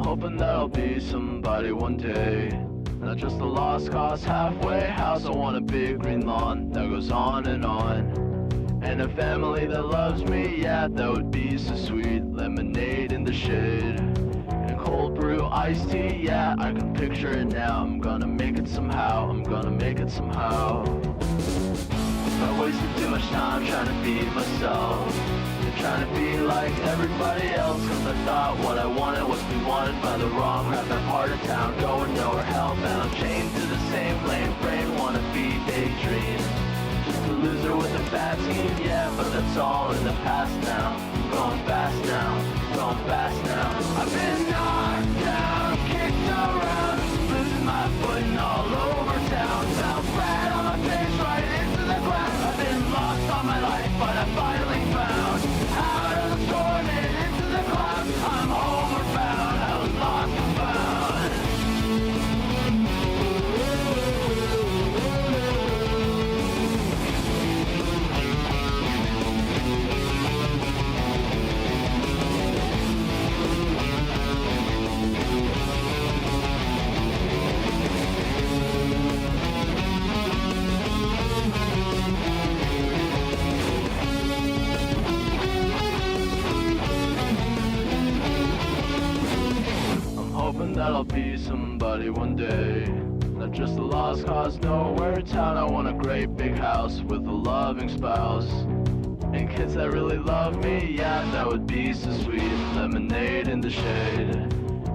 hoping that I'll be somebody one day. Not just a lost cause halfway house. I want a big green lawn that goes on. And a family that loves me, yeah, that would be so sweet. Lemonade in the shade and cold brew iced tea, yeah, I can picture it now. I'm gonna make it somehow, I'm gonna make it somehow. I wasted too much time trying to be myself and trying to be like everybody else, cause I thought what I wanted was be wanted by the wrong crap. That part of town going nowhere, hellbound, chained to the same lame brain, wanna be daydream. Just a loser with a bad scheme, yeah, but that's all in the past now. I'm going fast now, going fast now. I've been knocked down, kicked around, losing my footing all over town. Fell flat on my face right into the ground. I've been lost all my life, but I finally found out of the storm and into the clouds. I'm homeward bound, I was lost and found. Hoping that I'll be somebody one day. Not just a lost cause, nowhere town. I want a great big house with a loving spouse and kids that really love me, yeah, that would be so sweet. Lemonade in the shade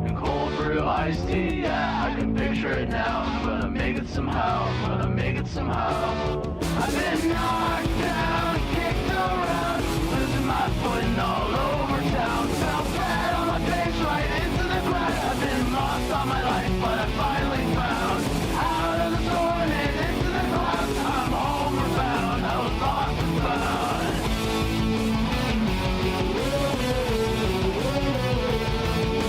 and cold brew iced tea, yeah, I can picture it now. I'm gonna make it somehow, I'm gonna make it somehow. I've been knocked down, kicked around, losing my footing all over town. Fell flat on my face right into the ground. I've been lost all my life, but I finally found out of the storm and into the clouds. I'm homeward bound, I was lost and found.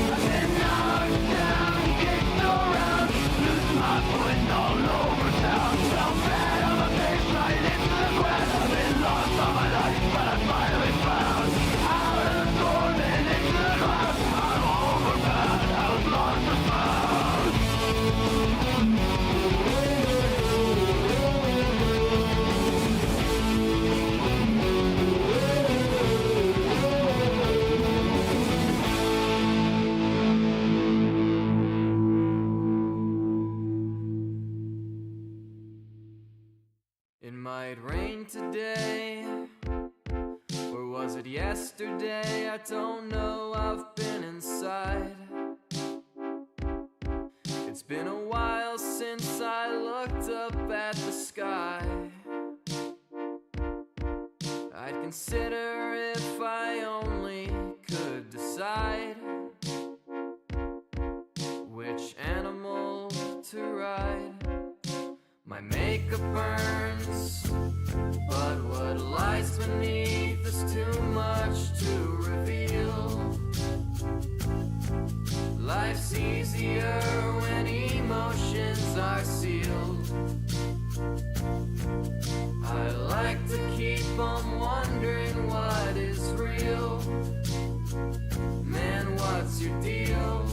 I've been knocked down, kicked around, losing my footing all over town. Fell flat on my face right into the ground. I've been lost all my life, but I finally found out of the storm and into the clouds. I'm homeward bound, I was lost and found. It might rain today, or was it yesterday? I don't know, I've been inside. It's been a while since I looked up at the sky. I'd consider if I only could decide which animal to ride. My makeup burns, but what lies beneath is too much to reveal. Life's easier when emotions are sealed. I like to keep on wondering what is real. Man, what's your deal?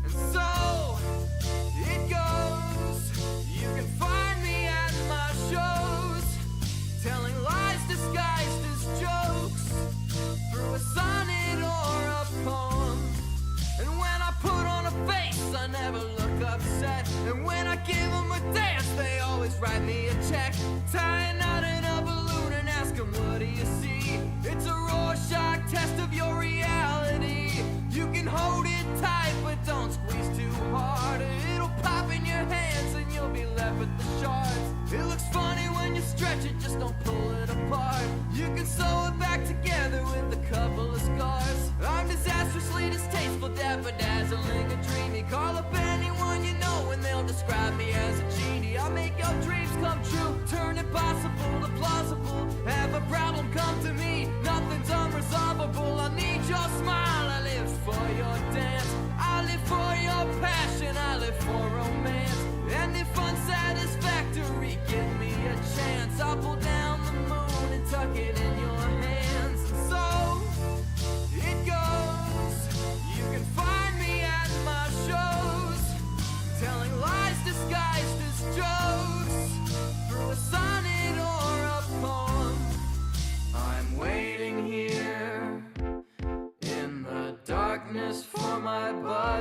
And so it goes. You can find me at my shows, telling lies disguised as jokes.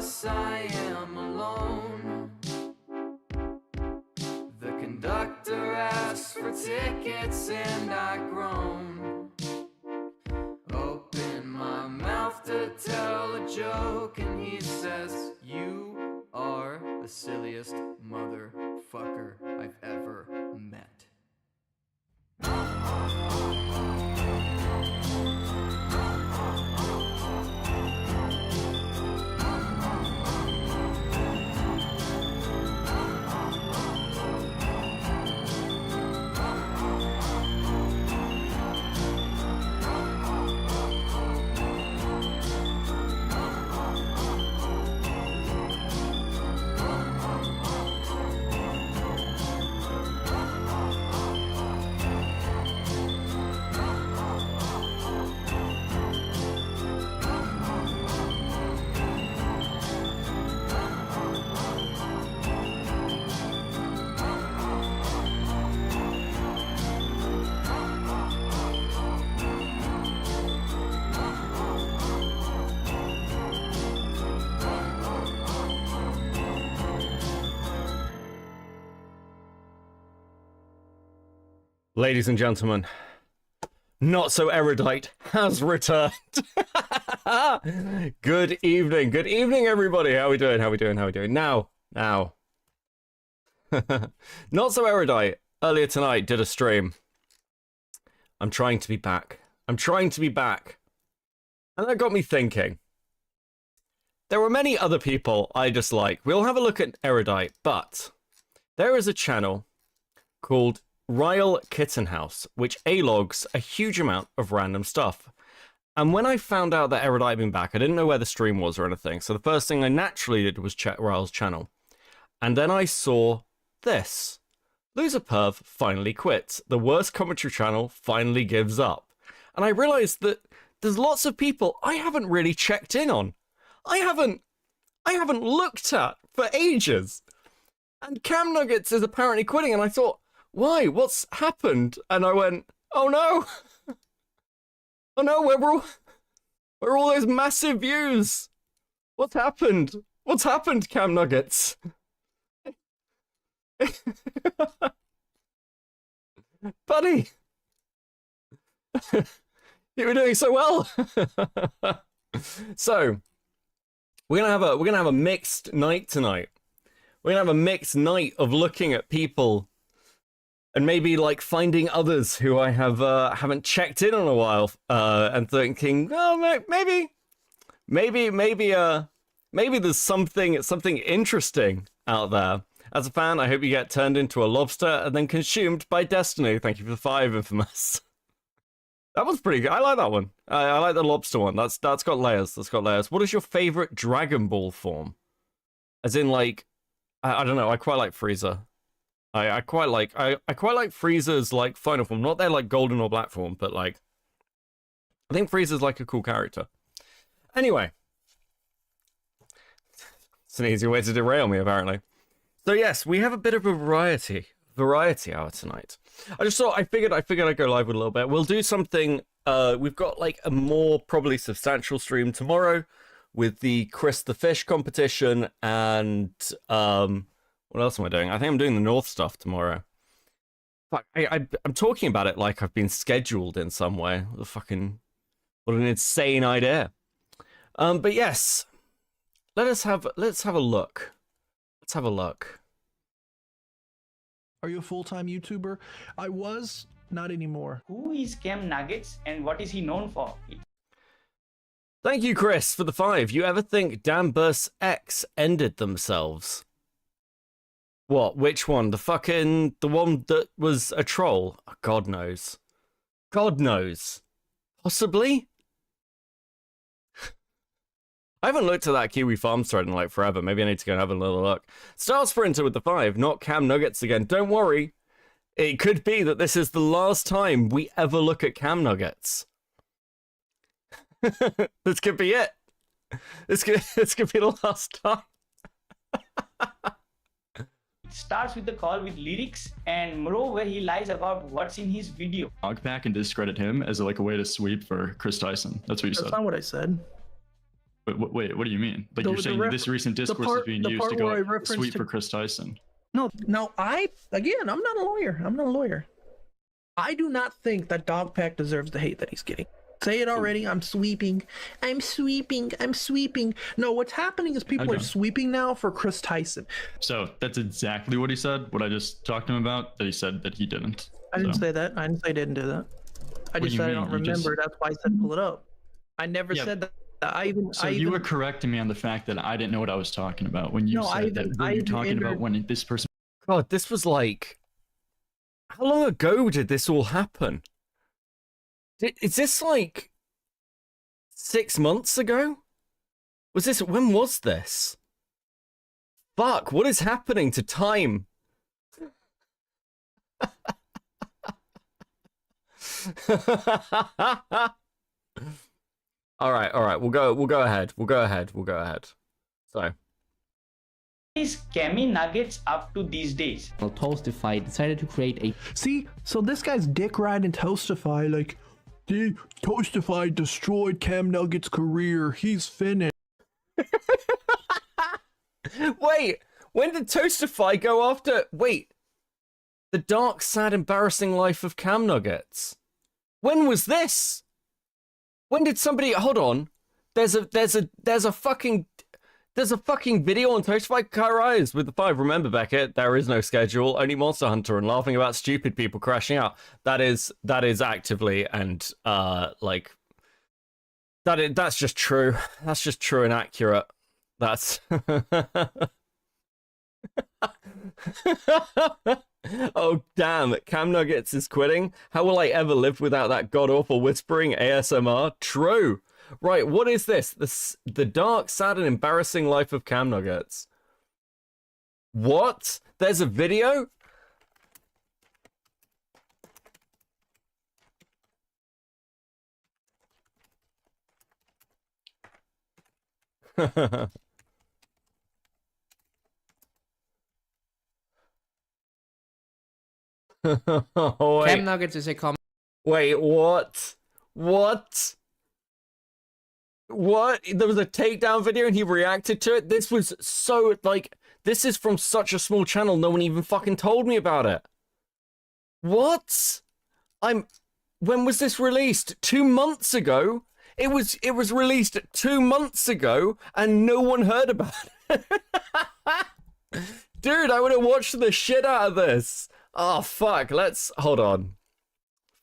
bus I am alone. The conductor asks for tickets and I groan. Open my mouth to tell a joke and he says, "You are the silliest motherfucker I've ever met." Ladies and gentlemen, Not So Erudite has returned. Good evening. Good evening, everybody. How we doing? How we doing? How we doing? Now. Not So Erudite, earlier tonight, did a stream. I'm trying to be back. And that got me thinking. There are many other people I dislike. We'll have a look at Erudite, but there is a channel called Ryle Kittenhouse, which A-logs a huge amount of random stuff. And when I found out that Erudite had been back, I didn't know where the stream was or anything, so the first thing I naturally did was check Ryle's channel. And then I saw this. Loser Perv finally quits. The worst commentary channel finally gives up. And I realized that there's lots of people I haven't really checked in on. I haven't looked at for ages. And Cam Nuggets is apparently quitting, and I thought, why? What's happened? And I went, oh no! Oh no, where are all those massive views? What's happened? What's happened, Cam Nuggets? Buddy! You were doing so well! So, we're gonna have a mixed night tonight. We're gonna have a mixed night of looking at people and maybe like finding others who I haven't checked in on a while, and thinking, oh, maybe there's something interesting out there. As a fan, I hope you get turned into a lobster and then consumed by destiny. Thank you for the 5, Infamous. That was pretty good. I like that one. I like the lobster one. That's got layers. What is your favorite Dragon Ball form? As in, like, I don't know. I quite like Frieza. I quite like Frieza's like final form. Not their like golden or black form, but like I think Frieza's like a cool character. Anyway, it's an easy way to derail me apparently. So yes, we have a bit of a variety hour tonight. I figured I'd go live with a little bit. We'll do something. We've got like a more probably substantial stream tomorrow with the Chris the Fish competition and what else am I doing? I think I'm doing the North stuff tomorrow. Fuck, I'm talking about it like I've been scheduled in some way. What an insane idea. But yes, let's have a look. Let's have a look. Are you a full-time YouTuber? I was, not anymore. Who is Cam Nuggets and what is he known for? Thank you, Chris, for the 5. You ever think Dan Burst's X ended themselves? What? Which one? The one that was a troll? Oh, God knows. God knows. Possibly? I haven't looked at that Kiwi Farms thread in like forever. Maybe I need to go and have a little look. Star Sprinter with the 5, not Cam Nuggets again. Don't worry. It could be that this is the last time we ever look at Cam Nuggets. This could be it. This could be the last time. Starts with the call with lyrics and Mro where he lies about what's in his video. Ogpack and discredit him as like a way to sweep for Chris Tyson. That's what you said. That's not what I said. Wait, what do you mean? Like, you're saying this recent discourse is being used to go sweep for Chris Tyson? No, I'm not a lawyer. I'm not a lawyer. I do not think that Dogpack deserves the hate that he's getting. Say it already. I'm sweeping. I'm sweeping. I'm sweeping. No, what's happening is people are sweeping now for Chris Tyson. So that's exactly what he said. What I just talked to him about. That he said that he didn't. I didn't say that. I didn't say I didn't do that. I just said I don't remember. That's why I said pull it up. I never said that. You were correcting me on the fact that I didn't know what I was talking about when you said that. What you're talking about when this person. God, this was like. How long ago did this all happen? Is this like 6 months ago? When was this? Fuck, what is happening to time? All right, we'll go ahead. So. Is Cammy Nuggets up to these days? Well, Toastify decided to create a... See, so this guy's dick riding Toastify like, Toastify destroyed Cam Nugget's career. He's finished. Wait, when did Toastify go after... Wait, the dark, sad, embarrassing life of Cam Nuggets. When was this? When did somebody... Hold on. There's a fucking video on Toastify Kairais with the 5. Remember, Beckett, there is no schedule, only Monster Hunter and laughing about stupid people crashing out. That is actively and that's just true. That's just true and accurate. That's oh damn, Cam Nuggets is quitting. How will I ever live without that god awful whispering ASMR? True. Right, what is this? The dark, sad, and embarrassing life of Cam Nuggets. What? There's a video? Oh, wait. Cam Nuggets is a comment. Wait, what? What? There was a takedown video and he reacted to it? This was so, like, this is from such a small channel, no one even fucking told me about it. What? When was this released? 2 months ago? It was released 2 months ago and no one heard about it. Dude, I would have watched the shit out of this. Oh, fuck, hold on.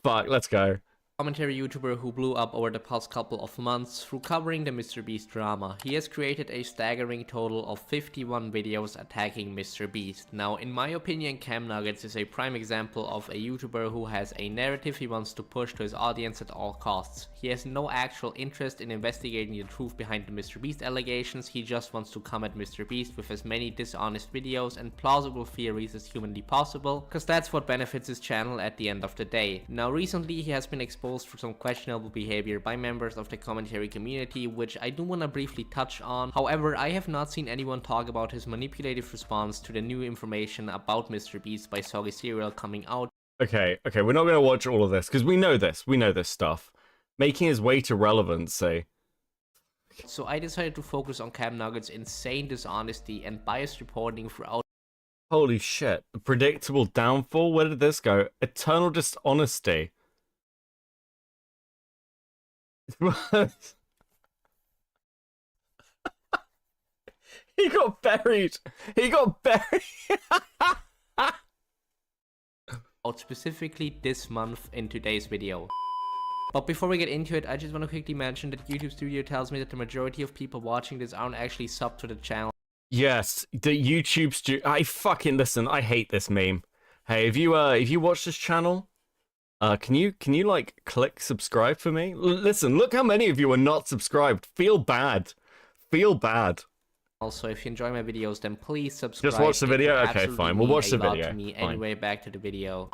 Fuck, let's go. Commentary YouTuber who blew up over the past couple of months through covering the MrBeast drama. He has created a staggering total of 51 videos attacking MrBeast. Now, in my opinion, Cam Nuggets is a prime example of a YouTuber who has a narrative he wants to push to his audience at all costs. He has no actual interest in investigating the truth behind the MrBeast allegations, he just wants to come at MrBeast with as many dishonest videos and plausible theories as humanly possible, cause that's what benefits his channel at the end of the day. Now, recently he has been exposed for some questionable behavior by members of the commentary community, which I do want to briefly touch on. However, I have not seen anyone talk about his manipulative response to the new information about MrBeast by Soggy Cereal coming out. Okay, we're not going to watch all of this, because we know this stuff. Making his way to relevancy. So I decided to focus on Cam Nuggets' insane dishonesty and biased reporting throughout. Holy shit. The predictable downfall? Where did this go? Eternal dishonesty. He got buried. Specifically this month in today's video. But before we get into it, I just want to quickly mention that YouTube Studio tells me that the majority of people watching this aren't actually subbed to the channel. Yes, the YouTube Studio. I fucking listen. I hate this meme. Hey, if you watch this channel, can you like click subscribe for me? Listen, look how many of you are not subscribed. Feel bad. Also, if you enjoy my videos, then please subscribe. Just watch the video? It would Okay, absolutely fine. We'll watch the mean a lot video. to me. Fine. Anyway, back to the video.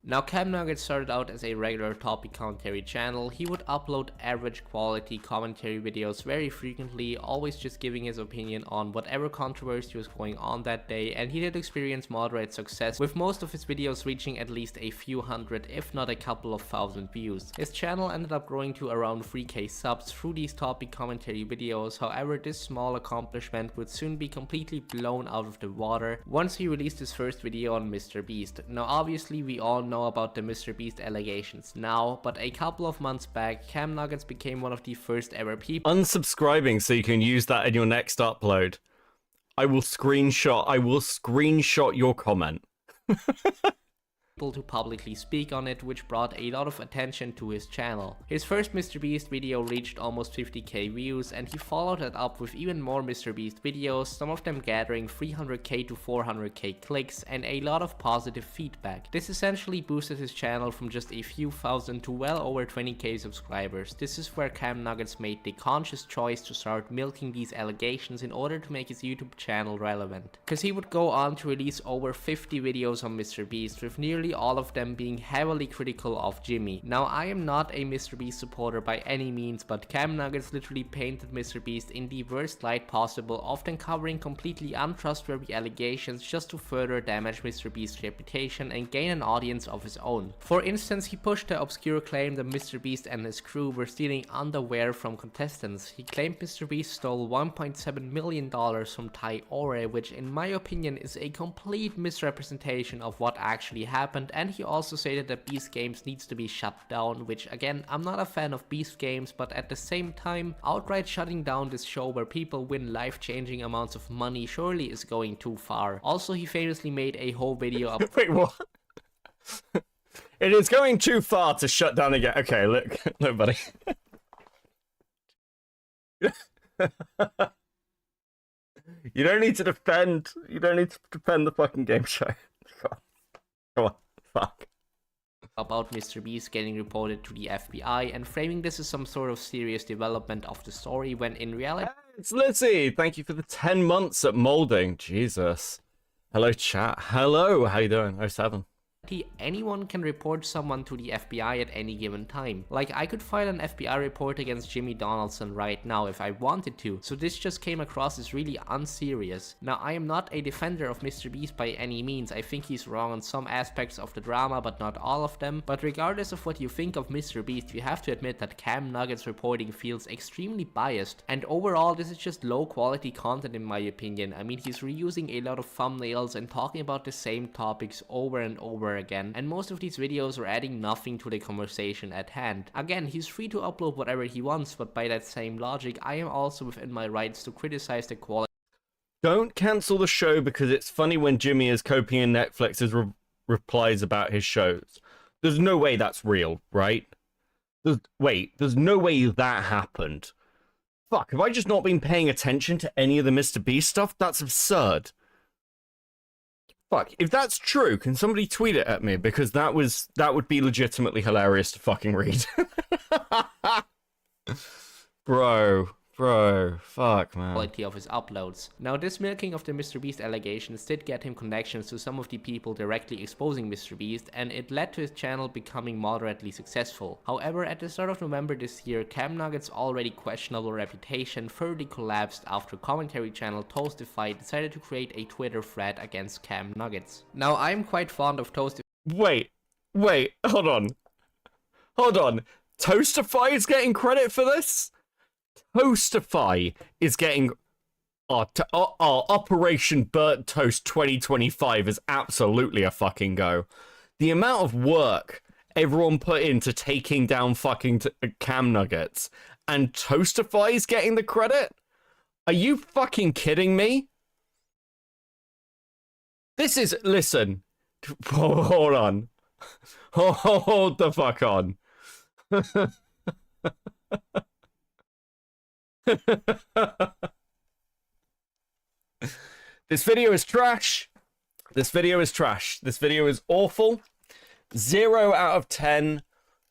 Now, Cam Nuggets started out as a regular topic commentary channel. He would upload average quality commentary videos very frequently, always just giving his opinion on whatever controversy was going on that day, and he did experience moderate success, with most of his videos reaching at least a few hundred, if not a couple of thousand views. His channel ended up growing to around 3k subs through these topic commentary videos. However, this small accomplishment would soon be completely blown out of the water once he released his first video on MrBeast. Now, obviously we all know about the MrBeast allegations now, but a couple of months back, Cam Nuggets became one of the first ever people Unsubscribing so you can use that in your next upload. I will screenshot your comment. to publicly speak on it, which brought a lot of attention to his channel. His first MrBeast video reached almost 50k views, and he followed it up with even more MrBeast videos, some of them gathering 300k to 400k clicks and a lot of positive feedback. This essentially boosted his channel from just a few thousand to well over 20k subscribers. This is where Cam Nuggets made the conscious choice to start milking these allegations in order to make his YouTube channel relevant. Cause he would go on to release over 50 videos on MrBeast, with nearly all of them being heavily critical of Jimmy. Now, I am not a MrBeast supporter by any means, but Cam Nuggets literally painted MrBeast in the worst light possible, often covering completely untrustworthy allegations just to further damage MrBeast's reputation and gain an audience of his own. For instance, he pushed the obscure claim that MrBeast and his crew were stealing underwear from contestants. He claimed MrBeast stole $1.7 million from Ty Ore, which in my opinion is a complete misrepresentation of what actually happened, and he also stated that Beast Games needs to be shut down, which again, I'm not a fan of Beast Games, but at the same time, outright shutting down this show where people win life-changing amounts of money surely is going too far. Also, he famously made a whole video up- Wait, what? It is going too far to shut down again. Okay, look, buddy. You don't need to defend the fucking game show. Come on, fuck. About MrBeast getting reported to the FBI and framing this as some sort of serious development of the story, when in reality It's Lizzie. Thank you for the 10 months at molding. Jesus. Hello, chat. Hello, how you doing? 07. anyone can report someone to the FBI at any given time. Like, I could file an FBI report against Jimmy Donaldson right now if I wanted to, so this just came across as really unserious. Now, I am not a defender of MrBeast by any means. I think he's wrong on some aspects of the drama, but not all of them. But regardless of what you think of MrBeast, you have to admit that Cam Nuggets reporting feels extremely biased, and overall this is just low quality content in my opinion. I mean, he's reusing a lot of thumbnails and talking about the same topics over and over again, and most of these videos are adding nothing to the conversation at hand. Again, he's free to upload whatever he wants, but by that same logic, I am also within my rights to criticize the quality. Don't cancel the show because it's funny when Jimmy is copying Netflix's replies about his shows. There's no way that's real, right? There's no way that happened. Fuck, have I just not been paying attention to any of the MrBeast stuff? That's absurd. Fuck, if that's true, can somebody tweet it at me? Because that would be legitimately hilarious to fucking read. Bro, fuck, man. Quality of his uploads. Now, this milking of the MrBeast allegations did get him connections to some of the people directly exposing MrBeast, and it led to his channel becoming moderately successful. However, at the start of November this year, Cam Nuggets' already questionable reputation further collapsed after commentary channel Toastify decided to create a Twitter thread against Cam Nuggets. Now, I'm quite fond of Toastify. Wait, hold on. Toastify is getting credit for this? Toastify is getting our Operation Burnt Toast 2025 is absolutely a fucking go. The amount of work everyone put into taking down fucking Cam Nuggets, and Toastify is getting the credit? Are you fucking kidding me? This is, listen, hold on. Hold the fuck on. This video is trash. This video is awful. 0 out of 10.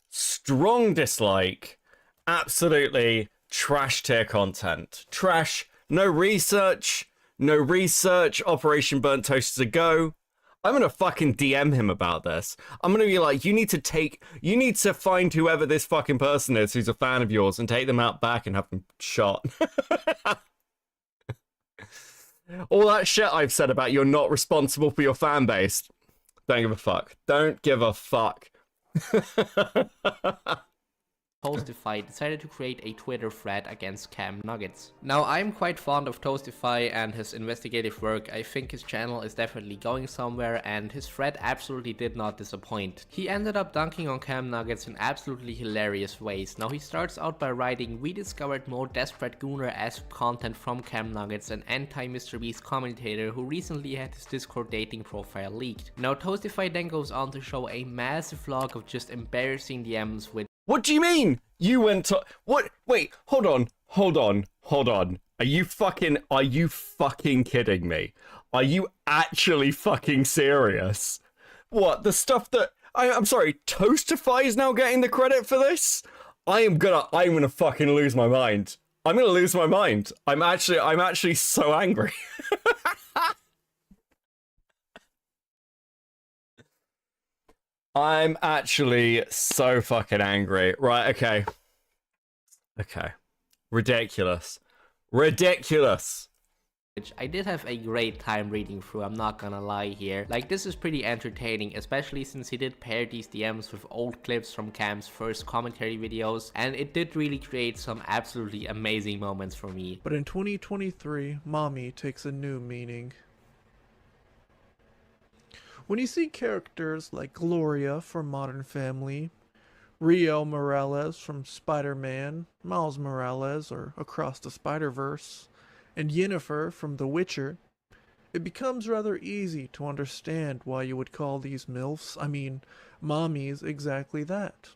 Strong dislike. Absolutely trash tier content. Trash. No research. Operation Burnt Toast is a go. I'm gonna fucking DM him about this. I'm gonna be like, you need to find whoever this fucking person is who's a fan of yours and take them out back and have them shot. All that shit I've said about you're not responsible for your fan base. Don't give a fuck. Don't give a fuck. Toastify decided to create a Twitter thread against Cam Nuggets. Now, I'm quite fond of Toastify and his investigative work. I think his channel is definitely going somewhere, and his thread absolutely did not disappoint. He ended up dunking on Cam Nuggets in absolutely hilarious ways. Now, he starts out by writing, "We discovered more desperate Gooner-esque content from Cam Nuggets, an anti-MrBeast commentator who recently had his Discord dating profile leaked." Now, Toastify then goes on to show a massive log of just embarrassing DMs with What do you mean? You went to... What? Wait, hold on. Are you fucking kidding me? Are you actually fucking serious? What, the stuff that... I'm sorry, Toastify is now getting the credit for this? I'm gonna fucking lose my mind. I'm gonna lose my mind. I'm actually so angry. I'm actually so fucking angry. Right, okay. Okay. Ridiculous. which I did have a great time reading through, I'm not gonna lie here. Like, this is pretty entertaining, especially since he did pair these DMs with old clips from Cam's first commentary videos, and it did really create some absolutely amazing moments for me. But in 2023, mommy takes a new meaning. When you see characters like Gloria from Modern Family, Rio Morales from Spider-Man, Miles Morales or Across the Spider-Verse, and Yennefer from The Witcher, it becomes rather easy to understand why you would call these MILFs, mommies, exactly that.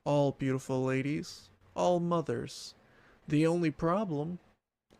All beautiful ladies, all mothers. The only problem,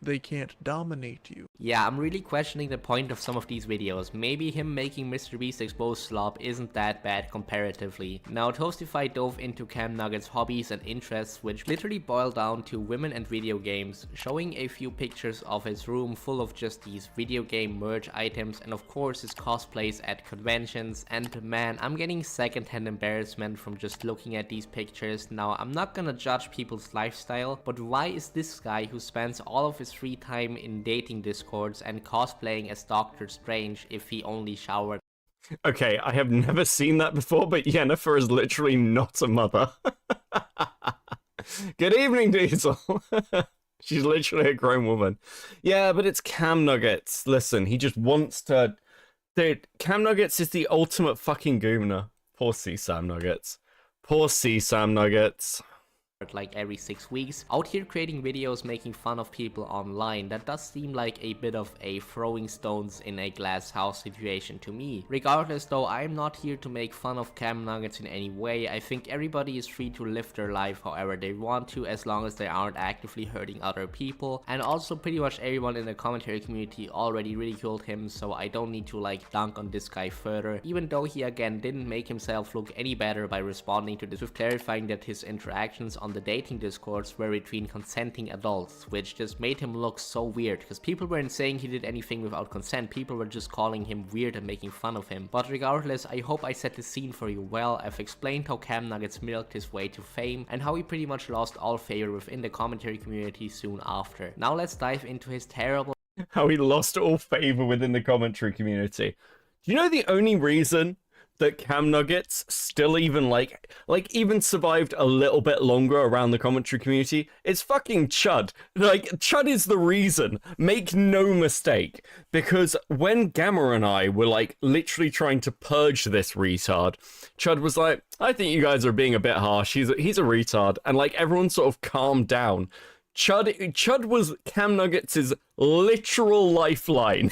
they can't dominate you. Yeah, I'm really questioning the point of some of these videos. Maybe him making MrBeast expose slop isn't that bad comparatively. Now, Toastify dove into Cam Nugget's hobbies and interests, which literally boiled down to women and video games, showing a few pictures of his room full of just these video game merch items, and of course his cosplays at conventions. And man, I'm getting secondhand embarrassment from just looking at these pictures. Now, I'm not gonna judge people's lifestyle, but why is this guy who spends all of his free time in dating discords and cosplaying as Doctor Strange if he only showered? Okay, I have never seen that before, but Yennefer is literally not a mother. Good evening, Diesel. She's literally a grown woman. Yeah, but it's Cam Nuggets. Listen, he just wants to... Dude, Cam Nuggets is the ultimate fucking gooner. Poor C-Sam Nuggets. Poor C-Sam Nuggets. Like every 6 weeks, out here creating videos making fun of people online. That does seem like a bit of a throwing stones in a glass house situation to me. Regardless though, I'm not here to make fun of Cam Nuggets in any way. I think everybody is free to live their life however they want to, as long as they aren't actively hurting other people. And also pretty much everyone in the commentary community already ridiculed him, so I don't need to like dunk on this guy further, even though he again didn't make himself look any better by responding to this with clarifying that his interactions on the dating discords were between consenting adults, which just made him look so weird, because people weren't saying he did anything without consent, people were just calling him weird and making fun of him. But regardless, I hope I set the scene for you well. I've explained how Cam Nuggets milked his way to fame, and how he pretty much lost all favor within the commentary community soon after. Now let's dive into his terrible... How he lost all favor within the commentary community. Do you know the only reason that Cam Nuggets still even even survived a little bit longer around the commentary community? It's fucking Chud. Like, Chud is the reason. Make no mistake. Because when Gamma and I were like literally trying to purge this retard, Chud was like, I think you guys are being a bit harsh. He's a retard. And like everyone sort of calmed down. Chud was Cam Nuggets' literal lifeline.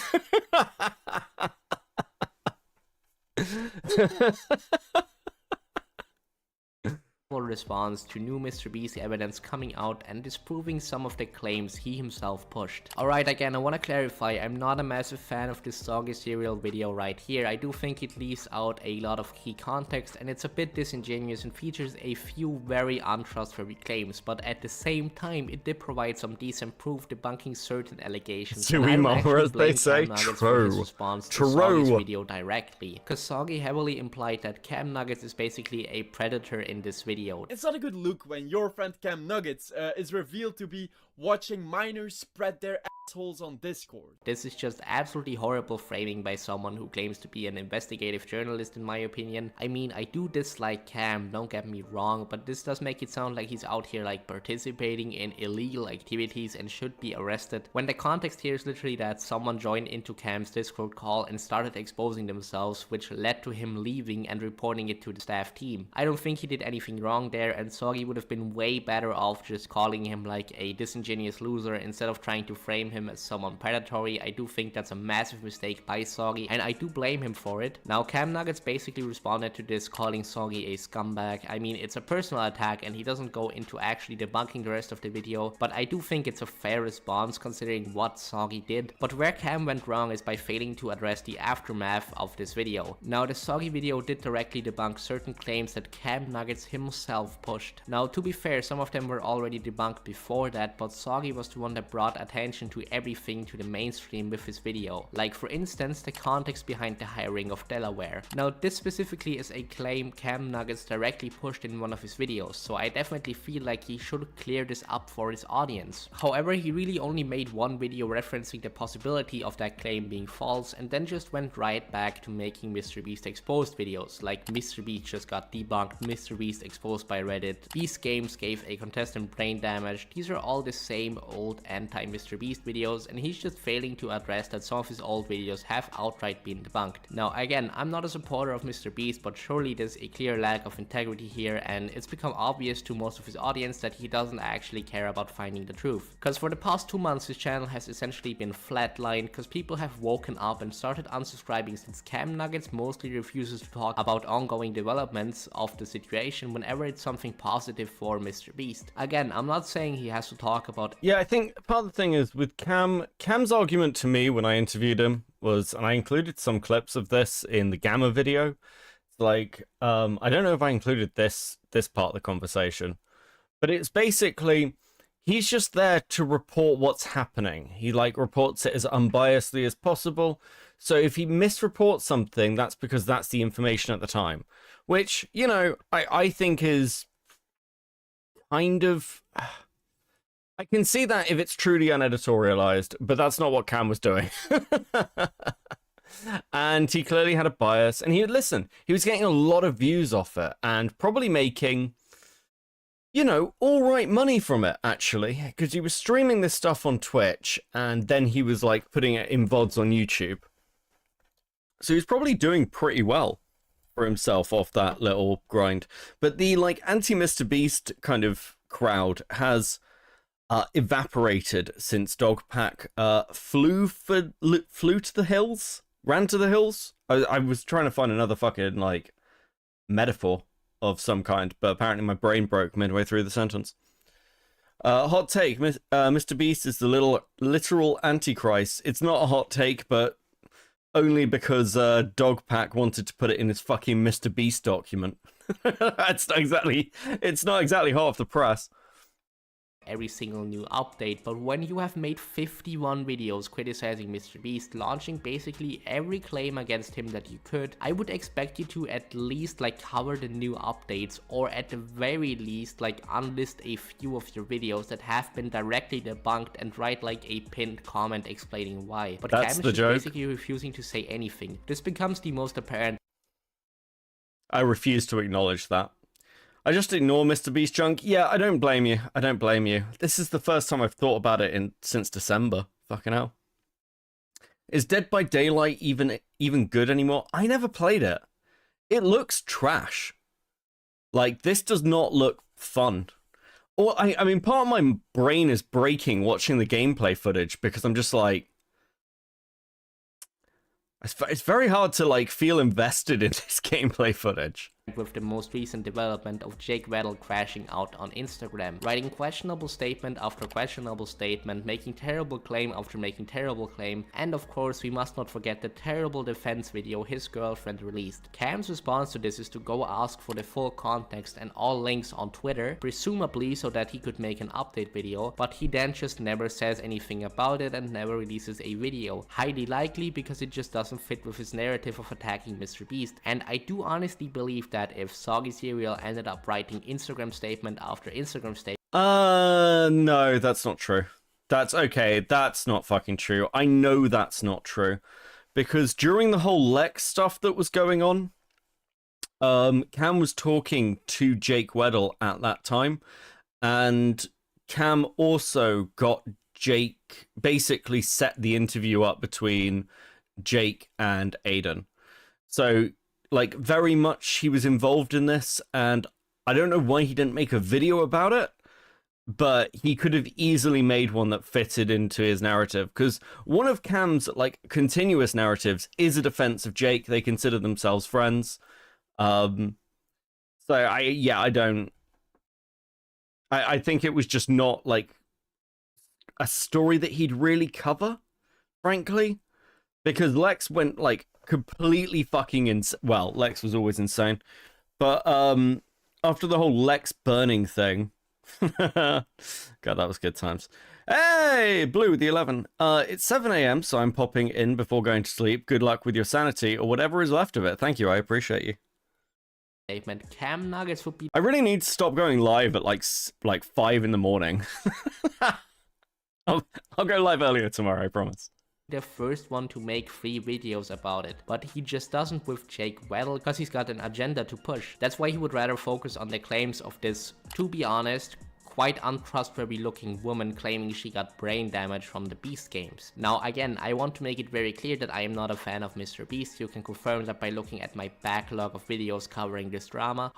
response to new MrBeast evidence coming out and disproving some of the claims he himself pushed. Alright, again, I want to clarify, I'm not a massive fan of this Soggy Cereal video right here. I do think it leaves out a lot of key context and it's a bit disingenuous and features a few very untrustworthy claims, but at the same time it did provide some decent proof debunking certain allegations. Or as they say, true. Response to Soggy's video directly, because Soggy heavily implied that Cam Nuggets is basically a predator in this video. It's not a good look when your friend Cam Nuggets is revealed to be watching minors spread their assholes on Discord. This is just absolutely horrible framing by someone who claims to be an investigative journalist, in my opinion. I mean, I do dislike Cam, don't get me wrong, but this does make it sound like he's out here like participating in illegal activities and should be arrested, when the context here is literally that someone joined into Cam's Discord call and started exposing themselves, which led to him leaving and reporting it to the staff team. I don't think he did anything wrong there, and Soggy would have been way better off just calling him like a disingenuous loser instead of trying to frame him as someone predatory. I do think that's a massive mistake by Soggy, and I do blame him for it. Now, Cam Nuggets basically responded to this, calling Soggy a scumbag. I mean, it's a personal attack and he doesn't go into actually debunking the rest of the video, but I do think it's a fair response considering what Soggy did. But where Cam went wrong is by failing to address the aftermath of this video. Now, the Soggy video did directly debunk certain claims that Cam Nuggets himself pushed. Now, to be fair, some of them were already debunked before that, but Soggy was the one that brought attention to everything to the mainstream with his video. Like, for instance, the context behind the hiring of Delaware. Now, this specifically is a claim Cam Nuggets directly pushed in one of his videos, so I definitely feel like he should clear this up for his audience. However, he really only made one video referencing the possibility of that claim being false, and then just went right back to making MrBeast exposed videos, like MrBeast just got debunked, MrBeast exposed by Reddit, Beast Games gave a contestant brain damage. These are all the same old anti-MrBeast videos, and he's just failing to address that some of his old videos have outright been debunked. Now, again, I'm not a supporter of MrBeast, but surely there's a clear lack of integrity here, and it's become obvious to most of his audience that he doesn't actually care about finding the truth. Because for the past 2 months, his channel has essentially been flatlined because people have woken up and started unsubscribing, since Cam Nuggets mostly refuses to talk about ongoing developments of the situation whenever it's something positive for MrBeast. Again, I'm not saying he has to talk about... Yeah, I think part of the thing is with Cam's argument to me when I interviewed him was, and I included some clips of this in the Gamma video. It's like, I don't know if I included this part of the conversation, but it's basically, he's just there to report what's happening. He like reports it as unbiasedly as possible. So if he misreports something, that's because that's the information at the time, which, you know, I think is kind of... I can see that if it's truly uneditorialized, but that's not what Cam was doing. And he clearly had a bias, and he was getting a lot of views off it, and probably making, you know, all right money from it, actually, because he was streaming this stuff on Twitch, and then he was like putting it in VODs on YouTube. So he's probably doing pretty well for himself off that little grind. But the like anti-MrBeast kind of crowd has evaporated since Dogpack flew to the hills, ran to the hills. I was trying to find another fucking like metaphor of some kind, but apparently my brain broke midway through the sentence. Hot take: MrBeast is the literal antichrist. It's not a hot take, but only because Dogpack wanted to put it in his fucking MrBeast document. It's not exactly hot off the press. Every single new update, but when you have made 51 videos criticizing MrBeast, launching basically every claim against him that you could, I would expect you to at least like cover the new updates, or at the very least like unlist a few of your videos that have been directly debunked and write like a pinned comment explaining why. But Cam is just basically refusing to say anything. This becomes the most apparent. I refuse to acknowledge that. I just ignore MrBeast junk. Yeah, I don't blame you. I don't blame you. This is the first time I've thought about it since December. Fucking hell. Is Dead by Daylight even good anymore? I never played it. It looks trash. Like, this does not look fun. Or I mean, part of my brain is breaking watching the gameplay footage because I'm just like, it's very hard to like feel invested in this gameplay footage. with the most recent development of Jake Weddle crashing out on Instagram, writing questionable statement after questionable statement, making terrible claim after making terrible claim, and of course we must not forget the terrible defense video his girlfriend released. Cam's response to this is to go ask for the full context and all links on Twitter, presumably so that he could make an update video, but he then just never says anything about it and never releases a video. Highly likely because it just doesn't fit with his narrative of attacking Mr. Beast, and I do honestly believe that if Soggy Cereal ended up writing Instagram statement after Instagram statement. No, that's not true. That's okay. That's not fucking true. I know that's not true. Because during the whole Lex stuff that was going on, Cam was talking to Jake Weddle at that time, and Cam also got Jake, basically set the interview up between Jake and Aiden. So, like, very much he was involved in this, and I don't know why he didn't make a video about it, but he could have easily made one that fitted into his narrative, because one of Cam's, like, continuous narratives is a defense of Jake. They consider themselves friends. I think it was just not, like, a story that he'd really cover, frankly, because Lex went, like, completely fucking insane. Well, Lex was always insane, but after the whole Lex burning thing, God, that was good times. Hey, Blue with the 11. It's 7 a.m, so I'm popping in before going to sleep. Good luck with your sanity or whatever is left of it. Thank you, I appreciate you. Statement. Cam Nuggets would be. I really need to stop going live at like 5 in the morning. I'll go live earlier tomorrow, I promise. The first one to make 3 videos about it, but he just doesn't with Jake Weddle because he's got an agenda to push. That's why he would rather focus on the claims of this, to be honest, quite untrustworthy looking woman claiming she got brain damage from the Beast games. Now again, I want to make it very clear that I am not a fan of Mr. Beast. You can confirm that by looking at my backlog of videos covering this drama.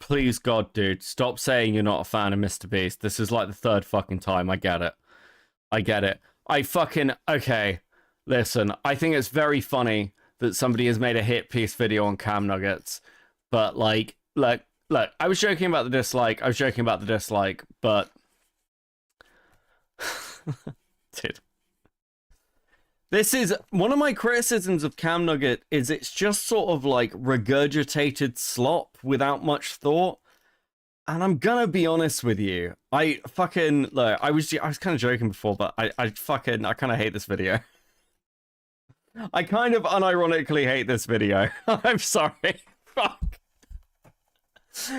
Please God, dude, stop saying you're not a fan of Mr. Beast. This is like the 3rd fucking time. I get it. Okay, listen, I think it's very funny that somebody has made a hit piece video on Cam Nuggets, but like, look, I was joking about the dislike, but dude, this is one of my criticisms of Cam Nugget is it's just sort of like regurgitated slop without much thought. And I'm gonna be honest with you. I fucking look. I was kind of joking before, but I kind of hate this video. I kind of unironically hate this video. I'm sorry. Fuck.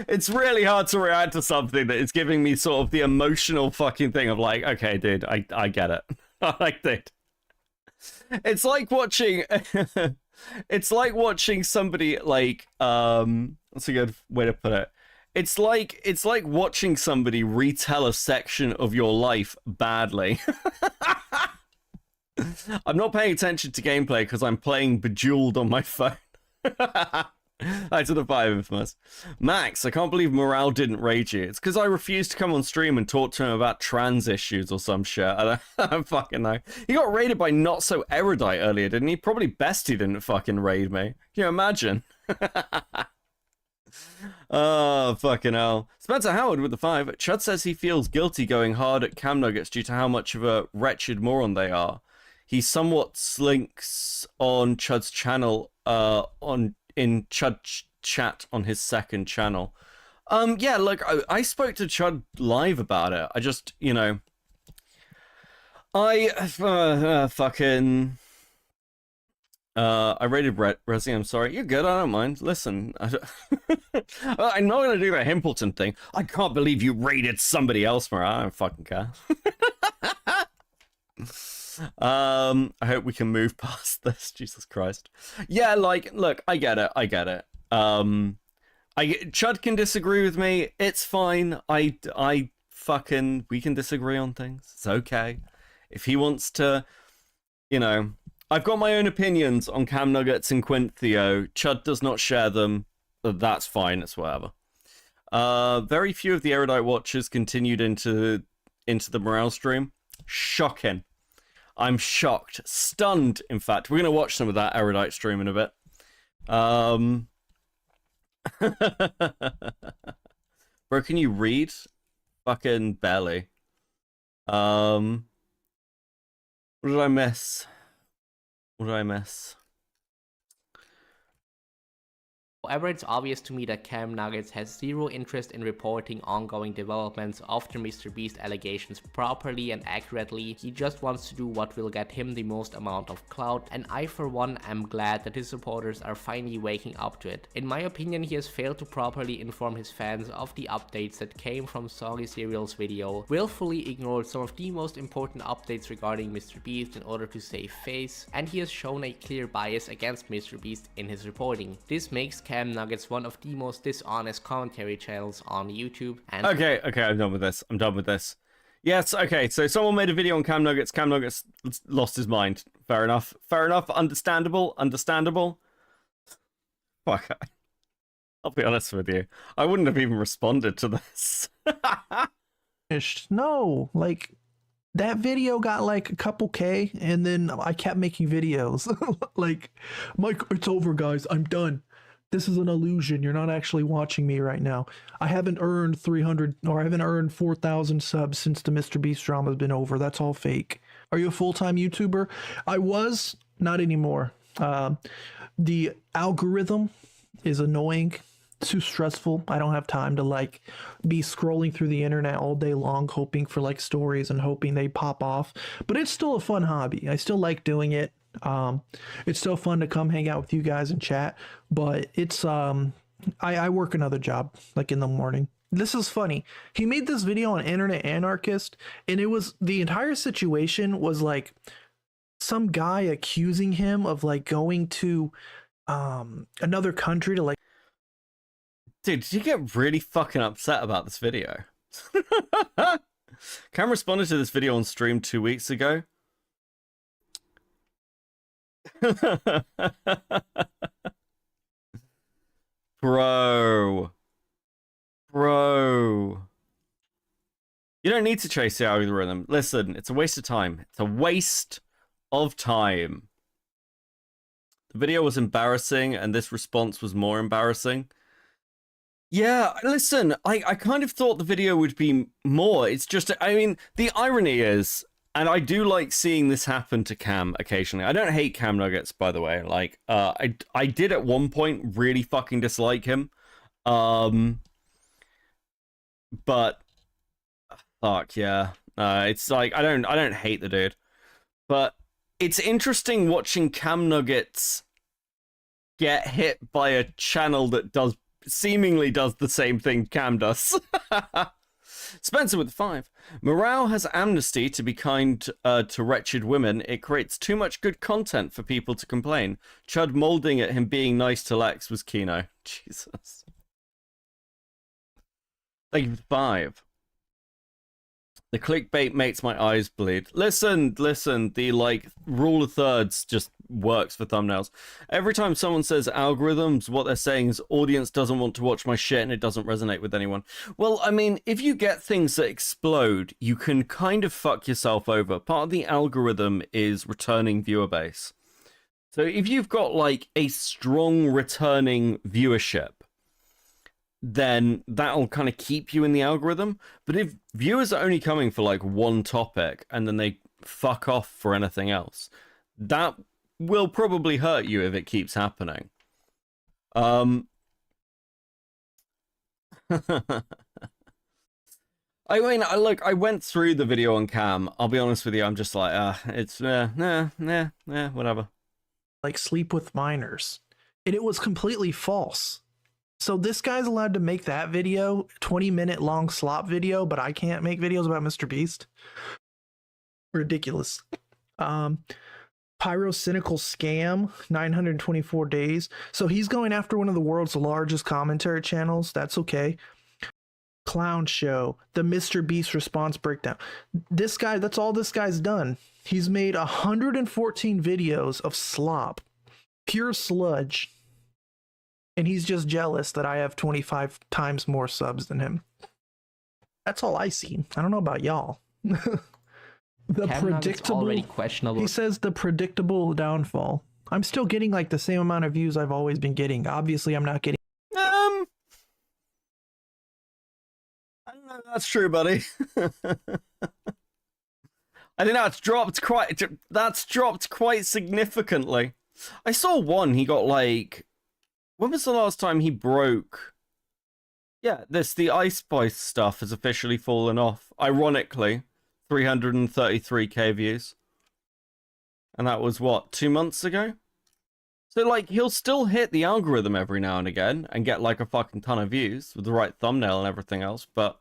It's really hard to react to something that is giving me sort of the emotional fucking thing of like, okay, dude, I get it. Like, dude. It's like watching. It's like watching somebody like That's a good way to put it. It's like watching somebody retell a section of your life badly. I'm not paying attention to gameplay because I'm playing Bejeweled on my phone. Hi to the 5 Infamous. Max, I can't believe Morale didn't raid you. It's because I refused to come on stream and talk to him about trans issues or some shit. I don't fucking know. He got raided by Not So Erudite earlier, didn't he? Probably best he didn't fucking raid me. Can you imagine? Oh, fucking hell. Spencer Howard with the 5. Chud says he feels guilty going hard at Cam Nuggets due to how much of a wretched moron they are. He somewhat slinks on Chud's channel, in Chud chat on his 2nd channel. Yeah, look, I spoke to Chud live about it. I just, you know, I rated Resi, I'm sorry. You're good, I don't mind. Listen, I'm not going to do the Himpleton thing. I can't believe you rated somebody else, Mariah. I don't fucking care. I hope we can move past this. Jesus Christ. Yeah, like, look, I get it. Chud can disagree with me. It's fine. We can disagree on things. It's okay. If he wants to, you know, I've got my own opinions on Cam Nuggets and Quinthio. Chud does not share them. That's fine. It's whatever. Very few of the Erudite watchers continued into the Morale stream. Shocking. I'm shocked. Stunned, in fact. We're going to watch some of that Erudite stream in a bit. Bro, can you read? Fucking barely. What did I miss? What did I miss? However, it's obvious to me that Cam Nuggets has zero interest in reporting ongoing developments of the MrBeast allegations properly and accurately. He just wants to do what will get him the most amount of clout, and I for one am glad that his supporters are finally waking up to it. In my opinion, he has failed to properly inform his fans of the updates that came from Soggy Cereal's video, willfully ignored some of the most important updates regarding MrBeast in order to save face, and he has shown a clear bias against MrBeast in his reporting. This makes Cam Nuggets one of the most dishonest commentary channels on YouTube. And okay, I'm done with this. Yes, okay, so someone made a video on Cam Nuggets. Cam Nuggets lost his mind. Fair enough. Understandable. Fuck. I'll be honest with you. I wouldn't have even responded to this. No, like, that video got like a couple K, and then I kept making videos. Like, Mike, it's over, guys. I'm done. This is an illusion. You're not actually watching me right now. I haven't earned 300, or I haven't earned 4,000 subs since the MrBeast drama has been over. That's all fake. Are you a full-time YouTuber? I was, not anymore. The algorithm is annoying, too stressful. I don't have time to like be scrolling through the internet all day long, hoping for like stories and hoping they pop off. But it's still a fun hobby. I still like doing it. It's so fun to come hang out with you guys and chat, but it's I work another job like in the morning. This is funny. He made this video on Internet Anarchist, and it was, the entire situation was like some guy accusing him of like going to another country to like. Dude, did you get really fucking upset about this video? Cam responded to this video on stream 2 weeks ago. Bro. You don't need to chase the algorithm. Listen, it's a waste of time. It's a waste of time. The video was embarrassing, and this response was more embarrassing. Yeah, listen, I kind of thought the video would be more. It's just, I mean, the irony is, and I do like seeing this happen to Cam occasionally. I don't hate Cam Nuggets, by the way. Like, I did at one point really fucking dislike him. But fuck yeah. It's like I don't hate the dude. But it's interesting watching Cam Nuggets get hit by a channel that seemingly does the same thing Cam does. Spencer with 5. Morale has amnesty to be kind to wretched women. It creates too much good content for people to complain. Chud molding at him being nice to Lex was Kino. Jesus. Thank you for 5. The clickbait makes my eyes bleed. Listen, the like rule of thirds just works for thumbnails. Every time someone says algorithms, what they're saying is audience doesn't want to watch my shit and it doesn't resonate with anyone. Well, I mean, if you get things that explode, you can kind of fuck yourself over. Part of the algorithm is returning viewer base. So if you've got like a strong returning viewership, then that'll kind of keep you in the algorithm. But if viewers are only coming for like one topic and then they fuck off for anything else, that will probably hurt you if it keeps happening. I mean, I went through the video on Cam. I'll be honest with you, I'm just like, it's whatever. Like sleep with minors, and it was completely false. So this guy's allowed to make that video, 20-minute long slop video, but I can't make videos about MrBeast. Ridiculous. Pyrocynical Scam, 924 days. So he's going after one of the world's largest commentary channels. That's okay. Clown Show, the MrBeast response breakdown. This guy, that's all this guy's done. He's made 114 videos of slop, pure sludge. And he's just jealous that I have 25 times more subs than him. That's all I see. I don't know about y'all. The predictable, already questionable. He says the predictable downfall. I'm still getting like the same amount of views I've always been getting. Obviously, I'm not getting. I That's true, buddy. I think that's dropped quite significantly. I saw one, he got like, when was the last time he broke? Yeah, the Ice Spice stuff has officially fallen off. Ironically, 333k views. And that was what, 2 months ago? So like, he'll still hit the algorithm every now and again and get like a fucking ton of views with the right thumbnail and everything else, but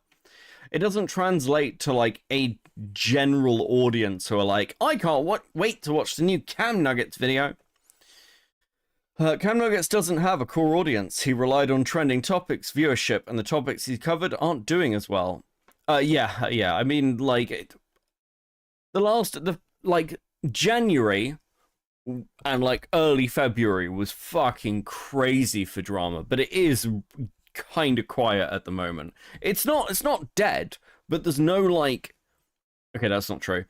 it doesn't translate to like a general audience who are like, I can't wait to watch the new Cam Nuggets video. Cam Nuggets doesn't have a core audience. He relied on trending topics, viewership, and the topics he covered aren't doing as well. Yeah. I mean, like, January and like early February was fucking crazy for drama, but it is kind of quiet at the moment. It's not dead, but there's no like, okay, that's not true.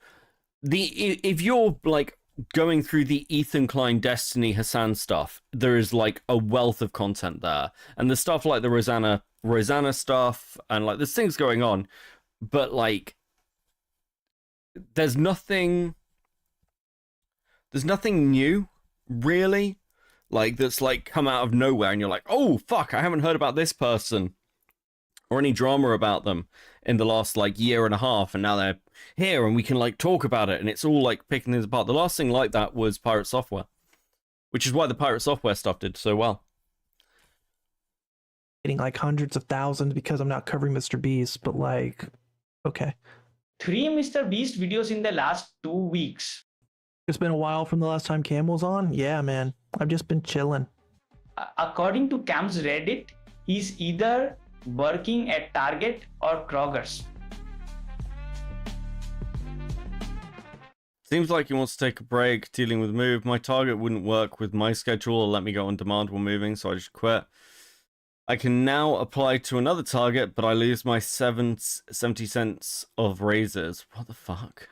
If you're like going through the Ethan Klein, Destiny, Hassan stuff, there is like a wealth of content there, and there's stuff like the Rosanna stuff, and like there's things going on, but like there's nothing new really, like that's like come out of nowhere and you're like, oh fuck, I haven't heard about this person or any drama about them in the last like year and a half, and now they're here and we can like talk about it, and it's all like picking things apart. The last thing like that was Pirate Software, which is why the Pirate Software stuff did so well. Getting like hundreds of thousands because I'm not covering Mr. Beast, but like, okay. 3 Mr. Beast videos in the last 2 weeks. It's been a while from the last time Cam was on. Yeah, man. I've just been chilling. According to Cam's Reddit, he's either working at Target or Kroger's. Seems like he wants to take a break dealing with move. My Target wouldn't work with my schedule or let me go on demand while moving, so I just quit. I can now apply to another Target, but I lose my 70 cents of raises. What the fuck?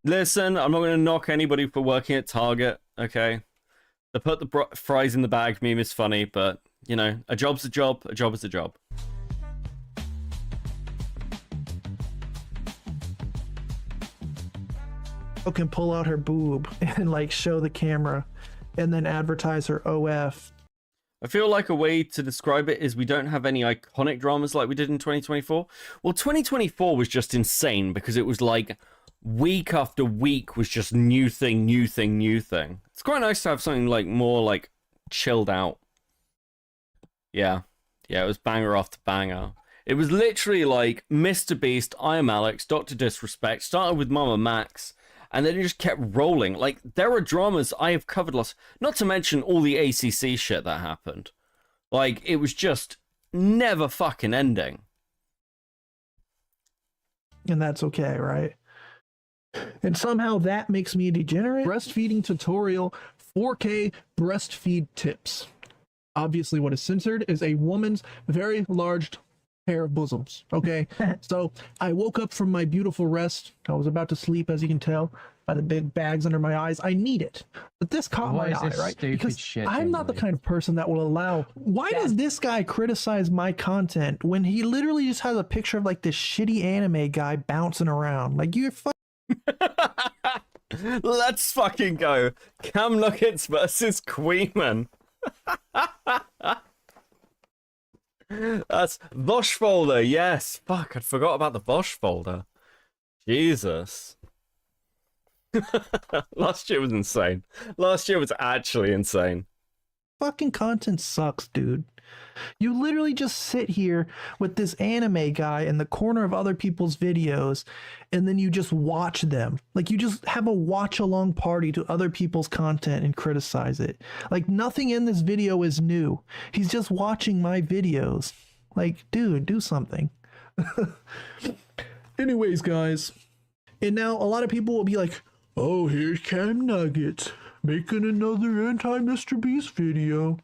Listen, I'm not going to knock anybody for working at Target, okay? The put the fries in the bag meme is funny, but, you know, a job's a job, a job is a job. Can pull out her boob and like show the camera and then advertise her OF. I feel like a way to describe it is we don't have any iconic dramas like we did in 2024. Well, 2024 was just insane because it was like week after week was just new thing. It's quite nice to have something like more like chilled out. Yeah, it was banger after banger. It was literally like Mr. Beast, I Am Alex, Dr. Disrespect, started with Mama Max, and then it just kept rolling. Like, there are dramas I have covered lots, not to mention all the ACC shit that happened. Like, it was just never fucking ending. And that's okay, right? And somehow that makes me a degenerate. Breastfeeding tutorial, 4K breastfeed tips. Obviously what is censored is a woman's very large pair of bosoms, okay? So I woke up from my beautiful rest. I was about to sleep, as you can tell by the big bags under my eyes. I need it. But this caught my eye, right? Because I'm not the kind of person that will allow... Why does this guy criticize my content when he literally just has a picture of like this shitty anime guy bouncing around? Like, you're Let's fucking go. Cam Nuggets versus Queenman. That's Vosh folder, yes. Fuck, I forgot about the Vosh folder. Jesus. Last year was insane. Last year was actually insane. Fucking content sucks, dude. You literally just sit here with this anime guy in the corner of other people's videos, and then you just watch them. Like, you just have a watch-along party to other people's content and criticize it. Like, nothing in this video is new. He's just watching my videos. Like, dude, do something. Anyways, guys. And now a lot of people will be like, oh, here's Cam Nuggets making another anti-Mr. Beast video.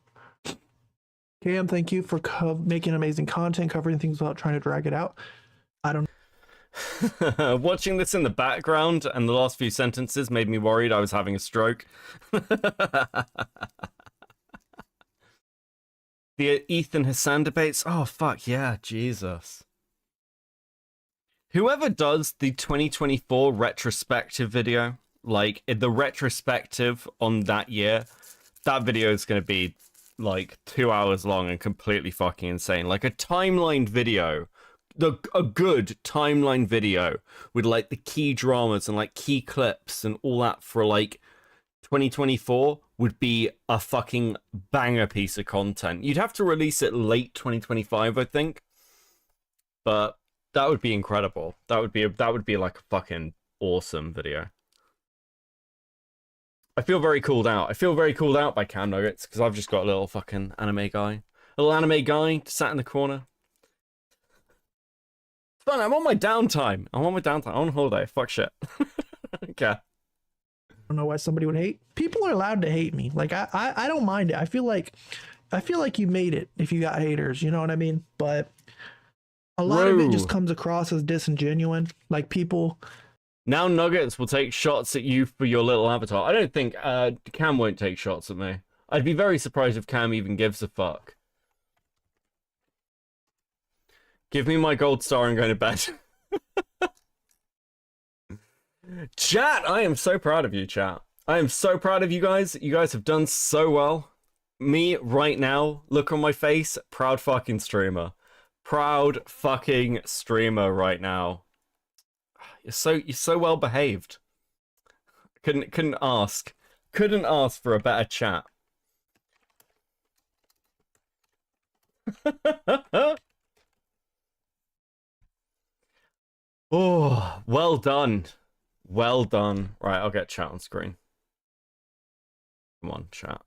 Cam, thank you for making amazing content, covering things without trying to drag it out. I don't Watching this in the background and the last few sentences made me worried I was having a stroke. The Ethan Hassan debates. Oh, fuck yeah, Jesus. Whoever does the 2024 retrospective video, like the retrospective on that year, that video is going to be like 2 hours long and completely fucking insane. Like a timeline video, a good timeline video with like the key dramas and like key clips and all that for like 2024 would be a fucking banger piece of content. You'd have to release it late 2025, I think, but that would be incredible. That would be like a fucking awesome video. I feel very called out. I feel very called out by Cam Nuggets because I've just got a little fucking anime guy. A little anime guy sat in the corner. It's fun. I'm on my downtime. I'm on holiday. Fuck shit. Okay. I don't know why somebody would hate. People are allowed to hate me. Like I don't mind it. I feel like you made it if you got haters, you know what I mean? But a lot of it just comes across as disingenuous. Like people now Nuggets will take shots at you for your little avatar. I don't think Cam won't take shots at me. I'd be very surprised if Cam even gives a fuck. Give me my gold star and go to bed. Chat, I am so proud of you, chat. I am so proud of you guys. You guys have done so well. Me, right now, look on my face, proud fucking streamer. Proud fucking streamer right now. You're so well behaved. Couldn't ask for a better chat. Oh, well done. Well done. Right, I'll get chat on screen. Come on, chat.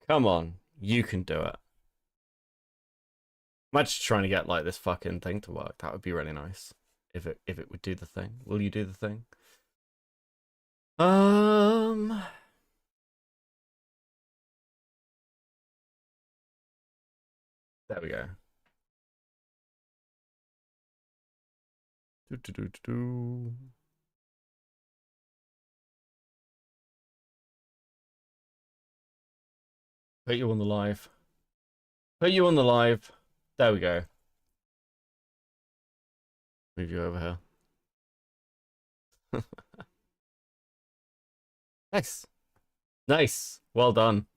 Come on. You can do it. I'm actually trying to get like this fucking thing to work. That would be really nice. If it would do the thing. Will you do the thing? There we go. Put you on the live. Put you on the live. There we go. Move you over here. Nice. Nice. Well done.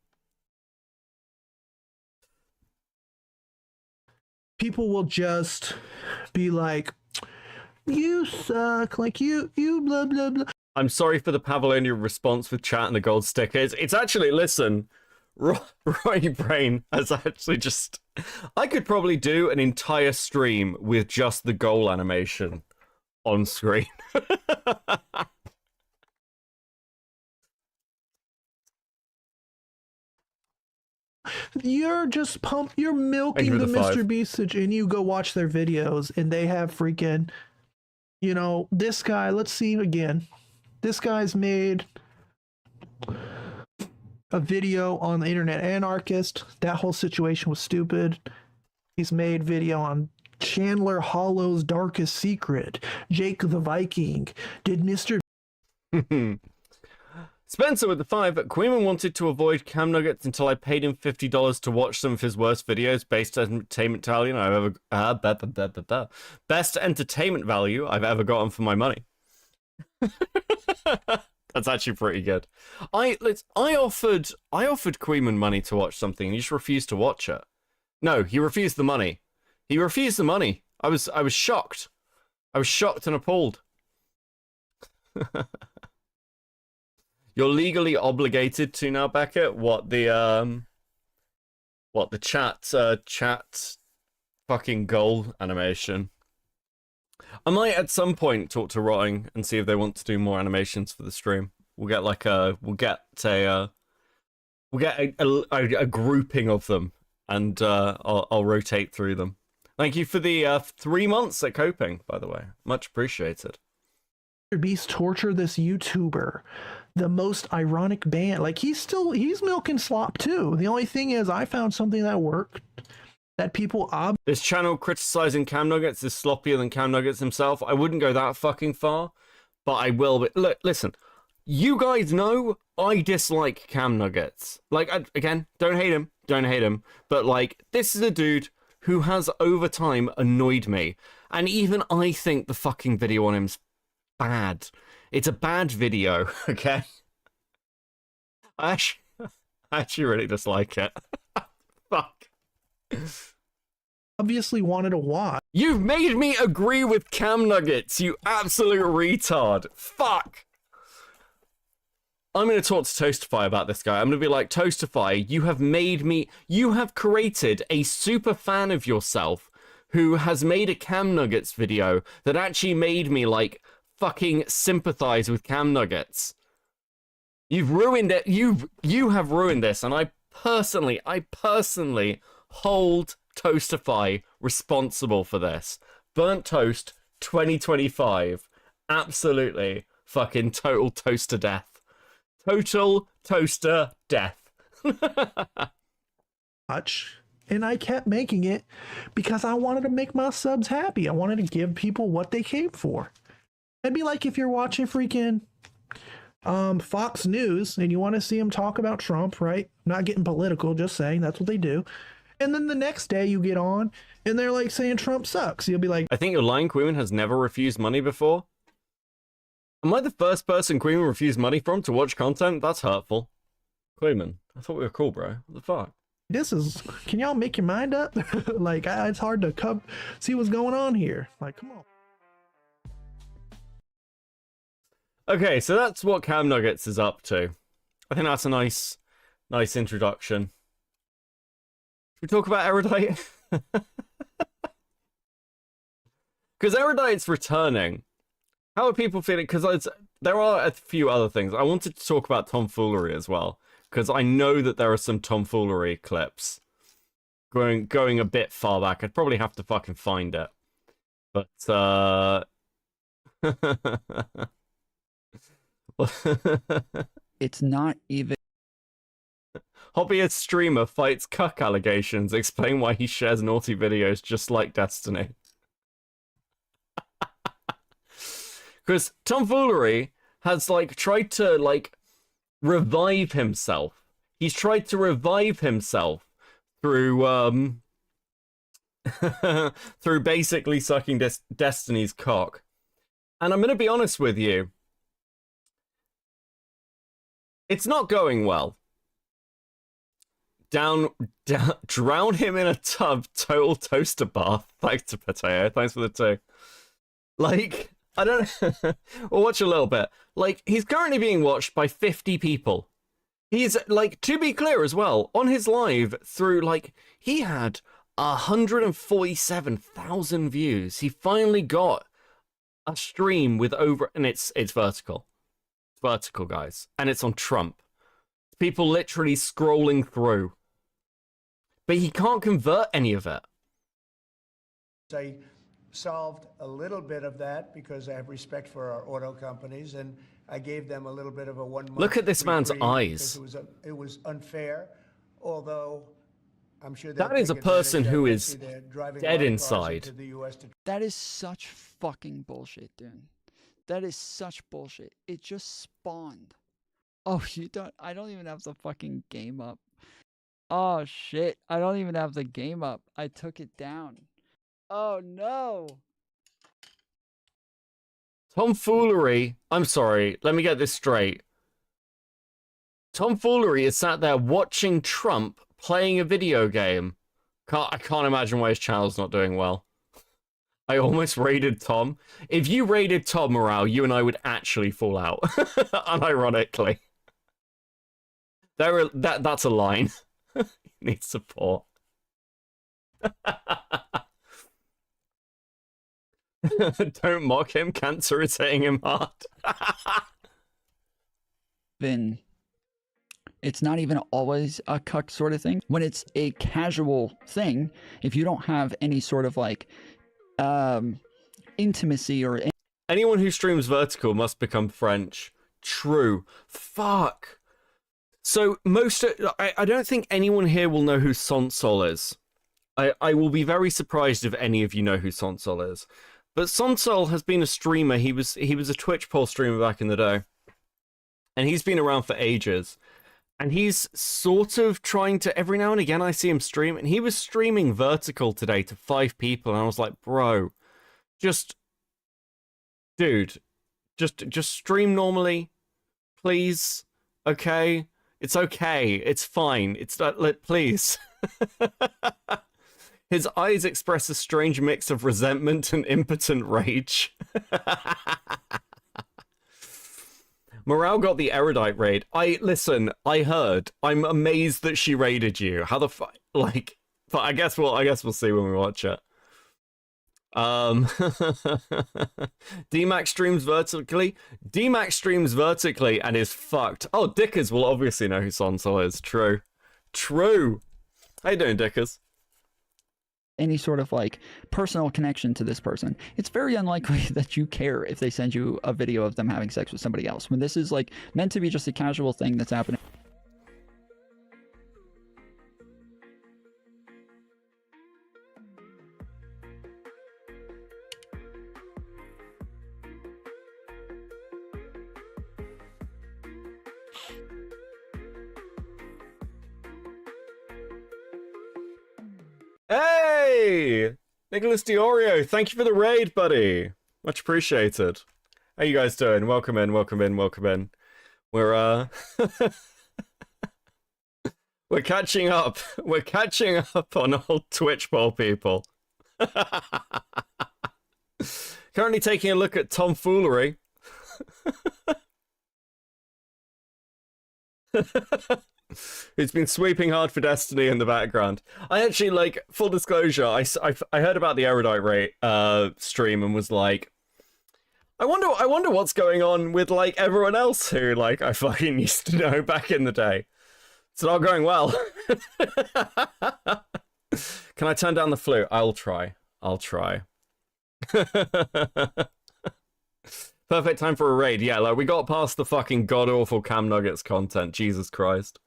people will just be like, you suck, like you blah blah blah. I'm sorry for the Pavlonia response with chat and the gold stickers. It's actually, listen, Roy Brain has actually just... I could probably do an entire stream with just the goal animation on screen. You're just you're milking the Mr. Beastage, and you go watch their videos, and they have freaking, you know, this guy, let's see again. This guy's made a video on the Internet Anarchist. That whole situation was stupid. He's made video on Chandler Hollow's Darkest Secret. Jake the Viking. Did Mr. Spencer with the 5. Queeman wanted to avoid cam nuggets until I paid him $50 to watch some of his worst videos. Based entertainment value I've ever best entertainment value I've ever gotten for my money. That's actually pretty good. I offered Queeman money to watch something, and he just refused to watch it. No, he refused the money. He refused the money. I was shocked. I was shocked and appalled. You're legally obligated to now, Beckett. What the chat fucking goal animation. I might at some point talk to Rotting and see if they want to do more animations for the stream. We'll get like a grouping of them, and I'll rotate through them. Thank you for the 3 months at Coping, by the way. Much appreciated. Beast torture this YouTuber. The most ironic band. Like he's milking slop too. The only thing is I found something that worked that people This channel criticizing Cam Nuggets is sloppier than Cam Nuggets himself. I wouldn't go that fucking far, but I will. But look, listen, you guys know I dislike Cam Nuggets. Like, again, don't hate him, but like, this is a dude who has over time annoyed me, and even I think the fucking video on him's bad. It's a bad video, okay? I actually really dislike it. Fuck. obviously wanted to watch. You've made me agree with Cam Nuggets, you absolute retard. Fuck. I'm going to talk to Toastify about this guy. I'm going to be like, Toastify, you have created a super fan of yourself who has made a Cam Nuggets video that actually made me, like, fucking sympathize with Cam Nuggets. You've ruined it. You have ruined this, and I personally hold Toastify responsible for this. Burnt Toast 2025. Absolutely fucking total toaster death. Total toaster death. And I kept making it because I wanted to make my subs happy. I wanted to give people what they came for. It'd be like if you're watching freaking Fox News and you want to see them talk about Trump, right? Not getting political, just saying that's what they do. And then the next day you get on and they're like saying Trump sucks. You'll be like, I think your line Queen has never refused money before. Am I the first person Queen refused money from to watch content? That's hurtful. Queen, I thought we were cool, bro. What the fuck? Can y'all make your mind up? Like, it's hard to see what's going on here. Like, come on. Okay, so that's what Cam Nuggets is up to. I think that's a nice introduction. Should we talk about Erudite? Because Erudite's returning. How are people feeling? Because there are a few other things. I wanted to talk about tomfoolery as well, because I know that there are some tomfoolery clips going a bit far back. I'd probably have to fucking find it. But, it's not even. Hobbyist streamer fights cuck allegations. Explain why he shares naughty videos just like Destiny. Because tomfoolery has, like, tried to, like, revive himself. He's tried to revive himself through, through basically sucking Destiny's cock. And I'm going to be honest with you. It's not going well. Down, drown him in a tub, total toaster bath. Thanks to Potato. Thanks for the two. Like, I don't. We'll watch a little bit. Like, he's currently being watched by 50 people. He's, like, to be clear as well, on his live through, like, he had 147,000 views. He finally got a stream with over, and it's vertical. It's vertical, guys. And it's on Trump. People literally scrolling through. But he can't convert any of it. I solved a little bit of that because I have respect for our auto companies, and I gave them a little bit of a 1 month. Look at this man's eyes. It was unfair, although I'm sure that is a person who is dead inside. That is such fucking bullshit, dude. That is such bullshit. It just spawned. Oh, I don't even have the fucking game up. Oh shit, I don't even have the game up. I took it down. Oh no. Tomfoolery. I'm sorry, let me get this straight. Tomfoolery is sat there watching Trump playing a video game. I can't imagine why his channel's not doing well. I almost raided Tom. If you raided Tom Morale, you and I would actually fall out. Unironically. That's a line. Needs support. Don't mock him. Cancer is hitting him hard. Then it's not even always a cuck sort of thing. When it's a casual thing, if you don't have any sort of like intimacy or anyone who streams vertical must become French. True. Fuck. So I don't think anyone here will know who Sonsol is. I will be very surprised if any of you know who Sonsol is. But Sonsol has been a streamer. He was a Twitch poll streamer back in the day. And he's been around for ages. And he's sort of trying to, every now and again I see him stream, and he was streaming vertical today to 5 people, and I was like, bro, dude, just stream normally, please. Okay? It's okay. It's fine. It's not, please. His eyes express a strange mix of resentment and impotent rage. Morale got the erudite raid. Listen, I heard. I'm amazed that she raided you. How the fuck? Like, but I guess we'll see when we watch it. DMAX streams vertically. DMAX streams vertically and is fucked. Oh, Dickers will obviously know who Sonsol is. True. How you doing, Dickers? Any sort of like personal connection to this person, it's very unlikely that you care if they send you a video of them having sex with somebody else, when this is like meant to be just a casual thing that's happening. Hey! Nicholas Diorio, thank you for the raid, buddy. Much appreciated. How you guys doing? Welcome in. We're we're catching up. We're catching up on old Twitch poll people. Currently taking a look at tomfoolery. Who's been sweeping hard for Destiny in the background. I actually, like, full disclosure, I heard about the Erudite rate stream and was like, I wonder what's going on with, like, everyone else who, like, I fucking used to know back in the day. It's not going well. Can I turn down the flute? I'll try. Perfect time for a raid. Yeah, like, we got past the fucking god-awful Cam Nuggets content. Jesus Christ.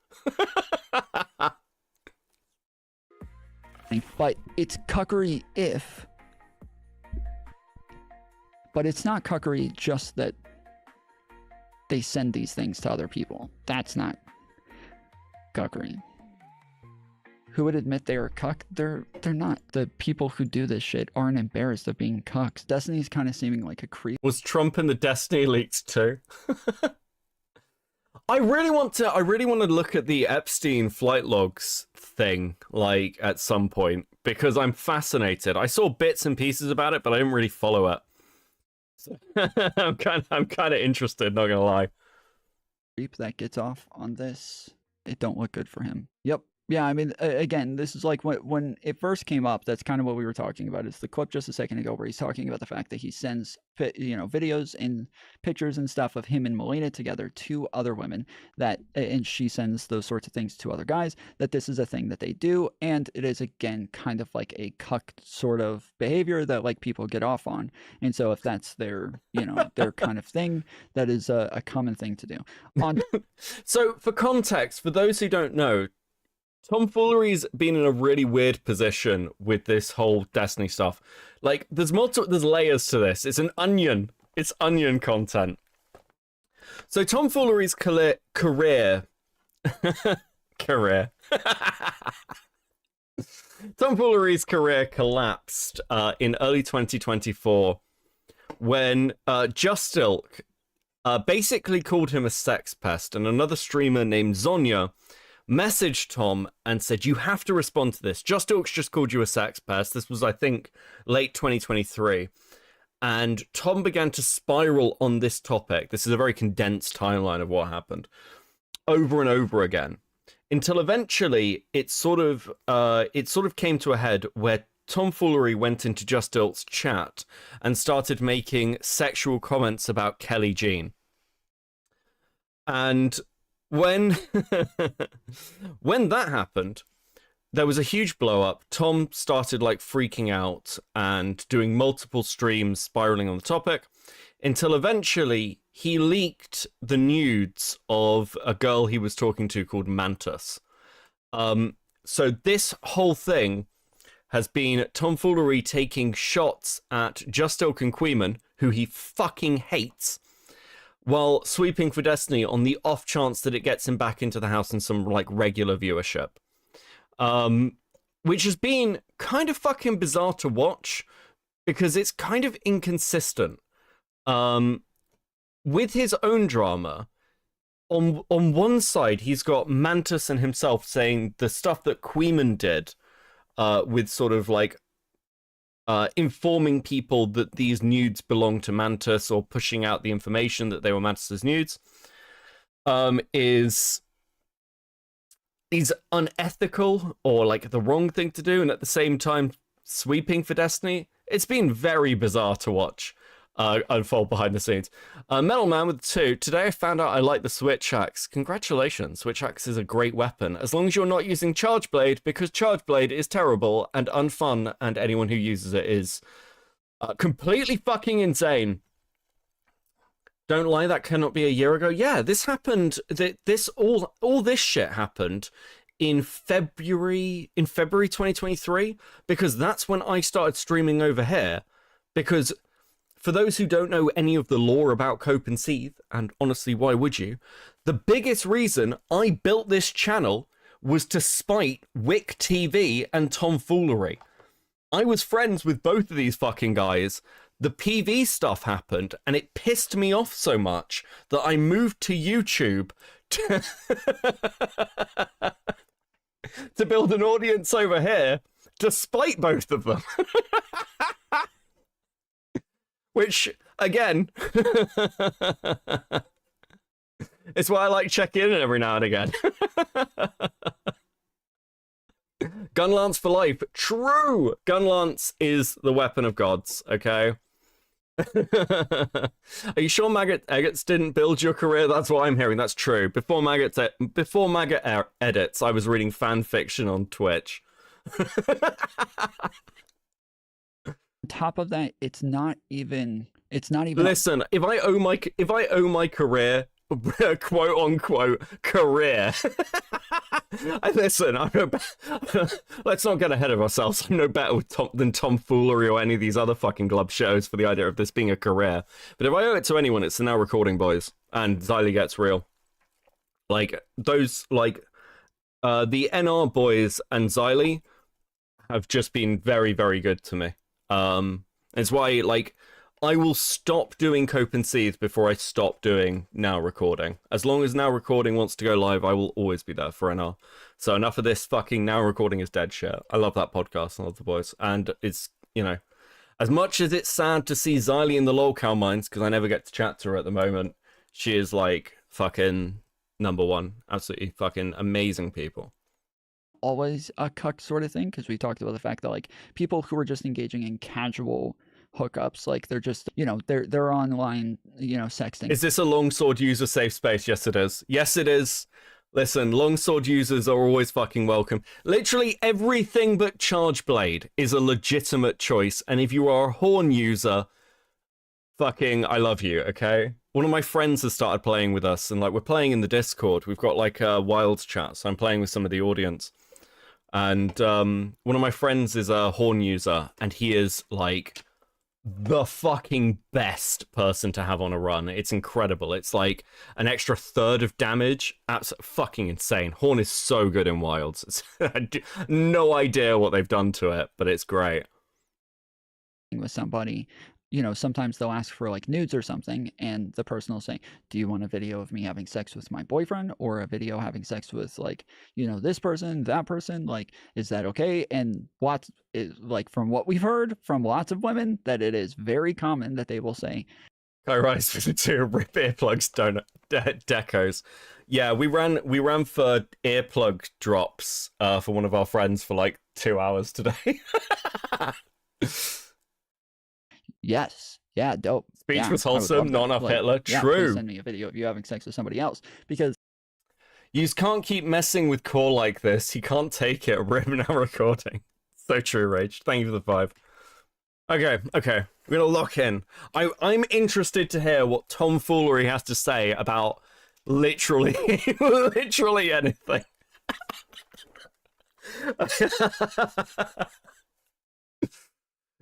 But it's cuckery but it's not cuckery just that they send these things to other people. That's not cuckery. Who would admit they are cuck? They're not. The people who do this shit aren't embarrassed of being cucks. Destiny's kind of seeming like a creep. Was Trump in the Destiny leaks too? I really want to look at the Epstein flight logs thing, like, at some point, because I'm fascinated. I saw bits and pieces about it, but I didn't really follow it. So I'm kind of interested, not gonna lie. Creep that gets off on this, it don't look good for him. Yep. Yeah, I mean, again, this is like when it first came up, that's kind of what we were talking about. It's the clip just a second ago where he's talking about the fact that he sends, videos and pictures and stuff of him and Melina together to other women, and she sends those sorts of things to other guys, that this is a thing that they do. And it is, again, kind of like a cuck sort of behavior that, like, people get off on. And so if that's their, their kind of thing, that is a common thing to do. So for context, for those who don't know, tomfoolery's been in a really weird position with this whole Destiny stuff. Like, there's layers to this. It's an onion. It's onion content. So tomfoolery's career tomfoolery's career collapsed in early 2024 when Justilk basically called him a sex pest, and another streamer named Zonya messaged Tom and said, you have to respond to this. Justilk's just called you a sex pest. This was, I think, late 2023. And Tom began to spiral on this topic. This is a very condensed timeline of what happened over and over again, until eventually it sort of came to a head where tomfoolery went into Justilk's chat and started making sexual comments about Kelly Jean. And when that happened, there was a huge blow up. Tom started, like, freaking out and doing multiple streams spiraling on the topic, until eventually he leaked the nudes of a girl he was talking to called Mantis. So this whole thing has been tomfoolery taking shots at Justil Queeman, who he fucking hates, while sweeping for Destiny on the off chance that it gets him back into the house in some like regular viewership. Which has been kind of fucking bizarre to watch because it's kind of inconsistent. With his own drama, on one side he's got Mantis and himself saying the stuff that Queeman did, with sort of like informing people that these nudes belong to Mantis or pushing out the information that they were Mantis's nudes, is unethical or like the wrong thing to do, and at the same time sweeping for Destiny. It's been very bizarre to watch unfold behind the scenes. Metal Man with 2. Today I found out I like the Switch Axe. Congratulations, Switch Axe is a great weapon, as long as you're not using Charge Blade, because Charge Blade is terrible and unfun, and anyone who uses it is completely fucking insane. Don't lie, that cannot be a year ago. Yeah, this happened, all this shit happened in February 2023, because that's when I started streaming over here. Because for those who don't know any of the lore about Cope and Seethe, and honestly, why would you? The biggest reason I built this channel was to spite Wick TV and Tomfoolery. I was friends with both of these fucking guys. The PV stuff happened, and it pissed me off so much that I moved to YouTube to build an audience over here, despite both of them. Which, again, it's why I like checking in every now and again. Gunlance for life. True! Gunlance is the weapon of gods, okay? Are you sure Maggot Edits didn't build your career? That's what I'm hearing. That's true. Before Maggot Edits, I was reading fan fiction on Twitch. On top of that, it's not even Listen, if I owe my career, quote unquote career, listen, I'm no let's not get ahead of ourselves. I'm no better than Tomfoolery or any of these other fucking glub shows for the idea of this being a career. But if I owe it to anyone, it's the Now Recording boys and Xylee Gets Real. Like those, like the NR boys and Xylee have just been very, very good to me. It's why, like, I will stop doing Cope and Seethe before I stop doing Now Recording. As long as Now Recording wants to go live, I will always be there for NR. So enough of this fucking Now Recording is dead shit. I love that podcast. I love the boys. And it's, you know, as much as it's sad to see Xylee in the lolcow mines, because I never get to chat to her at the moment, she is, like, fucking number one. Absolutely fucking amazing people. Always a cuck sort of thing, because we talked about the fact that like people who are just engaging in casual hookups, like they're just, you know, they're online, you know, sexting. Is this a longsword user safe space? Yes it is. Yes it is. Listen, longsword users are always fucking welcome. Literally everything but Charge Blade is a legitimate choice, and if you are a Horn user, fucking I love you, okay? One of my friends has started playing with us, and like we're playing in the Discord. We've got like a wild chat, so I'm playing with some of the audience. And one of my friends is a Horn user, and he is like the fucking best person to have on a run. It's incredible. It's like an extra third of damage. Absolutely fucking insane. Horn is so good in Wilds. No idea what they've done to it, but it's great. With somebody, you know, sometimes they'll ask for like nudes or something, and the person will say, do you want a video of me having sex with my boyfriend, or a video having sex with, like, you know, this person, that person? Like, is that okay? And lots is like, from what we've heard from lots of women, that it is very common that they will say, I rise for the 2 rip earplugs decos. Yeah, we ran for earplug drops for one of our friends for like 2 hours today. yes, yeah, dope. Speech yeah, was wholesome, not enough like, Hitler. Yeah, true. send me a video of you having sex with somebody else, because you can't keep messing with Core like this. He can't take it. Rip Now Recording. So true, Rage. Thank you for the 5. Okay. We're gonna lock in. I'm interested to hear what Tomfoolery has to say about literally anything.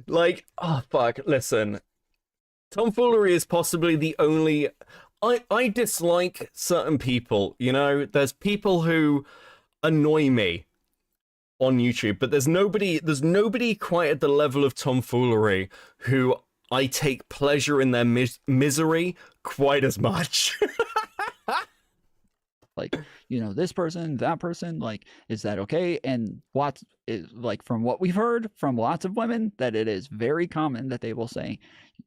Like, oh fuck, listen. Tomfoolery is possibly the only I dislike certain people, you know? There's people who annoy me on YouTube, but there's nobody quite at the level of tomfoolery who I take pleasure in their misery quite as much. Like, you know, this person, that person, like, is that okay? And what is, like, from what we've heard from lots of women, that it is very common that they will say,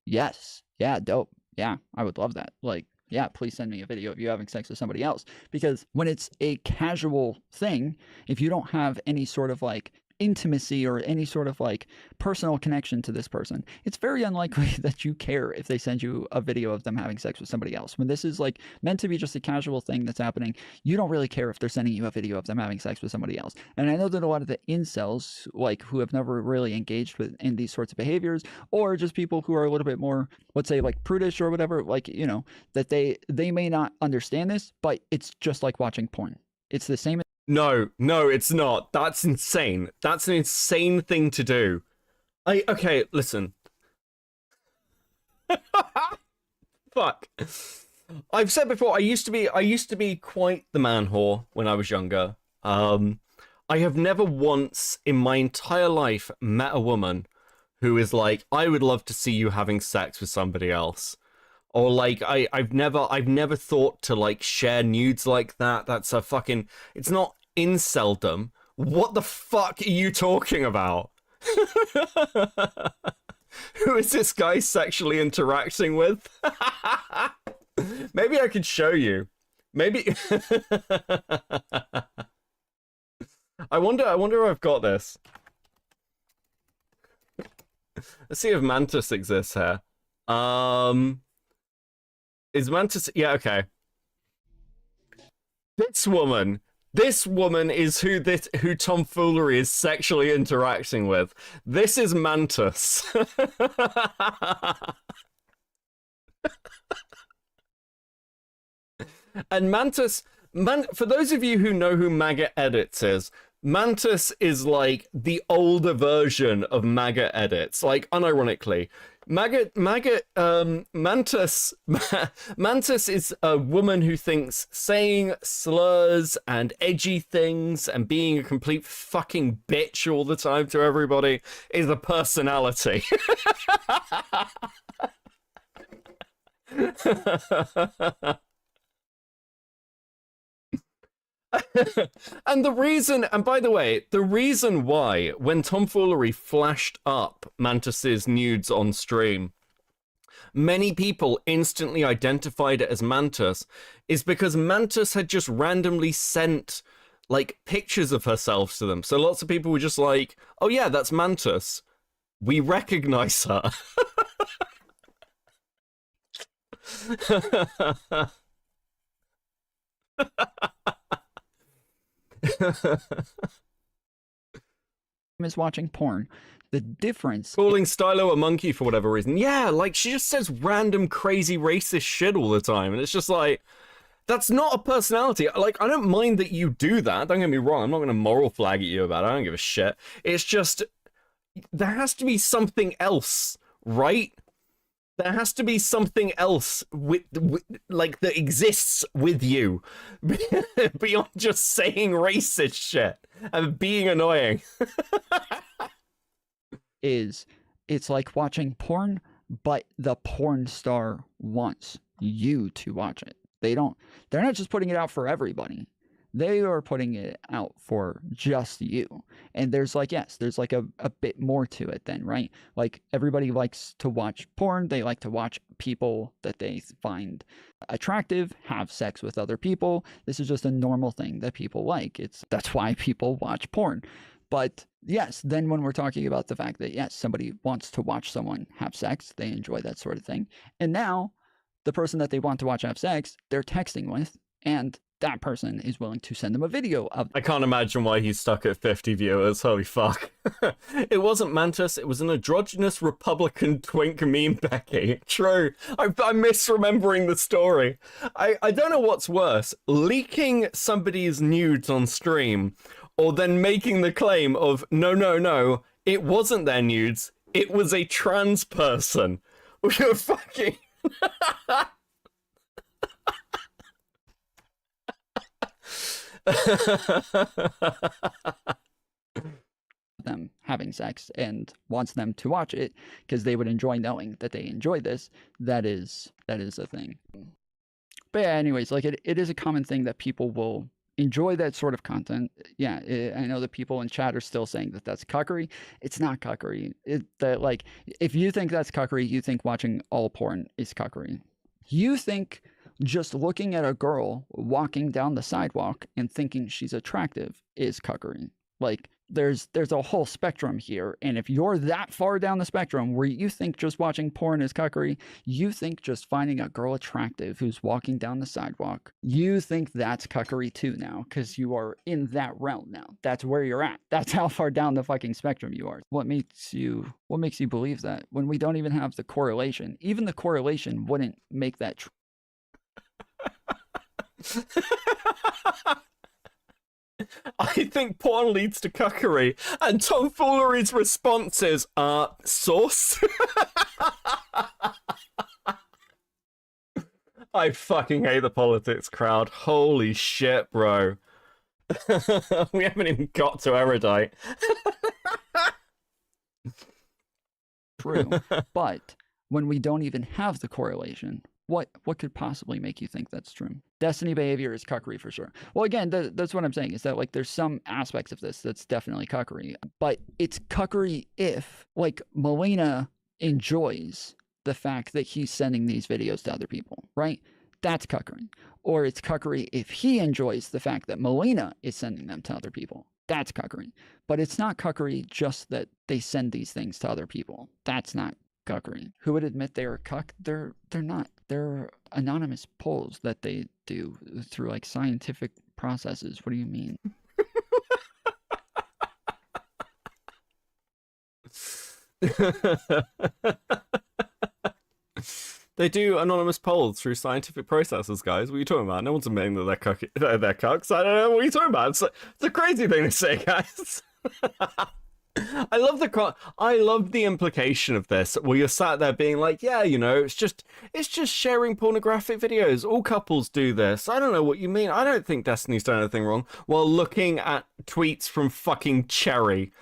yes, yeah, dope, yeah, I would love that. Like, yeah, please send me a video of you having sex with somebody else. Because when it's a casual thing, if you don't have any sort of like intimacy or any sort of like personal connection to this person, it's very unlikely that you care if they send you a video of them having sex with somebody else. When this is like meant to be just a casual thing that's happening, you don't really care if they're sending you a video of them having sex with somebody else. And I know that a lot of the incels, like, who have never really engaged with in these sorts of behaviors, or just people who are a little bit more, let's say, like prudish or whatever, like, you know, that they may not understand this, but it's just like watching porn. It's the same. No, it's not. That's insane. That's an insane thing to do. Okay, listen. Fuck. I've said before, I used to be quite the man whore when I was younger. I have never once in my entire life met a woman who is like, I would love to see you having sex with somebody else. Or like, I've never thought to like share nudes like that. That's a fucking, it's not inceldom. What the fuck are you talking about? Who is this guy sexually interacting with? Maybe I could show you. Maybe. I wonder if I've got this. Let's see if Mantis exists here. Is Mantis? Yeah, okay. This woman is who tomfoolery is sexually interacting with. This is Mantis. And Mantis, for those of you who know who MAGA Edits is, Mantis is like the older version of MAGA Edits, like unironically. Mantis is a woman who thinks saying slurs and edgy things and being a complete fucking bitch all the time to everybody is a personality. And by the way, the reason why when tomfoolery flashed up Mantis's nudes on stream, many people instantly identified it as Mantis is because Mantis had just randomly sent like pictures of herself to them. So lots of people were just like, oh yeah, that's Mantis. We recognize her. Is watching porn. The difference, calling Stylo a monkey for whatever reason. Yeah, like she just says random crazy racist shit all the time, and it's just like, that's not a personality. Like, I don't mind that you do that, don't get me wrong, I'm not gonna moral flag at you about it, I don't give a shit. It's just, there has to be something else, right? There has to be something else with like that exists with you beyond just saying racist shit and being annoying. It's like watching porn, but the porn star wants you to watch it. They're not just putting it out for everybody. They are putting it out for just you. And there's like, yes, there's like a bit more to it then, right? Like everybody likes to watch porn. They like to watch people that they find attractive, have sex with other people. This is just a normal thing that people like. That's why people watch porn. But yes, then when we're talking about the fact that, yes, somebody wants to watch someone have sex, they enjoy that sort of thing. And now the person that they want to watch have sex, they're texting with, and that person is willing to send them a video of. I can't imagine why he's stuck at 50 viewers. Holy fuck. It wasn't Mantis, it was an androgynous Republican twink meme Becky. True. I'm misremembering the story. I don't know what's worse, leaking somebody's nudes on stream or then making the claim of, no, it wasn't their nudes, it was a trans person. You're fucking... them having sex and wants them to watch it because they would enjoy knowing that they enjoy this. That is a thing. But yeah, anyways, like it is a common thing that people will enjoy that sort of content. Yeah, I know that people in chat are still saying that that's cuckery. It's not cuckery. Like, if you think that's cuckery, you think watching all porn is cuckery. You think just looking at a girl walking down the sidewalk and thinking she's attractive is cuckery. Like, there's a whole spectrum here, and if you're that far down the spectrum where you think just watching porn is cuckery, you think just finding a girl attractive who's walking down the sidewalk, you think that's cuckery too now, because you are in that realm now. That's where you're at. That's how far down the fucking spectrum you are. What makes you believe that when we don't even have the correlation? Even the correlation wouldn't make that true. I think porn leads to cuckery, and tomfoolery's response is, sauce? I fucking hate the politics crowd. Holy shit, bro. We haven't even got to Erudite. True, but when we don't even have the correlation, what could possibly make you think that's true? Destiny behavior is cuckery for sure. Well, again, that's what I'm saying, is that, like, there's some aspects of this that's definitely cuckery, but it's cuckery if, like, Melina enjoys the fact that he's sending these videos to other people, right? That's cuckery. Or it's cuckery if he enjoys the fact that Melina is sending them to other people. That's cuckery. But it's not cuckery just that they send these things to other people. That's not cuckery. Who would admit they are cuck? They're not. They're anonymous polls that they do through, like, scientific processes. What do you mean? They do anonymous polls through scientific processes, guys. What are you talking about? No one's admitting that they're cucks. I don't know what you're talking about. It's a crazy thing to say, guys. I love the implication of this, where you're sat there being like, yeah, you know, it's just sharing pornographic videos. All couples do this. I don't know what you mean. I don't think Destiny's done anything wrong, while looking at tweets from fucking Cherry.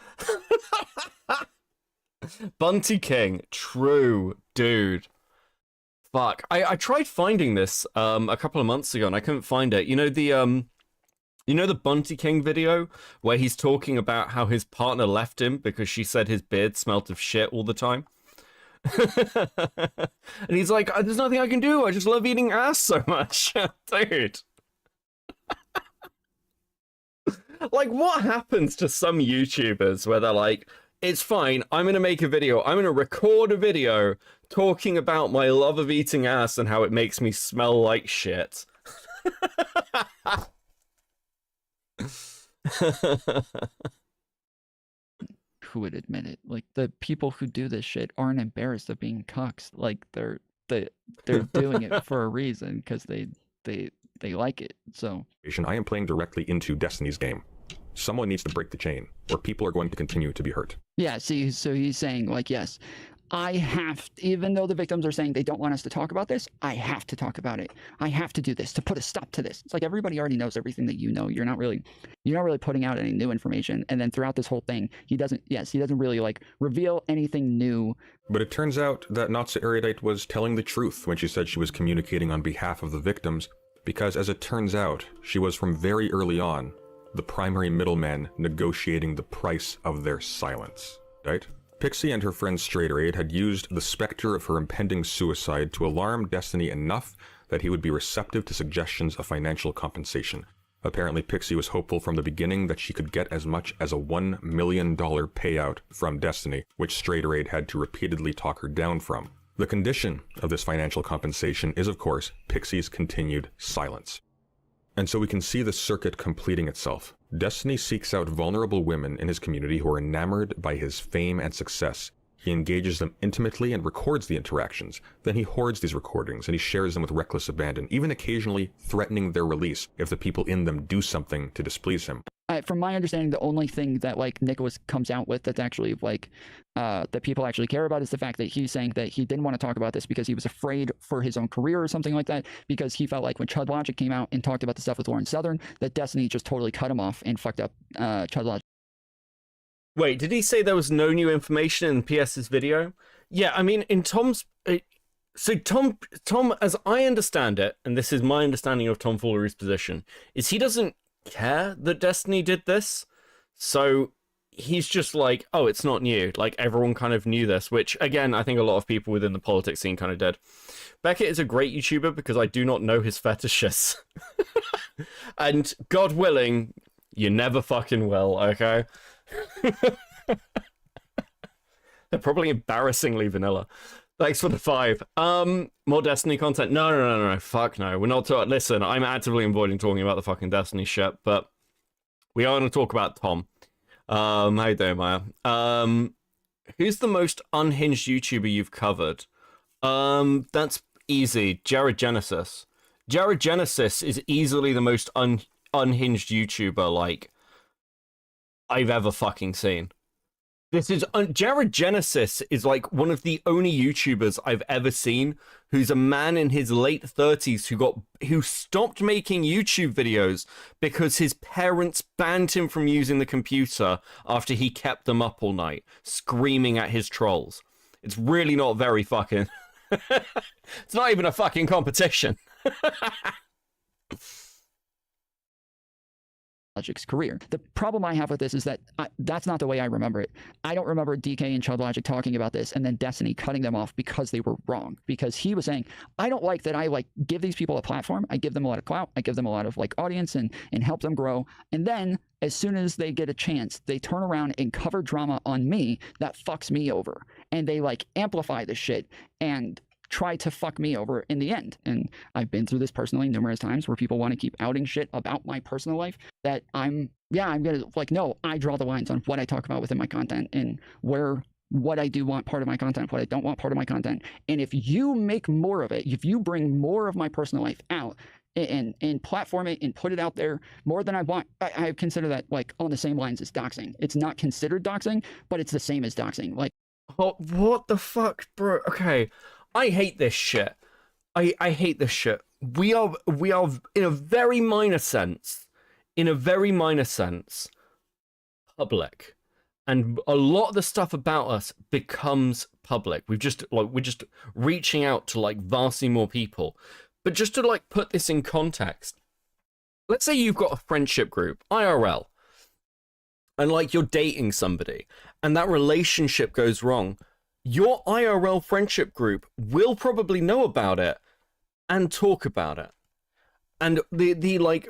Bunty King, true, dude. Fuck. I tried finding this a couple of months ago and I couldn't find it. You know the Bunty King video where he's talking about how his partner left him because she said his beard smelled of shit all the time? And he's like, there's nothing I can do. I just love eating ass so much. Dude. Like, what happens to some YouTubers where they're like, it's fine, I'm going to make a video. I'm going to record a video talking about my love of eating ass and how it makes me smell like shit. Who would admit it? Like, the people who do this shit aren't embarrassed of being cucks. Like, they're doing it for a reason, because they like it. So I am playing directly into Destiny's game. Someone needs to break the chain, or people are going to continue to be hurt. Yeah, see, so he's saying, like, yes, I have, even though the victims are saying they don't want us to talk about this, I have to talk about it. I have to do this to put a stop to this. It's like everybody already knows everything that you know. You're not really putting out any new information. And then throughout this whole thing, he doesn't really, like, reveal anything new. But it turns out that Natsa Erudite was telling the truth when she said she was communicating on behalf of the victims, because as it turns out, she was from very early on the primary middleman negotiating the price of their silence, right? Pixie and her friend Straighterade had used the specter of her impending suicide to alarm Destiny enough that he would be receptive to suggestions of financial compensation. Apparently, Pixie was hopeful from the beginning that she could get as much as a $1 million payout from Destiny, which Straighterade had to repeatedly talk her down from. The condition of this financial compensation is, of course, Pixie's continued silence. And so we can see the circuit completing itself. Destiny seeks out vulnerable women in his community who are enamored by his fame and success. He engages them intimately and records the interactions. Then he hoards these recordings and he shares them with reckless abandon, even occasionally threatening their release if the people in them do something to displease him. from my understanding, the only thing that like Nicholas comes out with that's actually like that people actually care about is the fact that he's saying that he didn't want to talk about this because he was afraid for his own career or something like that, because he felt like when Chud Logic came out and talked about the stuff with Lauren Southern, that Destiny just totally cut him off and fucked up Chud Logic. Wait, did he say there was no new information in PS's video? Yeah, I mean, in Tom's... So Tom, as I understand it, and this is my understanding of Tom Foolery's position, is he doesn't care that Destiny did this. So he's just like, oh, it's not new. Like, everyone kind of knew this, which, again, I think a lot of people within the politics scene kind of did. Beckett is a great YouTuber because I do not know his fetishes. And God willing, you never fucking will, okay? They're probably embarrassingly vanilla. Thanks for the 5. More Destiny content. No. Fuck no. We're not talking. Listen, I'm actively avoiding talking about the fucking Destiny shit, but we are going to talk about Tom. How you doing, Maya? Who's the most unhinged YouTuber you've covered? That's easy. Jared Genesis. Jared Genesis is easily the most unhinged YouTuber, like, I've ever fucking seen. This is Jared Genesis is like one of the only YouTubers I've ever seen who's a man in his late 30s who stopped making YouTube videos because his parents banned him from using the computer after he kept them up all night screaming at his trolls. It's really not very fucking it's not even a fucking competition. Logic's career. The problem I have with this is that that's not the way I remember it. I don't remember DK and Chud Logic talking about this and then Destiny cutting them off because they were wrong. Because he was saying, I don't like that I like give these people a platform. I give them a lot of clout. I give them a lot of like audience and help them grow. And then as soon as they get a chance, they turn around and cover drama on me that fucks me over. And they like amplify this shit and try to fuck me over in the end. And I've been through this personally numerous times where people want to keep outing shit about my personal life that I'm gonna like, no, I draw the lines on what I talk about within my content and what I do want part of my content, what I don't want part of my content. And if you make more of it, if you bring more of my personal life out and platform it and put it out there more than I want, I consider that like on the same lines as doxing. It's not considered doxing, but it's the same as doxing. Like, oh, what the fuck, bro? Okay. I hate this shit. I hate this shit. We are in a very minor sense, public. And a lot of the stuff about us becomes public. We're just reaching out to like vastly more people. But just to like put this in context, let's say you've got a friendship group, IRL, and like you're dating somebody and that relationship goes wrong. Your IRL friendship group will probably know about it and talk about it. And the like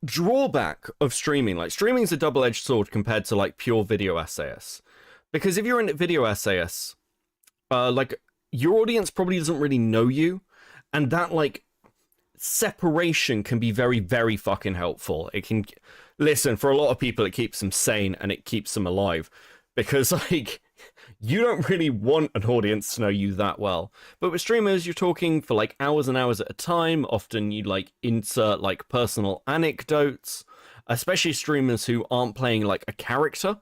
drawback of streaming, like streaming is a double-edged sword compared to like pure video essayists. Because if you're in video essayists, like your audience probably doesn't really know you, and that like separation can be very, very fucking helpful. It can, listen, for a lot of people, it keeps them sane and it keeps them alive. Because like, you don't really want an audience to know you that well. But with streamers, you're talking for like hours and hours at a time. Often you like insert like personal anecdotes, especially streamers who aren't playing like a character.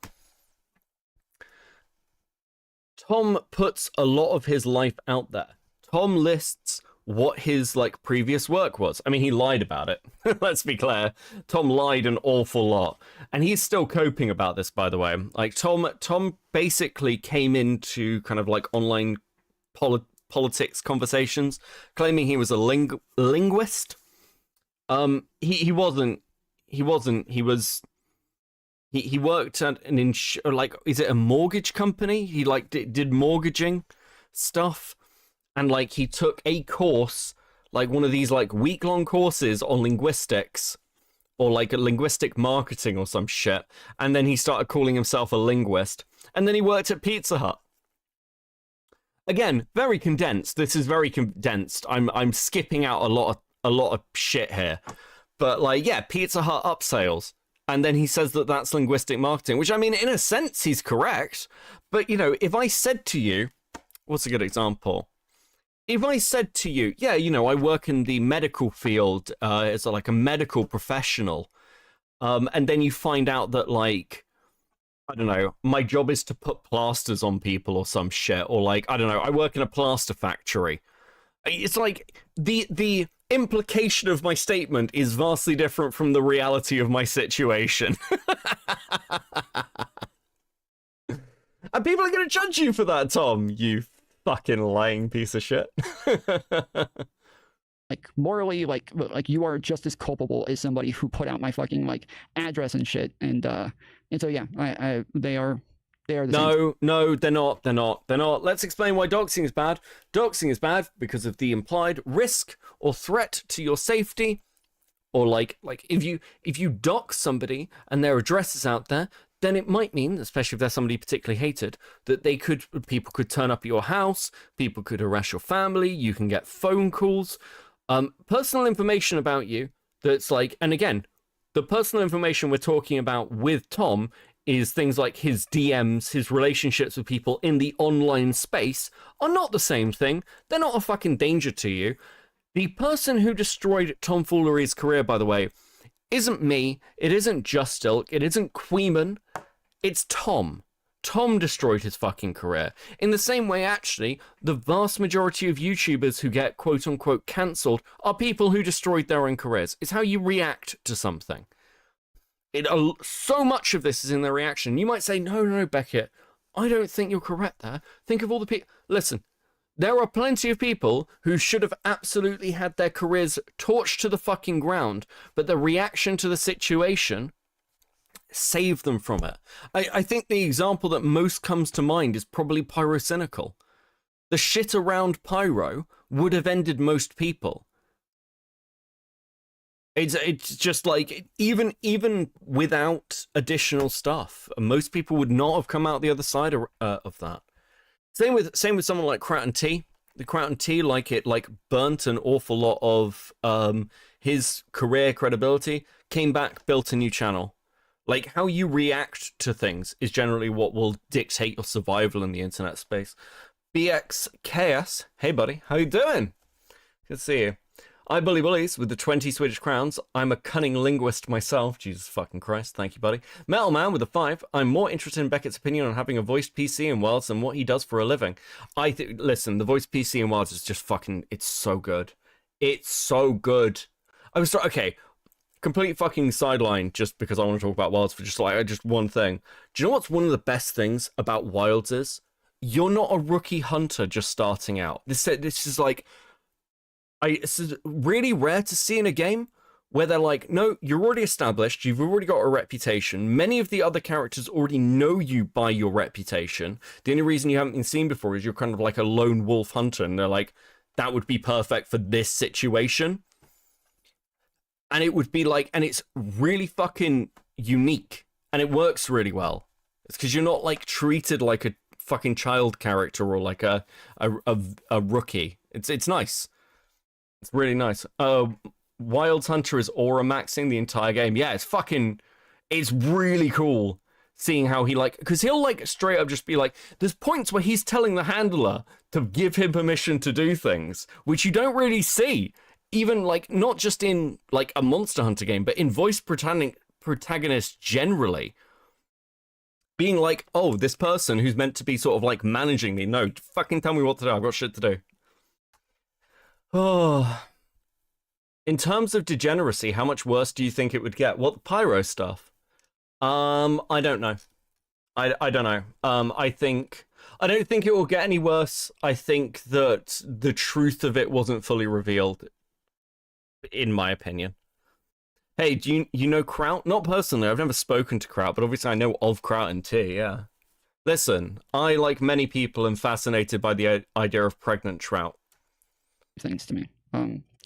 Tom puts a lot of his life out there. Tom lists what his like previous work was. I mean, he lied about it. Let's be clear. Tom lied an awful lot. And he's still coping about this, by the way. Like Tom basically came into kind of like online politics conversations claiming he was a linguist. He wasn't. He worked at an like, is it a mortgage company? He like did mortgaging stuff. And like he took a course, like one of these like week-long courses on linguistics or like a linguistic marketing or some shit. And then he started calling himself a linguist. And then he worked at Pizza Hut. Again, very condensed. This is very condensed. I'm skipping out a lot of shit here. But like, yeah, Pizza Hut upsales. And then he says that that's linguistic marketing, which I mean, in a sense, he's correct. But you know, if I said to you, what's a good example? If I said to you, yeah, you know, I work in the medical field as like a medical professional, and then you find out that, like, I don't know, my job is to put plasters on people or some shit, or like, I don't know, I work in a plaster factory. It's like the implication of my statement is vastly different from the reality of my situation. And people are going to judge you for that, Tom, you fucking lying piece of shit. Like, morally, like you are just as culpable as somebody who put out my fucking, like, address and shit. And so, yeah, they are the same. No, they're not. Let's explain why doxing is bad. Doxing is bad because of the implied risk or threat to your safety. Or like if you dox somebody and their address is out there, then it might mean, especially if they're somebody particularly hated, that people could turn up at your house, people could harass your family, you can get phone calls, personal information about you that's like, and again, the personal information we're talking about with Tom is things like his DMs, his relationships with people in the online space are not the same thing. They're not a fucking danger to you. The person who destroyed Tomfoolery's career, by the way, isn't me, it isn't Just Ilk, it isn't Queeman, it's Tom. Tom destroyed his fucking career. In the same way, actually, the vast majority of YouTubers who get quote-unquote cancelled are people who destroyed their own careers. It's how you react to something. So much of this is in the reaction. You might say, no, Beckett, I don't think you're correct there. Think of all the people... Listen, there are plenty of people who should have absolutely had their careers torched to the fucking ground, but the reaction to the situation saved them from it. I think the example that most comes to mind is probably Pyrocynical. The shit around Pyro would have ended most people. It's just like, even without additional stuff, most people would not have come out the other side of that. Same with someone like Kraut & T. The Kraut & T, like burnt an awful lot of his career credibility, came back, built a new channel. Like, how you react to things is generally what will dictate your survival in the internet space. BXKS, hey buddy, how you doing? Good to see you. I bully bullies with the 20 Swedish crowns. I'm a cunning linguist myself. Jesus fucking Christ. Thank you, buddy. Metal Man with the 5. I'm more interested in Beckett's opinion on having a voiced PC in Worlds than what he does for a living. Listen, the voiced PC in Worlds is just fucking, it's so good. It's so good. Okay, complete fucking sideline just because I want to talk about Wilds for just one thing. Do you know what's one of the best things about Wilds is? You're not a rookie hunter just starting out. This is like... This is really rare to see in a game where they're like, no, you're already established, you've already got a reputation, many of the other characters already know you by your reputation, the only reason you haven't been seen before is you're kind of like a lone wolf hunter, and they're like, that would be perfect for this situation. And it would be like, and it's really fucking unique, and it works really well. It's because you're not like treated like a fucking child character or like a rookie. It's nice. It's really nice. Wilds Hunter is aura maxing the entire game. Yeah, it's really cool seeing how he because he'll like straight up just be like, there's points where he's telling the handler to give him permission to do things, which you don't really see. Even like, not just in like a Monster Hunter game, but in voice protagonists generally. Being like, oh, this person who's meant to be sort of like managing me, no, fucking tell me what to do, I've got shit to do. Oh, in terms of degeneracy, how much worse do you think it would get? What, the Pyro stuff? I don't know. I don't know. I don't think it will get any worse. I think that the truth of it wasn't fully revealed, in my opinion. Hey, do you know Kraut? Not personally, I've never spoken to Kraut, but obviously I know of Kraut & T, yeah. Listen, I, like many people, am fascinated by the idea of pregnant trout. Things to me,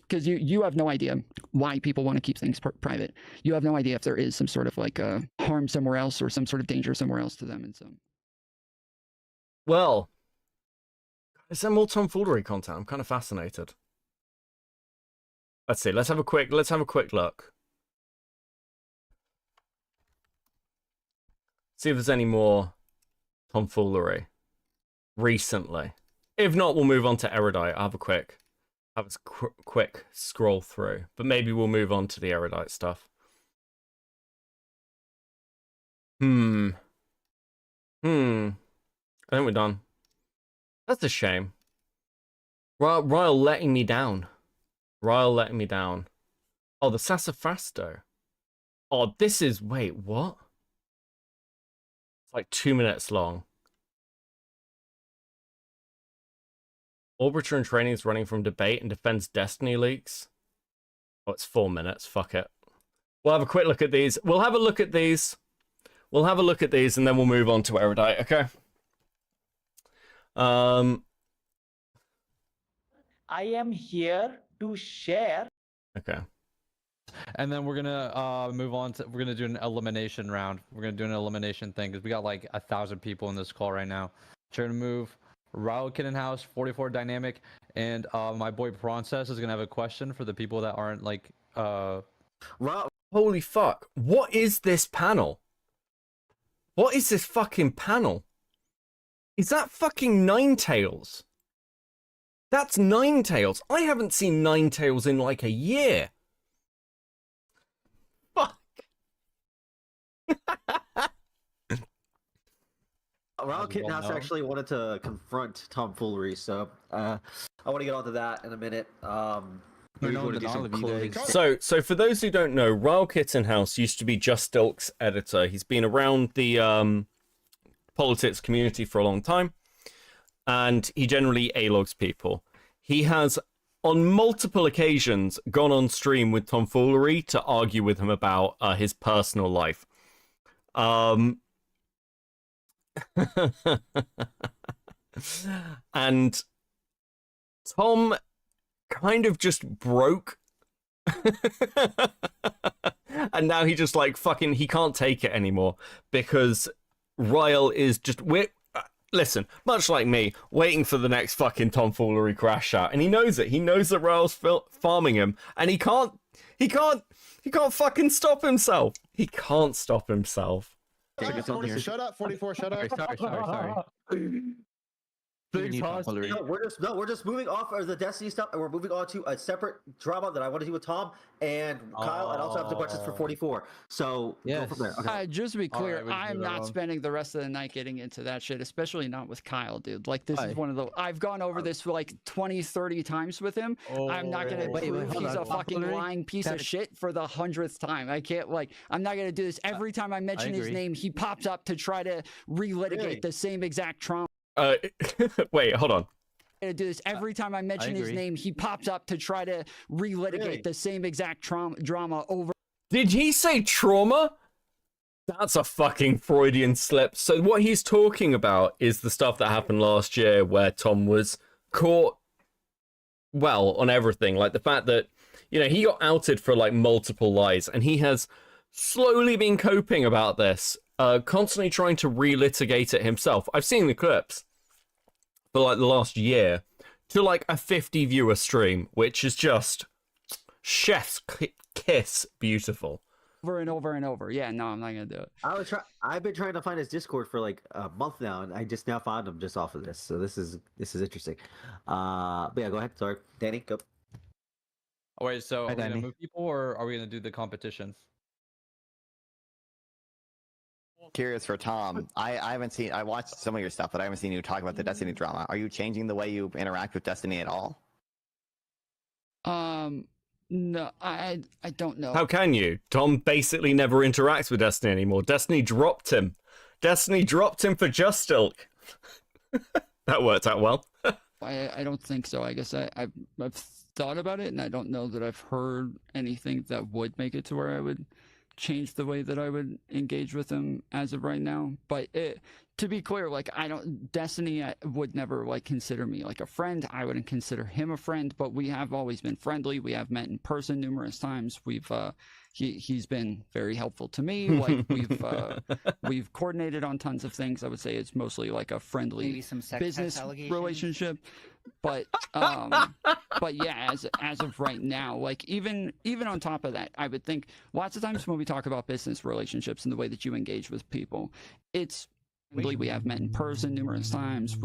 because you have no idea why people want to keep things private. You have no idea if there is some sort of like harm somewhere else or some sort of danger somewhere else to them, and so. Well, is there more tomfoolery content? I'm kind of fascinated. Let's see. Let's have a quick look. See if there's any more tomfoolery recently. If not, we'll move on to Erudite. I'll have a quick scroll through, but maybe we'll move on to the Erudite stuff. I think we're done. That's a shame. Ryle letting me down. Ryle letting me down. Oh, the Sassafrasto. Oh, this is... Wait, what? It's like 2 minutes long. Orbiter in training is running from debate and defends Destiny leaks. Oh, it's 4 minutes. Fuck it. We'll have a quick look at these. We'll have a look at these. We'll have a look at these, and then we'll move on to Erudite, okay? I am here to share. Okay. And then we're gonna move on to, we're gonna do an elimination round. We're gonna do an elimination thing because we got like 1,000 people in this call right now. Trying to move. Raul Kittenhouse, 44 dynamic, and my boy Process is gonna have a question for the people that aren't like Holy fuck! What is this panel? What is this fucking panel? Is that fucking Ninetales? That's Ninetales. I haven't seen Ninetales in like a year. Fuck. Raul Kittenhouse actually wanted to confront tomfoolery, so I want to get onto that in a minute. So for those who don't know, Raul Kittenhouse used to be Just Stilk's editor. He's been around the politics community for a long time, and he generally A-logs people. He has, on multiple occasions, gone on stream with tomfoolery to argue with him about his personal life. And Tom kind of just broke. And now he just like fucking, he can't take it anymore because Ryle is just, listen, much like me, waiting for the next fucking tomfoolery crash out, and he knows it. He knows that Ryle's farming him, and he can't fucking stop himself. He can't stop himself. Shut up, 44. Shut up. Sorry. We're just moving off of the Destiny stuff, and we're moving on to a separate drama that I want to do with Tom and Kyle, and also have the questions for 44. So go from there. Okay. Just to be clear, I'm not spending the rest of the night getting into that shit, especially not with Kyle, dude. Like, this is one of the... I've gone over this for like 20, 30 times with him. I'm not going to prove he's a fucking lying piece of shit for the 100th time. I can't, like... I'm not going to do this. Every time I mention his name, he pops up to try to relitigate the same exact trauma. Wait, hold on. To do this every time I mention his name, he pops up to try to relitigate the same exact drama over. Did he say trauma? That's a fucking Freudian slip. So what he's talking about is the stuff that happened last year where Tom was caught, well, on everything. Like the fact that, you know, he got outed for like multiple lies, and he has slowly been coping about this, constantly trying to relitigate it himself. I've seen the clips for like the last year to like a 50 viewer stream, which is just chef's kiss beautiful. Over and over and over. Yeah, no, I'm not gonna do it. I've been trying to find his Discord for like a month now, and I just now found him just off of this. So this is interesting. But yeah, go ahead. Sorry, Danny, go. Oh, wait, so are we gonna move people, or are we gonna do the competition? Curious for Tom. I haven't seen. I watched some of your stuff, but I haven't seen you talk about the Destiny drama. Are you changing the way you interact with Destiny at all? No, I don't know. How can you? Tom basically never interacts with Destiny anymore. Destiny dropped him. Destiny dropped him for Just Ilk. That worked out well. I don't think so. I guess I've thought about it, and I don't know that I've heard anything that would make it to where I would change the way that I would engage with him as of right now. But to be clear, like, Destiny would never like consider me like a friend. I wouldn't consider him a friend, but we have always been friendly. We have met in person numerous times. He's been very helpful to me. Like we've coordinated on tons of things. I would say it's mostly like a friendly business relationship. But yeah, as of right now, like even on top of that, I would think lots of times when we talk about business relationships and the way that you engage with people, it's we have met in person numerous times.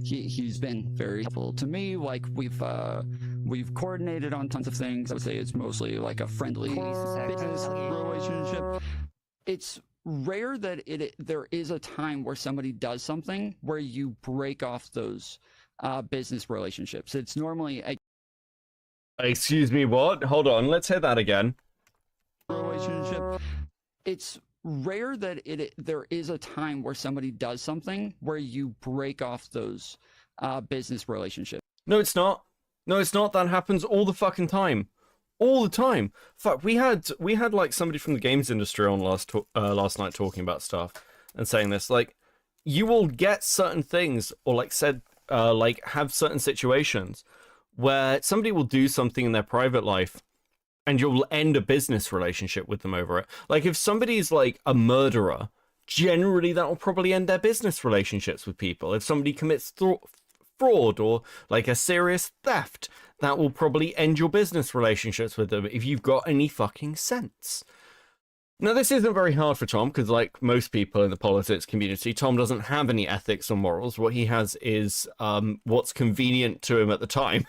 He's been very helpful to me. Like we've coordinated on tons of things. I would say it's mostly like a friendly business relationship. It's rare that there is a time where somebody does something where you break off those business relationships. It's normally a Excuse me, what? Hold on, let's hear that again. Relationship. It's rare that there is a time where somebody does something where you break off those business relationships. No, it's not. No, it's not. That happens all the fucking time. All the time. Fuck, we had like somebody from the games industry on last night talking about stuff and saying this. Like, you will get certain things, or like said, like have certain situations where somebody will do something in their private life and you'll end a business relationship with them over it. Like, if somebody's like a murderer, generally that will probably end their business relationships with people. If somebody commits fraud or like a serious theft, that will probably end your business relationships with them if you've got any fucking sense. Now, this isn't very hard for Tom, because like most people in the politics community, Tom doesn't have any ethics or morals. What he has is what's convenient to him at the time.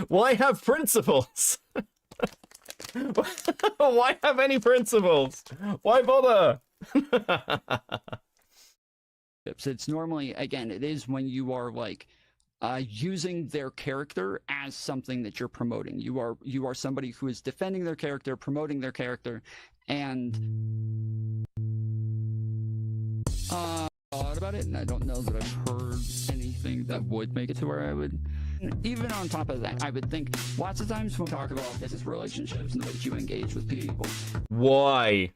Why have principles? Why have any principles? Why bother? It's normally, again, it is when you are like using their character as something that you're promoting. You are somebody who is defending their character, promoting their character, and thought about it, and I don't know that I've heard anything that would make it to where I would. Even on top of that, I would think lots of times when we talk about business relationships and the way that you engage with people. Why?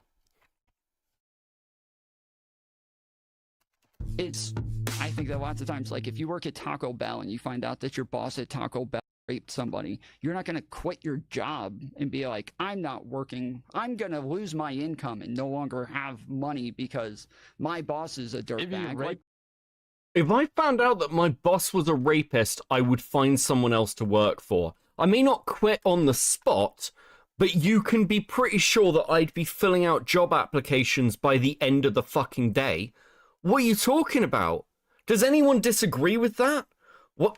I think that lots of times, like if you work at Taco Bell and you find out that your boss at Taco Bell raped somebody, you're not going to quit your job and be like, I'm not working, I'm going to lose my income and no longer have money because my boss is a dirtbag. Like, if I found out that my boss was a rapist, I would find someone else to work for. I may not quit on the spot, but you can be pretty sure that I'd be filling out job applications by the end of the fucking day. What are you talking about? Does anyone disagree with that? What?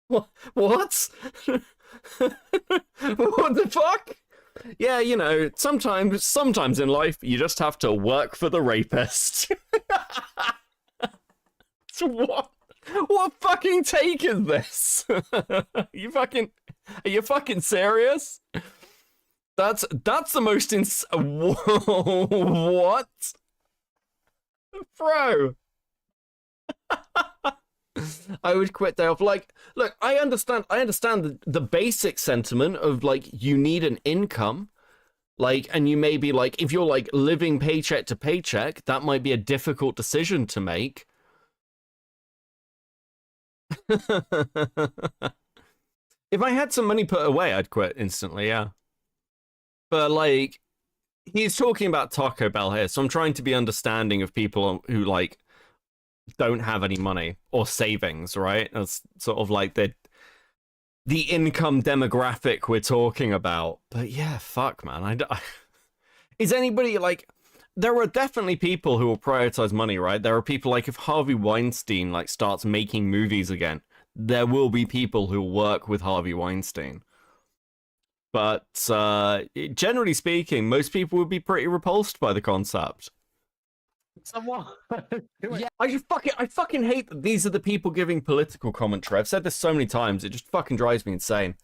What? What the fuck? Yeah, you know, sometimes in life, you just have to work for the rapist. What fucking take is this? Are you fucking serious? That's the most what? Bro. I would quit day off. Like, look, I understand the basic sentiment of like you need an income. Like, and you may be like, if you're like living paycheck to paycheck, that might be a difficult decision to make. If I had some money put away, I'd quit instantly, yeah. But like, he's talking about Taco Bell here, so I'm trying to be understanding of people who like don't have any money or savings, right? That's sort of like the income demographic we're talking about. But yeah, fuck, man. Is anybody like? There are definitely people who will prioritize money, right? There are people like if Harvey Weinstein like starts making movies again, there will be people who work with Harvey Weinstein. But generally speaking, most people would be pretty repulsed by the concept. Yeah, I fucking hate that these are the people giving political commentary. I've said this so many times, it just fucking drives me insane.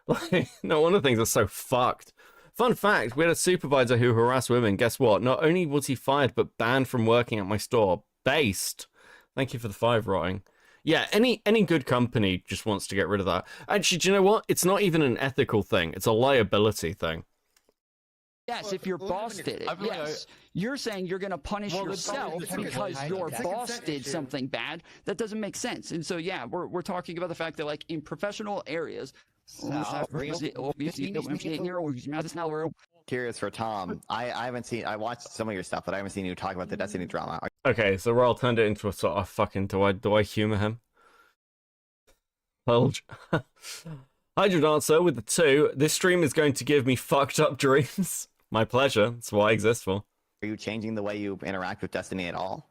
Like, no wonder things are so fucked. Fun fact, we had a supervisor who harassed women. Guess what? Not only was he fired, but banned from working at my store. Based. Thank you for the 5 rotting. Yeah, any good company just wants to get rid of that. Actually, do you know what? It's not even an ethical thing. It's a liability thing. Yes, if your boss did it, yes. You're saying you're going to punish yourself because your boss did something bad. That doesn't make sense. And so, yeah, we're talking about the fact that, like, in professional areas, Curious for Tom. I watched some of your stuff, but I haven't seen you talk about the Destiny drama. Okay, so Royal turned it into a sort of fucking, do I humor him? Hydra Dancer with the 2. This stream is going to give me fucked up dreams. My pleasure. That's what I exist for. Are you changing the way you interact with Destiny at all?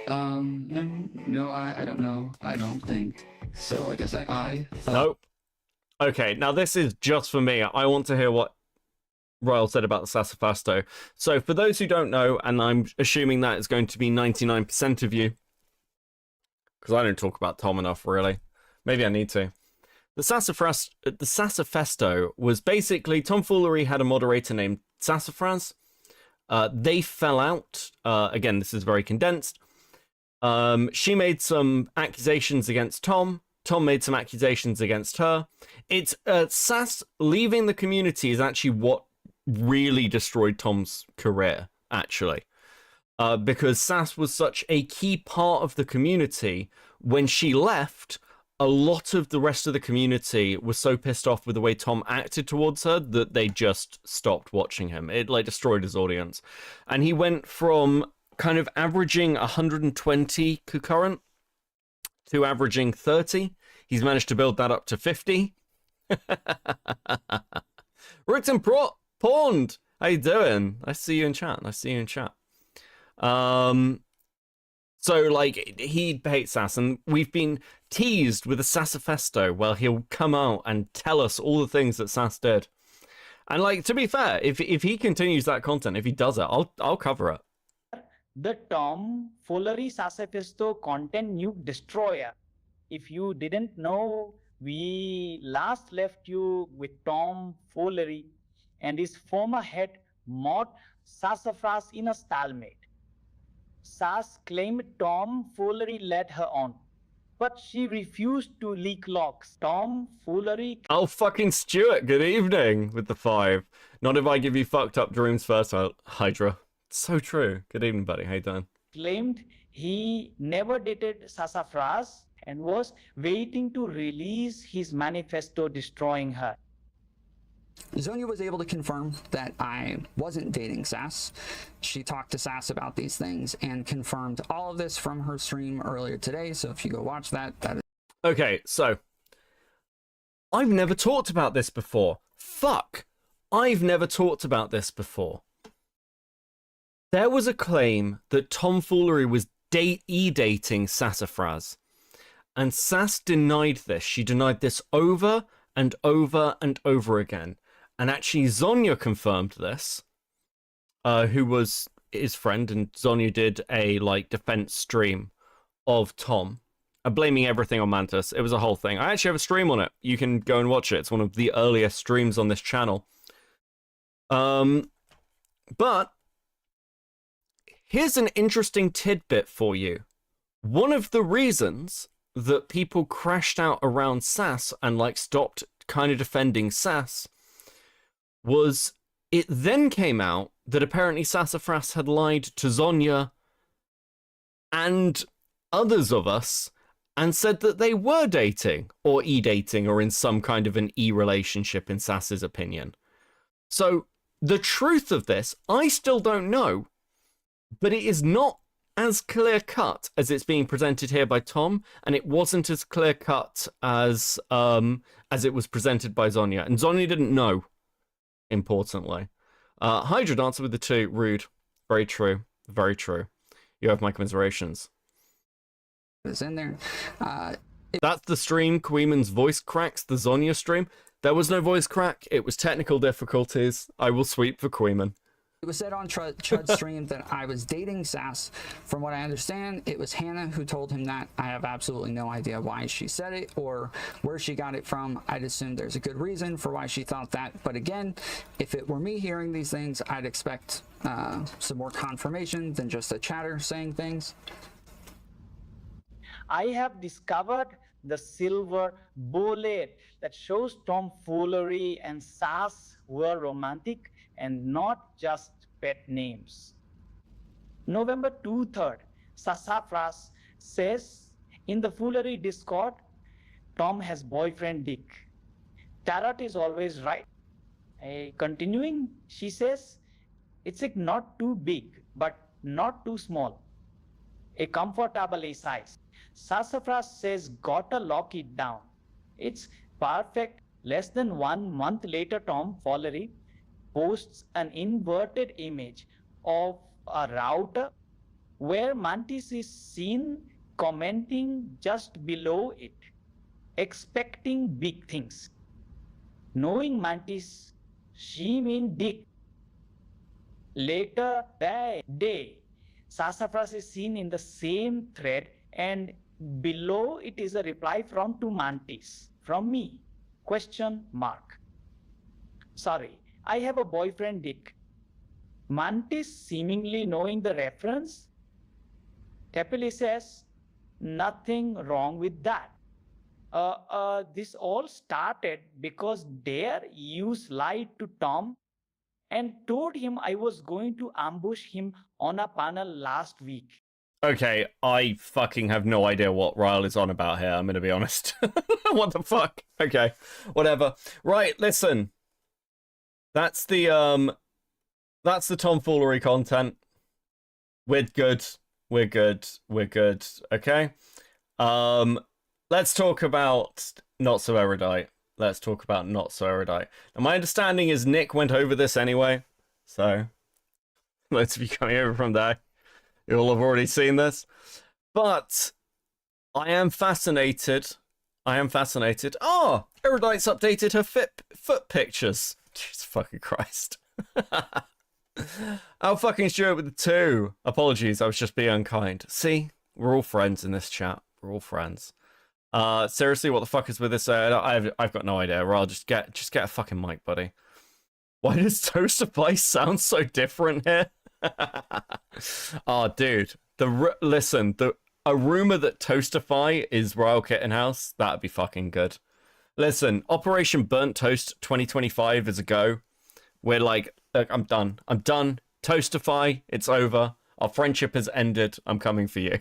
No, I don't know. I don't think so. I guess I Nope. Okay, now this is just for me. I want to hear what Royal said about the Sassafrasto. So for those who don't know, and I'm assuming that is going to be 99% of you, because I don't talk about Tom enough, really. Maybe I need to. The Sassafrasto was basically tomfoolery had a moderator named Sassafras. They fell out. Again, this is very condensed. She made some accusations against Tom. Tom made some accusations against her. It's Sass leaving the community is actually what really destroyed Tom's career, actually. Because Sass was such a key part of the community. When she left, a lot of the rest of the community was so pissed off with the way Tom acted towards her that they just stopped watching him. It like destroyed his audience. And he went from kind of averaging 120 concurrent to averaging 30. He's managed to build that up to 50. Rickton Pawned, how you doing? I see you in chat. So, like, he hates Sass, and we've been teased with a Sassafesto where he'll come out and tell us all the things that Sass did. And, like, to be fair, if he continues that content, if he does it, I'll cover it. The tomfoolery Sassafesto content nuke destroyer. If you didn't know, we last left you with tomfoolery and his former head Mott Sassafras in a stalemate. Sass claimed tomfoolery led her on, but she refused to leak logs. Tomfoolery. Oh, fucking Stuart, good evening with the 5. Not if I give you fucked up dreams first, Hydra. So true. Good evening, buddy. How you doing? Claimed he never dated Sassafras and was waiting to release his manifesto destroying her. Zonia was able to confirm that I wasn't dating Sass. She talked to Sass about these things and confirmed all of this from her stream earlier today. So if you go watch that, that is... Okay, so I've never talked about this before. Fuck. I've never talked about this before. There was a claim that tomfoolery was dating Sassafras. And Sass denied this. She denied this over and over and over again. And actually, Zonia confirmed this, who was his friend, and Zonia did a like defense stream of Tom, blaming everything on Mantis. It was a whole thing. I actually have a stream on it. You can go and watch it. It's one of the earliest streams on this channel. But here's an interesting tidbit for you. One of the reasons that people crashed out around Sass and like stopped kind of defending Sass was it then came out that apparently Sassafras had lied to Zonia and others of us and said that they were dating or e-dating or in some kind of an e-relationship in Sass's opinion. So the truth of this, I still don't know, but it is not as clear-cut as it's being presented here by Tom, and it wasn't as clear-cut as it was presented by Zonia. And Zonia didn't know, importantly. Hydra Dancer with the 2, rude. Very true. Very true. You have my commiserations. It's in there. That's the stream. Queeman's voice cracks, the Zonia stream. There was no voice crack. It was technical difficulties. I will sweep for Queeman. It was said on Chud's stream that I was dating Sass. From what I understand, it was Hannah who told him that. I have absolutely no idea why she said it or where she got it from. I'd assume there's a good reason for why she thought that. But again, if it were me hearing these things, I'd expect some more confirmation than just a chatter saying things. I have discovered the silver bullet that shows tomfoolery and Sass were romantic and not just pet names. November 23rd, Sassafras says in the foolery Discord, Tom has boyfriend Dick. Tarot is always right. Continuing, she says, it's like not too big, but not too small. A comfortable A size. Sassafras says, gotta lock it down. It's perfect. Less than 1 month later, tomfoolery posts an inverted image of a router where Mantis is seen commenting just below it, expecting big things. knowing Mantis, she mean Dick. Later that day, Sassafras is seen in the same thread, and below it is a reply from to Mantis, from me, question mark. Sorry, I have a boyfriend Dick. Mantis seemingly knowing the reference. Tepeli says, nothing wrong with that. This all started because Dare used lied to Tom and told him I was going to ambush him on a panel last week. Okay, I fucking have no idea what Ryle is on about here, I'm gonna be honest. What the fuck? Okay, whatever. Right, listen. That's the tomfoolery content. We're good. We're good. We're good. Okay? Let's talk about Not So Erudite. Let's talk about Not So Erudite. Now, my understanding is Nick went over this anyway, so let's be coming over from there. You'll have already seen this. But I am fascinated. I am fascinated. Oh, Erudite's updated her foot pictures. Jesus fucking Christ. I'll fucking show it with the 2. Apologies, I was just being unkind. See? We're all friends in this chat. We're all friends. Seriously, what the fuck is with this? I've got no idea. Well, just get a fucking mic, buddy. Why does Toastify sound so different here? Oh, dude. Listen, a rumor that Toastify is Royal Kittenhouse, that'd be fucking good. Listen, Operation Burnt Toast 2025 is a go. We're like, look, I'm done. I'm done. Toastify, it's over. Our friendship has ended. I'm coming for you.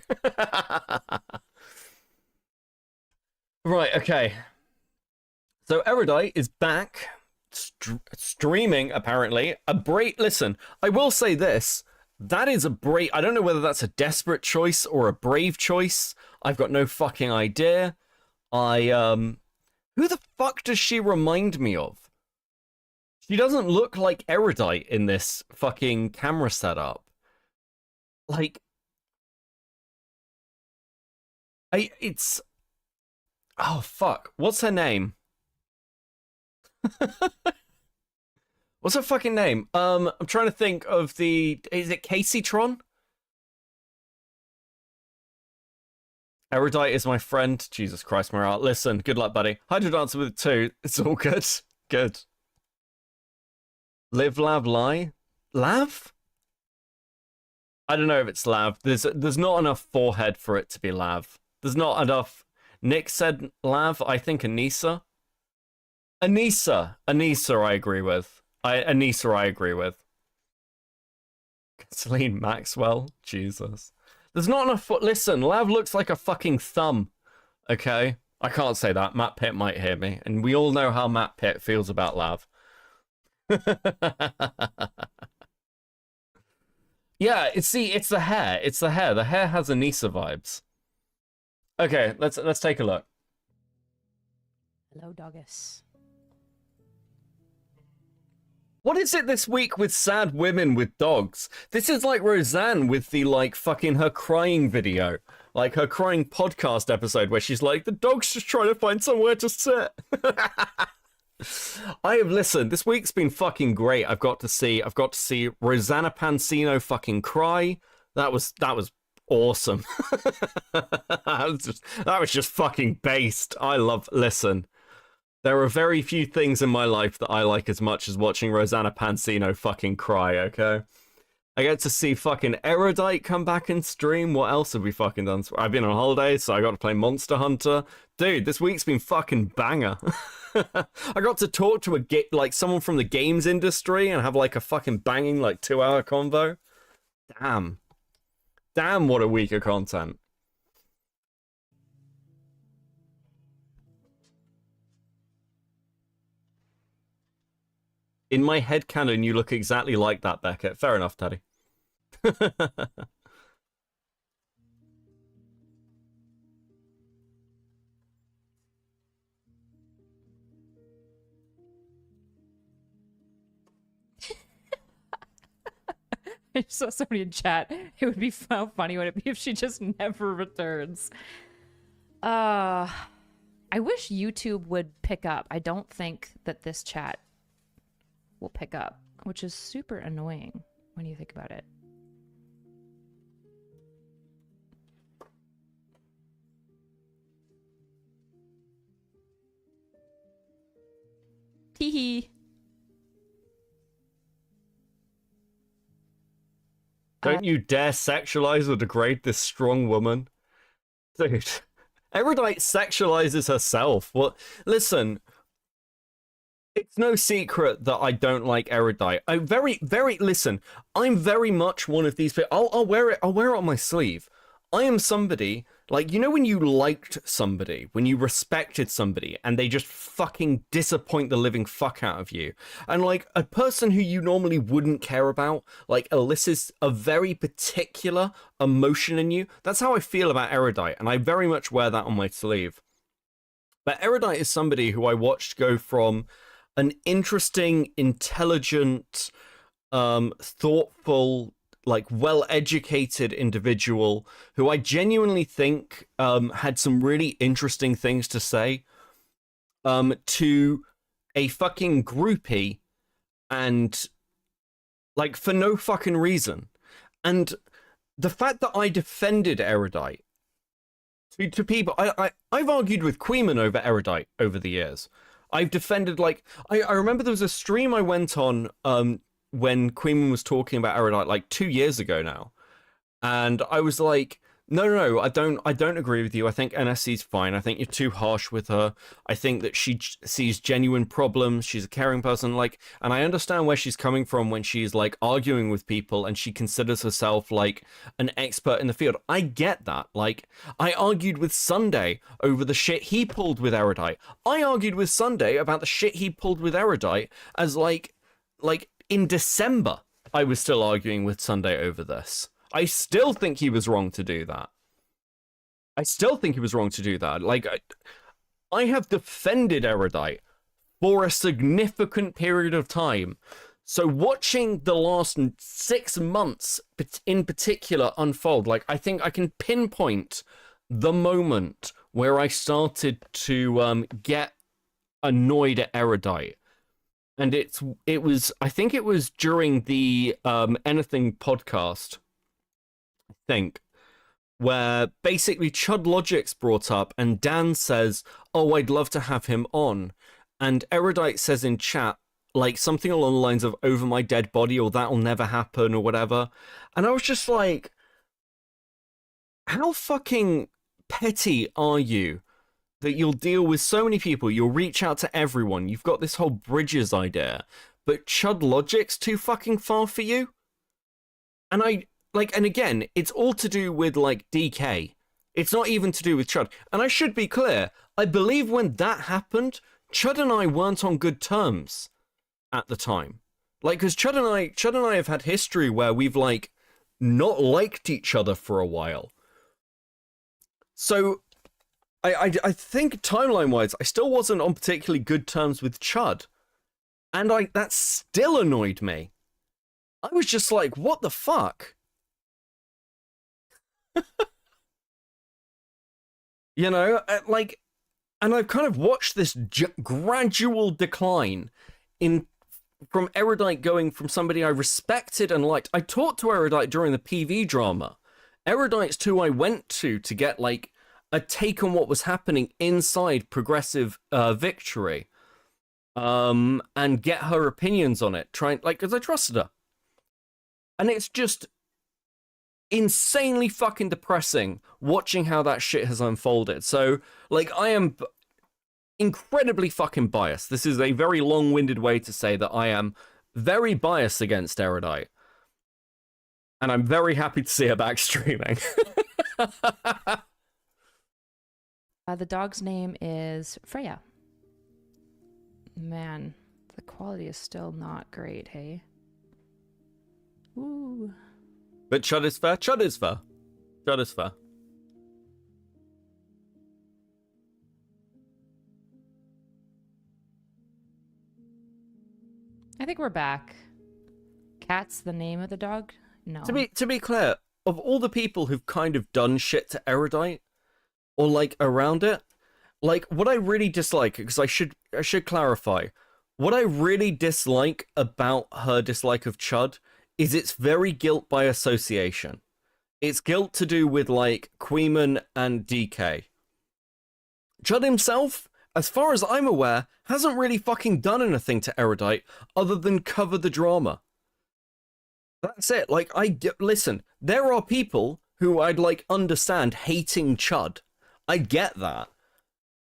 Right, okay. So Erudite is back, streaming, apparently. Listen, I will say this. That is a brave... I don't know whether that's a desperate choice or a brave choice. I've got no fucking idea. Who the fuck does she remind me of? She doesn't look like Erudite in this fucking camera setup. Like... It's... Oh, fuck. What's her name? What's her fucking name? I'm trying to think of the... Is it Casey Tron? Erudite is my friend. Jesus Christ, Morale. Listen, good luck, buddy. Hydrodancer with 2. It's all good. Good. Live, Lav, Lie? Lav? I don't know if it's Lav. There's not enough forehead for it to be Lav. There's not enough... Nick said Lav, I think Anissa. Anissa I agree with. Anissa I agree with. Celine Maxwell, Jesus. There's not enough listen, Lav looks like a fucking thumb. Okay? I can't say that. Matt Pitt might hear me. And we all know how Matt Pitt feels about Lav. Yeah, it's the hair. It's the hair. The hair has Anissa vibes. Okay, let's take a look. Hello, Doggus. What is it this week with sad women with dogs? This is like Roseanne with the, like, fucking her crying video. Like, her crying podcast episode where she's like, the dog's just trying to find somewhere to sit. I have listened. This week's been fucking great. I've got to see Rosanna Pansino fucking cry. That was awesome. that was just fucking based. Listen, there are very few things in my life that I like as much as watching Rosanna Pansino fucking cry, okay? I get to see fucking Erudite come back and stream. What else have we fucking done? I've been on holiday, so I got to play Monster Hunter. Dude, this week's been fucking banger. I got to talk to someone from the games industry and have like a fucking banging like 2-hour convo. Damn, what a week of content. In my headcanon, you look exactly like that, Beckett. Fair enough, Teddy. I just saw somebody in chat. It would be how funny would it be if she just never returns? I I wish YouTube would pick up. I don't think that this chat will pick up, which is super annoying when you think about it. Hee. Don't you dare sexualize or degrade this strong woman. Dude, Erudite sexualizes herself. What? Listen, it's no secret that I don't like Erudite. Listen, I'm very much one of these people. I'll wear it on my sleeve. I am somebody, like, you know when you liked somebody, when you respected somebody, and they just fucking disappoint the living fuck out of you. And, like, a person who you normally wouldn't care about, like, elicits a very particular emotion in you. That's how I feel about Erudite, and I very much wear that on my sleeve. But Erudite is somebody who I watched go from an interesting, intelligent, thoughtful, like well-educated individual who I genuinely think had some really interesting things to say, to a fucking groupie, and like for no fucking reason. And the fact that I defended Erudite to people, I've argued with Queeman over Erudite over the years. I've defended, like, I remember there was a stream I went on when Queeman was talking about Erudite like 2 years ago now, and I was like, no, I don't agree with you. I think NSC's fine. I think you're too harsh with her. I think that she sees genuine problems. She's a caring person, like, and I understand where she's coming from when she's like arguing with people and she considers herself like an expert in the field. I get that. Like, I argued with Sunday over the shit he pulled with Erudite. I argued with Sunday about the shit he pulled with Erudite as like in December, I was still arguing with Sunday over this. I still think he was wrong to do that. Like, I have defended Erudite for a significant period of time. So watching the last 6 months in particular unfold, like, I think I can pinpoint the moment where I started to get annoyed at Erudite. And I think it was during the Anything podcast, I think, where basically Chud Logic's brought up and Dan says, oh, I'd love to have him on. And Erudite says in chat, like, something along the lines of over my dead body or that'll never happen or whatever. And I was just like, how fucking petty are you that you'll deal with so many people, you'll reach out to everyone, you've got this whole bridges idea, but Chud Logic's too fucking far for you? And and again, it's all to do with, like, DK. It's not even to do with Chud. And I should be clear, I believe when that happened, Chud and I weren't on good terms at the time. Like, because Chud and I have had history where we've, like, not liked each other for a while. So I think timeline-wise, I still wasn't on particularly good terms with Chud. And that still annoyed me. I was just like, what the fuck? You know, like, and I've kind of watched this gradual decline from Erudite going from somebody I respected and liked. I talked to Erudite during the PV drama. Erudite's who I went to get, like, a take on what was happening inside Progressive Victory, and get her opinions on it, because I trusted her. And it's just insanely fucking depressing watching how that shit has unfolded. So, like, I am incredibly fucking biased. This is a very long-winded way to say that I am very biased against Erudite. And I'm very happy to see her back streaming. The dog's name is Freya. Man, the quality is still not great, hey? Ooh. But Chud is fair. Chud is fair. Chud is fair. I think we're back. Cat's the name of the dog? No. To be clear, of all the people who've kind of done shit to Erudite, or like around it, Like, what I really dislike, because I should clarify, what I really dislike about her dislike of Chud is it's very guilt by association. It's guilt to do with, like, Queeman and DK. Chud himself, as far as I'm aware, hasn't really fucking done anything to Erudite other than cover the drama. That's it. Like, listen, there are people who I'd, like, understand hating Chud. I get that.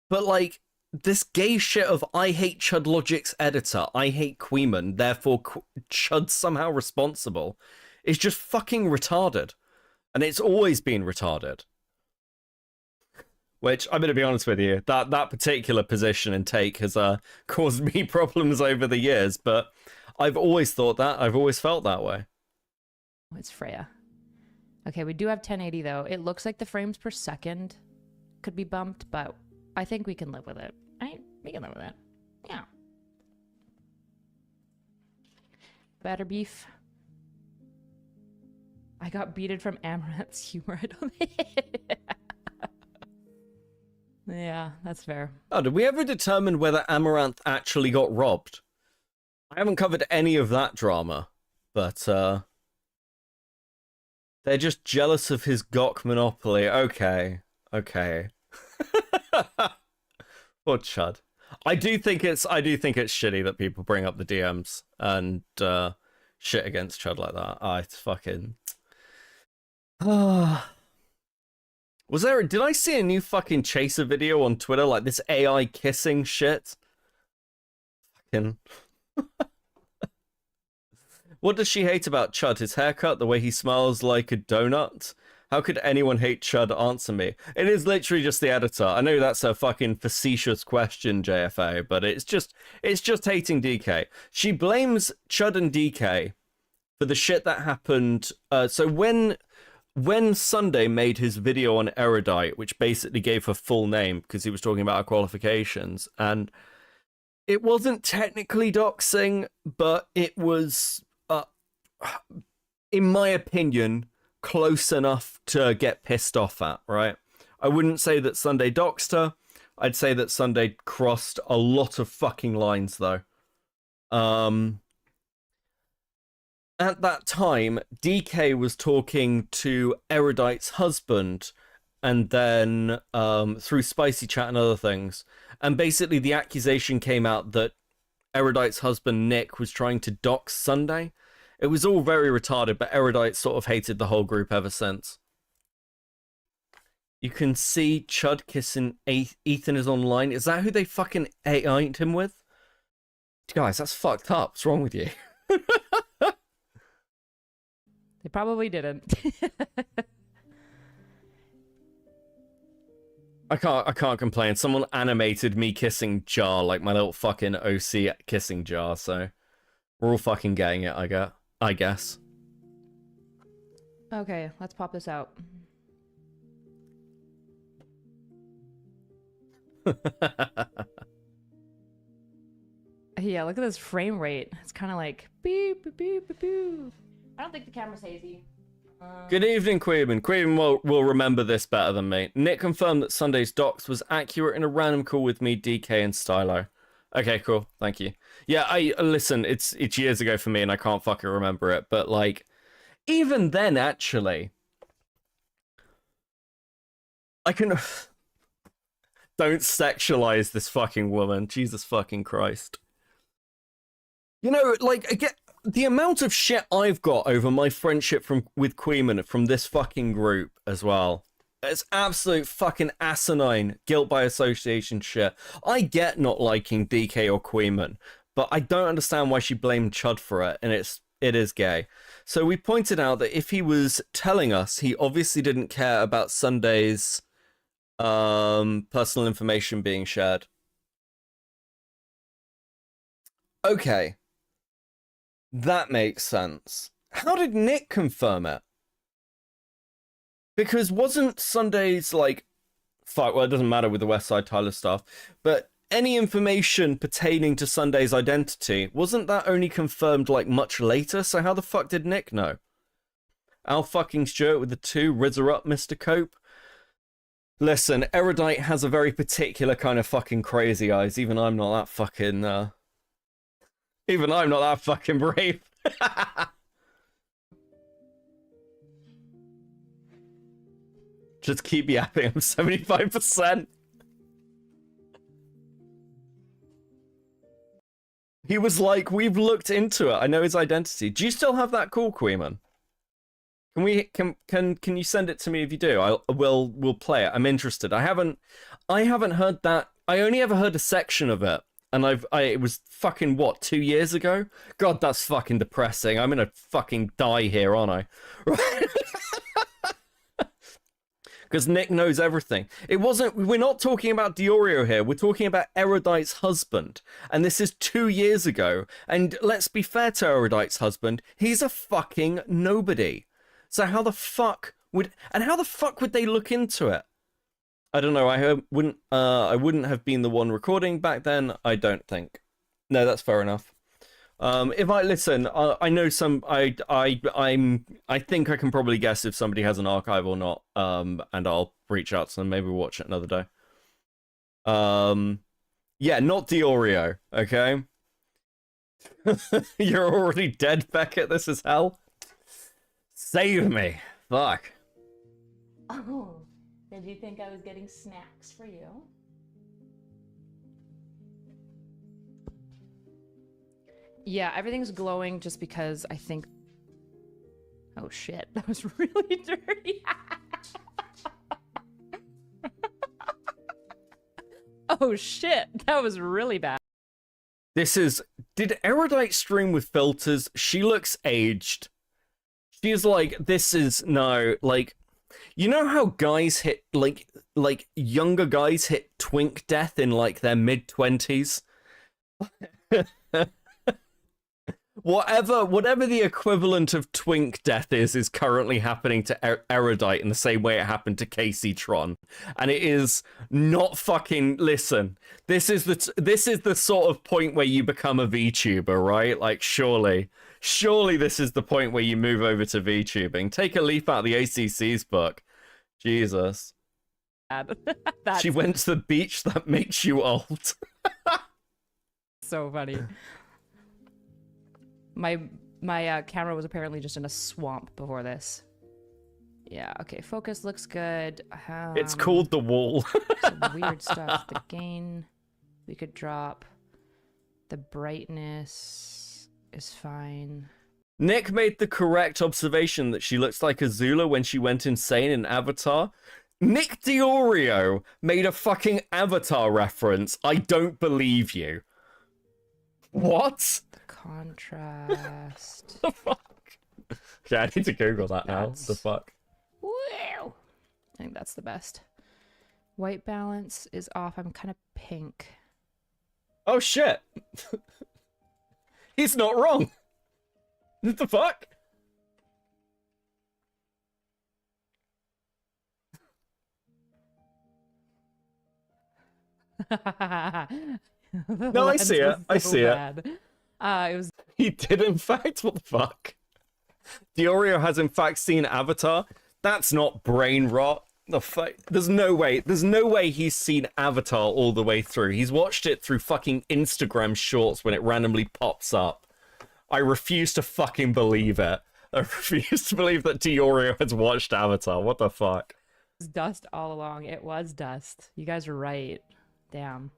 But, like, this gay shit of I hate Chud Logic's editor, I hate Queeman, therefore Chud's somehow responsible, is just fucking retarded. And it's always been retarded. Which, I'm going to be honest with you, that particular position and take has caused me problems over the years, but I've always thought that, I've always felt that way. It's Freya. Okay, we do have 1080 though. It looks like the frames per second could be bumped, but I think we can live with it. Right? We can live with it. Yeah. Batter beef. I got beaten from Amaranth's humor. I don't think. Yeah, that's fair. Oh, did we ever determine whether Amaranth actually got robbed? I haven't covered any of that drama, but they're just jealous of his Gok monopoly. Okay. Poor Chud. I do think it's shitty that people bring up the DMs and shit against Chud like that. It's fucking. Did I see a new fucking Chaser video on Twitter, like this AI kissing shit? Fucking. What does she hate about Chud? His haircut, the way he smells like a donut? How could anyone hate Chud? Answer me. It is literally just the editor. I know that's a fucking facetious question, JFA, but it's just hating DK. She blames Chud and DK for the shit that happened. So when Sunday made his video on Erudite, which basically gave her full name because he was talking about her qualifications, and it wasn't technically doxing, but it was, in my opinion, close enough to get pissed off at, right? I wouldn't say that Sunday doxed her. I'd say that Sunday crossed a lot of fucking lines, though. At that time, DK was talking to Erudite's husband, and then through Spicy Chat and other things. And basically the accusation came out that Erudite's husband, Nick, was trying to dox Sunday. It was all very retarded, but Erudite sort of hated the whole group ever since. You can see Chud kissing Ethan is online. Is that who they fucking AI'd him with? Guys, that's fucked up. What's wrong with you? They probably didn't. I can't complain. Someone animated me kissing Jar, like my little fucking OC kissing Jar, so we're all fucking getting it, I guess. Okay, let's pop this out. Yeah, look at this frame rate. It's kind of like beep, beep, beep, beep, beep. I don't think the camera's hazy. Good evening, Queeman. Queeman will remember this better than me. Nick confirmed that Sunday's docs was accurate in a random call with me, DK, and Stylo. Okay, cool. Thank you. Yeah, listen, it's years ago for me, and I can't fucking remember it. But, like, even then, actually, I can... Don't sexualize this fucking woman. Jesus fucking Christ. You know, like, again... The amount of shit I've got over my friendship with Queeman from this fucking group as well. It's absolute fucking asinine guilt by association shit. I get not liking DK or Queeman, but I don't understand why she blamed Chud for it, and it is gay. So we pointed out that if he was telling us, he obviously didn't care about Sunday's personal information being shared. Okay. That makes sense. How did Nick confirm it? Because wasn't Sunday's, like... Fuck, well, it doesn't matter with the Westside Tyler stuff, but any information pertaining to Sunday's identity, wasn't that only confirmed, like, much later? So how the fuck did Nick know? Al fucking Stewart with the 2, Rizzer up, Mr. Cope. Listen, Erudite has a very particular kind of fucking crazy eyes. Even I'm not that fucking, even I'm not that fucking brave. Just keep yapping, I'm 75%. He was like, we've looked into it. I know his identity. Do you still have that call, Queeman? Can you send it to me if you do? We'll play it. I'm interested. I haven't heard that. I only ever heard a section of it, and it was fucking what, 2 years ago? God, that's fucking depressing. I'm gonna fucking die here, aren't I? Because Nick knows everything. We're not talking about Diorio here, we're talking about Erudite's husband. And this is 2 years ago. And let's be fair to Erudite's husband, he's a fucking nobody. So how the fuck would they look into it? I don't know, I wouldn't have been the one recording back then, I don't think. No, that's fair enough. If I listen, I know I think I can probably guess if somebody has an archive or not. And I'll reach out to them. Maybe we'll watch it another day. Yeah, not Diorio. Okay. You're already dead, Beckett. This is hell. Save me. Fuck. Oh, did you think I was getting snacks for you? Yeah, everything's glowing just because I think... Oh shit, that was really dirty. Oh shit, that was really bad. Did Erudite stream with filters? She looks aged. She's like, you know how guys hit, like younger guys hit twink death in like their mid-20s? Whatever the equivalent of twink death is currently happening to Erudite in the same way it happened to Casey Tron, and it is not fucking. Listen, this is the sort of point where you become a VTuber, right? Like, surely this is the point where you move over to VTubing. Take a leaf out of the ACC's book. Jesus. She went to the beach that makes you old. So funny. My camera was apparently just in a swamp before this. Yeah, okay, focus looks good. It's called The Wall. Some weird stuff. The gain we could drop. The brightness is fine. Nick made the correct observation that she looks like Azula when she went insane in Avatar. Nick Diorio made a fucking Avatar reference. I don't believe you. What? Contrast. The fuck? Yeah, I need to Google that now. The fuck? Wow. I think that's the best. White balance is off. I'm kind of pink. Oh shit. He's not wrong. What the fuck? No, I see it. I see it. It was. He did, in fact. What the fuck? Diorio has, in fact, seen Avatar. That's not brain rot. The fuck? There's no way. There's no way he's seen Avatar all the way through. He's watched it through fucking Instagram shorts when it randomly pops up. I refuse to fucking believe it. I refuse to believe that Diorio has watched Avatar. What the fuck? It was dust all along. It was dust. You guys are right. Damn.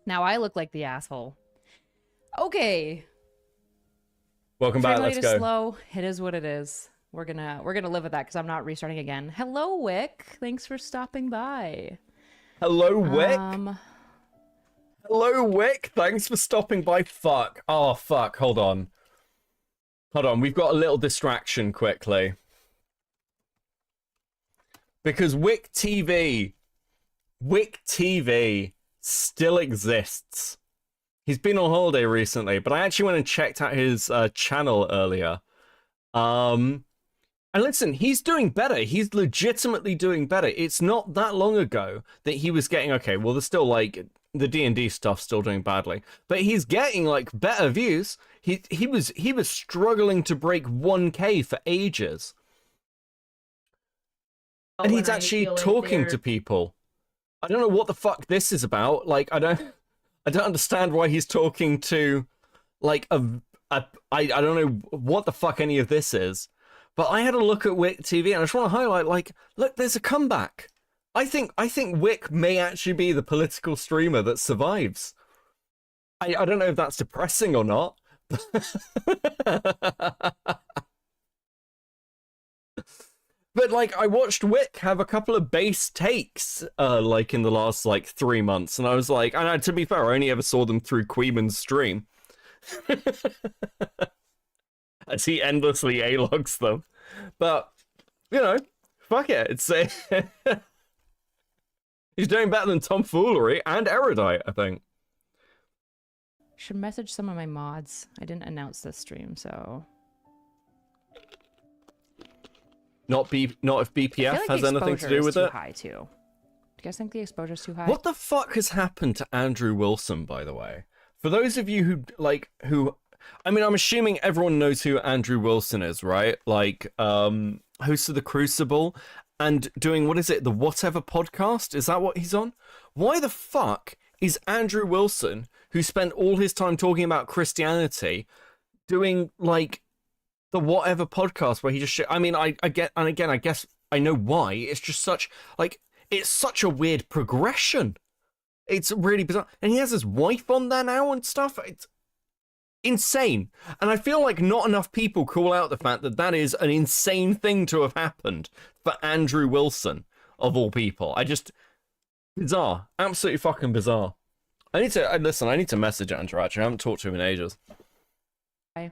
Now I look like the asshole. Okay. Welcome back. Let's go. Slow. It is what it is. We're gonna live with that because I'm not restarting again. Hello, Wick. Thanks for stopping by. Hello, Wick. Hello, Wick. Thanks for stopping by. Fuck. Oh, fuck. Hold on. Hold on. We've got a little distraction quickly. Because Wick TV still exists. He's been on holiday recently, but I actually went and checked out his channel earlier. And listen, he's doing better. He's legitimately doing better. It's not that long ago that he was getting, okay, well, there's still like the D&D stuff still doing badly, but he's getting like better views. He was struggling to break 1K for ages. And he's when I actually feel like talking they're- to people. I don't know what the fuck this is about. Like, I don't understand why he's talking to, like, I don't know what the fuck any of this is. But I had a look at Wick TV, and I just want to highlight, like, look, there's a comeback. I think Wick may actually be the political streamer that survives. I don't know if that's depressing or not. But, like, I watched Wick have a couple of base takes, like, in the last, like, 3 months, and I was like, and to be fair, I only ever saw them through Queeman's stream. As he endlessly A-logs them. But, you know, fuck it. It's he's doing better than Tomfoolery and Erudite, I think. Should message some of my mods. I didn't announce this stream, so... Not if BPF has anything to do with too it. high too. Do you guys think the exposure's too high? What the fuck has happened to Andrew Wilson, by the way? For those of you who I mean, I'm assuming everyone knows who Andrew Wilson is, right? Like, host of The Crucible and doing, what is it, the Whatever podcast? Is that what he's on? Why the fuck is Andrew Wilson, who spent all his time talking about Christianity, doing, like, the Whatever podcast where he just I mean, I get, and again, I guess I know why. It's just such, like, it's such a weird progression. It's really bizarre. And he has his wife on there now and stuff. It's insane. And I feel like not enough people call out the fact that that is an insane thing to have happened for Andrew Wilson, of all people. Bizarre. Absolutely fucking bizarre. I need to message Andrew, actually. I haven't talked to him in ages. I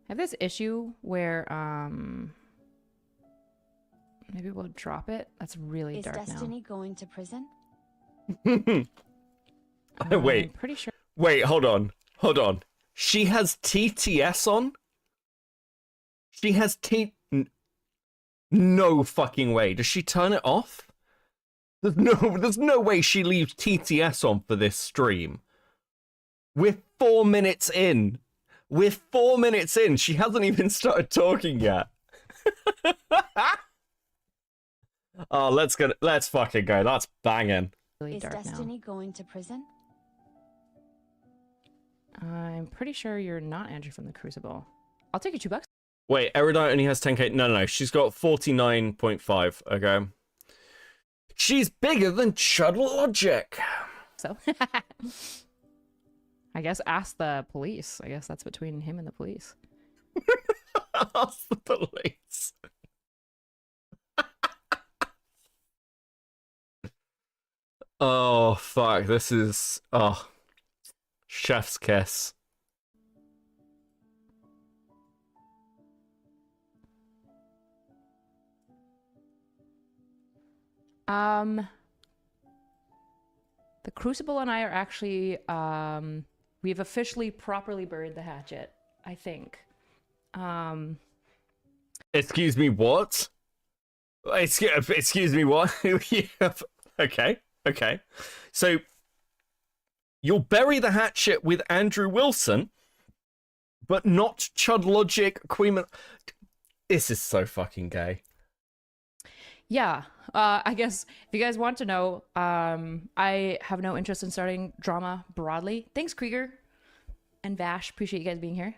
have this issue where, maybe we'll drop it. That's really dark now. Is Destiny going to prison? Wait. I'm pretty sure. Wait, hold on. She has TTS on? She has No fucking way. Does she turn it off? There's no way she leaves TTS on for this stream. We're 4 minutes in. She hasn't even started talking yet. Oh, let's fucking go. That's banging. Really Is dark Destiny going to prison? I'm pretty sure you're not Andrew from The Crucible. I'll take you $2. Wait, Erudite only has 10k. No. She's got 49.5. Okay. She's bigger than Chud Logic. So, I guess ask the police. I guess that's between him and the police. Ask the police. Oh, fuck. This is... Oh. Chef's kiss. The Crucible and I are actually, we've officially properly buried the hatchet, I think. Excuse me, what? Excuse me, what? Okay. So, you'll bury the hatchet with Andrew Wilson, but not Chud Logic, Queen. This is so fucking gay. Yeah, I guess if you guys want to know, I have no interest in starting drama broadly. Thanks, Krieger and Vash. Appreciate you guys being here.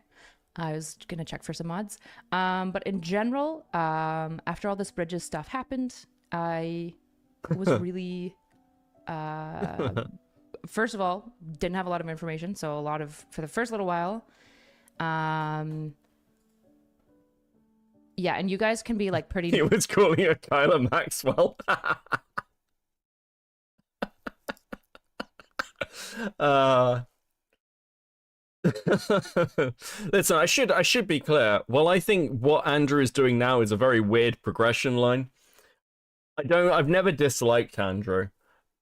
I was gonna check for some mods. But in general, after all this Bridges stuff happened, I was really, first of all, didn't have a lot of information. So for the first little while, yeah, and you guys can be like pretty. He was calling her Kyla Maxwell. Listen, I should be clear. Well, I think what Andrew is doing now is a very weird progression line. I've never disliked Andrew.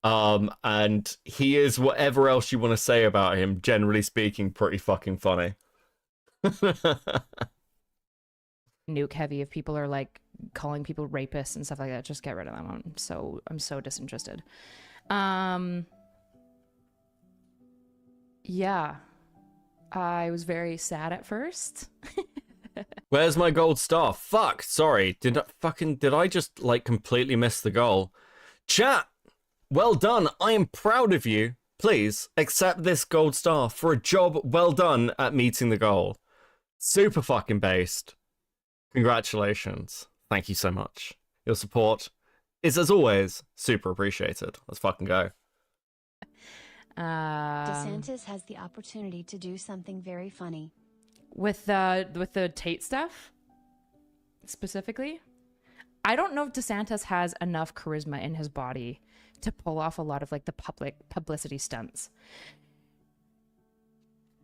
And he is, whatever else you want to say about him, generally speaking, pretty fucking funny. Nuke heavy if people are like calling people rapists and stuff like that. Just get rid of them. I'm so disinterested. Yeah, I was very sad at first. Where's my gold star? Fuck, sorry. Did I just, like, completely miss the goal? Chat, well done. I am proud of you. Please accept this gold star for a job well done at meeting the goal. Super fucking based. Congratulations. Thank you so much. Your support is, as always, super appreciated. Let's fucking go. DeSantis has the opportunity to do something very funny. With the Tate stuff, specifically, I don't know if DeSantis has enough charisma in his body to pull off a lot of like the public publicity stunts.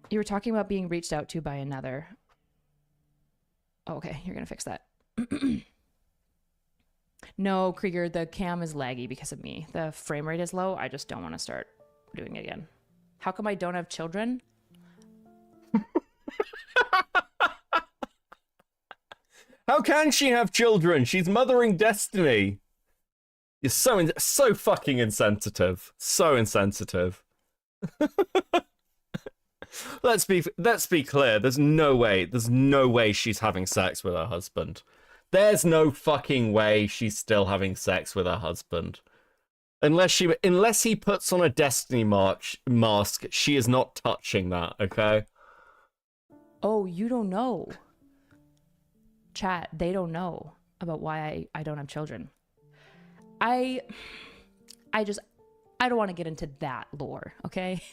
You were talking about being reached out to by another. Oh, okay, you're gonna fix that. No, Krieger, the cam is laggy because of me. The frame rate is low. I just don't want to start doing it again. How come I don't have children? How can she have children? She's mothering Destiny. You're so fucking insensitive. So insensitive. Let's be clear. There's no way she's having sex with her husband. There's no fucking way she's still having sex with her husband. Unless he puts on a Destiny mask, she is not touching that, okay? Oh, you don't know. Chat, they don't know about why I don't have children. I don't want to get into that lore, okay?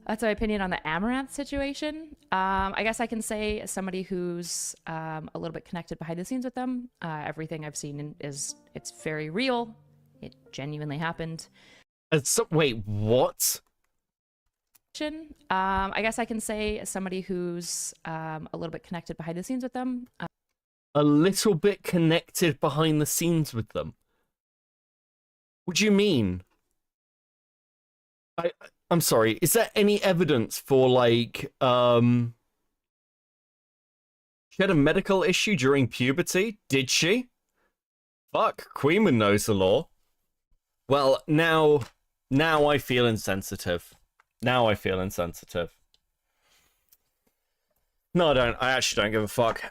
That's my opinion on the Amaranth situation. I guess I can say, as somebody who's a little bit connected behind the scenes with them, everything I've seen it's very real. It genuinely happened. Wait, what? I guess I can say, as somebody who's a little bit connected behind the scenes with them. A little bit connected behind the scenes with them? What do you mean? I'm sorry, is there any evidence for, like, she had a medical issue during puberty? Did she? Fuck, Queenman knows the law. Well, now I feel insensitive. Now I feel insensitive. No, I don't. I actually don't give a fuck.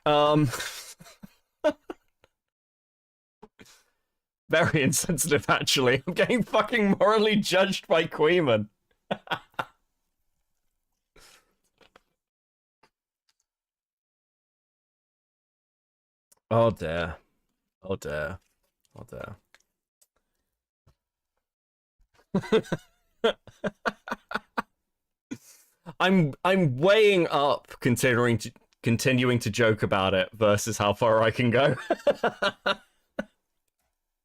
Very insensitive, actually. I'm getting fucking morally judged by Queeman. Oh dear. Oh dear. Oh dear. I'm weighing up continuing to joke about it versus how far I can go.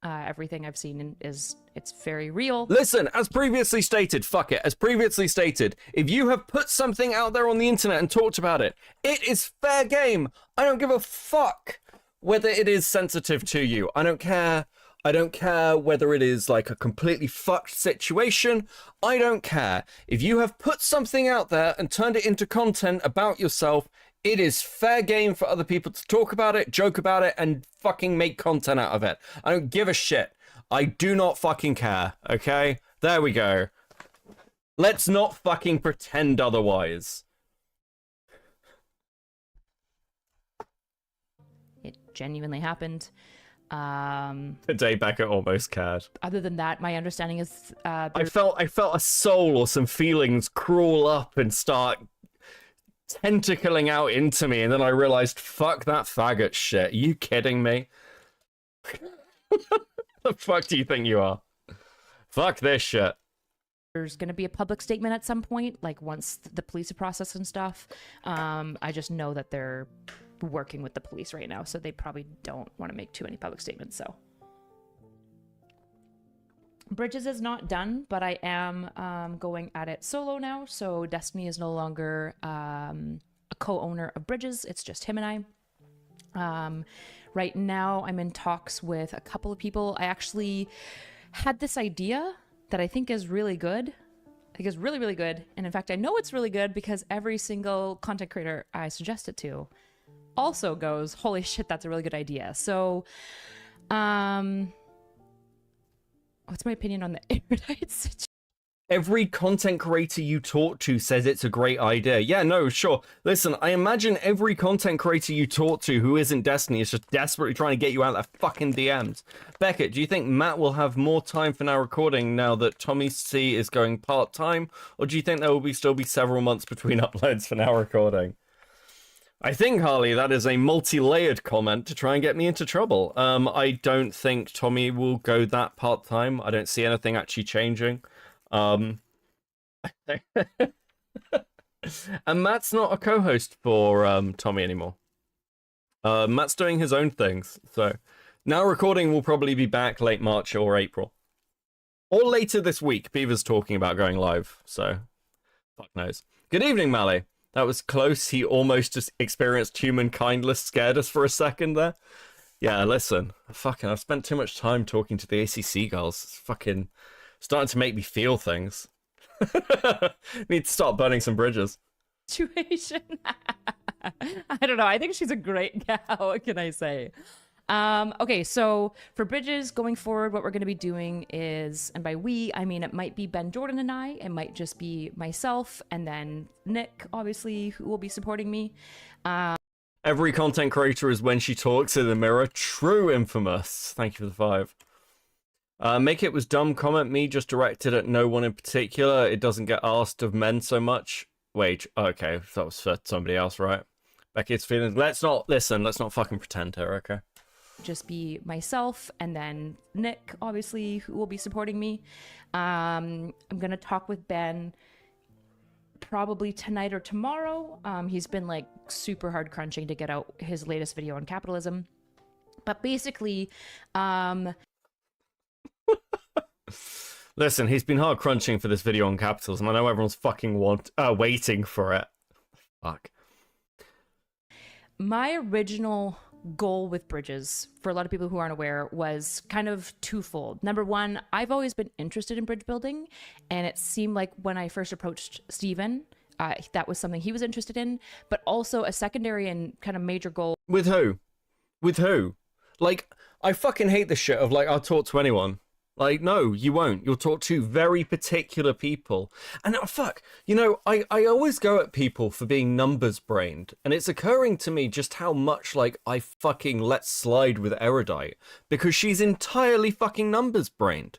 Everything I've seen it's very real. Listen, as previously stated, fuck it. As previously stated, if you have put something out there on the internet and talked about it, it is fair game. I don't give a fuck whether it is sensitive to you. I don't care. I don't care whether it is like a completely fucked situation. I don't care. If you have put something out there and turned it into content about yourself, it is fair game for other people to talk about it, joke about it, and fucking make content out of it. I don't give a shit. I do not fucking care, okay? There we go. Let's not fucking pretend otherwise. It genuinely happened. Today Beckett almost cared. Other than that, my understanding is I felt a soul or some feelings crawl up and start tentacling out into me, and then I realized, fuck that faggot shit. Are you kidding me? The fuck do you think you are? Fuck this shit. There's going to be a public statement at some point, like once the police process and stuff. I just know that they're working with the police right now, so they probably don't want to make too many public statements. So Bridges is not done, but I am going at it solo now. So Destiny is no longer a co-owner of Bridges. It's just him and I. Right now, I'm in talks with a couple of people. I actually had this idea that I think is really good. I think it's really, really good. And in fact, I know it's really good because every single content creator I suggest it to also goes, holy shit, that's a really good idea. So, what's my opinion on the Erudite situation? Every content creator you talk to says it's a great idea. Yeah, no, sure. Listen, I imagine every content creator you talk to who isn't Destiny is just desperately trying to get you out of their fucking DMs. Beckett, do you think Matt will have more time for now recording now that Tommy C is going part-time? Or do you think there will still be several months between uploads for now recording? I think, Harley, that is a multi-layered comment to try and get me into trouble. I don't think Tommy will go that part-time. I don't see anything actually changing. And Matt's not a co-host for Tommy anymore. Matt's doing his own things, so now recording will probably be back late March or April. Or later this week. Beaver's talking about going live, so fuck knows. Good evening, Mally. That was close. He almost just experienced human kindness, scared us for a second there. Yeah, listen, fucking, I've spent too much time talking to the ACC girls. It's fucking starting to make me feel things. Need to start burning some bridges. Situation. I don't know. I think she's a great gal. What can I say? Okay, so for bridges going forward, what we're going to be doing is, and by we, I mean it might be Ben Jordan and I, it might just be myself, and then Nick, obviously, who will be supporting me. Every content creator is when she talks in the mirror. True, Infamous. Thank you for the 5. Make it was dumb comment me, just directed at no one in particular. It doesn't get asked of men so much. Wait, okay, that was for somebody else, right? Becky's feelings. Let's not fucking pretend here, okay? Just be myself, and then Nick, obviously, who will be supporting me. I'm gonna talk with Ben probably tonight or tomorrow. He's been like super hard crunching to get out his latest video on capitalism. But basically, listen, he's been hard crunching for this video on capitalism. I know everyone's fucking waiting for it. Fuck. My original goal with bridges, for a lot of people who aren't aware, was kind of twofold. Number one, I've always been interested in bridge building, and it seemed like when I first approached Steven, that was something he was interested in, but also a secondary and kind of major goal. With who? With who? Like, I fucking hate this shit of like, I'll talk to anyone. Like, no, you won't. You'll talk to very particular people. And fuck, you know, I always go at people for being numbers brained. And it's occurring to me just how much, like, I fucking let slide with Erudite. Because she's entirely fucking numbers brained.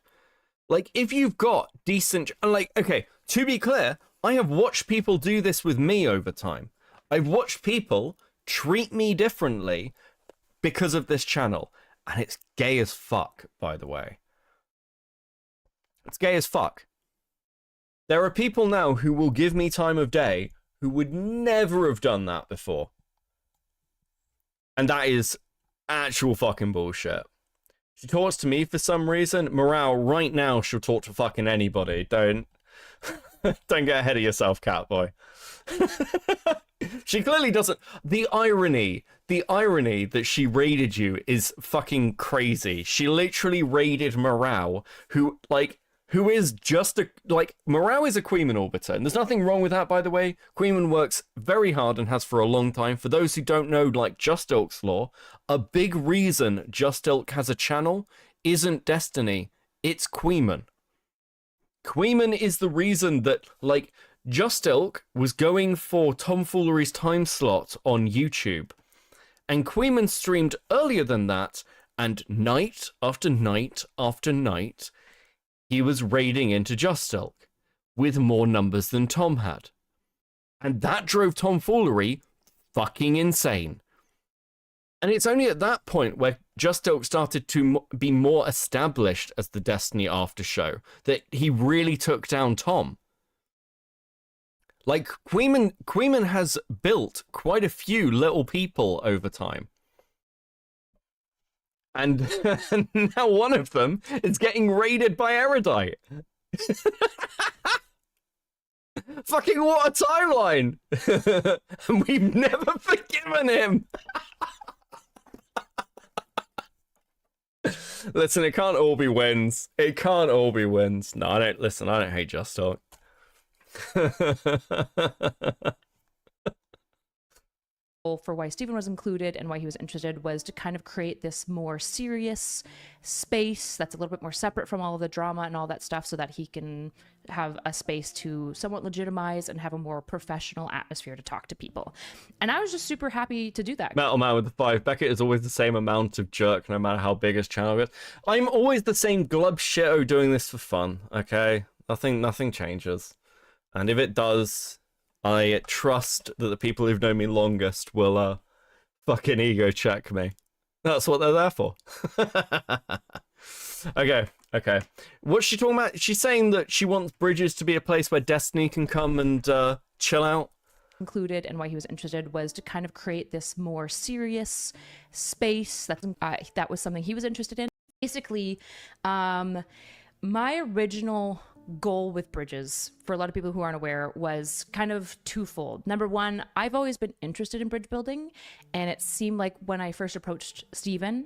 Like, if you've got decent... Like, okay, to be clear, I have watched people do this with me over time. I've watched people treat me differently because of this channel. And it's gay as fuck, by the way. It's gay as fuck. There are people now who will give me time of day who would never have done that before. And that is actual fucking bullshit. She talks to me for some reason. Morale, right now, she'll talk to fucking anybody. Don't get ahead of yourself, Catboy. She clearly doesn't. The irony that she raided you is fucking crazy. She literally raided Morale, who is just a, like, Morale is a Queeman orbiter, and there's nothing wrong with that, by the way. Queeman works very hard and has for a long time. For those who don't know, like, Just Ilk's lore, a big reason Just Ilk has a channel isn't Destiny, it's Queeman. Queeman is the reason that, like, Just Ilk was going for Tomfoolery's time slot on YouTube, and Queeman streamed earlier than that, and night after night after night, he was raiding into Just Ilk with more numbers than Tom had. And that drove Tomfoolery fucking insane. And it's only at that point where Just Ilk started to be more established as the Destiny after show that he really took down Tom. Like, Queeman has built quite a few little people over time. And now one of them is getting raided by Erudite. Fucking what a timeline! And we've never forgiven him! Listen, it can't all be wins. It can't all be wins. No, I don't hate Just Talk. for why Stephen was included and why he was interested was to kind of create this more serious space that's a little bit more separate from all of the drama and all that stuff, so that he can have a space to somewhat legitimize and have a more professional atmosphere to talk to people. And I was just super happy to do that. Metal Man with the 5. Beckett is always the same amount of jerk, no matter how big his channel is. I'm always the same glub shitto doing this for fun, okay? Nothing changes. And if it does, I trust that the people who've known me longest will fucking ego check me. That's what they're there for. Okay. What's she talking about? She's saying that she wants Bridges to be a place where Destiny can come and chill out. Included and why he was interested was to kind of create this more serious space that was something he was interested in. Basically, my original goal with Bridges, for a lot of people who aren't aware, was kind of twofold. Number one, I've always been interested in bridge building, and it seemed like when I first approached Steven,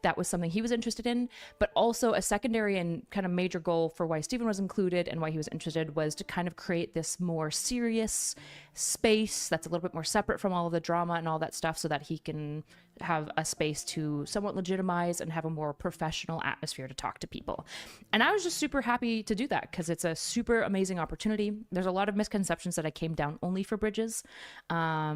that was something he was interested in. But also a secondary and kind of major goal for why Stephen was included and why he was interested was to kind of create this more serious space that's a little bit more separate from all of the drama and all that stuff, so that he can have a space to somewhat legitimize and have a more professional atmosphere to talk to people. And I was just super happy to do that because it's a super amazing opportunity. There's a lot of misconceptions that I came down only for Bridges. Are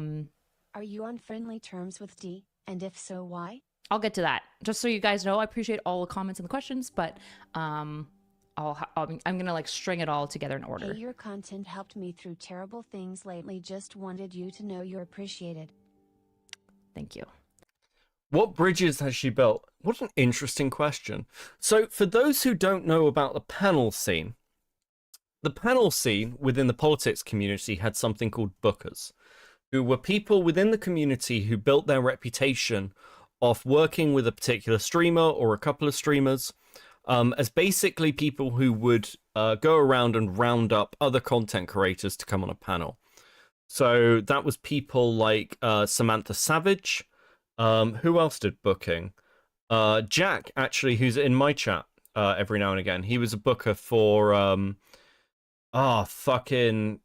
you on friendly terms with D? And if so, why? I'll get to that. Just so you guys know, I appreciate all the comments and the questions, but I'm gonna like string it all together in order. Hey, your content helped me through terrible things lately. Just wanted you to know you're appreciated. Thank you. What bridges has she built? What an interesting question. So for those who don't know about the panel scene within the politics community had something called bookers, who were people within the community who built their reputation off working with a particular streamer or a couple of streamers, as basically people who would go around and round up other content creators to come on a panel. So that was people like Samantha Savage. Who else did booking? Jack, actually, who's in my chat every now and again. He was a booker for fucking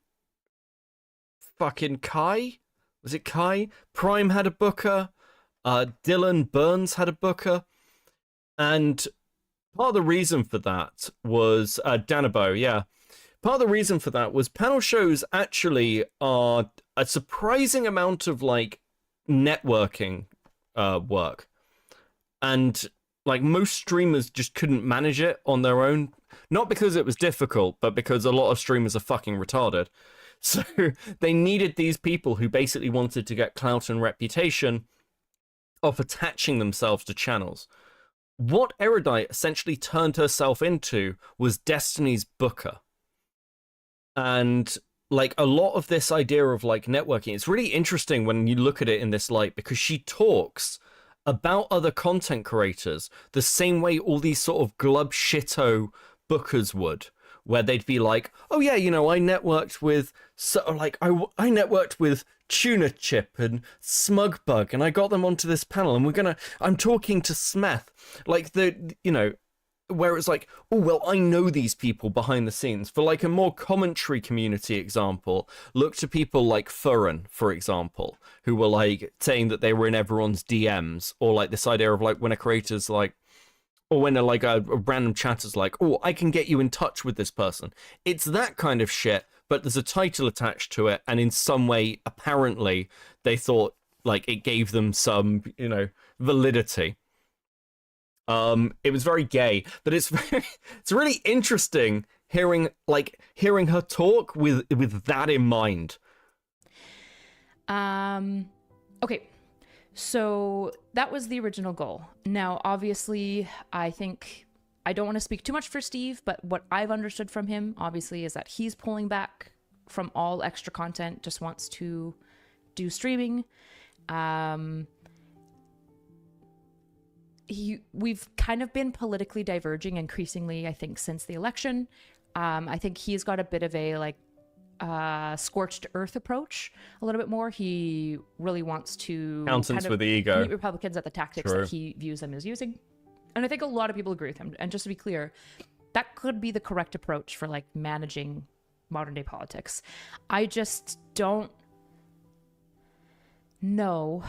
Kai? Was it Kai? Prime had a booker. Dylan Burns had a booker. And part of the reason for that was Danabo, yeah. Part of the reason for that was panel shows actually are a surprising amount of like networking work. And like most streamers just couldn't manage it on their own. Not because it was difficult, but because a lot of streamers are fucking retarded. So they needed these people who basically wanted to get clout and reputation of attaching themselves to channels. What Erudite essentially turned herself into was Destiny's booker. And like a lot of this idea of like networking, it's really interesting when you look at it in this light, because she talks about other content creators the same way all these sort of glub shitto bookers would, where they'd be like, oh yeah, you know, I networked with I networked with Tuna Chip and Smugbug, and I got them onto this panel, and I'm talking to Smeth, like where it's like, oh well, I know these people behind the scenes. For like a more commentary community example, look to people like Furran, for example, who were like saying that they were in everyone's DMs, or like this idea of like when a creator's like, or when a random chatter's like, oh, I can get you in touch with this person. It's that kind of shit, but there's a title attached to it, and in some way, apparently, they thought like it gave them some, validity. It was very gay, but it's really interesting hearing her talk with that in mind. Okay. So that was the original goal. Now, obviously, I think I don't want to speak too much for Steve, but what I've understood from him, obviously, is that he's pulling back from all extra content, just wants to do streaming. We've kind of been politically diverging increasingly, I think, since the election. I think he's got a bit of a scorched earth approach a little bit more. He really wants to Accountants with the ego. meet Republicans at the tactics that he views them as using. And I think a lot of people agree with him. And just to be clear, that could be the correct approach for like managing modern day politics. I just don't No.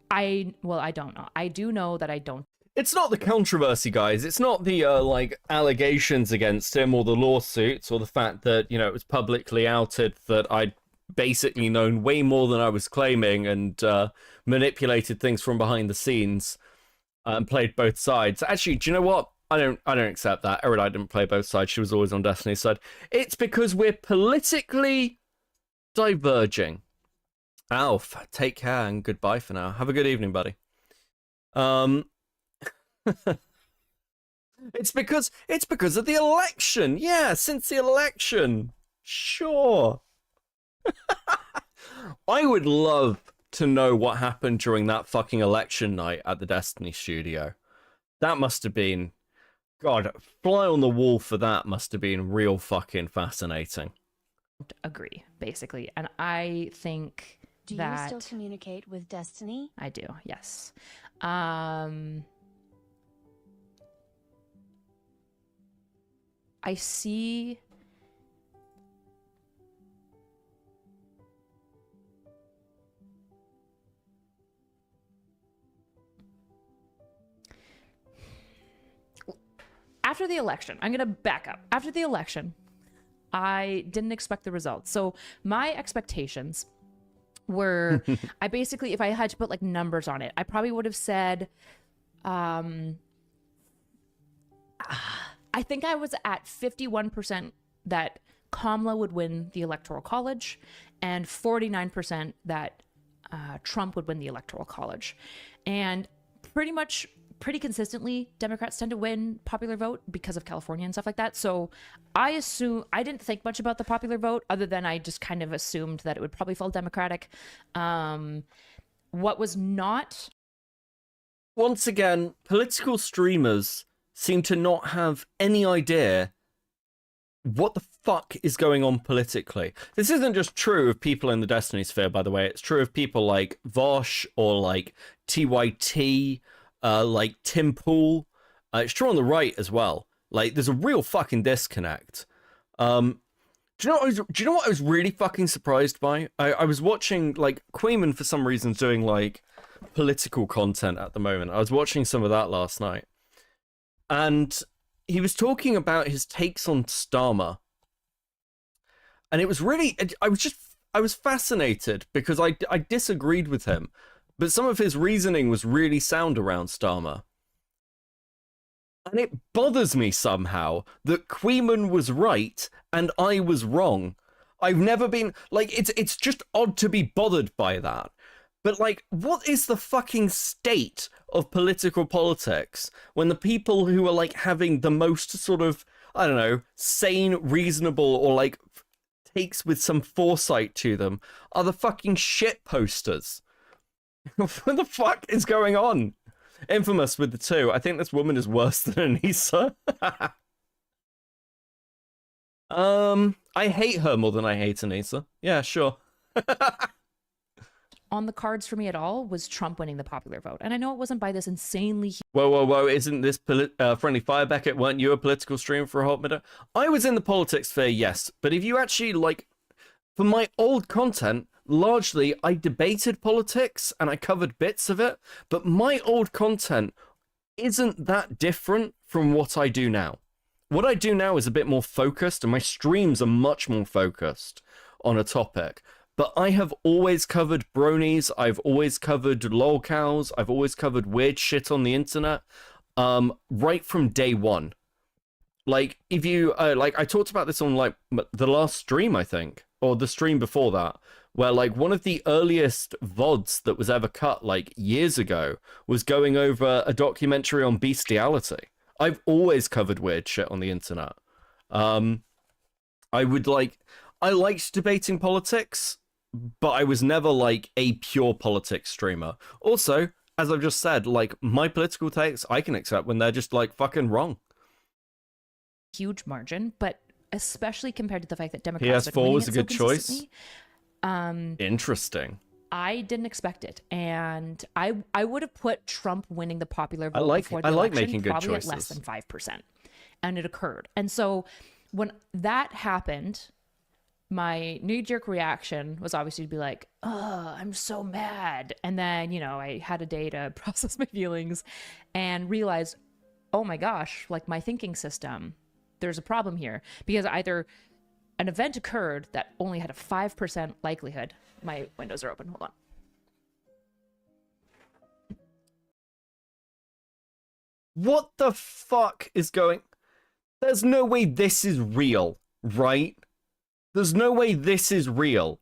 I don't know. I do know that I don't. It's not the controversy, guys. It's not the like allegations against him or the lawsuits or the fact that, you know, it was publicly outed that I'd basically known way more than I was claiming and manipulated things from behind the scenes and played both sides. Actually, do you know what? I don't accept that. Erudite didn't play both sides. She was always on Destiny's side. It's because we're politically diverging. Alf, take care and goodbye for now. Have a good evening, buddy. It's because of the election. Yeah, since the election. Sure. I would love to know what happened during that fucking election night at the Destiny studio. That must have been, God, fly on the wall for that must have been real fucking fascinating. Agree, basically. And I think Do that... you still communicate with Destiny? I do, yes. I see... After the election, I'm going to back up. After the election, I didn't expect the results. So my expectations were, I basically, if I had to put like numbers on it, I probably would have said, I think I was at 51% that Kamala would win the Electoral College and 49% that Trump would win the Electoral College. And pretty consistently, Democrats tend to win popular vote because of California and stuff like that. So I didn't think much about the popular vote other than I just kind of assumed that it would probably fall Democratic. What was not... Once again, political streamers seem to not have any idea what the fuck is going on politically. This isn't just true of people in the Destiny sphere, by the way. It's true of people like Vosh or like TYT, like Tim Pool. It's true on the right as well. Like, there's a real fucking disconnect. Do you know what I was really fucking surprised by? I was watching, like, Queeman for some reason doing, like, political content at the moment. I was watching some of that last night. And he was talking about his takes on Starmer. And it was really... I was fascinated because I disagreed with him. But some of his reasoning was really sound around Starmer. And it bothers me somehow that Queeman was right and I was wrong. I've never been... Like, it's just odd to be bothered by that. But, like, what is the fucking state of political politics when the people who are, like, having the most sort of, I don't know, sane, reasonable, or, like, takes with some foresight to them are the fucking shit posters? What the fuck is going on? Infamous with the two. I think this woman is worse than Anissa. I hate her more than I hate Anissa. Yeah, sure. On the cards for me at all was Trump winning the popular vote. And I know it wasn't by this insanely... Whoa. Isn't this Friendly Fire Beckett? Weren't you a political streamer for a hot minute? I was in the politics sphere, yes. But if you actually, like, for my old content, largely I debated politics and I covered bits of it. But my old content isn't that different from what I do now. What I do now is a bit more focused, and my streams are much more focused on a topic. But I have always covered bronies, I've always covered lolcows, I've always covered weird shit on the internet, right from day one. Like, if you, like, I talked about this on, like, the last stream, I think, or the stream before that, where, like, one of the earliest VODs that was ever cut, like, years ago, was going over a documentary on bestiality. I've always covered weird shit on the internet. I liked debating politics, but I was never, like, a pure politics streamer. Also, as I've just said, like, my political takes, I can accept when they're just, like, fucking wrong. Huge margin, but especially compared to the fact that Democrats... PS4 was a good choice. Interesting. I didn't expect it, and I would have put Trump winning the popular vote before the election making good probably choices. at less than 5%, and it occurred. And so when that happened... my knee-jerk reaction was obviously to be like, oh, I'm so mad. And then, you know, I had a day to process my feelings and realize, oh my gosh, like my thinking system, there's a problem here. Because either an event occurred that only had a 5% likelihood. My windows are open, hold on. What the fuck is going... There's no way this is real, right? There's no way this is real.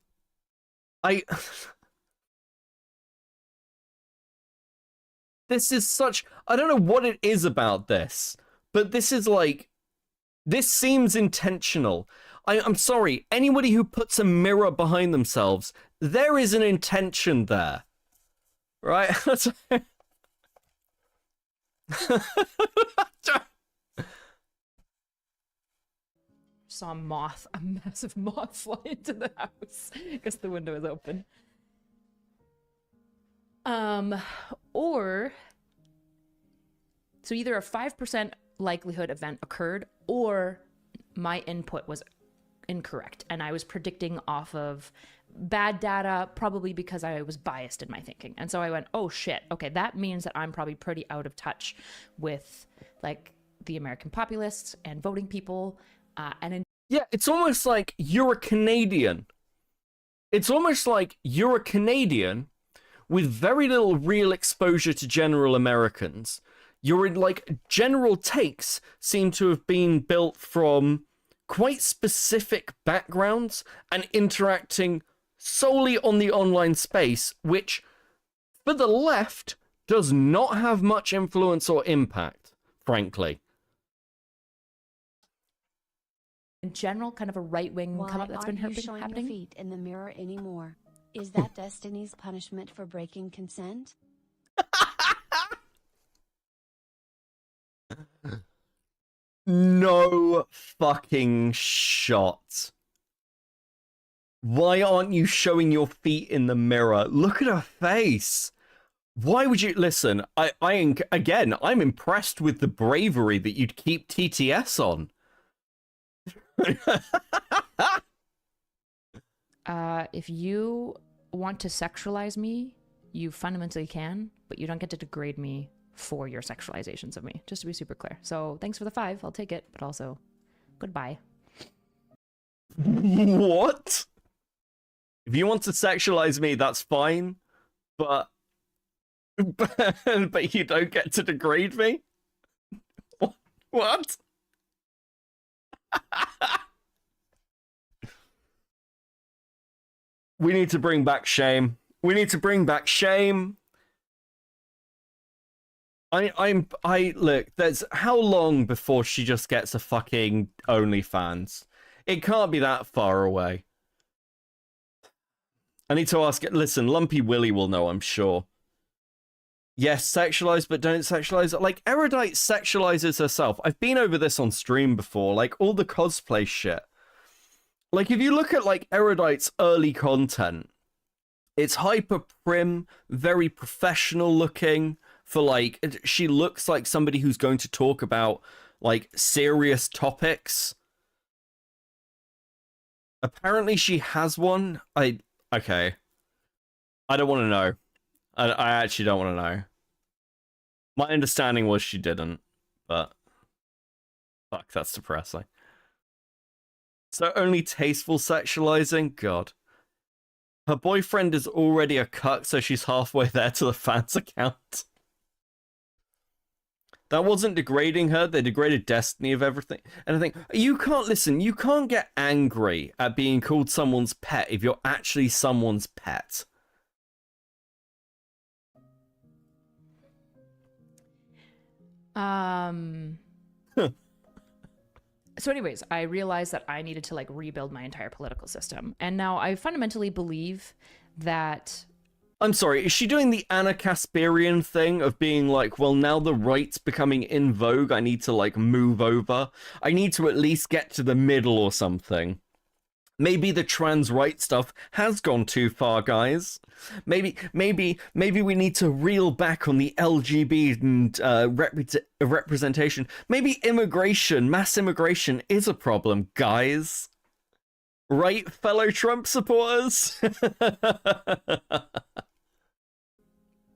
This is such... I don't know what it is about this, but this is like... This seems intentional. I'm sorry, anybody who puts a mirror behind themselves, there is an intention there. Right? Saw a moth, a massive moth fly into the house because the window is open. Or so either a 5% likelihood event occurred, or my input was incorrect and I was predicting off of bad data, probably because I was biased in my thinking. And so I went, oh shit, okay, that means that I'm probably pretty out of touch with like the American populists and voting people. Yeah, it's almost like you're a Canadian. It's almost like you're a Canadian with very little real exposure to general Americans. Your like general takes seem to have been built from quite specific backgrounds and interacting solely on the online space, which for the left does not have much influence or impact, frankly. In general, kind of a right-wing come up that's been happening. Why aren't you showing your feet in the mirror anymore? Is that Destiny's punishment for breaking consent? No fucking shot. Why aren't you showing your feet in the mirror? Look at her face. Why would you listen? Again, I'm impressed with the bravery that you'd keep TTS on. If you want to sexualize me, you fundamentally can, but you don't get to degrade me for your sexualizations of me, just to be super clear. So thanks for the 5, I'll take it, but also goodbye. What? If you want to sexualize me, that's fine, but you don't get to degrade me? What? We need to bring back shame. We need to bring back shame. I look, there's how long before she just gets a fucking OnlyFans? It can't be that far away. I need to ask, listen, Lumpy Willy will know, I'm sure. Yes, sexualize, but don't sexualize. Like, Erudite sexualizes herself. I've been over this on stream before, like, all the cosplay shit. Like, if you look at, like, Erudite's early content, it's hyper prim, very professional looking, for, like, she looks like somebody who's going to talk about, like, serious topics. Apparently she has one. Okay. I don't want to know. I actually don't want to know. My understanding was she didn't, but fuck, that's depressing. So only tasteful sexualizing? God. Her boyfriend is already a cuck, so she's halfway there to the fans account. That wasn't degrading her, they degraded Destiny of everything. And I think, you can't, listen, you can't get angry at being called someone's pet if you're actually someone's pet. So anyways, I realized that I needed to like rebuild my entire political system. And now I fundamentally believe that... I'm sorry, is she doing the Anna Kasparian thing of being like, well, now the right's becoming in vogue, I need to like move over. I need to at least get to the middle or something. Maybe the trans right stuff has gone too far, guys. Maybe we need to reel back on the LGBT and representation. Maybe immigration, mass immigration is a problem, guys. Right, fellow Trump supporters?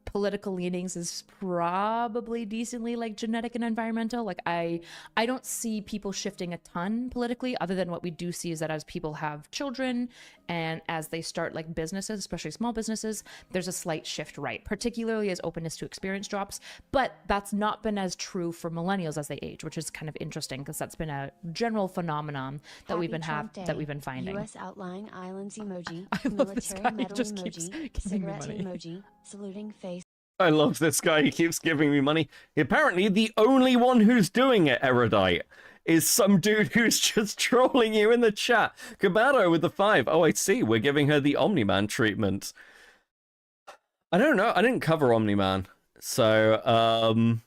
Political leanings is probably decently like genetic and environmental. Like I don't see people shifting a ton politically, other than what we do see is that as people have children and as they start like businesses, especially small businesses, there's a slight shift right, particularly as openness to experience drops. But that's not been as true for millennials as they age, which is kind of interesting because that's been a general phenomenon that we've been finding. U.S. outlying islands emoji, I love this military guy. He medal just keeps emoji, giving me cigarette money. emoji, saluting face. I love this guy. He keeps giving me money. Apparently, the only one who's doing it, Erudite, is some dude who's just trolling you in the chat. Kabado with the 5. Oh, I see. We're giving her the Omni-Man treatment. I don't know. I didn't cover Omni-Man. So,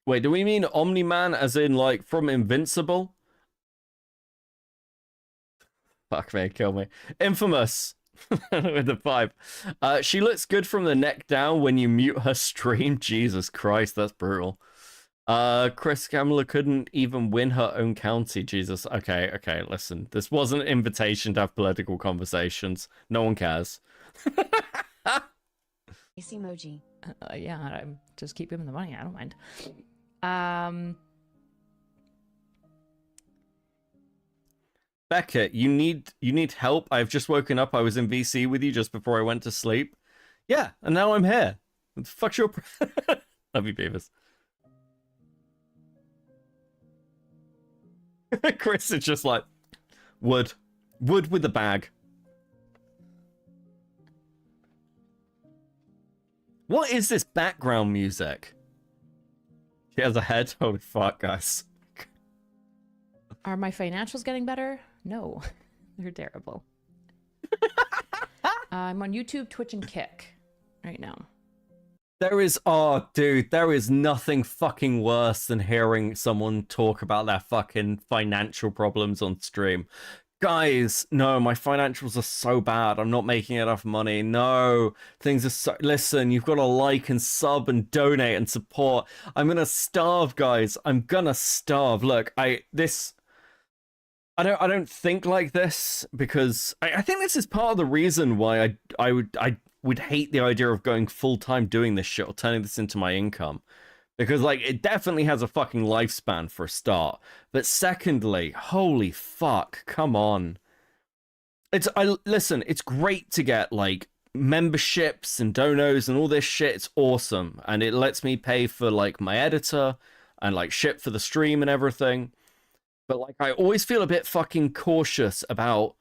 wait, do we mean Omni-Man as in, like, from Invincible? Fuck me, kill me. Infamous. With the 5. She looks good from the neck down when you mute her stream. Jesus Christ, that's brutal. Chris Kamala couldn't even win her own county. Jesus. Okay, listen. This wasn't an invitation to have political conversations. No one cares. Emoji. Yeah, I'm just keep giving the money. I don't mind. Becca, you need help. I've just woken up. I was in VC with you just before I went to sleep. Yeah, and now I'm here. What the fuck's your... Love you, Beavis. Chris is just like, wood with the bag. What is this background music? She has a head. Holy fuck, guys. Are my financials getting better? No, they're terrible. I'm on YouTube, Twitch, and Kick right now. There is, oh, dude, there is nothing fucking worse than hearing someone talk about their fucking financial problems on stream. Guys, no, my financials are so bad. I'm not making enough money. No, things are so... Listen, you've got to like and sub and donate and support. I'm gonna starve, guys. I'm gonna starve. Look, I don't think like this because I think this is part of the reason why I would hate the idea of going full-time doing this shit or turning this into my income. Because, like, it definitely has a fucking lifespan for a start. But secondly, holy fuck, come on. Listen, it's great to get, like, memberships and donos and all this shit. It's awesome. And it lets me pay for, like, my editor and, like, shit for the stream and everything. But, like, I always feel a bit fucking cautious about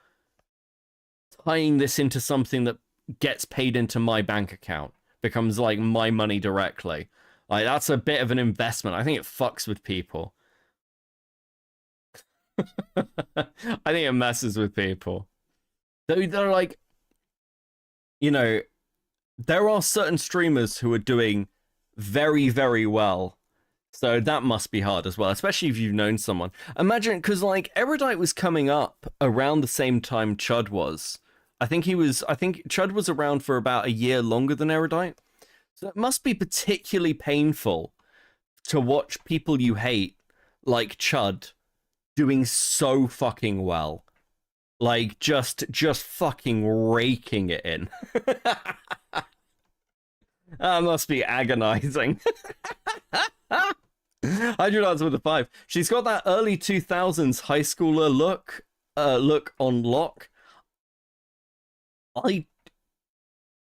tying this into something that gets paid into my bank account. Becomes, like, my money directly. Like, that's a bit of an investment. I think it fucks with people. I think it messes with people. They're like, you know, there are certain streamers who are doing very, very well. So that must be hard as well, especially if you've known someone. Imagine, because, like, Erudite was coming up around the same time Chud was. I think Chud was around for about a year longer than Erudite. So it must be particularly painful to watch people you hate, like Chud, doing so fucking well. Like, just fucking raking it in. That must be agonizing. $100 with a 5. She's got that early 2000s high schooler look on lock. I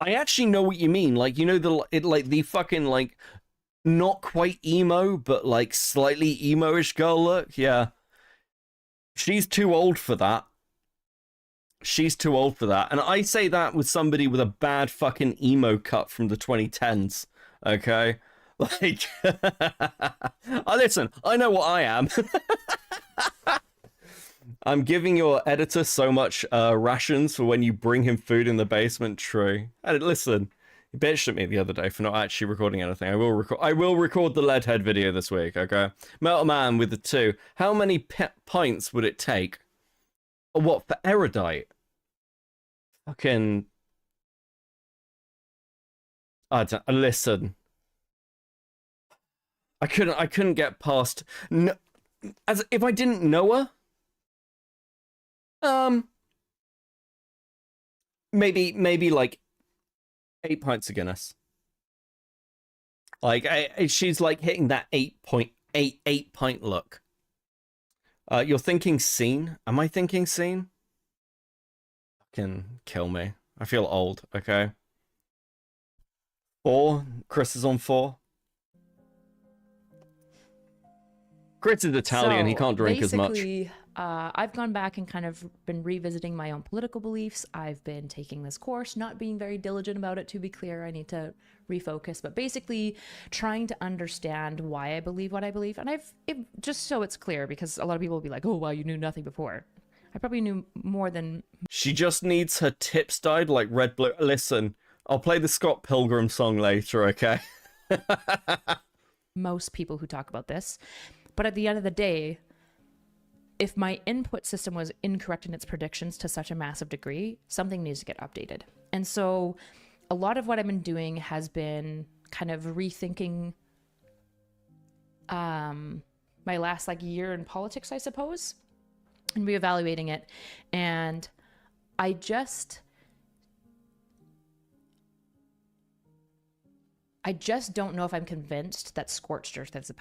actually know what you mean. Like, you know, the fucking, like, not quite emo, but, like, slightly emo-ish girl look? Yeah. She's too old for that. She's too old for that. And I say that with somebody with a bad fucking emo cut from the 2010s. Okay? Like, listen, I know what I am. I'm giving your editor so much rations for when you bring him food in the basement. True. And listen, he bitched at me the other day for not actually recording anything. I will record the Leadhead video this week, okay? Metal Man with the 2. How many pints would it take? What, for Erudite? Fucking... listen. I couldn't get past... No, as if I didn't know her? maybe like 8 pints of Guinness. Like she's like hitting that 8 pint look. You're thinking scene? Am I thinking scene? Fucking kill me. I feel old. Okay. 4. Chris is on 4. Chris is Italian. He can't drink as much. Basically, I've gone back and kind of been revisiting my own political beliefs. I've been taking this course, not being very diligent about it, to be clear. I need to refocus, but basically trying to understand why I believe what I believe. And just so it's clear, because a lot of people will be like, oh, wow, you knew nothing before. I probably knew more than... She just needs her tips dyed like red, blue. Listen, I'll play the Scott Pilgrim song later, okay? most people who talk about this. But at the end of the day, if my input system was incorrect in its predictions to such a massive degree, something needs to get updated. And so a lot of what I've been doing has been kind of rethinking my last year in politics, I suppose, and reevaluating it. And I just don't know if I'm convinced that scorched earth is the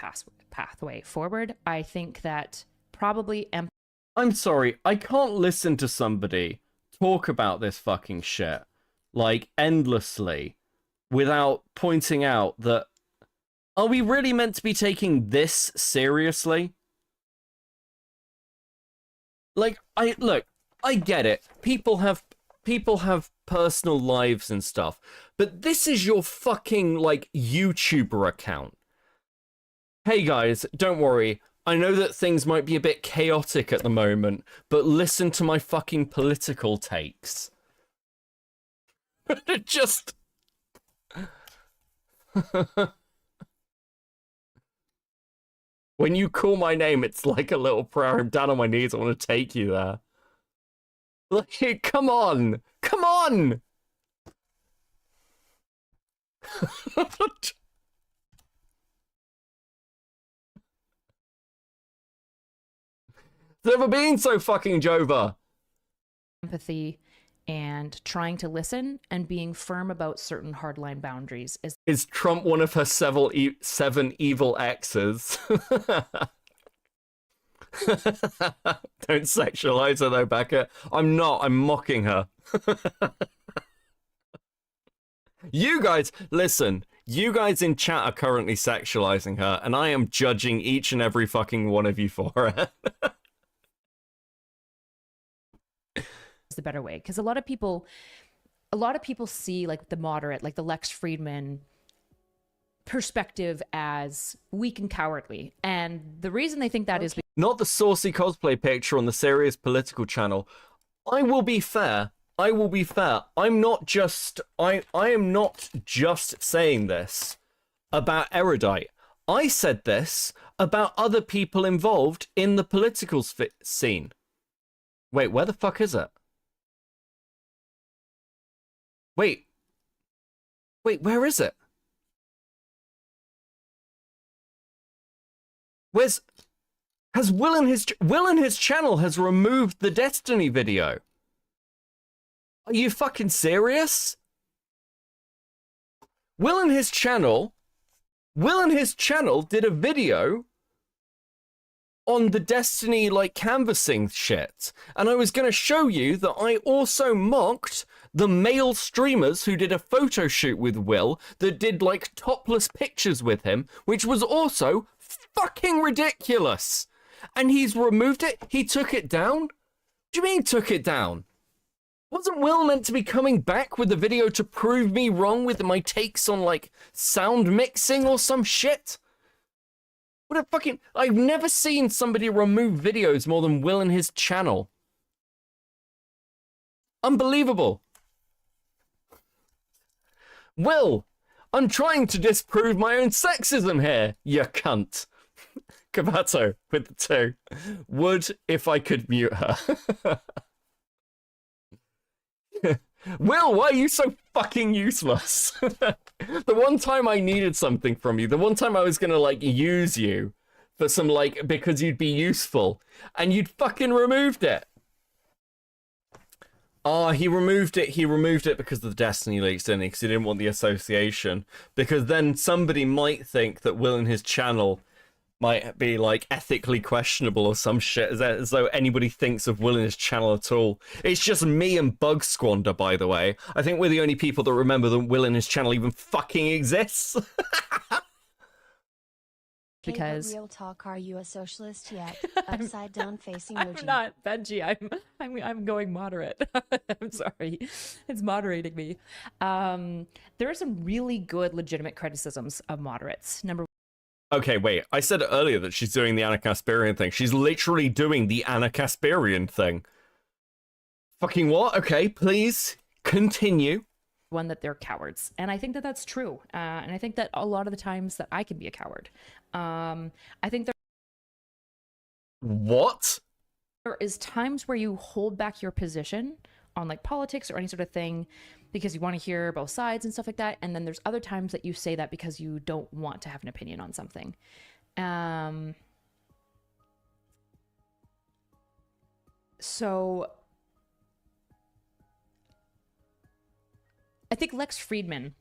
pathway forward. I think that probably... I'm sorry, I can't listen to somebody talk about this fucking shit, endlessly, without pointing out that, are we really meant to be taking this seriously? I get it. People have personal lives and stuff, but this is your fucking YouTuber account. Hey guys, don't worry. I know that things might be a bit chaotic at the moment, but listen to my fucking political takes. Just... When you call my name, it's like a little prayer. I'm down on my knees. I want to take you there. Come on! Come on! It's never been so fucking Jova. Empathy and trying to listen and being firm about certain hardline boundaries is Trump one of her seven evil exes? Don't sexualize her though, Becca. I'm not. I'm mocking her. You guys, listen. You guys in chat are currently sexualizing her, and I am judging each and every fucking one of you for it. the better way, because a lot of people see the moderate, the Lex Friedman perspective as weak and cowardly, and the reason they think that is not the saucy cosplay picture on the Serious Political channel. I will be fair. I'm not just I am not just saying this about Erudite. I said this about other people involved in the political scene. Wait, where the fuck is it? Wait, where is it? Will and his channel has removed the Destiny video. Are you fucking serious? Will and his channel did a video on the Destiny canvassing shit, and I was going to show you that I also mocked the male streamers who did a photo shoot with Will that did topless pictures with him, which was also fucking ridiculous. And he's removed it. He took it down. What do you mean took it down? Wasn't Will meant to be coming back with the video to prove me wrong with my takes on sound mixing or some shit? What a fucking... I've never seen somebody remove videos more than Will and his channel. Unbelievable. Will, I'm trying to disprove my own sexism here, you cunt. Kabato with the 2. Would if I could mute her. Will, why are you so fucking useless? The one time I needed something from you, the one time I was gonna use you for some because you'd be useful, and you'd fucking removed it. Oh, he removed it. He removed it because of the Destiny leaks, didn't he? Because he didn't want the association. Because then somebody might think that Will and his channel might be like ethically questionable or some shit, as though anybody thinks of Will and his channel at all. It's just me and Bug Squander, by the way. I think we're the only people that remember that Will and his channel even fucking exists. Because real talk, are you a socialist yet? Upside down face emoji. I'm not, Benji. I'm going moderate. I'm sorry, it's moderating me. There are some really good, legitimate criticisms of moderates. Number. Okay, wait. I said earlier that she's doing the Anna Kasparian thing. She's literally doing the Anna Kasparian thing. Fucking what? Okay, please continue. One, that they're cowards, and I think that that's true. And I think that a lot of the times that I can be a coward. I think there is times where you hold back your position on like politics or any sort of thing because you want to hear both sides and stuff like that, and then there's other times that you say that because you don't want to have an opinion on something. So I think Lex Friedman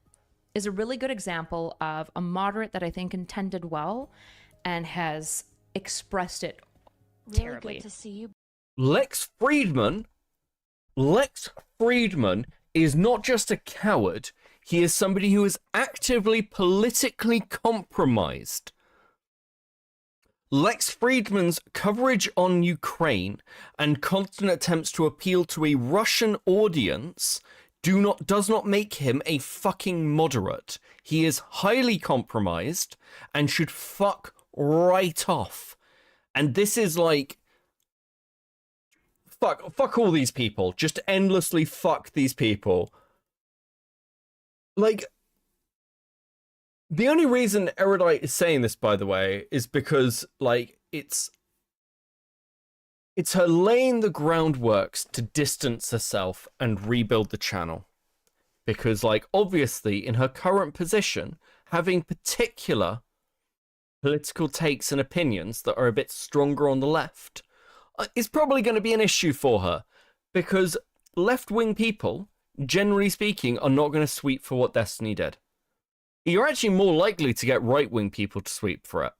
is a really good example of a moderate that I think intended well and has expressed it terribly. Really good to see you. Lex Friedman is not just a coward, he is somebody who is actively politically compromised. Lex Friedman's coverage on Ukraine and constant attempts to appeal to a Russian audience does not make him a fucking moderate. He is highly compromised and should fuck right off. And this is like, fuck all these people. Just endlessly fuck these people. Like, the only reason Erudite is saying this, by the way, is because, like, it's her laying the groundworks to distance herself and rebuild the channel. Because, like, obviously, in her current position, having particular political takes and opinions that are a bit stronger on the left is probably going to be an issue for her. Because left-wing people, generally speaking, are not going to sweep for what Destiny did. You're actually more likely to get right-wing people to sweep for it.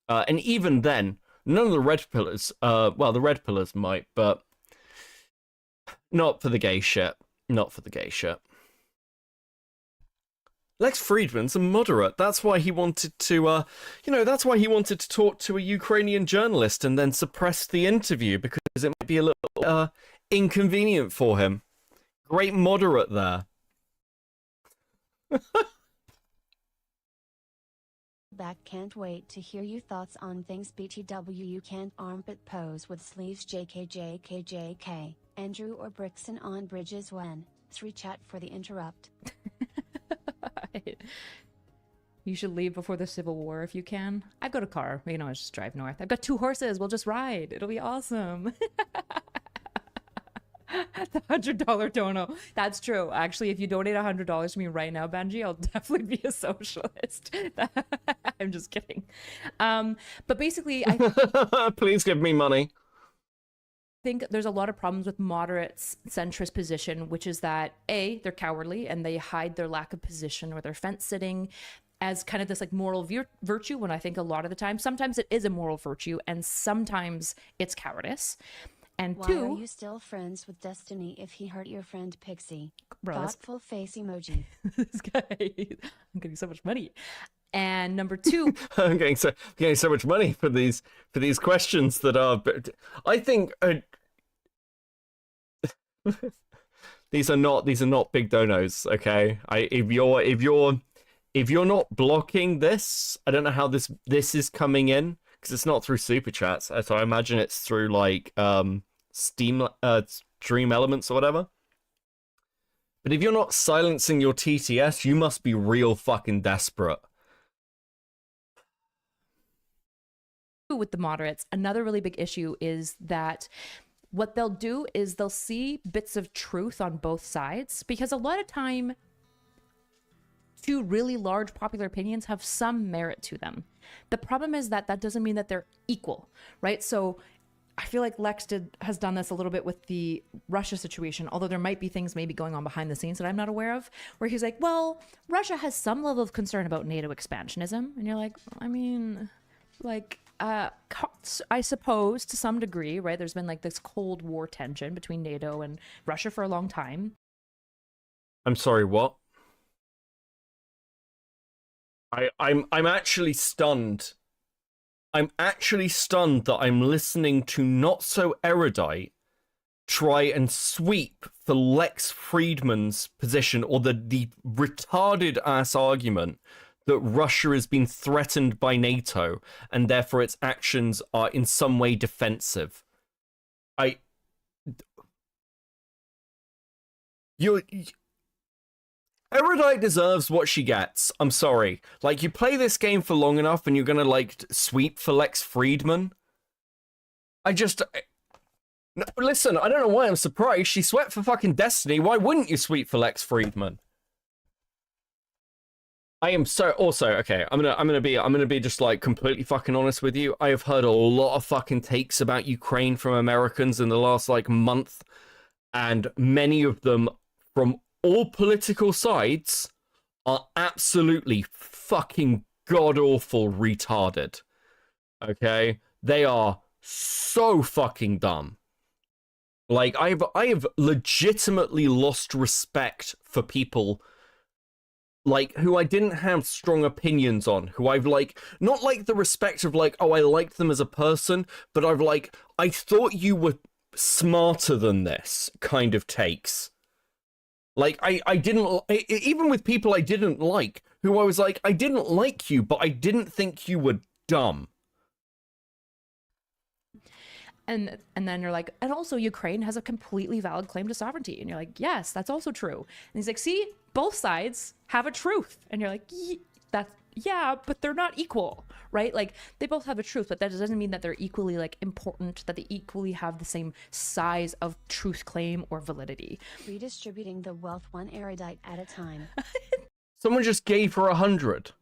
And even then, none of the red pillars, well, the red pillars might, but not for the gay shit. Not for the gay shit. Lex Friedman's a moderate. That's why he wanted to, that's why he wanted to talk to a Ukrainian journalist and then suppress the interview because it might be a little inconvenient for him. Great moderate there. Back, can't wait to hear your thoughts on things. BTW, you can't armpit pose with sleeves. JK. Andrew or Brixton on bridges when 3 chat for the interrupt. You should leave before the Civil War if you can. I've got a car. We can always just drive north. I've got 2 horses. We'll just ride. It'll be awesome. The $100 dono. That's true. Actually, if you donate $100 to me right now, Benji, I'll definitely be a socialist. I'm just kidding. But basically, please give me money. I think there's a lot of problems with moderates' centrist position, which is that A, they're cowardly and they hide their lack of position or their fence sitting as kind of this like moral virtue, when I think a lot of the time, sometimes it is a moral virtue and sometimes it's cowardice. And Why 2, are you still friends with Destiny if he hurt your friend Pixie? Bro, Thoughtful face emoji. This guy, I'm getting so much money. And number 2, I'm getting so much money for these questions that are. I think these are not big donos. Okay, if you're not blocking this, I don't know how this is coming in because it's not through super chats. So I imagine it's through like Steam Stream Elements or whatever. But if you're not silencing your TTS, you must be real fucking desperate. with the moderates, another really big issue is that what they'll do is they'll see bits of truth on both sides, because a lot of time 2 really large popular opinions have some merit to them. The problem is that that doesn't mean that they're equal, right? So I feel like Lex has done this a little bit with the Russia situation, although there might be things maybe going on behind the scenes that I'm not aware of, where he's like, well, Russia has some level of concern about NATO expansionism. And you're like, I mean, like, I suppose to some degree, right? There's been like this Cold War tension between NATO and Russia for a long time. I'm sorry, what? I'm actually stunned. I'm actually stunned that I'm listening to Not So Erudite try and sweep for Lex Friedman's position, or the retarded ass argument that Russia has been threatened by NATO and therefore its actions are in some way defensive. Erudite deserves what she gets. I'm sorry. Like, you play this game for long enough and you're gonna, like, sweep for Lex Friedman? No, listen, I don't know why I'm surprised. She swept for fucking Destiny. Why wouldn't you sweep for Lex Friedman? I am so... Also, okay, I'm gonna be just, like, completely fucking honest with you. I have heard a lot of fucking takes about Ukraine from Americans in the last, like, month. And many of them from all political sides are absolutely fucking god-awful retarded. Okay? They are so fucking dumb. Like, I have legitimately lost respect for people, like, who I didn't have strong opinions on, who I've, like, not like the respect of, like, oh, I liked them as a person, but I've, like, I thought you were smarter than this kind of takes. Like, I didn't, even with people I didn't like, who I was like, I didn't like you, but I didn't think you were dumb. And then you're like, and also Ukraine has a completely valid claim to sovereignty. And you're like, yes, that's also true. And he's like, see, both sides have a truth. And you're like, yeah, but they're not equal, right? Like, they both have a truth, but that doesn't mean that they're equally, like, important, that they equally have the same size of truth claim or validity. Redistributing the wealth one erudite at a time. Someone just gave her 100.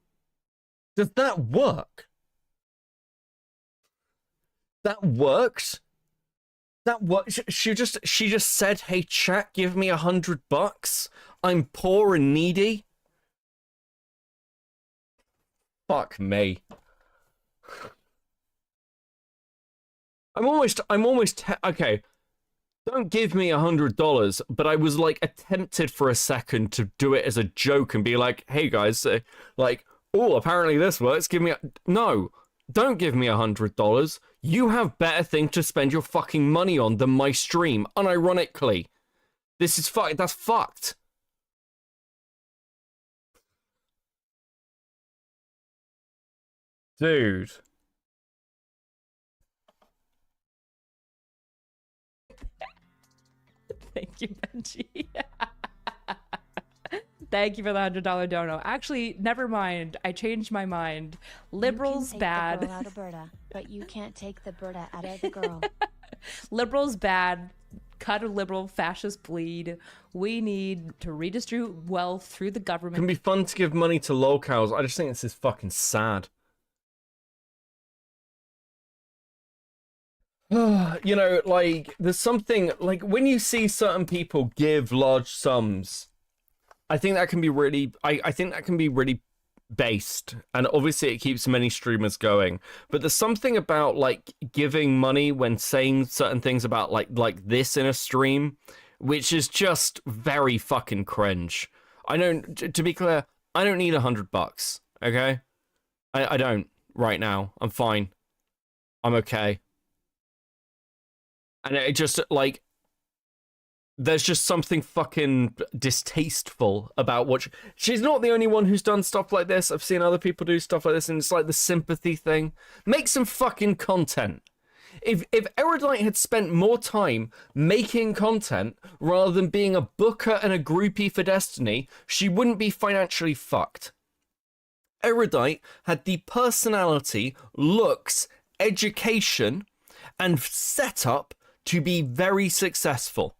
Does that work? That worked? That worked? She just said, hey, chat, give me $100. I'm poor and needy. Fuck me. I'm almost okay. Don't give me $100, but I was like tempted for a second to do it as a joke and be like, hey guys, like, oh, apparently this works. Give me no, don't give me $100. You have better things to spend your fucking money on than my stream. Unironically, this is that's fucked. Dude. Thank you, Benji. Thank you for the $100 dono. Actually, never mind. I changed my mind. Liberals bad. You can take the girl out of Berta, but you can't take the Berta out of the girl. Liberals bad. Cut a liberal fascist bleed. We need to redistribute wealth through the government. It can be fun to give money to locals. I just think this is fucking sad. You know, like, there's something, like, when you see certain people give large sums, I think that can be really, I think that can be really based, and obviously it keeps many streamers going, but there's something about, like, giving money when saying certain things about, like this in a stream, which is just very fucking cringe. I don't, to be clear, I don't need $100, okay? I don't, right now. I'm fine. I'm okay. And it just, like, there's just something fucking distasteful about what she's not the only one who's done stuff like this. I've seen other people do stuff like this, and it's like the sympathy thing. Make some fucking content. If Erudite had spent more time making content rather than being a booker and a groupie for Destiny, she wouldn't be financially fucked. Erudite had the personality, looks, education, and setup to be very successful.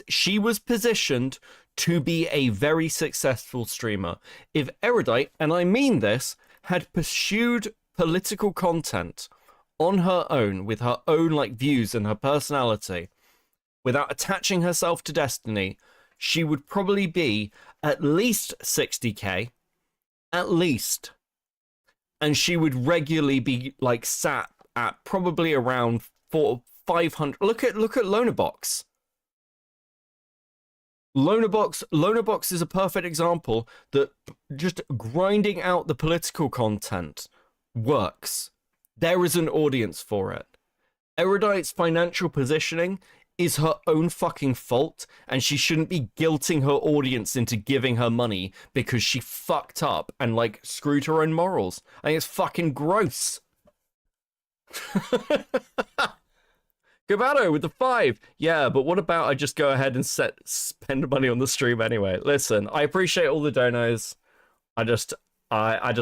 She was positioned to be a very successful streamer. If Erudite, and I mean this, had pursued political content on her own, with her own like views and her personality, without attaching herself to Destiny, she would probably be at least 60k, at least. And she would regularly be like sat at probably around 500. Look at Lonerbox. Lonerbox is a perfect example that just grinding out the political content works. There is an audience for it. Erudite's financial positioning is her own fucking fault, and she shouldn't be guilting her audience into giving her money because she fucked up and like screwed her own morals. I think it's fucking gross. Gabato with the 5. Yeah, but what about I just go ahead and spend money on the stream anyway? Listen, I appreciate all the donos. I just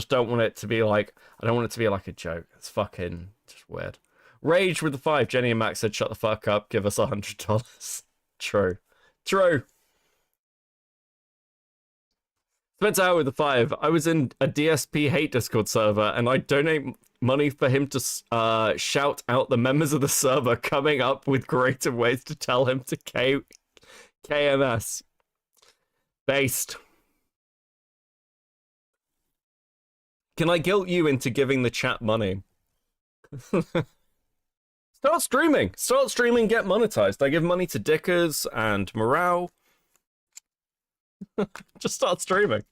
don't want it to be like, I don't want it to be like a joke. It's fucking just weird. Rage with the 5. Jenny and Max said, shut the fuck up, give us $100. True. Spencer with the 5. I was in a DSP hate Discord server and I donate money for him to shout out the members of the server, coming up with creative ways to tell him to KMS. Based. Can I guilt you into giving the chat money? Start streaming, get monetized. I give money to Dickers and Morale. Just start streaming.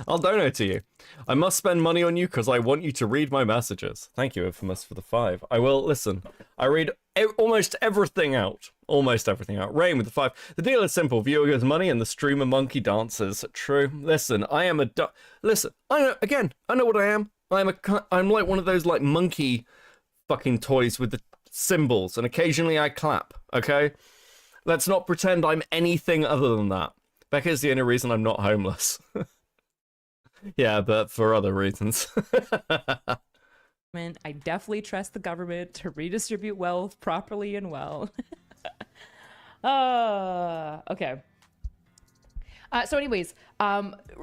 I'll donate to you. I must spend money on you because I want you to read my messages. Thank you, Infamous, for the 5. I will. Listen, I read almost everything out. Rain with the 5. The deal is simple. Viewer gives money and the streamer monkey dances. True. Listen, I am listen, I know what I am. I'm like one of those like monkey fucking toys with the symbols, and occasionally I clap, okay? Let's not pretend I'm anything other than that. Becca's the only reason I'm not homeless. Yeah, but for other reasons. I definitely trust the government to redistribute wealth properly and well. Okay. So anyways,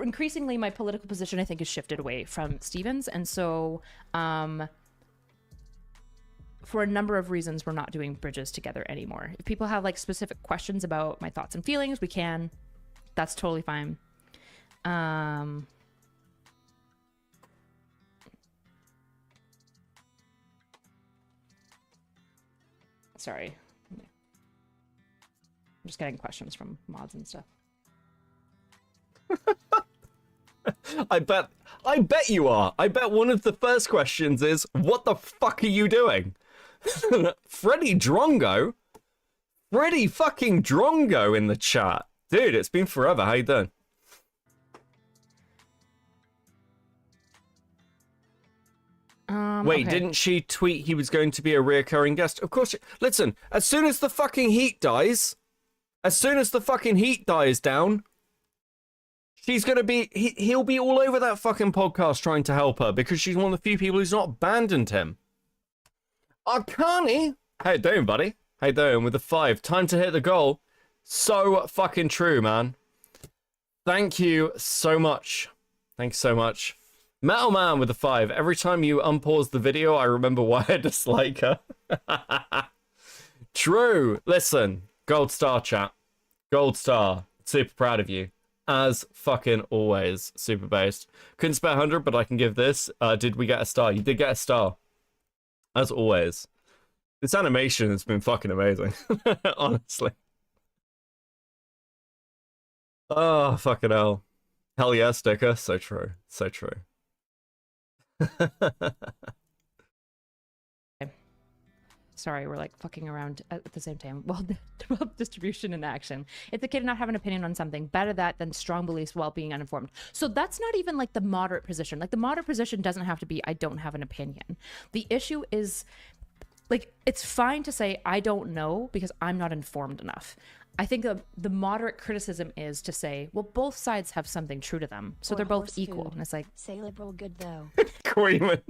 increasingly my political position, I think, has shifted away from Stevens. And so for a number of reasons, we're not doing bridges together anymore. If people have like specific questions about my thoughts and feelings, we can. That's totally fine. Sorry. I'm just getting questions from mods and stuff. I bet you are. I bet one of the first questions is, what the fuck are you doing? Freddy Drongo? Freddy fucking Drongo in the chat. Dude, it's been forever. How you doing? Wait, okay. Didn't she tweet he was going to be a reoccurring guest? Of course. Listen, as soon as the fucking heat dies down, she's gonna be, he'll be all over that fucking podcast trying to help her because she's one of the few people who's not abandoned him. Arcani, how you doing, buddy? How you doing with the 5? Time to hit the goal. So fucking true, man. Thank you so much. Thanks so much. Metal Man with the 5. Every time you unpause the video, I remember why I dislike her. True. Listen, gold star, chat. Gold star. Super proud of you. As fucking always, super based. Couldn't spare 100, but I can give this. Did we get a star? You did get a star. As always. This animation has been fucking amazing. Honestly. Oh, fucking hell. Hell yeah, sticker. So true. So true. Sorry, we're like fucking around at the same time. Well, distribution in action. If the kid not have an opinion on something, better that than strong beliefs while being uninformed. So that's not even like the moderate position. Like the moderate position doesn't have to be, I don't have an opinion. The issue is like, it's fine to say, I don't know because I'm not informed enough. I think the moderate criticism is to say, well, both sides have something true to them. So they're both equal. Food. And it's like, say liberal good though. Queenman.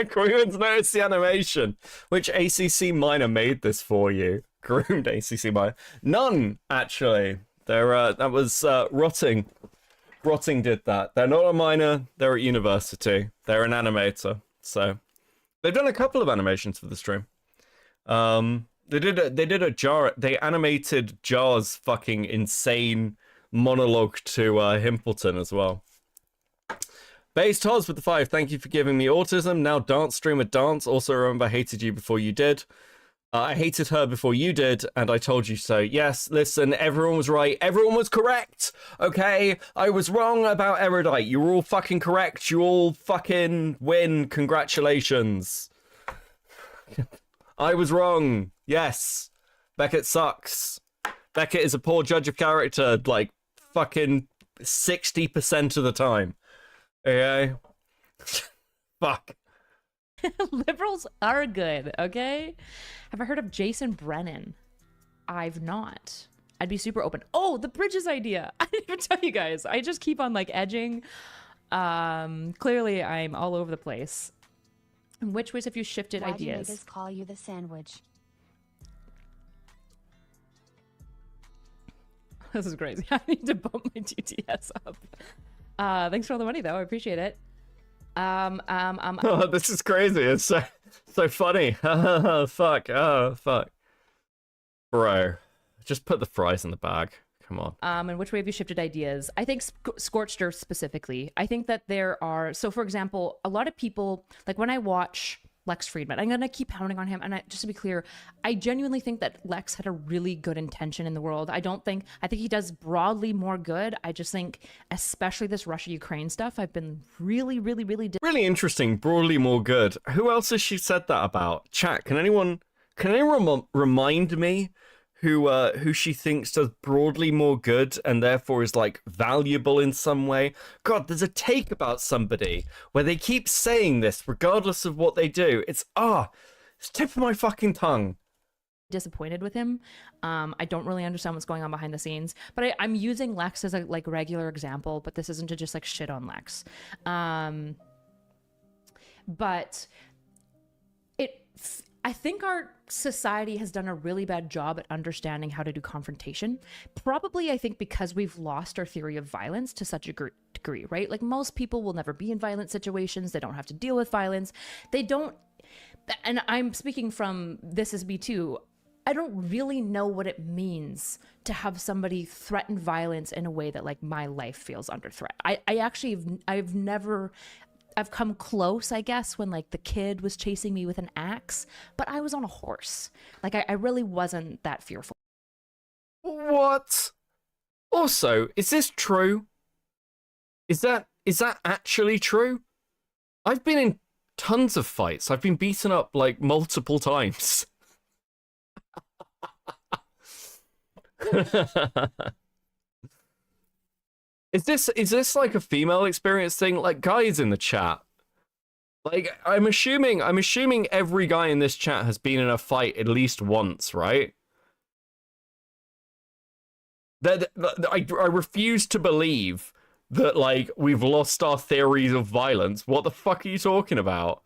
Queenman's noticed the animation. Which ACC miner made this for you? Groomed ACC miner. None, actually. There, that was rotting Grotting did that. They're not a minor. They're at university. They're an animator. So they've done a couple of animations for the stream. They did a Jar. They animated Jar's fucking insane monologue to Himpleton as well. Base Toz with the 5. Thank you for giving me autism. Now dance streamer dance. Also remember, I hated you before you did. I hated her before you did, and I told you so. Yes, listen, everyone was right. Everyone was correct. Okay, I was wrong about Erudite. You were all fucking correct. You all fucking win. Congratulations. I was wrong. Yes. Beckett sucks. Beckett is a poor judge of character, like, fucking 60% of the time. Okay? Fuck. Liberals are good, okay? Have I heard of Jason Brennan? I've not. I'd be super open. Oh, the bridges idea. I didn't even tell you guys. I just keep on, like, edging. Clearly, I'm all over the place. In which ways have you shifted Why ideas? do niggas call you the sandwich? This is crazy. I need to bump my TTS up. Thanks for all the money, though. I appreciate it. Oh, this is crazy. It's so funny. Fuck. Oh, fuck. Bro, just put the fries in the bag. Come on. In which way have you shifted ideas? I think Scorched Earth specifically. I think that there are, so for example, a lot of people, like when I watch Lex Friedman, I'm going to keep pounding on him. And just to be clear, I genuinely think that Lex had a really good intention in the world. I think he does broadly more good. I just think, especially this Russia-Ukraine stuff, I've been really Really interesting. Broadly more good. Who else has she said that about? Chat, can anyone remind me who she thinks does broadly more good and therefore is like valuable in some way? God, there's a take about somebody where they keep saying this regardless of what they do. It's tip of my fucking tongue. disappointed with him. I don't really understand what's going on behind the scenes, but I'm using Lex as a like regular example, but this isn't to just like shit on Lex. But I think our society has done a really bad job at understanding how to do confrontation. Probably, I think, because we've lost our theory of violence to such a degree, right? Like most people will never be in violent situations. They don't have to deal with violence. They don't, and I'm speaking from This Is Me2, I don't really know what it means to have somebody threaten violence in a way that like my life feels under threat. I've come close, I guess, when like the kid was chasing me with an axe, but I was on a horse. Like I really wasn't that fearful. What? Also, is this true? Is that actually true? I've been in tons of fights. I've been beaten up like multiple times. Is this like a female experience thing? Like guys in the chat. Like I'm assuming every guy in this chat has been in a fight at least once, right? I refuse to believe that like we've lost our theories of violence. What the fuck are you talking about?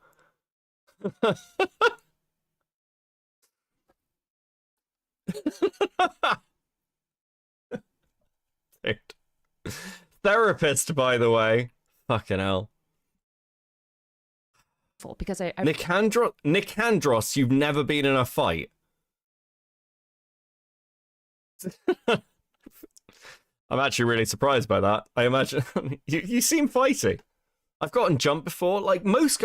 Dude. Therapist, by the way. Fucking hell. Because Nicandros, you've never been in a fight. I'm actually really surprised by that. I imagine you seem fighty. I've gotten jumped before. Like most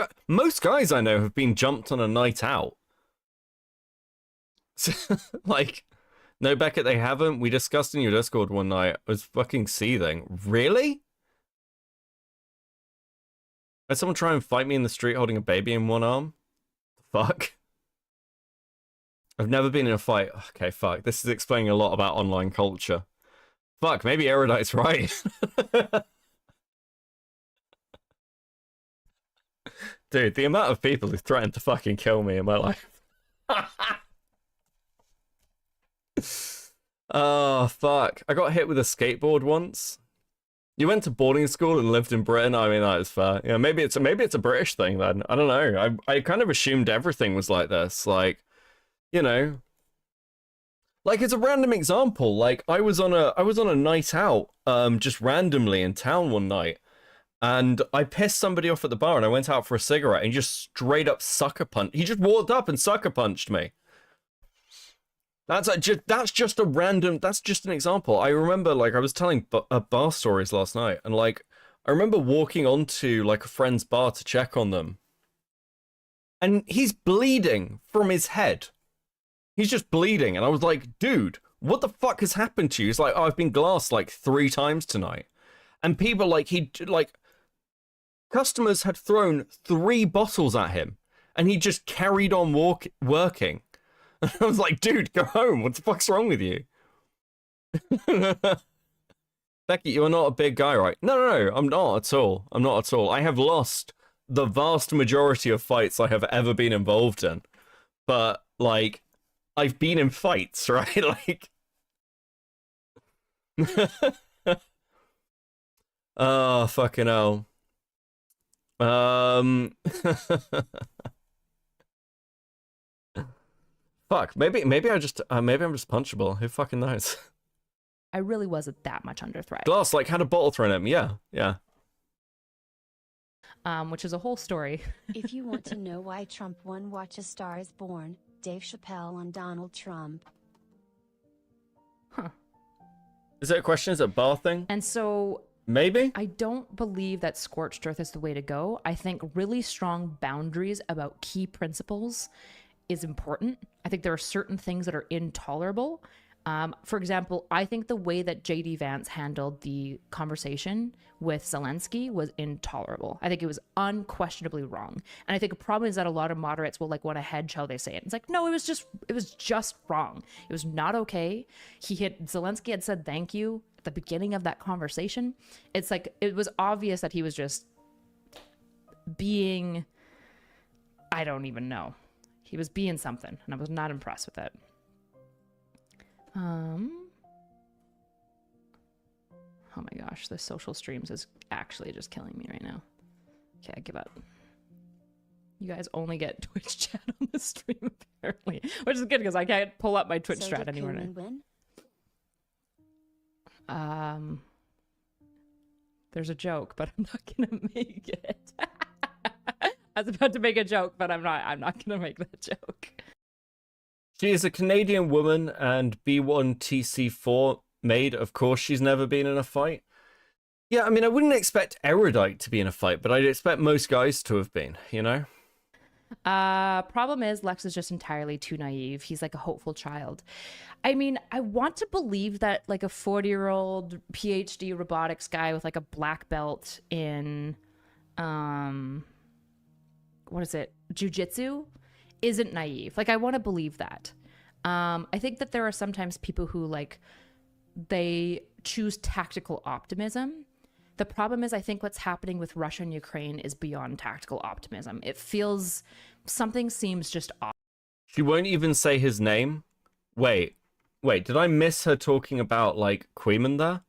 guys I know have been jumped on a night out. Like, no, Beckett, they haven't. We discussed in your Discord one night. I was fucking seething. Really? Had someone try and fight me in the street holding a baby in one arm? Fuck. I've never been in a fight. Okay, fuck. This is explaining a lot about online culture. Fuck, maybe Erudite's right. Dude, the amount of people who threatened to fucking kill me in my life. Oh, fuck. I got hit with a skateboard once. You went to boarding school and lived in Britain? I mean, that is fair. Yeah, maybe it's a British thing then. I don't know. I kind of assumed everything was like this. Like, you know. Like, it's a random example. Like, I was on a night out, just randomly in town one night, and I pissed somebody off at the bar, and I went out for a cigarette, and he just straight up sucker punched. He just walked up and sucker punched me. That's just a random. That's just an example. I remember, like, I was telling bar stories last night, and like, I remember walking onto like a friend's bar to check on them, and he's bleeding from his head. He's just bleeding, and I was like, dude, what the fuck has happened to you? He's like, oh, I've been glassed like 3 times tonight. And people customers had thrown 3 bottles at him, and he just carried on working. And I was like, dude, go home. What the fuck's wrong with you? Becky, you're not a big guy, right? No, I'm not at all. I'm not at all. I have lost the vast majority of fights I have ever been involved in. But, like, I've been in fights, right? Like, oh, fucking hell. Fuck, maybe I'm just punchable. Who fucking knows? I really wasn't that much under threat. Glass, like, had a bottle thrown at me. Yeah. Which is a whole story. If you want to know why Trump won, watch A Star is Born, Dave Chappelle on Donald Trump. Huh. Is that a question? Is it a bar thing? And so... Maybe? I don't believe that scorched earth is the way to go. I think really strong boundaries about key principles is important. I think there are certain things that are intolerable. For example, I think the way that JD Vance handled the conversation with Zelensky was intolerable. I think it was unquestionably wrong. And I think a problem is that a lot of moderates will like want to hedge how they say it. It's like, no, it was just wrong. It was not okay. Zelensky had said thank you at the beginning of that conversation. It's like, it was obvious that he was just being, I don't even know. He was being something, and I was not impressed with it. Oh my gosh, the social streams is actually just killing me right now. Okay, I give up. You guys only get Twitch chat on the stream, apparently. Which is good, because I can't pull up my Twitch strat anymore. There's a joke, but I'm not gonna make it. I was about to make a joke, but I'm not gonna make that joke. She is a Canadian woman and B1TC4 maid. Of course, she's never been in a fight. Yeah, I mean, I wouldn't expect Erudite to be in a fight, but I'd expect most guys to have been, you know? Problem is, Lex is just entirely too naive. He's like a hopeful child. I mean, I want to believe that like a 40-year-old PhD robotics guy with like a black belt in, what is it? Jiu-jitsu isn't naive. Like, I want to believe that. I think that there are sometimes people who like, they choose tactical optimism. The problem is, I think what's happening with Russia and Ukraine is beyond tactical optimism. It feels, something seems just off. She won't even say his name? Wait, did I miss her talking about, like, Queeman there?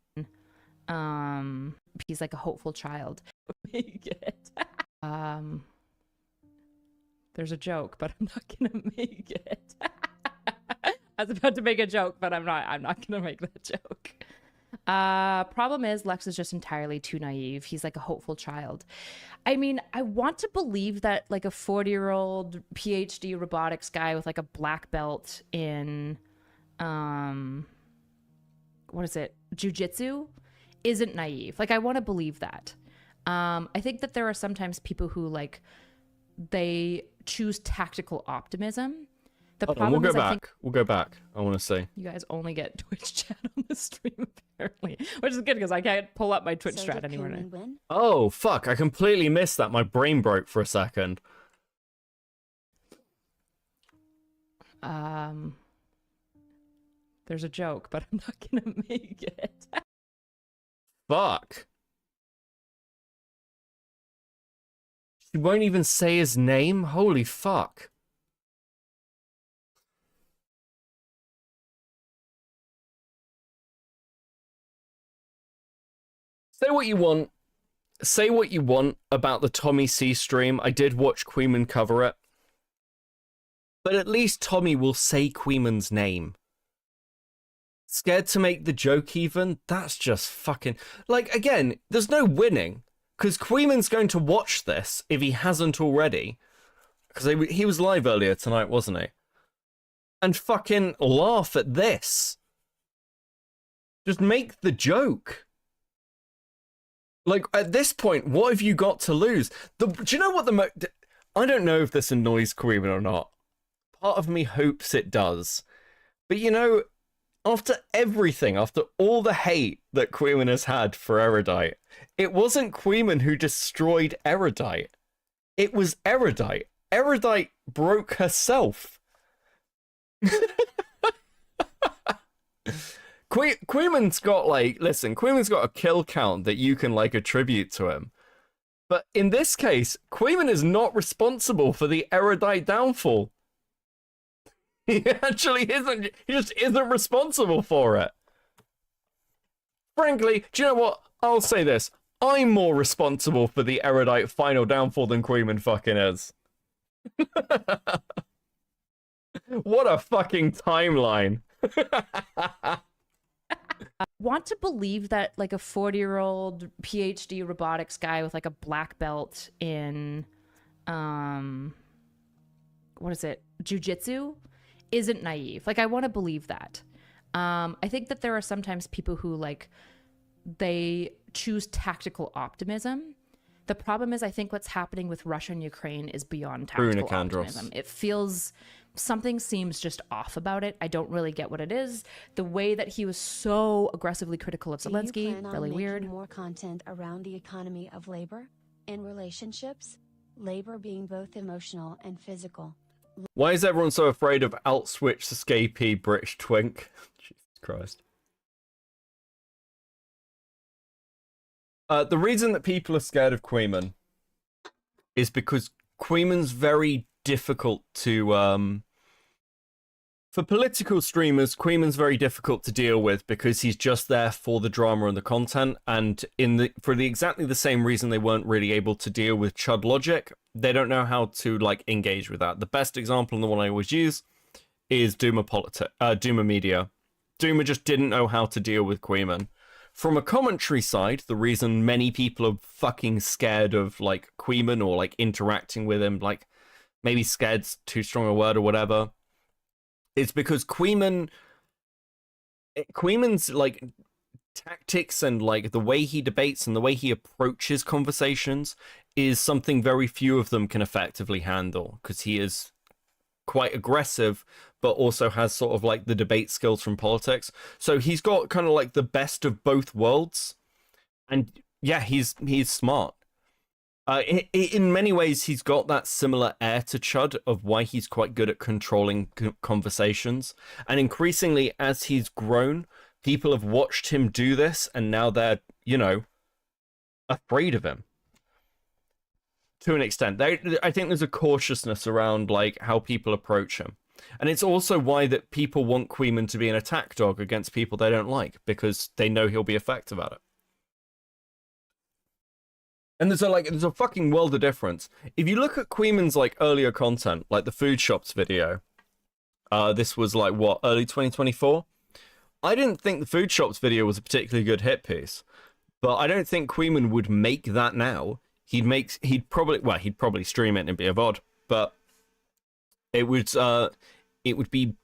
He's like a hopeful child. Make it. There's a joke, but I'm not gonna make it. I was about to make a joke, but I'm not gonna make that joke. Problem is, Lex is just entirely too naive. He's like a hopeful child. I mean, I want to believe that like a 40-year-old PhD robotics guy with like a black belt in, what is it? Jiu-jitsu isn't naive. Like, I want to believe that. I think that there are sometimes people who like, they choose tactical optimism. The problem we'll is, go back. We'll go back. I want to see. You guys only get Twitch chat on the stream, apparently. Which is good, because I can't pull up my Twitch strat anymore. Oh, fuck. I completely missed that. My brain broke for a second. There's a joke, but I'm not gonna make it. Fuck. She won't even say his name? Holy fuck. Say what you want. Say what you want about the Tommy C stream. I did watch Queeman cover it. But at least Tommy will say Queeman's name. scared to make the joke even. That's just fucking... Like, again, there's no winning. Because Queeman's going to watch this, if he hasn't already. Because he was live earlier tonight, wasn't he? And fucking laugh at this. Just make the joke. Like, at this point, what have you got to lose? Do you know what I don't know if this annoys Queeman or not. Part of me hopes it does. But you know, after everything, after all the hate that Queeman has had for Erudite, it wasn't Queeman who destroyed Erudite. It was Erudite. Erudite broke herself. Queeman's got, like, listen, Queeman's got a kill count that you can, like, attribute to him. But in this case, Queeman is not responsible for the Erudite downfall. He actually isn't. He just isn't responsible for it. Frankly, do you know what? I'll say this. I'm more responsible for the Erudite final downfall than Queeman fucking is. What a fucking timeline. Want to believe that like a 40-year-old PhD robotics guy with like a black belt in what is it, jiu-jitsu, isn't naive. Like, I want to believe that. I think that there are sometimes people who, like, they choose tactical optimism. The problem is, I think what's happening with Russia and Ukraine is beyond tactical optimism. It feels, something seems just off about it. I don't really get what it is. The way that he was so aggressively critical of Zelensky, really weird. More content around the economy of labor and relationships, labor being both emotional and physical. Why is everyone so afraid of Alt-Switch escapee British twink? Jesus Christ. The reason that people are scared of Queeman is because Queeman's very difficult to... For political streamers, Queeman's very difficult to deal with because he's just there for the drama and the content, and for exactly the same reason they weren't really able to deal with Chud Logic, they don't know how to, like, engage with that. The best example, and the one I always use, is Duma Media. Duma just didn't know how to deal with Queeman. From a commentary side, the reason many people are fucking scared of, like, Queeman or, like, interacting with him, like, maybe scared's too strong a word or whatever, it's because Queeman's, like, tactics and, like, the way he debates and the way he approaches conversations is something very few of them can effectively handle, because he is quite aggressive, but also has sort of, like, the debate skills from politics. So he's got kind of, like, the best of both worlds. And, yeah, he's smart. In many ways, he's got that similar air to Chud of why he's quite good at controlling conversations. And increasingly, as he's grown, people have watched him do this, and now they're, you know, afraid of him. To an extent. I think there's a cautiousness around, like, how people approach him. And it's also why that people want Queeman to be an attack dog against people they don't like, because they know he'll be effective at it. And there's a fucking world of difference. If you look at Queeman's, like, earlier content, like the Food Shops video, this was, like, what, early 2024? I didn't think the Food Shops video was a particularly good hit piece, but I don't think Queeman would make that now. He'd probably stream it and it'd be a VOD, but it would be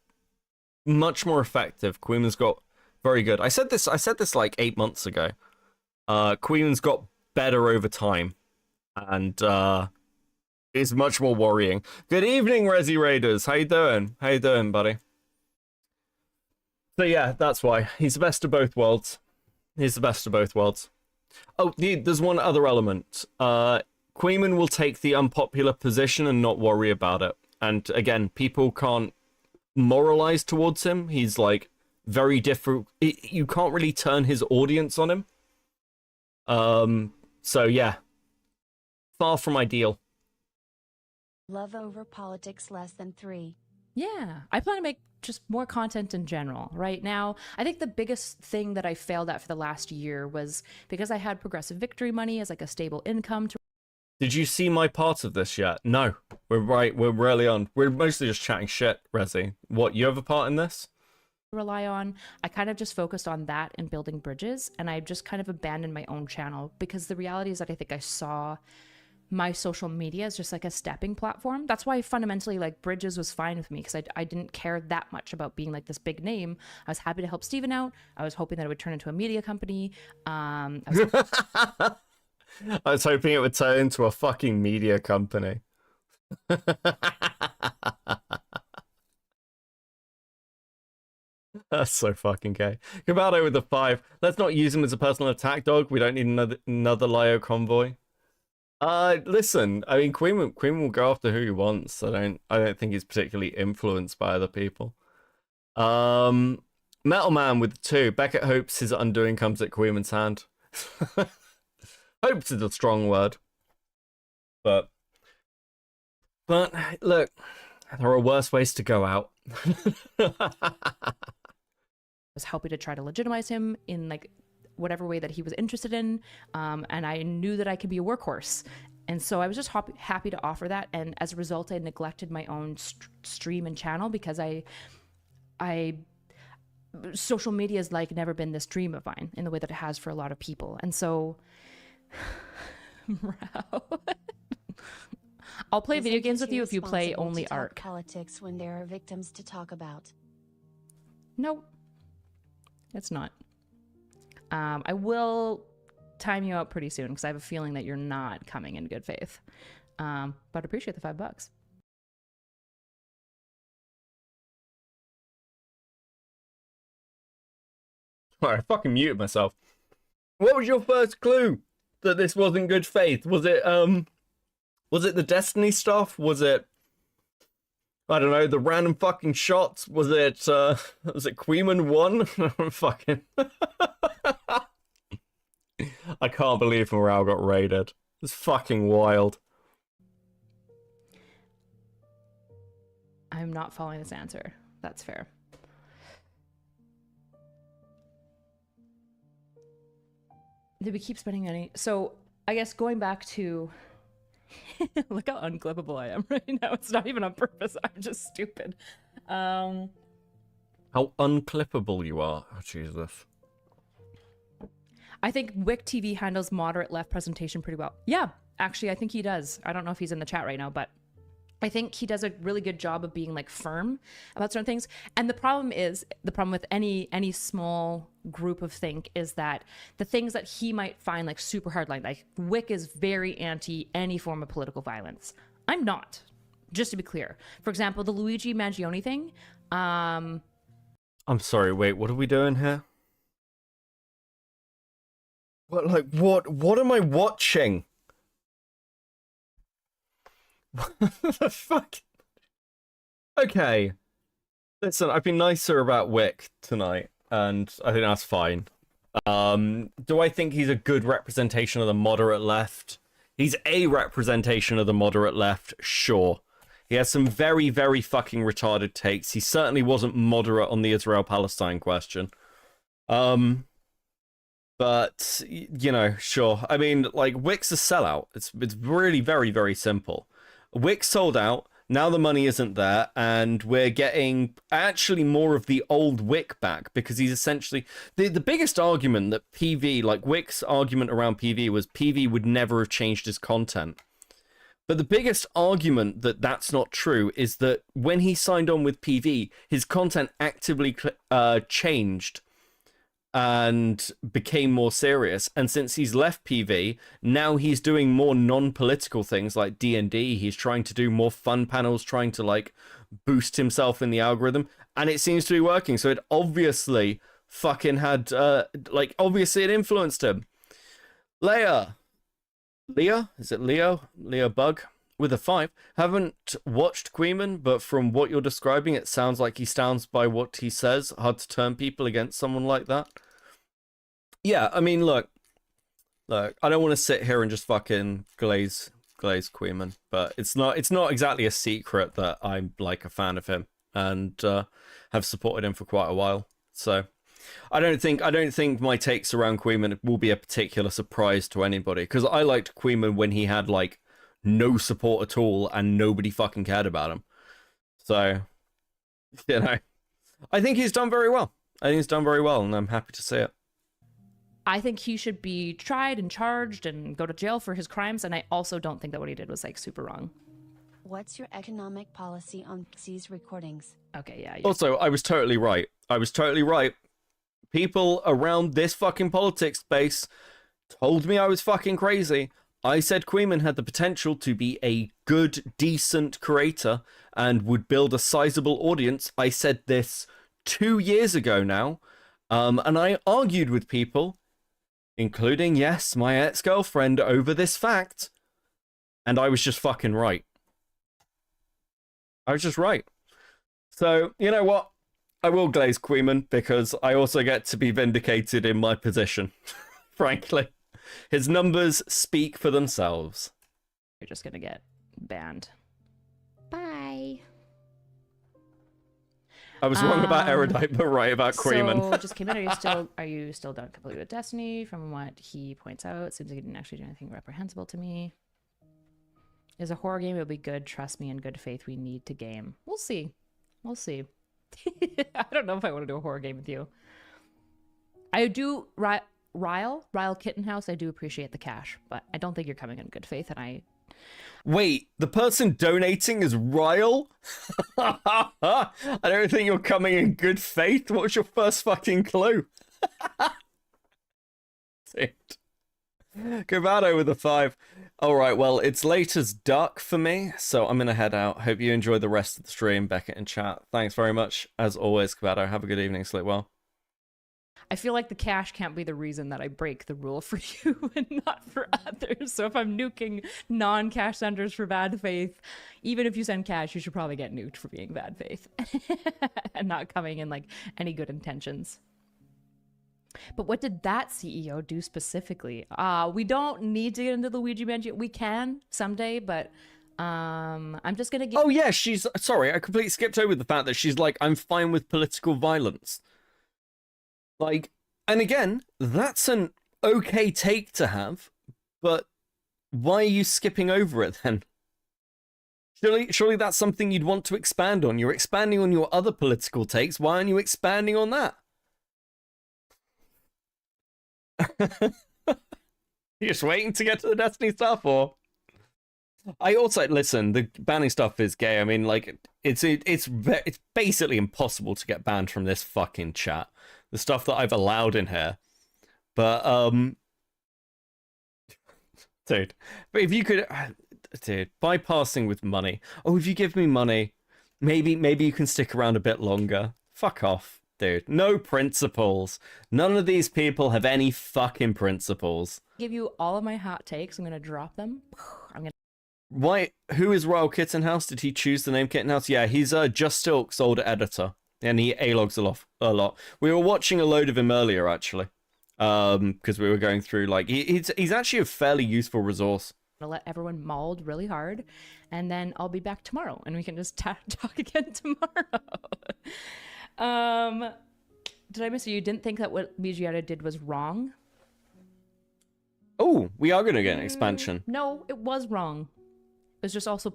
much more effective. Queeman's got very good. I said this like 8 months ago. Queeman's got better over time, and is much more worrying. Good evening, Resi Raiders. How you doing? How you doing, buddy? So yeah, that's why he's the best of both worlds. He's the best of both worlds. Oh, there's one other element. Queeman will take the unpopular position and not worry about it. And again, people can't moralize towards him. He's, like, very different. You can't really turn his audience on him. So yeah, far from ideal. Love over politics less than 3. Yeah, I plan to make just more content in general. Right now, I think the biggest thing that I failed at for the last year was because I had Progressive Victory money as, like, a stable income to... Did you see my part of this yet? No. We're rarely on. We're mostly just chatting shit, Resi. What, you have a part in this? rely on. I kind of just focused on that and building bridges, and I just kind of abandoned my own channel because the reality is that I think I saw my social media as just like a stepping platform. That's why fundamentally like Bridges was fine with me, because I didn't care that much about being like this big name. I was happy to help Steven out. I was hoping that it would turn into a media company. I was hoping it would turn into a fucking media company. That's so fucking gay. Cabaldo with the 5. Let's not use him as a personal attack dog. We don't need another Lyo convoy. Listen, I mean, Queen will go after who he wants. I don't think he's particularly influenced by other people. Metal Man with 2. Beckett hopes his undoing comes at Queen's hand. Hopes is a strong word. But look, there are worse ways to go out. Was helping to try to legitimize him in like whatever way that he was interested in, and I knew that I could be a workhorse, and so I was just happy to offer that. And as a result, I neglected my own stream and channel because social media has like never been this dream of mine in the way that it has for a lot of people. And so I'll play video games with you if you play only Ark. Politics when there are victims to talk about. No, it's not. I will time you out pretty soon because I have a feeling that you're not coming in good faith. But appreciate the $5. Alright, I fucking muted myself. What was your first clue that this wasn't good faith? Was it the Destiny stuff? Was it, I don't know, the random fucking shots? Was it Queeman 1? Fucking I can't believe morale got raided. It's fucking wild. I'm not following this answer. That's fair. Did we keep spending money? So I guess going back to look how unclippable I am right now. It's not even on purpose. I'm just stupid. How unclippable you are. Oh, Jesus. I think Wick TV handles moderate left presentation pretty well. Yeah, actually, I think he does. I don't know if he's in the chat right now, but I think he does a really good job of being like firm about certain things. And the problem with any small group of think is that the things that he might find like super hard, like Wick is very anti any form of political violence. I'm not, just to be clear. For example, the Luigi Mangione thing. I'm sorry, wait, what are we doing here? What am I watching? What the fuck? Okay. Listen, I've been nicer about Wick tonight, and I think that's fine. Do I think he's a good representation of the moderate left? He's a representation of the moderate left, sure. He has some very, very fucking retarded takes. He certainly wasn't moderate on the Israel-Palestine question. But, you know, sure. I mean, like, Wick's a sellout. It's really very, very simple. Wick sold out, now the money isn't there, and we're getting actually more of the old Wick back, because he's essentially... The biggest argument that PV, like Wick's argument around PV was PV would never have changed his content. But the biggest argument that that's not true is that when he signed on with PV, his content actively changed and became more serious. And since he's left PV, now he's doing more non-political things like D&D. He's trying to do more fun panels, trying to like boost himself in the algorithm, and it seems to be working. So it obviously fucking had obviously it influenced him. Leah, is it Leo Bug with a 5? Haven't watched Queeman, but from what you're describing, it sounds like he stands by what he says. Hard to turn people against someone like that. Yeah, I mean, look, I don't want to sit here and just fucking glaze Queeman, but it's not exactly a secret that I'm like a fan of him and have supported him for quite a while. So I don't think my takes around Queeman will be a particular surprise to anybody, because I liked Queeman when he had like no support at all and nobody fucking cared about him. So, you know, I think he's done very well. I think he's done very well, and I'm happy to see it. I think he should be tried and charged and go to jail for his crimes, and I also don't think that what he did was like super wrong. What's your economic policy on these recordings? Okay, yeah. Also, I was totally right. I was totally right. People around this fucking politics space told me I was fucking crazy. I said Queeman had the potential to be a good, decent creator and would build a sizable audience. I said this 2 years ago now, and I argued with people, including, yes, my ex-girlfriend, over this fact, and I was just fucking right. I was just right. So, you know what? I will glaze Queeman because I also get to be vindicated in my position, frankly. His numbers speak for themselves. You're just gonna get banned. Bye. I was wrong about Erudite, but right about Queeman. So, just came in. Are you still done completely with Destiny? From what he points out, seems like he didn't actually do anything reprehensible to me. Is a horror game? It'll be good. Trust me, in good faith, we need to game. We'll see. We'll see. I don't know if I want to do a horror game with you. I do, Ryle Kittenhouse, I do appreciate the cash, but I don't think you're coming in good faith, and I... Wait, the person donating is Ryle? I don't think you're coming in good faith. What's your first fucking clue? Cavado with a 5. Alright, well, it's late as duck for me, so I'm gonna head out. Hope you enjoy the rest of the stream, Beckett and chat. Thanks very much. As always, Cavado, have a good evening, sleep well. I feel like the cash can't be the reason that I break the rule for you and not for others. So if I'm nuking non-cash senders for bad faith, even if you send cash, you should probably get nuked for being bad faith and not coming in like any good intentions. But what did that CEO do specifically? We don't need to get into the Ouija board. We can someday, but I'm just gonna get... Oh yeah, she's... Sorry, I completely skipped over the fact that she's like, I'm fine with political violence. Like, and again, that's an okay take to have, but why are you skipping over it then? Surely that's something you'd want to expand on. You're expanding on your other political takes. Why aren't you expanding on that? You're just waiting to get to the Destiny stuff, or? I also, listen, the banning stuff is gay. I mean, like, it's basically impossible to get banned from this fucking chat. The stuff that I've allowed in here. But, dude, but if you could, dude, bypassing with money. Oh, if you give me money, maybe you can stick around a bit longer. Fuck off, dude. No principles. None of these people have any fucking principles. Give you all of my hot takes. I'm gonna drop them. I'm gonna... Why? Who is Royal Kittenhouse? Did he choose the name Kittenhouse? Yeah, he's Just Stilk's older editor. And he A-logs a lot. We were watching a load of him earlier, actually. Because we were going through, like... He's actually a fairly useful resource. I'll let everyone mauled really hard, and then I'll be back tomorrow, and we can just talk again tomorrow. Did I miss you? You didn't think that what Migiata did was wrong? Oh, we are going to get an expansion. No, it was wrong. It was just also...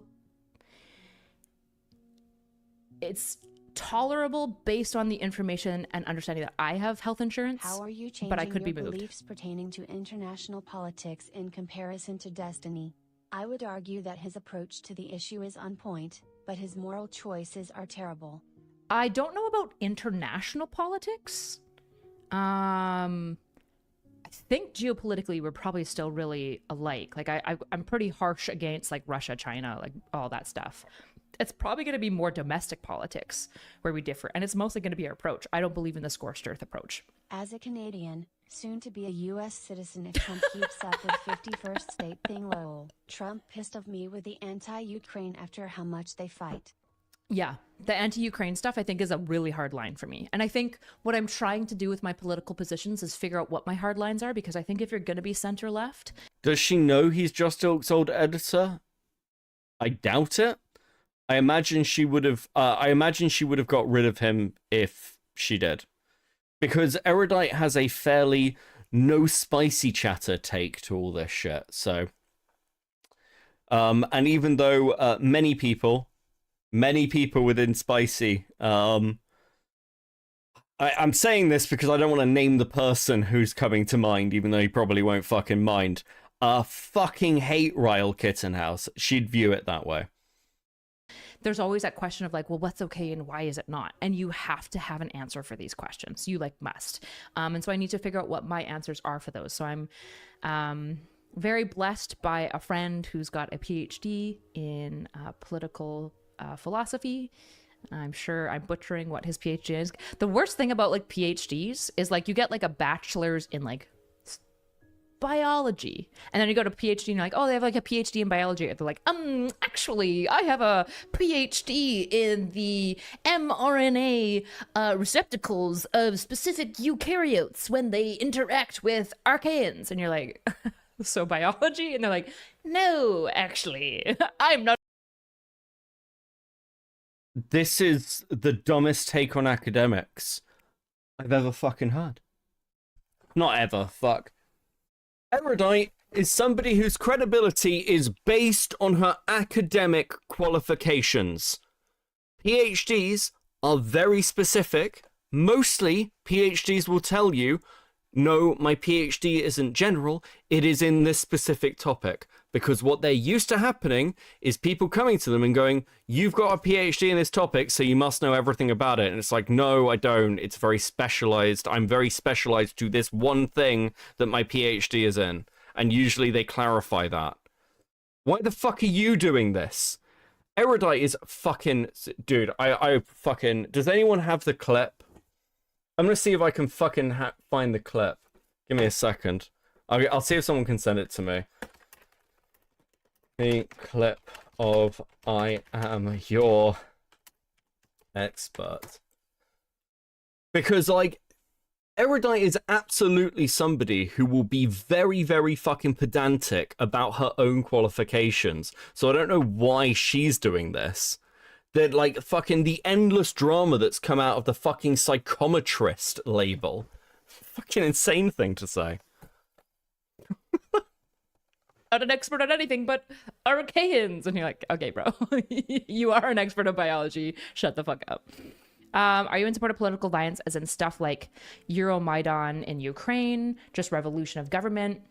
It's tolerable based on the information and understanding that I have health insurance. How are you changing but I could your be moved. beliefs pertaining to international politics in comparison to Destiny? I would argue that his approach to the issue is on point, but his moral choices are terrible. I don't know about international politics. I think geopolitically we're probably still really alike. Like I'm pretty harsh against like Russia, China, like all that stuff. It's probably going to be more domestic politics where we differ, and it's mostly going to be our approach. I don't believe in the scorched earth approach. As a Canadian, soon to be a U.S. citizen if Trump keeps up with 51st state thing lol. Trump pissed off me with the anti-Ukraine after how much they fight. Yeah, the anti-Ukraine stuff I think is a really hard line for me. And I think what I'm trying to do with my political positions is figure out what my hard lines are, because I think if you're going to be center-left... Does she know he's Just Stilk's old editor? I doubt it. I imagine she would have got rid of him if she did. Because Erudite has a fairly no spicy chatter take to all this shit, so... and even though many people within Spicy I'm saying this because I don't want to name the person who's coming to mind, even though he probably won't fucking mind. Fucking hate Ryle Kittenhouse. She'd view it that way. There's always that question of like, well, what's okay and why is it not? And you have to have an answer for these questions. You like must. And so I need to figure out what my answers are for those. So I'm very blessed by a friend who's got a PhD in political philosophy. I'm sure I'm butchering what his PhD is. The worst thing about like PhDs is like you get like a bachelor's in like biology, and then you go to PhD and you're like, oh, they have like a PhD in biology. And they're like, actually, I have a PhD in the mRNA receptacles of specific eukaryotes when they interact with archaeans. And you're like, so biology? And they're like, no, actually, I'm not. This is the dumbest take on academics I've ever fucking heard. Not ever, fuck. Erudite is somebody whose credibility is based on her academic qualifications. PhDs are very specific. Mostly, PhDs will tell you, no, my PhD isn't general, it is in this specific topic. Because what they're used to happening is people coming to them and going, you've got a PhD in this topic, so you must know everything about it. And it's like, no, I don't. It's very specialized. I'm very specialized to this one thing that my PhD is in. And usually they clarify that. Why the fuck are you doing this? Erudite is fucking... Dude, I fucking... Does anyone have the clip? I'm gonna see if I can fucking find the clip. Give me a second. I'll see if someone can send it to me. The clip of I am your expert. Because, like, Erudite is absolutely somebody who will be very, very fucking pedantic about her own qualifications. So I don't know why she's doing this. That, like, fucking the endless drama that's come out of the fucking psychometrist label. Fucking insane thing to say. Not an expert on anything but archaeans. And you're like, okay, bro, you are an expert of biology. Shut the fuck up. Are you in support of political violence, as in stuff like Euromaidan in Ukraine, just revolution of government?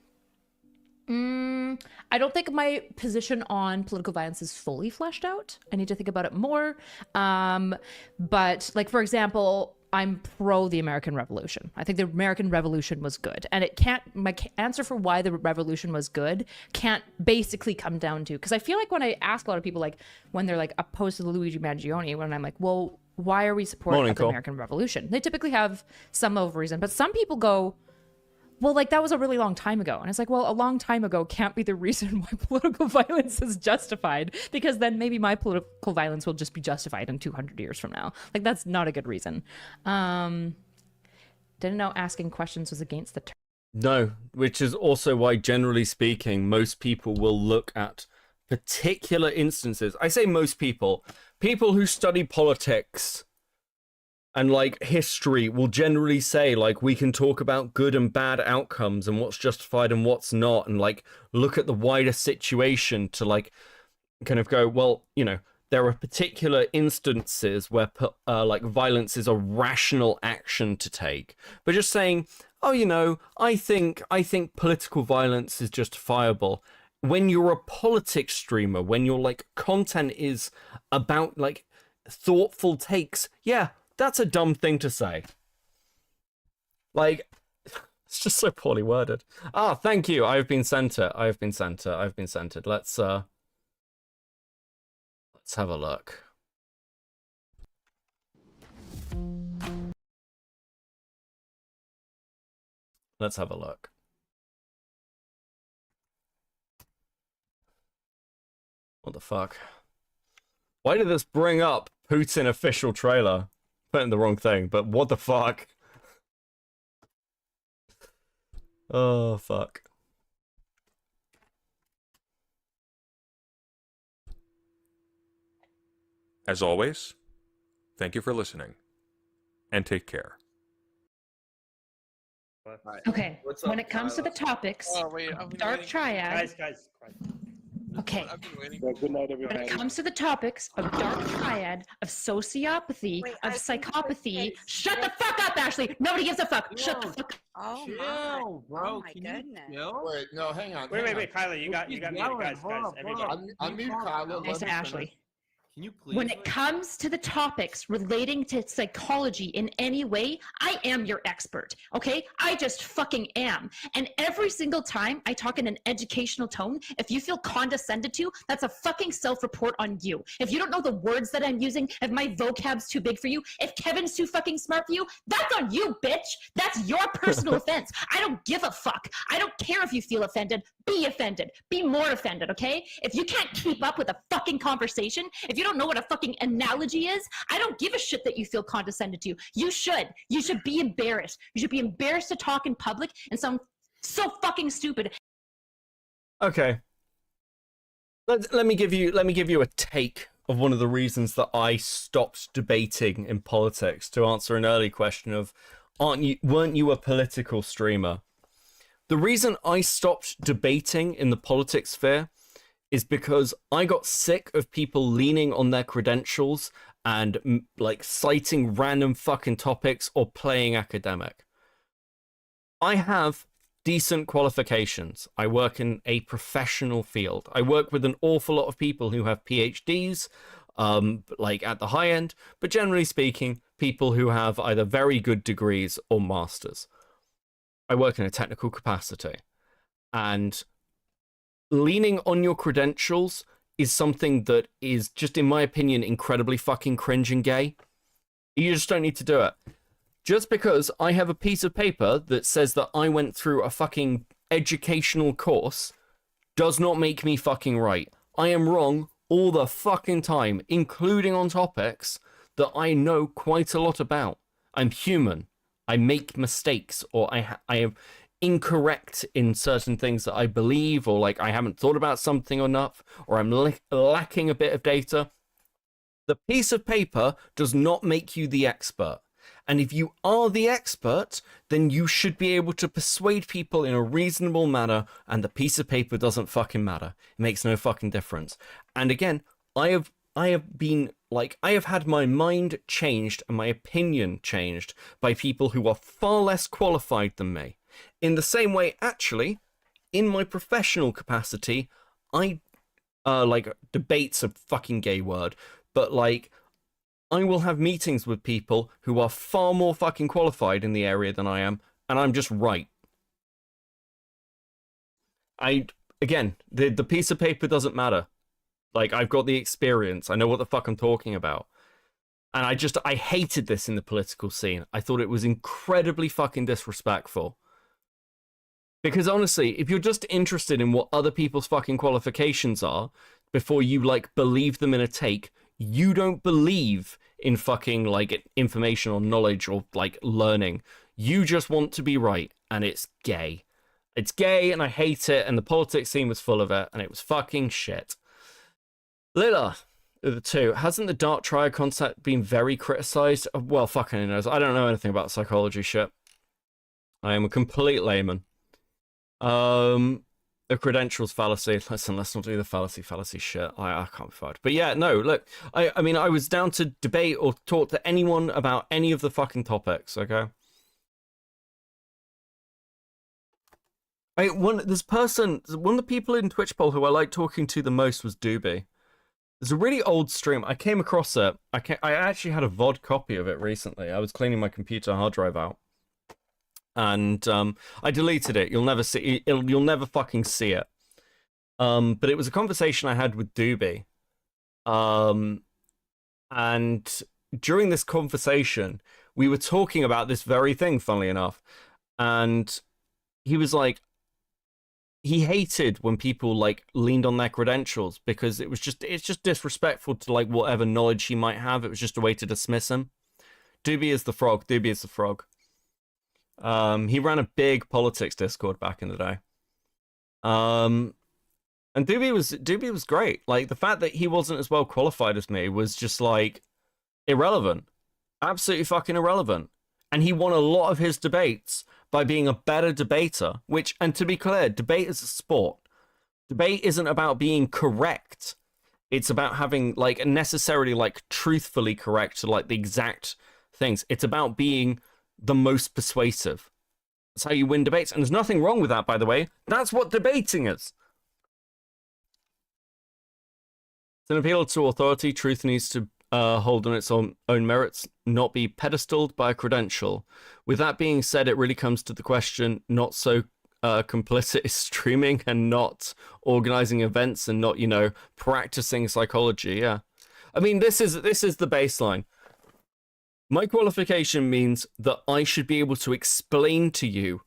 I don't think my position on political violence is fully fleshed out. I need to think about it more. But like, for example, I'm pro the American Revolution. I think the American Revolution was good. And it can't, my answer for why the revolution was good can't basically come down to, because I feel like when I ask a lot of people, like when they're like opposed to the Luigi Mangione, when I'm like, well, why are we supporting the American Revolution? They typically have some of a reason, but some people go, well, like that was a really long time ago. And it's like, well, a long time ago can't be the reason why political violence is justified, because then maybe my political violence will just be justified in 200 years from now. Like, that's not a good reason. Didn't know asking questions was against the term. No, which is also why, generally speaking, most people will look at particular instances. I say most people who study politics and like history will generally say, like, we can talk about good and bad outcomes and what's justified and what's not, and like look at the wider situation to like kind of go, well, you know, there are particular instances where like violence is a rational action to take. But just saying, oh, you know, I think political violence is justifiable. When you're a politics streamer, when your like content is about like thoughtful takes, yeah, that's a dumb thing to say. Like, it's just so poorly worded. Ah, thank you. I've been sent it. I've been sent it. Let's have a look. Let's have a look. What the fuck? Why did this bring up Putin official trailer? Putting the wrong thing, but what the fuck? Oh, fuck. As always, thank you for listening, and take care. Okay, when it comes to the topics, Dark Triad. Guys. Okay. Good night, everybody. When it comes to the topics of dark triad, of sociopathy, of psychopathy, shut the fuck up, Ashley. Nobody gives a fuck. Shut the fuck up. Oh Chill, bro. Oh my Can goodness. you chill? Wait, no, hang on. Wait, Kyla, you got Keep muted, yelling. guys, Hold up, everybody. Unmute Kyla. Thanks to Ashley. Can you please? When it comes to the topics relating to psychology in any way, I am your expert, okay? I just fucking am. And every single time I talk in an educational tone, if you feel condescended to, that's a fucking self-report on you. If you don't know the words that I'm using, if my vocab's too big for you, if Kevin's too fucking smart for you, that's on you, bitch. That's your personal offense. I don't give a fuck. I don't care if you feel offended. Be offended. Be more offended, okay? If you can't keep up with a fucking conversation, if you don't know what a fucking analogy is, I don't give a shit that you feel condescended to. You should. You should be embarrassed. You should be embarrassed to talk in public and sound so fucking stupid. Okay. Let me give you a take of one of the reasons that I stopped debating in politics to answer an early question of weren't you a political streamer? The reason I stopped debating in the politics sphere is because I got sick of people leaning on their credentials and like citing random fucking topics or playing academic. I have decent qualifications. I work in a professional field. I work with an awful lot of people who have PhDs, like at the high end, but generally speaking, people who have either very good degrees or masters. I work in a technical capacity, and leaning on your credentials is something that is just, in my opinion, incredibly fucking cringe and gay. You just don't need to do it. Just because I have a piece of paper that says that I went through a fucking educational course does not make me fucking right. I am wrong all the fucking time, including on topics that I know quite a lot about. I'm human. I make mistakes, or I am incorrect in certain things that I believe, or like I haven't thought about something enough, or I'm lacking a bit of data. The piece of paper does not make you the expert. And if you are the expert, then you should be able to persuade people in a reasonable manner, and the piece of paper doesn't fucking matter. It makes no fucking difference. And again, I have had my mind changed and my opinion changed by people who are far less qualified than me. In the same way, actually, in my professional capacity, debate's a fucking gay word, but like, I will have meetings with people who are far more fucking qualified in the area than I am, and I'm just right. Again, the piece of paper doesn't matter. Like, I've got the experience. I know what the fuck I'm talking about. And I hated this in the political scene. I thought it was incredibly fucking disrespectful. Because honestly, if you're just interested in what other people's fucking qualifications are before you, like, believe them in a take, you don't believe in fucking, like, information or knowledge or, like, learning. You just want to be right, and it's gay. It's gay, and I hate it, and the politics scene was full of it, and it was fucking shit. Lila, of the two, hasn't the dark triad concept been very criticized? Well, fucking knows. I don't know anything about psychology shit. I am a complete layman. The credentials fallacy. Listen, let's not do the fallacy shit. I can't be fired. But yeah, no, look, I mean, I was down to debate or talk to anyone about any of the fucking topics, okay? One of the people in Twitch poll who I liked talking to the most was Doobie. There's a really old stream. I came across it. I actually had a VOD copy of it recently. I was cleaning my computer hard drive out, and I deleted it. You'll never see. You'll never fucking see it. But it was a conversation I had with Doobie. And during this conversation, we were talking about this very thing. Funnily enough, and he was like, he hated when people like leaned on their credentials because it's just disrespectful to like whatever knowledge he might have. It was just a way to dismiss him. Doobie is the frog. He ran a big politics Discord back in the day. And Doobie was great. Like, the fact that he wasn't as well qualified as me was just like irrelevant. Absolutely fucking irrelevant. And he won a lot of his debates by being a better debater, and to be clear, debate is a sport. Debate isn't about being correct. It's about having, like, necessarily, like, truthfully correct, like, the exact things. It's about being the most persuasive. That's how you win debates. And there's nothing wrong with that, by the way. That's what debating is. It's an appeal to authority. Truth needs to hold on its own merits, not be pedestaled by a credential. With that being said, it really comes to the question, not so complicit is streaming and not organizing events and not, you know, practicing psychology. Yeah. I mean, this is the baseline. My qualification means that I should be able to explain to you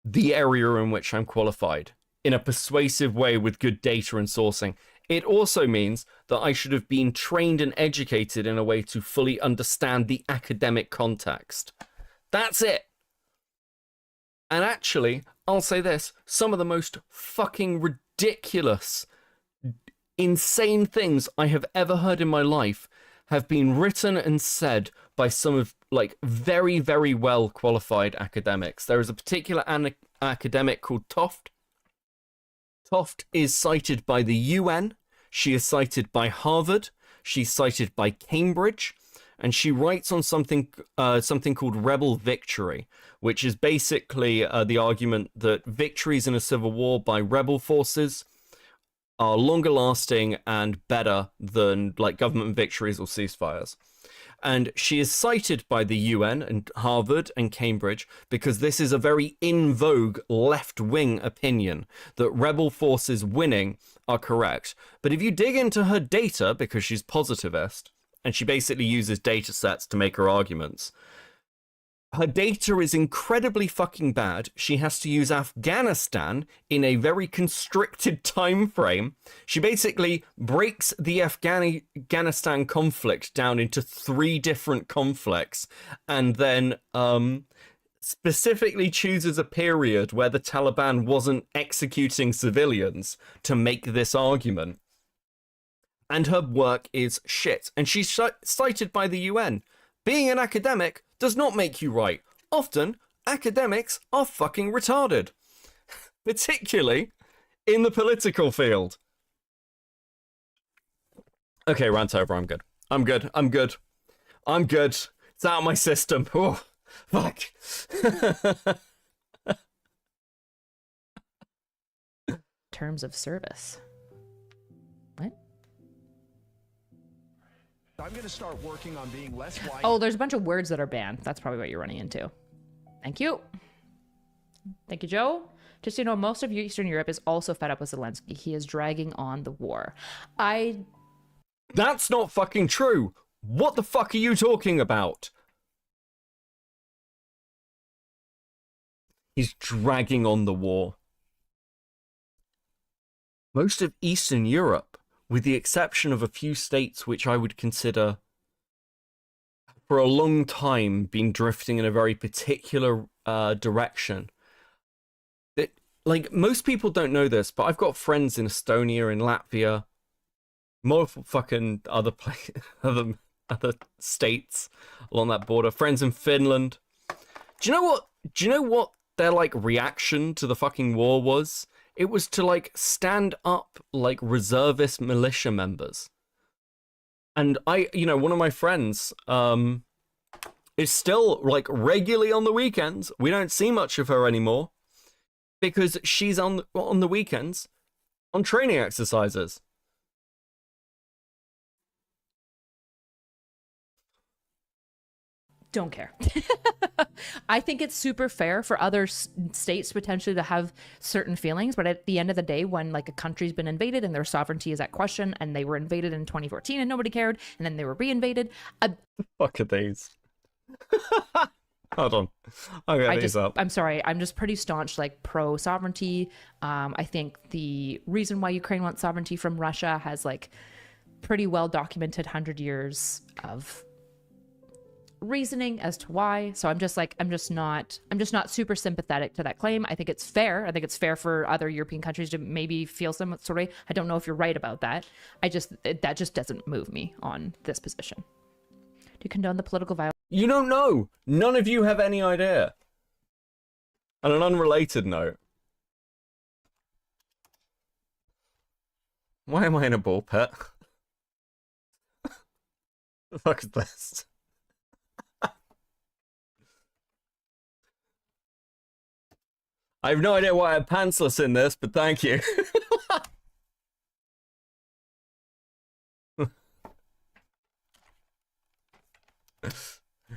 the area in which I'm qualified in a persuasive way with good data and sourcing. It also means that I should have been trained and educated in a way to fully understand the academic context. That's it. And actually, I'll say this, some of the most fucking ridiculous, insane things I have ever heard in my life have been written and said by some of, like, very, very well qualified academics. There is a particular academic called Toft. Toft is cited by the UN. She is cited by Harvard. She's cited by Cambridge. And she writes on something called rebel victory, which is basically the argument that victories in a civil war by rebel forces are longer lasting and better than, like, government victories or ceasefires. And she is cited by the UN and Harvard and Cambridge because this is a very in vogue left-wing opinion that rebel forces winning are correct. But if you dig into her data, because she's positivist, and she basically uses data sets to make her arguments, her data is incredibly fucking bad. She has to use Afghanistan in a very constricted time frame. She basically breaks the Afghanistan conflict down into 3 different conflicts and then specifically chooses a period where the Taliban wasn't executing civilians to make this argument. And her work is shit. And she's cited by the UN. Being an academic does not make you right. Often, academics are fucking retarded. Particularly in the political field. Okay, rant over. I'm good. I'm good. I'm good. I'm good. It's out of my system. Oh, fuck. Terms of service. What? I'm going to start working on being less white. Oh, there's a bunch of words that are banned. That's probably what you're running into. Thank you. Thank you, Joe. Just so you know, most of Eastern Europe is also fed up with Zelensky. He is dragging on the war. That's not fucking true. What the fuck are you talking about? He's dragging on the war. Most of Eastern Europe, with the exception of a few states which I would consider for a long time been drifting in a very particular direction. That, like, most people don't know this, but I've got friends in Estonia, in Latvia, more fucking other other states along that border. Friends in Finland. Do you know what their, like, reaction to the fucking war was? It was to, like, stand up like reservist militia members. And one of my friends is still, like, regularly on the weekends. We don't see much of her anymore because she's on the weekends on training exercises. Don't care. I think it's super fair for other states potentially to have certain feelings, but at the end of the day, when, like, a country's been invaded and their sovereignty is at question, and they were invaded in 2014 and nobody cared, and then they were reinvaded. Fuck are these? Hold on. I'll get these up. I'm sorry. I'm just pretty staunch, like, pro sovereignty. I think the reason why Ukraine wants sovereignty from Russia has, like, pretty well documented 100 years of reasoning as to why. So I'm just not super sympathetic to that claim. I think it's fair. I think it's fair for other European countries to maybe feel some sort of way. I don't know if you're right about that. That just doesn't move me on this position. To condone the political violence. You don't know. None of you have any idea. On an unrelated note, Why am I in a ball pit? The fuck is this? I have no idea why I'm pantsless in this, but thank you.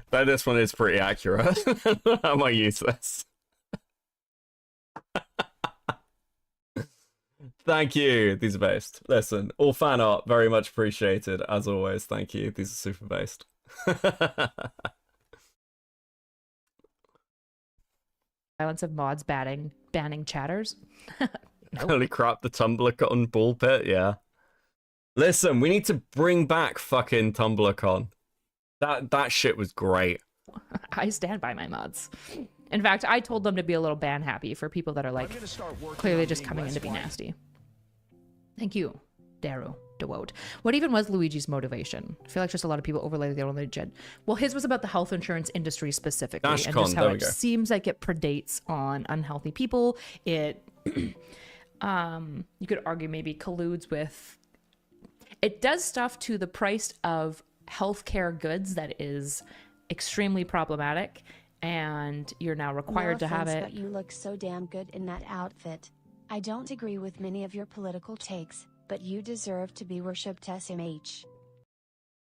But this one is pretty accurate. I might use this. Thank you. These are based. Listen, all fan art, very much appreciated. As always, thank you. These are super based. Violence of mods banning chatters. Holy crap, the TumblrCon ball pit, yeah. Listen, we need to bring back fucking TumblrCon. That shit was great. I stand by my mods. In fact, I told them to be a little ban happy for people that are like clearly just coming in to be nasty. Thank you, Daru DeWote. What even was Luigi's motivation? I feel like just a lot of people overlay their own legend. Well, his was about the health insurance industry specifically, and just how it seems like it predates on unhealthy people. It, you could argue maybe colludes with. It does stuff to the price of healthcare goods that is extremely problematic, and you're now required to have it. But you look so damn good in that outfit. I don't agree with many of your political takes, but you deserve to be worshipped SMH.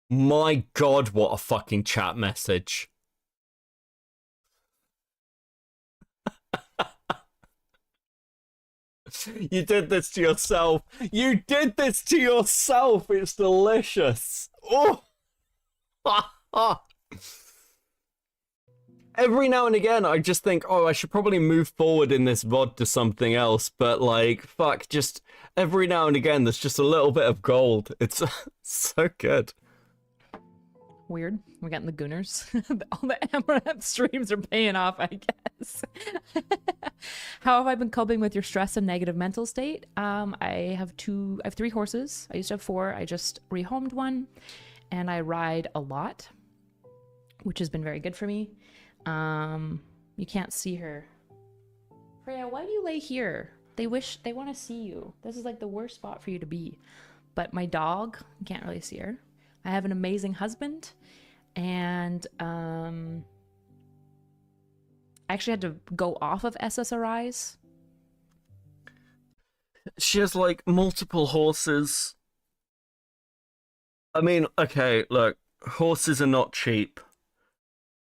My god, what a fucking chat message. You did this to yourself. You did this to yourself. It's delicious. Oh. Every now and again, I just think, oh, I should probably move forward in this VOD to something else. But like, fuck, just every now and again, there's just a little bit of gold. It's so good. Weird. We're getting the gooners. All the Amaranth streams are paying off, I guess. How have I been coping with your stress and negative mental state? I have 3 horses. I used to have 4. I just rehomed one, and I ride a lot, which has been very good for me. You can't see her. Freya, why do you lay here? They want to see you. This is like the worst spot for you to be. But my dog, you can't really see her. I have an amazing husband, and I actually had to go off of SSRIs. She has like multiple horses. I mean, okay, look, horses are not cheap.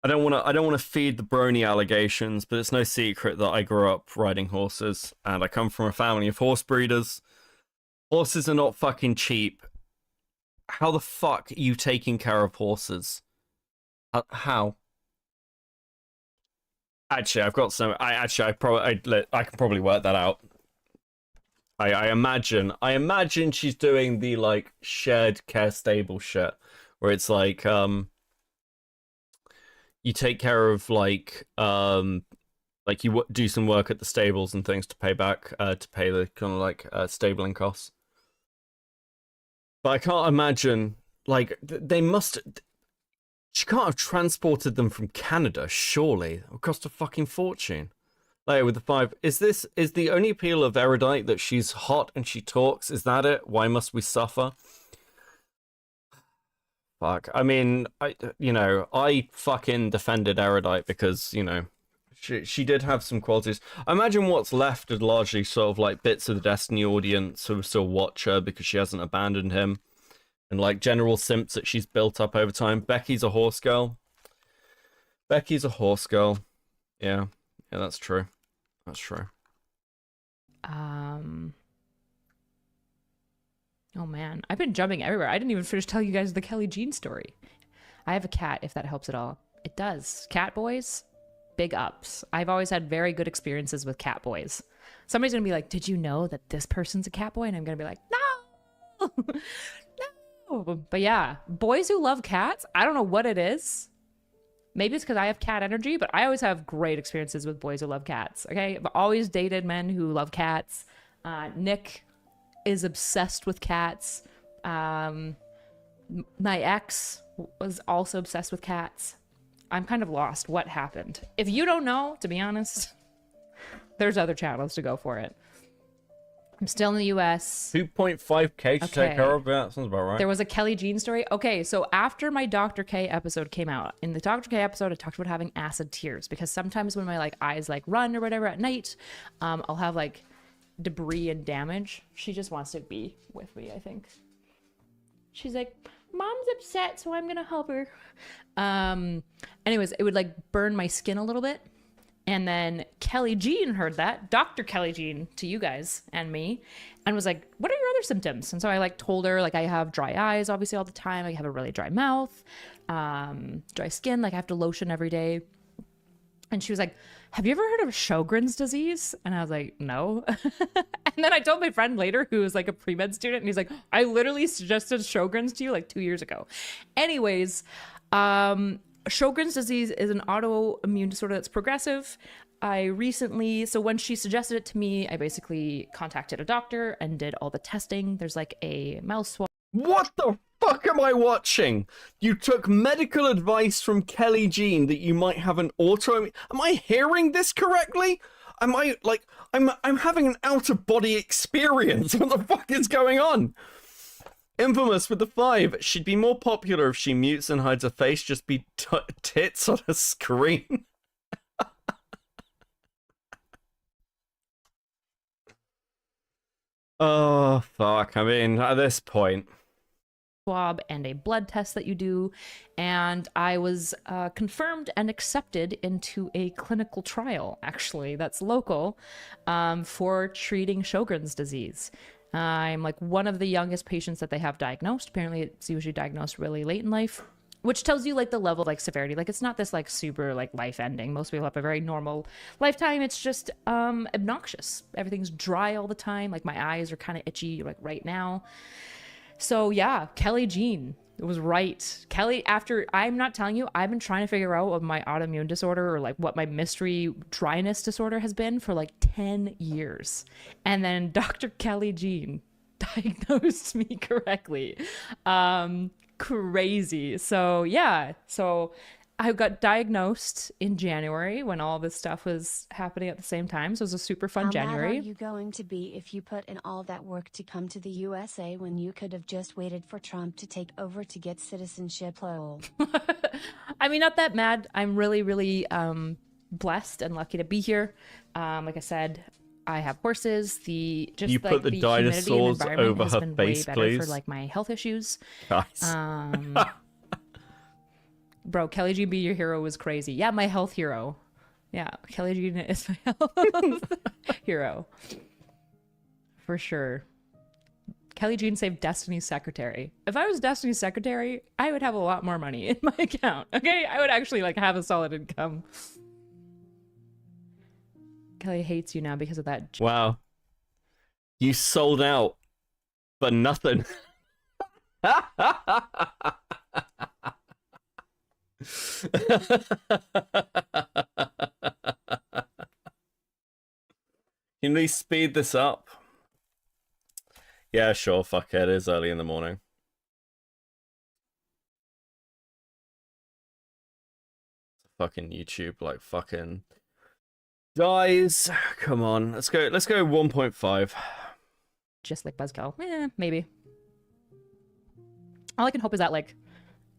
I don't want to feed the brony allegations, but it's no secret that I grew up riding horses, and I come from a family of horse breeders. Horses are not fucking cheap. How the fuck are you taking care of horses? How? Actually, I've got some. I can probably work that out. I imagine she's doing the like shared care stable shit, where it's like you take care of like you do some work at the stables and things to pay back to pay the kind of like stabling costs. But I can't imagine, like, they must. She can't have transported them from Canada, surely. It would cost a fucking fortune. Like, with the 5. Is the only appeal of Erudite that she's hot and she talks? Is that it? Why must we suffer? Fuck. I mean, I fucking defended Erudite because, she did have some qualities. I imagine what's left is largely sort of like bits of the Destiny audience who still watch her because she hasn't abandoned him. And like general simps that she's built up over time. Becky's a horse girl. Yeah, that's true. That's true. Oh man, I've been jumping everywhere. I didn't even finish telling you guys the Kelly Jean story. I have a cat, if that helps at all. It does. Cat boys, big ups. I've always had very good experiences with cat boys. Somebody's gonna be like, did you know that this person's a cat boy? And I'm gonna be like, no! No! But yeah, boys who love cats, I don't know what it is. Maybe it's because I have cat energy, but I always have great experiences with boys who love cats, okay? I've always dated men who love cats. Nick is obsessed with cats. My ex was also obsessed with cats. I'm kind of lost. What happened? If you don't know, to be honest, there's other channels to go for it. I'm still in the US. 2.5K to take Okay. care of? Yeah, that sounds about right. There was a Kelly Jean story. Okay, so after my Dr. K episode came out, in the Dr. K episode, I talked about having acid tears because sometimes when my like eyes like run or whatever at night, I'll have like debris and damage. She just wants to be with me, I think. She's like, Mom's upset, so I'm gonna help her. Anyways, it would like burn my skin a little bit. And then Kelly Jean heard that, Dr. Kelly Jean, to you guys and me, and was like, what are your other symptoms? And so I like told her, like, I have dry eyes, obviously, all the time. I have a really dry mouth, dry skin, like I have to lotion every day. And she was like, have you ever heard of Sjogren's disease? And I was like, no. And then I told my friend later, who was like a pre-med student, and he's like, I literally suggested Sjogren's to you like 2 years ago. Anyways, Sjogren's disease is an autoimmune disorder that's progressive. So when she suggested it to me, I basically contacted a doctor and did all the testing. There's like a mouse swab. What the fuck am I watching? You took medical advice from Kelly Jean that you might have an autoimmune. Am I hearing this correctly? Am I like I'm having an out of body experience? What the fuck is going on? Infamous with the 5. She'd be more popular if she mutes and hides her face. Just be tits on a screen. Oh fuck! I mean, at this point. Swab and a blood test that you do, and I was confirmed and accepted into a clinical trial, actually, that's local, for treating Sjogren's disease. I'm like one of the youngest patients that they have diagnosed. Apparently it's usually diagnosed really late in life, which tells you like the level of like severity. Like it's not this like super like life ending. Most people have a very normal lifetime. It's just obnoxious. Everything's dry all the time. Like my eyes are kind of itchy like right now. So yeah, Kelly Jean was right. Kelly, after, I'm not telling you, I've been trying to figure out what my autoimmune disorder or like what my mystery dryness disorder has been for like 10 years. And then Dr. Kelly Jean diagnosed me correctly. Crazy. So yeah, so I got diagnosed in January when all this stuff was happening at the same time. So it was a super fun January. How mad are you going to be if you put in all that work to come to the USA when you could have just waited for Trump to take over to get citizenship? Lol. I mean, not that mad. I'm really, really blessed and lucky to be here. Like I said, I have horses. You put the dinosaurs over her face, please. For like my health issues. Nice. Bro, Kelly Jean be your hero was crazy. Yeah, my health hero. Yeah, Kelly Jean is my health hero. For sure. Kelly Jean saved Destiny's secretary. If I was Destiny's secretary, I would have a lot more money in my account. Okay, I would actually like have a solid income. Kelly hates you now because of that. Wow. You sold out for nothing. Can we speed this up? Yeah, sure. Fuck it. It is early in the morning. Fucking YouTube, like fucking dies. Come on, let's go 1.5. Just like Buzzkill. Maybe. All I can hope is that like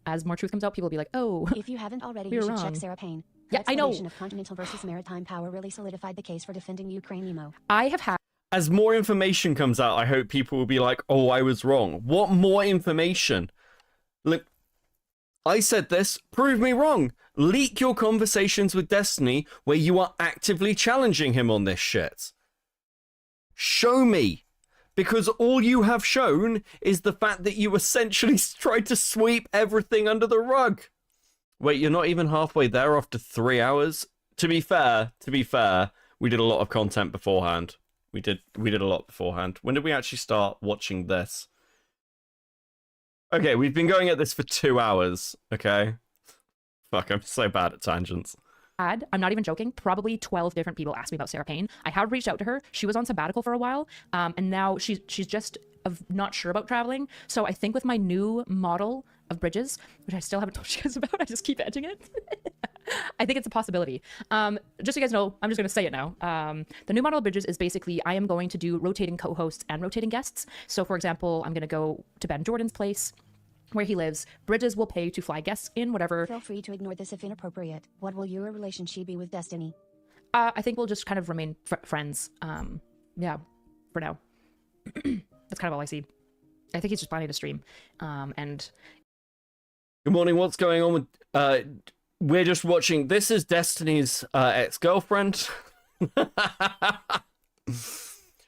as more truth comes out, people will be like, oh, if you haven't already, we you were should wrong. check Sarah Payne. Yeah, I know. Of continental versus maritime power really solidified the case for defending Ukraine. Emo. I have had. As more information comes out, I hope people will be like, oh, I was wrong. What more information? Look, I said this, prove me wrong. Leak your conversations with Destiny where you are actively challenging him on this shit. Show me. Because all you have shown is the fact that you essentially tried to sweep everything under the rug. Wait, you're not even halfway there after 3 hours? To be fair, we did a lot of content beforehand. We did a lot beforehand. When did we actually start watching this? Okay, we've been going at this for 2 hours, okay? Fuck, I'm so bad at tangents. I'm not even joking, probably 12 different people asked me about Sarah Payne. I have reached out to her. She was on sabbatical for a while, and now she's just not sure about traveling. So I think with my new model of bridges, which I still haven't told you guys about, I just keep edging it. I think it's a possibility. Just so you guys know, I'm just going to say it now. The new model of Bridges is basically I am going to do rotating co-hosts and rotating guests. So, for example, I'm going to go to Ben Jordan's place where he lives. Bridges will pay to fly guests in, whatever. Feel free to ignore this if inappropriate. What will your relationship be with Destiny? I think we'll just kind of remain friends. Yeah, for now. That's kind of all I see. I think he's just planning to stream. And good morning. What's going on with? We're just watching. This is Destiny's ex-girlfriend.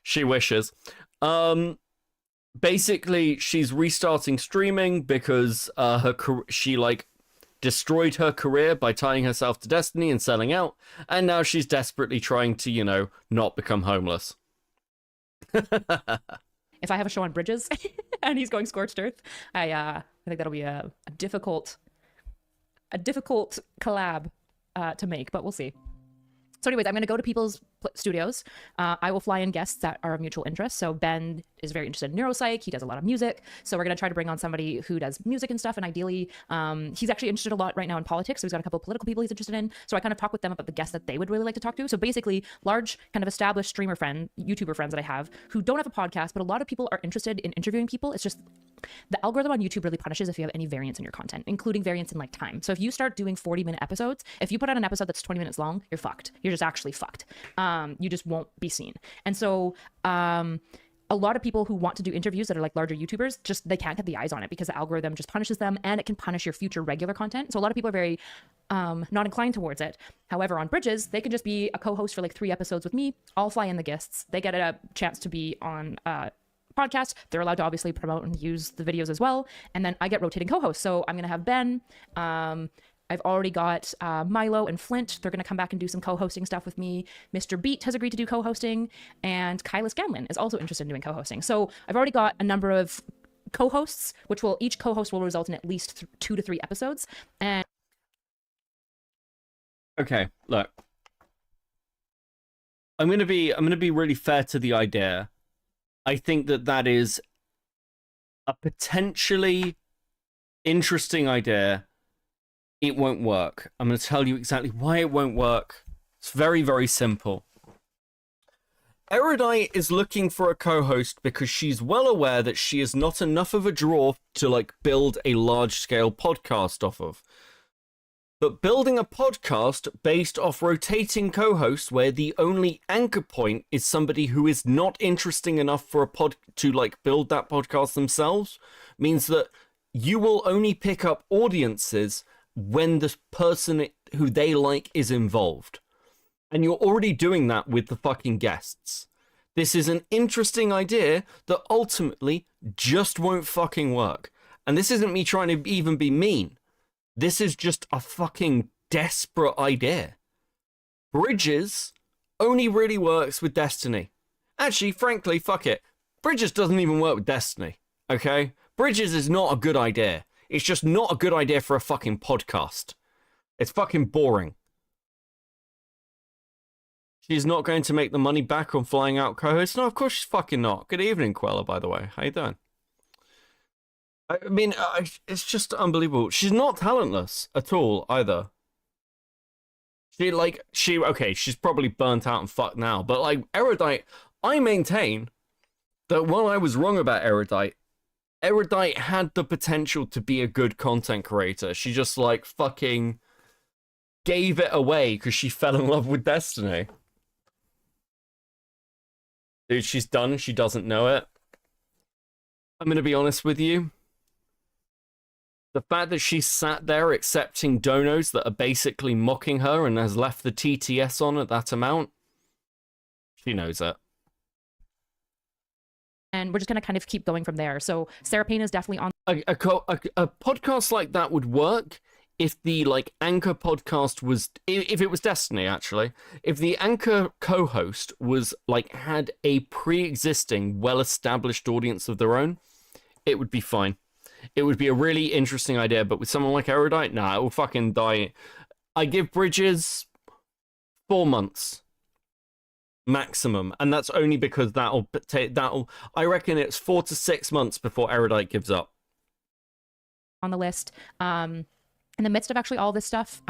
She wishes. Basically, she's restarting streaming because she like destroyed her career by tying herself to Destiny and selling out, and now she's desperately trying to, you know, not become homeless. if I have a show on Bridges and he's going Scorched Earth, I think that'll be a difficult collab to make, but we'll see. So anyways, I'm going to go to people's studios. I will fly in guests that are of mutual interest. So Ben is very interested in neuropsych. He does a lot of music. So we're going to try to bring on somebody who does music and stuff. And ideally, he's actually interested a lot right now in politics. So he's got a couple of political people he's interested in. So I kind of talk with them about the guests that they would really like to talk to. So basically, large kind of established YouTuber friends that I have who don't have a podcast, but a lot of people are interested in interviewing people. It's just the algorithm on YouTube really punishes if you have any variance in your content, including variance in like time. So if you start doing 40-minute episodes, if you put out an episode that's 20 minutes long, you're fucked. You're just actually fucked. You just won't be seen. And so a lot of people who want to do interviews that are like larger YouTubers, just they can't get the eyes on it because the algorithm just punishes them, and it can punish your future regular content. So a lot of people are very not inclined towards it. However, on Bridges, they can just be a co-host for like 3 episodes with me. I'll fly in the guests. They get a chance to be on podcast. They're allowed to obviously promote and use the videos as well. And then I get rotating co-hosts. So I'm going to have Ben. I've already got Milo and Flint. They're going to come back and do some co-hosting stuff with me. Mr. Beat has agreed to do co-hosting. And Kyla Scanlon is also interested in doing co-hosting. So I've already got a number of co-hosts, which will each co-host will result in at least 2 to 3 episodes. And okay, look. I'm going to be really fair to the idea. I think that is a potentially interesting idea. It won't work. I'm going to tell you exactly why it won't work. It's very, very simple. Erudite is looking for a co-host because she's well aware that she is not enough of a draw to like build a large-scale podcast off of. But building a podcast based off rotating co-hosts where the only anchor point is somebody who is not interesting enough for a pod to like build that podcast themselves means that you will only pick up audiences when the person who they like is involved. And you're already doing that with the fucking guests. This is an interesting idea that ultimately just won't fucking work. And this isn't me trying to even be mean. This is just a fucking desperate idea. Bridges only really works with Destiny. Actually, frankly, fuck it. Bridges doesn't even work with Destiny, okay? Bridges is not a good idea. It's just not a good idea for a fucking podcast. It's fucking boring. She's not going to make the money back on flying out co-hosts? No, of course she's fucking not. Good evening, Quella, by the way. How you doing? I mean, it's just unbelievable. She's not talentless at all, either. She's probably burnt out and fucked now, but, like, Erudite, I maintain that while I was wrong about Erudite had the potential to be a good content creator. She just, like, fucking gave it away because she fell in love with Destiny. Dude, she's done. She doesn't know it. I'm going to be honest with you. The fact that she sat there accepting donos that are basically mocking her and has left the TTS on at that amount, she knows it. And we're just going to kind of keep going from there. So Sarah Payne is definitely on. A podcast like that would work if the like anchor podcast was, if it was Destiny, actually. If the anchor co-host was like had a pre-existing, well-established audience of their own, it would be fine. It would be a really interesting idea, but with someone like Erudite, nah, it will fucking die. I give Bridges 4 months maximum, and that's only because that'll I reckon it's 4 to 6 months before Erudite gives up. On the list, in the midst of actually all this stuff,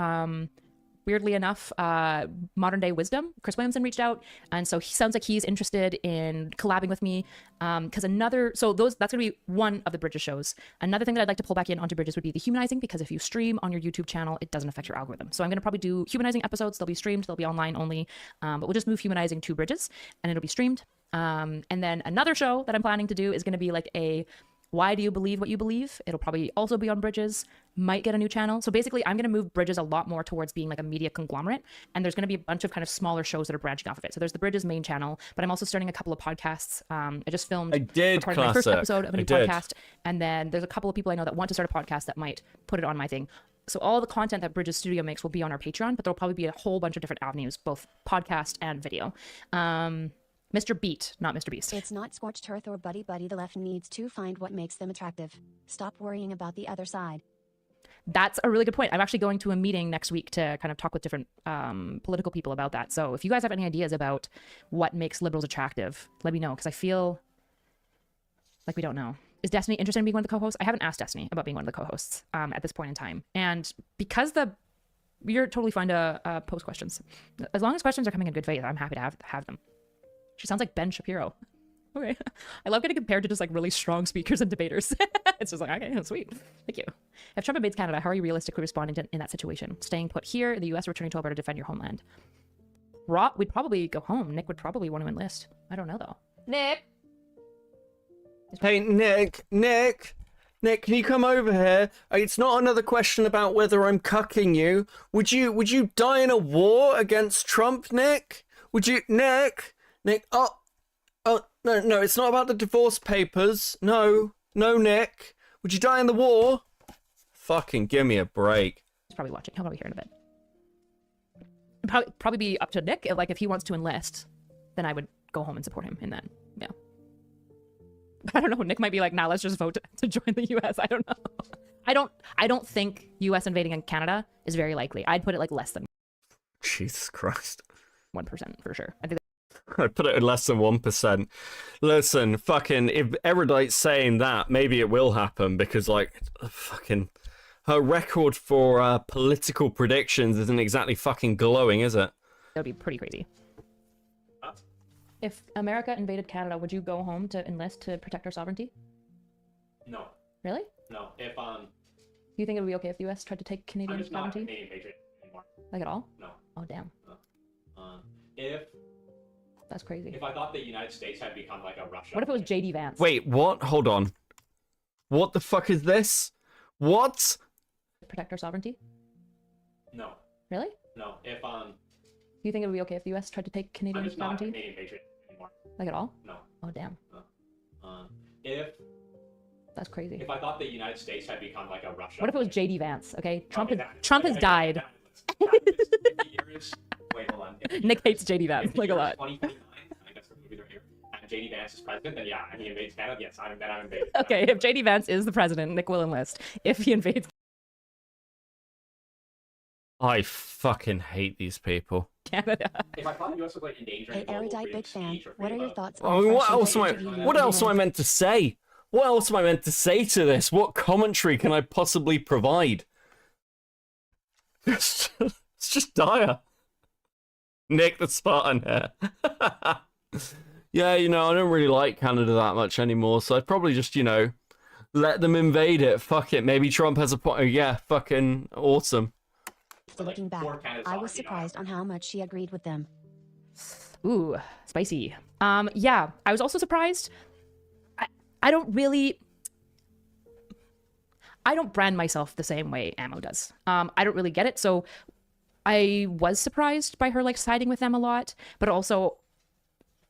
weirdly enough, Modern Day Wisdom. Chris Williamson reached out, and so he sounds like he's interested in collabing with me. Because that's gonna be one of the Bridges shows. Another thing that I'd like to pull back in onto Bridges would be the humanizing, because if you stream on your YouTube channel, it doesn't affect your algorithm. So I'm gonna probably do humanizing episodes. They'll be streamed. They'll be online only. But we'll just move humanizing to Bridges, and it'll be streamed. And then another show that I'm planning to do is gonna be like a why do you believe what you believe? It'll probably also be on Bridges, might get a new channel. So basically, I'm going to move Bridges a lot more towards being like a media conglomerate. And there's going to be a bunch of kind of smaller shows that are branching off of it. So there's the Bridges main channel, but I'm also starting a couple of podcasts. I just filmed my first episode of a new podcast. And then there's a couple of people I know that want to start a podcast that might put it on my thing. So all the content that Bridges Studio makes will be on our Patreon, but there'll probably be a whole bunch of different avenues, both podcast and video. Mr. Beat, not Mr. Beast. It's not scorched earth or buddy buddy. The left needs to find what makes them attractive. Stop worrying about the other side. That's a really good point. I'm actually going to a meeting next week to kind of talk with different political people about that. So if you guys have any ideas about what makes liberals attractive, let me know, because I feel like we don't know. Is Destiny interested in being one of the co-hosts? I haven't asked Destiny about being one of the co-hosts at this point in time. And because you're totally fine to post questions. As long as questions are coming in good faith, I'm happy to have them. She sounds like Ben Shapiro. Okay. I love getting compared to just like really strong speakers and debaters. It's just like, okay, sweet. Thank you. If Trump invades Canada, how are you realistically responding in that situation? Staying put here in the US, returning to Alberta to defend your homeland? We'd probably go home. Nick would probably want to enlist. I don't know though. Nick! Hey, Nick, can you come over here? It's not another question about whether I'm cucking you. Would you die in a war against Trump, Nick? Would you, Nick, oh, no, it's not about the divorce papers. No, Nick. Would you die in the war? Fucking give me a break. He's probably watching. He'll probably hear in a bit. Probably be up to Nick. Like, if he wants to enlist, then I would go home and support him in that. Yeah. I don't know. Nick might be like, nah, let's just vote to join the U.S. I don't know. I don't think U.S. invading in Canada is very likely. I'd put it like less than Jesus Christ. 1% for sure. I think I put it at less than 1%. Listen, fucking, if Erudite's saying that, maybe it will happen, because, like, fucking, her record for political predictions isn't exactly fucking glowing, is it? that would be pretty crazy. If America invaded Canada, would you go home to enlist to protect our sovereignty? No. Really? No. If Do you think it would be okay if the U.S. tried to take Canadian sovereignty? I'm just not a Canadian patriot anymore. Like at all? No. Oh damn. That's crazy. If I thought the United States had become like a Russia. What if it was JD Vance? Wait, what? Hold on. What the fuck is this? What? Protect our sovereignty? No. Really? No. If Do you think it would be okay if the U.S. tried to take Canadian I'm just not a sovereignty? Canadian patriot anymore. Like at all? No. Oh damn. That's crazy. If I thought the United States had become like a Russia. What if it was JD Vance? Okay, Trump Okay, Trump has died. Wait, hold on. Nick hates JD Vance like a lot. 2029, I guess the movies are here. And JD Vance is president, then yeah, and he invades Canada. Yes, I'm invaded. Okay, if JD Vance is the president, Nick will enlist. If he invades I fucking hate these people. Canada. If I thought the US was like endangering Hey, Erudite Big Fan, what are your thoughts I on mean, what Fresh else am I meant to say? What else am I meant to say to this? What commentary can I possibly provide? It's just dire. Nick the Spartan here. Yeah, I don't really like Canada that much anymore, so I'd probably just, let them invade it. Fuck it. Maybe Trump has a point. Yeah, fucking awesome. Looking back, I was surprised on how much she agreed with them. Ooh, spicy. Yeah, I was also surprised. I don't brand myself the same way Ammo does. I don't really get it, so I was surprised by her like siding with them a lot, but also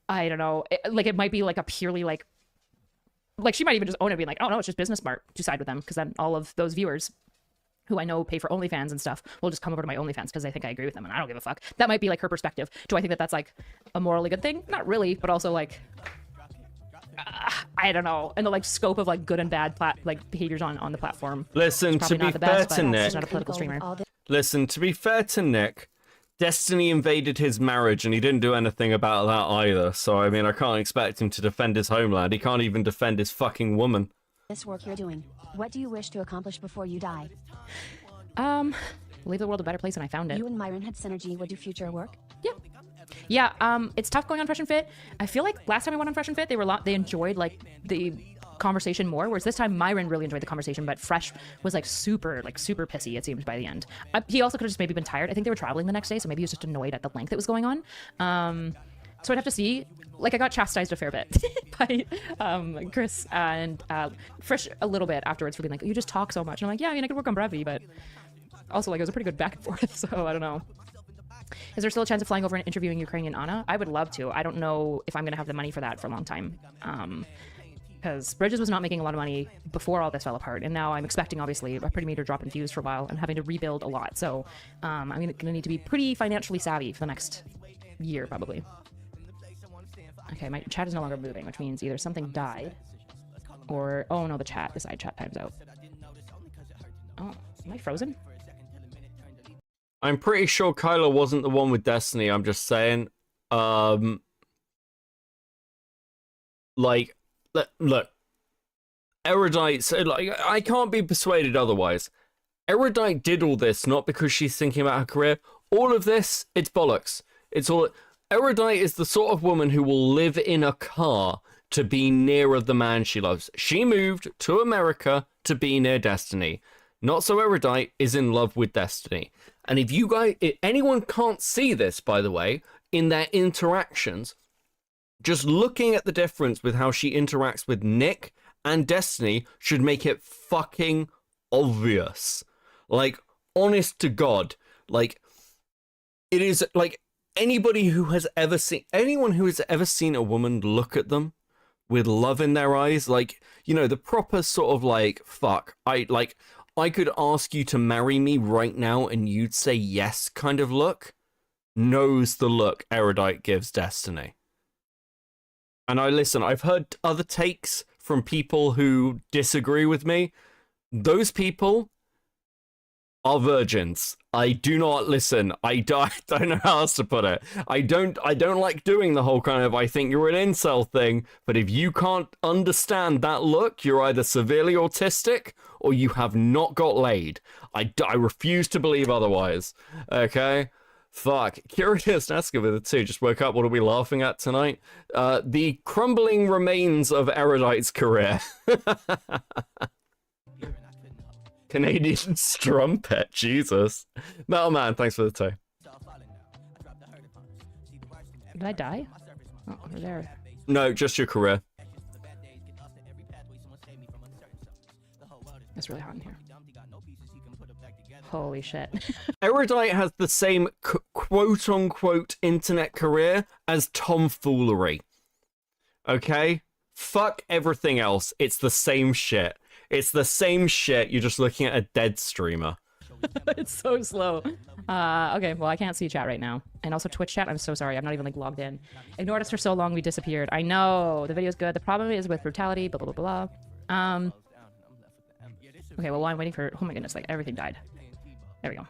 I don't know, it might be like a purely like she might even just own it, being like, oh no, it's just business smart to side with them, because then all of those viewers who I know pay for OnlyFans and stuff will just come over to my OnlyFans because they think I agree with them, and I don't give a fuck. That might be like her perspective. Do I think that that's like a morally good thing? Not really, but also like I don't know, in the like scope of like good and bad behaviors on the platform. Listen, to be fair to Nick, she's not a political streamer. Listen, to be fair to Nick, Destiny invaded his marriage and he didn't do anything about that either. So I mean, I can't expect him to defend his homeland. He can't even defend his fucking woman. This work you're doing, what do you wish to accomplish before you die? leave the world a better place, and I found it. You and Myron had synergy. Would do future work? Yeah, it's tough going on Fresh and Fit. I feel like last time I went on Fresh and Fit, they enjoyed like the conversation more, whereas this time Myron really enjoyed the conversation, but Fresh was like super pissy, it seemed, by the end. He also could have just maybe been tired. I think they were traveling the next day, so maybe he was just annoyed at the length it was going on. So I'd have to see. Like, I got chastised a fair bit by Chris and Fresh a little bit afterwards for being like, you just talk so much. And I'm like, yeah, I mean, I could work on brevity, but also, like, it was a pretty good back and forth, so I don't know. Is there still a chance of flying over and interviewing Ukrainian Anna? I would love to. I don't know if I'm going to have the money for that for a long time. Because Bridges was not making a lot of money before all this fell apart, and now I'm expecting, obviously, a pretty major drop in views for a while and having to rebuild a lot. So I'm going to need to be pretty financially savvy for the next year, probably. Okay, my chat is no longer moving, which means either something died or... Oh, no, the side chat time's out. Oh, am I frozen? I'm pretty sure Kylo wasn't the one with Destiny, I'm just saying. Like, look. Erudite, so, like, I can't be persuaded otherwise. Erudite did all this not because she's thinking about her career. All of this, it's bollocks. It's all... Erudite is the sort of woman who will live in a car to be nearer the man she loves. She moved to America to be near Destiny. Not so Erudite is in love with Destiny. And if you guys, if anyone can't see this, by the way, in their interactions, just looking at the difference with how she interacts with Nick and Destiny should make it fucking obvious. Like, honest to God, like, it is like anyone who has ever seen a woman look at them with love in their eyes, like, you know, the proper sort of like, fuck, I could ask you to marry me right now and you'd say yes kind of look, knows the look Erudite gives Destiny. And I've heard other takes from people who disagree with me. Those people are virgins. I do not listen. I don't know how else to put it. I don't like doing the whole kind of I think you're an incel thing, but if you can't understand that look, you're either severely autistic or you have not got laid. I refuse to believe otherwise. Okay? Fuck. Curious Nesca with it too. Just woke up. What are we laughing at tonight? The crumbling remains of Erudite's career. Canadian strumpet, Jesus. Metal Man, thanks for the toe. Did I die? Oh, over there. No, just your career. It's really hot in here. Holy shit. Erudite has the same quote-unquote internet career as tomfoolery. Okay? Fuck everything else. It's the same shit. It's the same shit. You're just looking at a dead streamer. It's so slow. Okay, well, I can't see chat right now. And also Twitch chat, I'm so sorry. I'm not even, like, logged in. Ignored us for so long, we disappeared. I know. The video's good. The problem is with brutality, blah, blah, blah, blah. Okay, well, while I'm waiting for... Oh my goodness, like, everything died. There we go.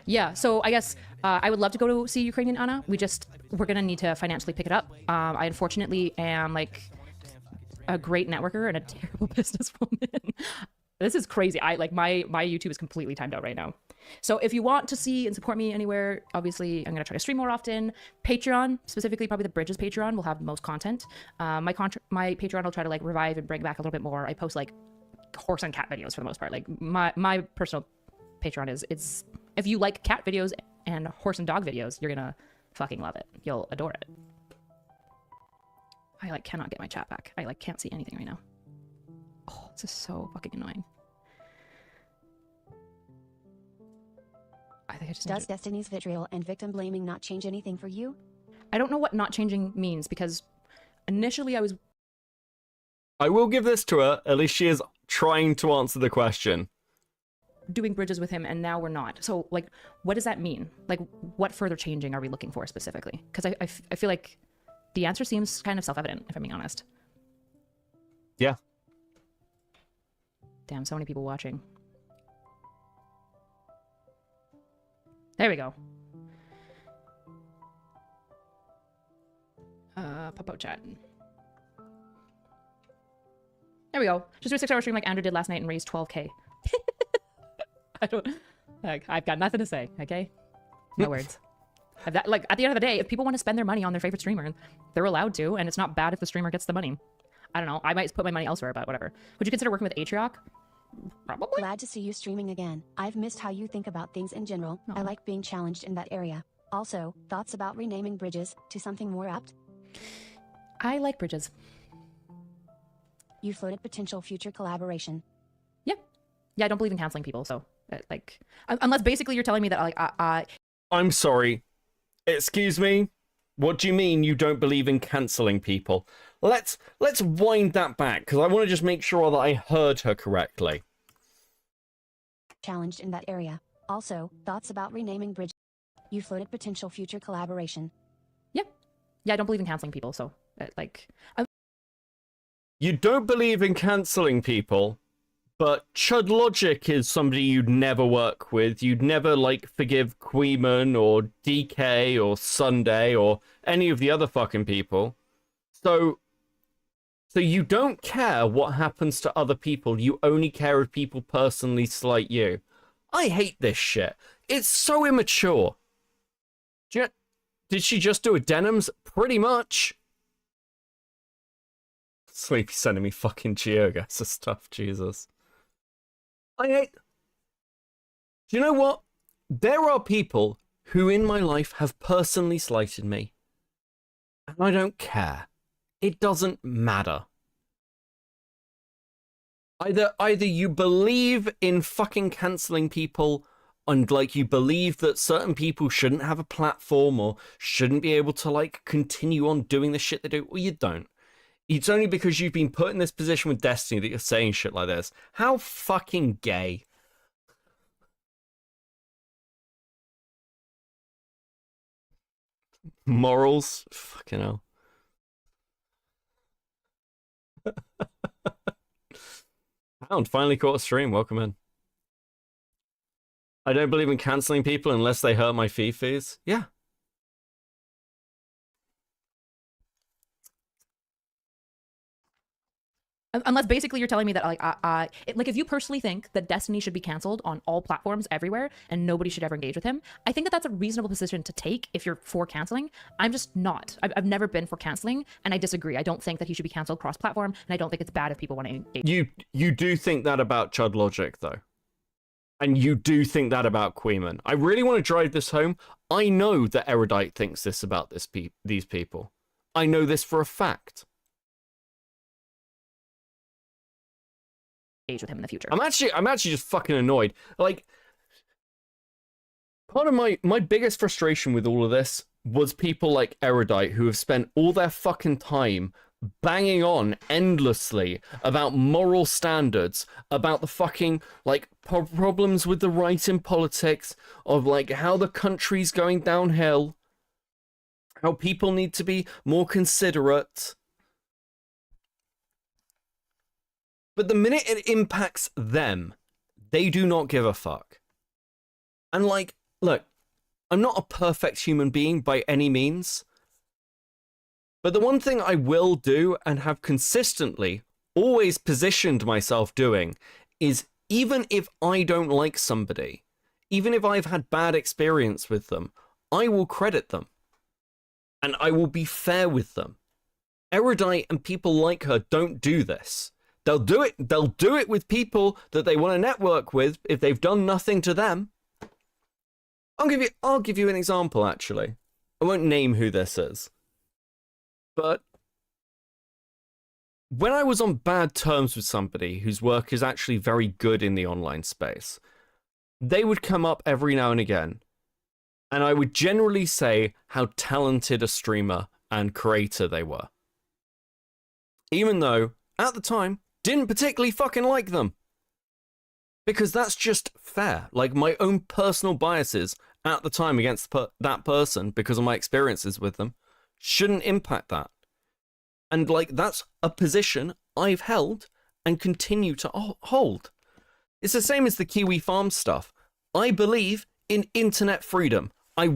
Yeah, so I guess I would love to go to see Ukrainian Anna. We're gonna need to financially pick it up. I unfortunately am like a great networker and a terrible businesswoman. This is crazy. My YouTube is completely timed out right now. So if you want to see and support me anywhere, obviously I'm gonna try to stream more often. Patreon, specifically probably the Bridges Patreon, will have the most content. My Patreon will try to like revive and bring back a little bit more. I post like horse and cat videos for the most part. Like my personal Patreon is if you like cat videos and horse and dog videos, you're gonna fucking love it. You'll adore it. I like cannot get my chat back. I like can't see anything right now. Oh, this is so fucking annoying. I think I just Does Destiny's vitriol and victim blaming not change anything for you? I don't know what not changing means because initially I will give this to her. At least she is trying to answer the question. Doing Bridges with him and now we're not. So like, what does that mean? Like, what further changing are we looking for specifically? Because I feel like the answer seems kind of self-evident, if I'm being honest. Yeah. Damn, so many people watching. There we go. Pop out chat. There we go. Just do a 6-hour stream like Andrew did last night and raise 12K. I don't. Like, I've got nothing to say. Okay, no words. That, like, at the end of the day, if people want to spend their money on their favorite streamer, they're allowed to, and it's not bad if the streamer gets the money. I don't know. I might put my money elsewhere, but whatever. Would you consider working with Atrioc? Probably. Glad to see you streaming again. I've missed how you think about things in general. I like being challenged in that area. Also, thoughts about renaming Bridges to something more apt? I like Bridges. You floated potential future collaboration. Yeah. Yeah, I don't believe in canceling people, so, like, unless basically you're telling me that, like, I'm sorry. Excuse me? What do you mean you don't believe in cancelling people? Let's wind that back, because I want to just make sure that I heard her correctly. Challenged in that area. Also, thoughts about renaming Bridges. You floated potential future collaboration. Yeah. Yeah, I don't believe in canceling people, so, like... You don't believe in cancelling people, but Chud Logic is somebody you'd never work with. You'd never, like, forgive Queeman or DK or Sunday or any of the other fucking people. So you don't care what happens to other people. You only care if people personally slight you. I hate this shit. It's so immature. Did she just do a Denims? Pretty much. Sleepy sending me fucking geogas and stuff, Jesus. I hate... Do you know what? There are people who in my life have personally slighted me. And I don't care. It doesn't matter. Either you believe in fucking cancelling people and, like, you believe that certain people shouldn't have a platform or shouldn't be able to, like, continue on doing the shit they do, or you don't. It's only because you've been put in this position with Destiny that you're saying shit like this. How fucking gay. Morals? Fucking hell. Hound finally caught a stream. Welcome in. I don't believe in cancelling people unless they hurt my fee fees. Yeah. Unless basically you're telling me that, like, like, if you personally think that Destiny should be canceled on all platforms everywhere and nobody should ever engage with him, I think that that's a reasonable position to take if you're for canceling. I'm just not. I've never been for canceling, and I disagree. I don't think that he should be canceled cross-platform, and I don't think it's bad if people want to engage. You do think that about Chud Logic, though. And you do think that about Queeman. I really want to drive this home. I know that Erudite thinks this about these people. I know this for a fact. Engage with him in the future. I'm actually just fucking annoyed. Like, part of my biggest frustration with all of this was people like Erudite who have spent all their fucking time banging on endlessly about moral standards, about the fucking, like, problems with the right in politics, of, like, how the country's going downhill, how people need to be more considerate. But the minute it impacts them, they do not give a fuck. And, like, look, I'm not a perfect human being by any means. But the one thing I will do and have consistently always positioned myself doing is, even if I don't like somebody, even if I've had bad experience with them, I will credit them. And I will be fair with them. Erudite and people like her don't do this. They'll do it with people that they want to network with if they've done nothing to them. I'll give you an example, actually. I won't name who this is. But when I was on bad terms with somebody whose work is actually very good in the online space, they would come up every now and again, and I would generally say how talented a streamer and creator they were. Even though, at the time, didn't particularly fucking like them. Because that's just fair. Like, my own personal biases at the time against that person, because of my experiences with them, shouldn't impact that. And, like, that's a position I've held and continue to hold. It's the same as the Kiwi Farm stuff. I believe in internet freedom. I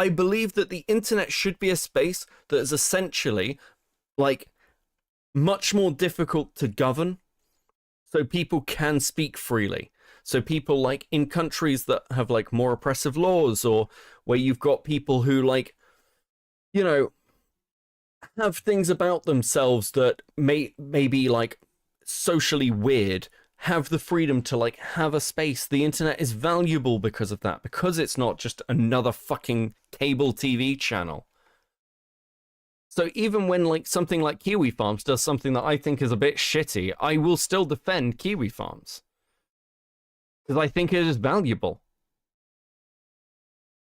believe that the internet should be a space that is essentially, like, much more difficult to govern so people can speak freely. So people like in countries that have like more oppressive laws, or where you've got people who like, you know, have things about themselves that may be like socially weird, have the freedom to like have a space. The internet is valuable because of that, because it's not just another fucking cable TV channel. So even when like something like Kiwi Farms does something that I think is a bit shitty, I will still defend Kiwi Farms, because I think it is valuable.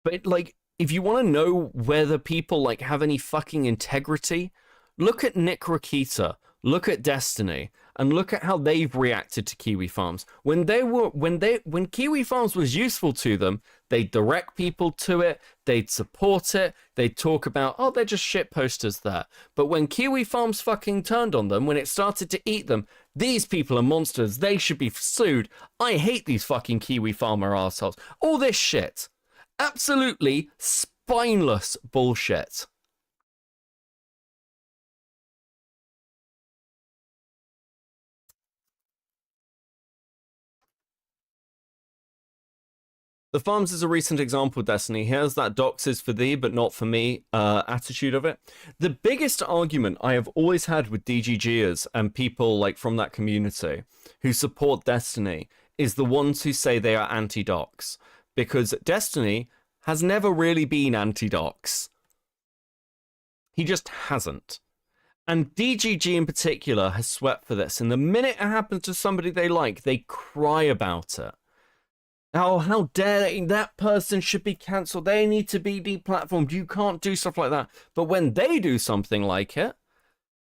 But like, if you want to know whether people like have any fucking integrity, look at Nick Rakita, look at Destiny, and look at how they've reacted to Kiwi Farms. When Kiwi Farms was useful to them, they'd direct people to it, they'd support it, they'd talk about, oh, they're just shit posters there. But when Kiwi Farms fucking turned on them, when it started to eat them, these people are monsters, they should be sued. I hate these fucking Kiwi Farmer assholes. All this shit. Absolutely spineless bullshit. The Farms is a recent example, Destiny. Here's that docs is for thee, but not for me attitude of it. The biggest argument I have always had with DGGers and people like from that community who support Destiny is the ones who say they are anti-docs. Because Destiny has never really been anti-docs. He just hasn't. And DGG in particular has swept for this. And the minute it happens to somebody they like, they cry about it. Oh, how dare they? That person should be cancelled. They need to be deplatformed. You can't do stuff like that. But when they do something like it,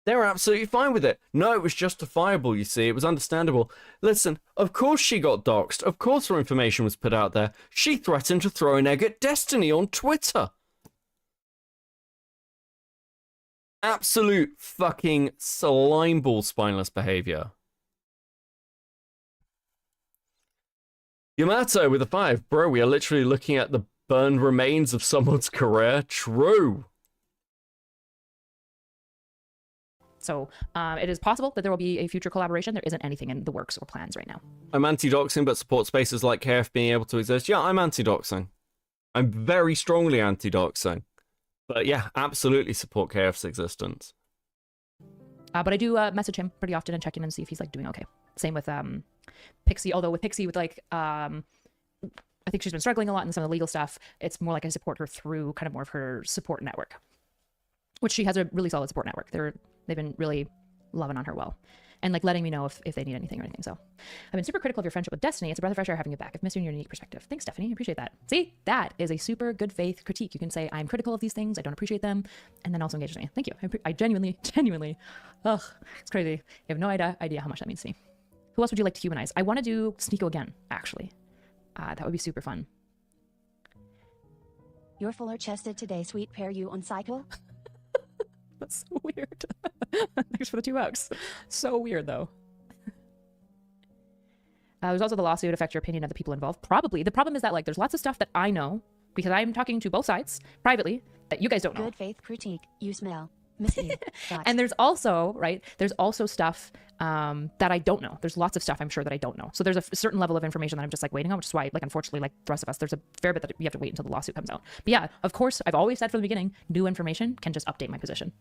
they're absolutely fine with it. No, it was justifiable, you see. It was understandable. Listen, of course she got doxxed. Of course her information was put out there. She threatened to throw an egg at Destiny on Twitter. Absolute fucking slimeball spineless behavior. Yamato with a 5. Bro, we are literally looking at the burned remains of someone's career. True. So it is possible that there will be a future collaboration. There isn't anything in the works or plans right now. I'm anti-doxing, but support spaces like KF being able to exist. Yeah, I'm anti-doxing. I'm very strongly anti-doxing. But yeah, absolutely support KF's existence. But I do message him pretty often and check in and see if he's like doing okay. Same with Pixie, although with Pixie, with like, I think she's been struggling a lot in some of the legal stuff. It's more like I support her through kind of more of her support network, which she has a really solid support network. They've been really loving on her well and like letting me know if they need anything or anything. So I've been super critical of your friendship with Destiny. It's a breath of fresh air having you back. I've missed you in your unique perspective. Thanks, Stephanie. I appreciate that. See, that is a super good faith critique. You can say, I'm critical of these things. I don't appreciate them. And then also engage with me. Thank you. I genuinely, ugh, it's crazy. You have no idea how much that means to me. Who else would you like to humanize? I want to do Sneeko again, actually. That would be super fun. You're fuller chested today, sweet pear. You on cycle? That's so weird. Thanks for the $2. So weird, though. There's also the lawsuit affect your opinion of the people involved. Probably. The problem is that like there's lots of stuff that I know because I'm talking to both sides privately that you guys don't know. Good faith critique. You smell. Miss you. And there's also, right, there's also stuff that I don't know. There's lots of stuff I'm sure that I don't know. So there's a certain level of information that I'm just like waiting on, which is why, like, unfortunately, like the rest of us, there's a fair bit that we have to wait until the lawsuit comes out. But yeah, of course, I've always said from the beginning, new information can just update my position.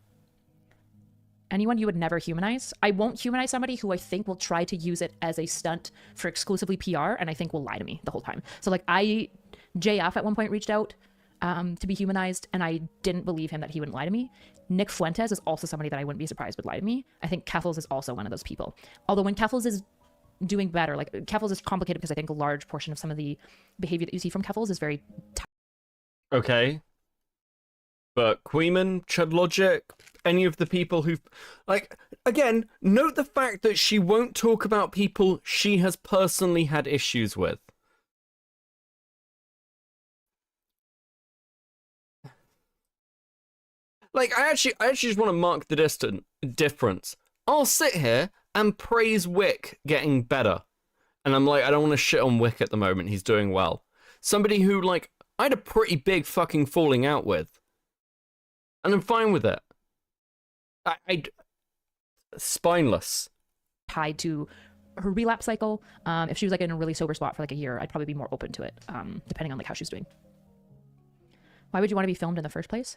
Anyone you would never humanize, I won't humanize somebody who I think will try to use it as a stunt for exclusively PR and I think will lie to me the whole time. So like JF at one point reached out to be humanized and I didn't believe him that he wouldn't lie to me. Nick Fuentes is also somebody that I wouldn't be surprised would lie to me. I think Keffels is also one of those people. Although when Keffels is doing better, like Keffels is complicated because I think a large portion of some of the behavior that you see from Keffels is very... Okay. But Queeman, Chudlogic, any of the people who've... Like, again, note the fact that she won't talk about people she has personally had issues with. Like, I actually just want to mark the difference. I'll sit here and praise Wick getting better. And I'm like, I don't want to shit on Wick at the moment. He's doing well. Somebody who, like, I had a pretty big fucking falling out with. And I'm fine with it. I spineless. Tied to her relapse cycle. If she was like in a really sober spot for like a year, I'd probably be more open to it, depending on like how she's doing. Why would you want to be filmed in the first place?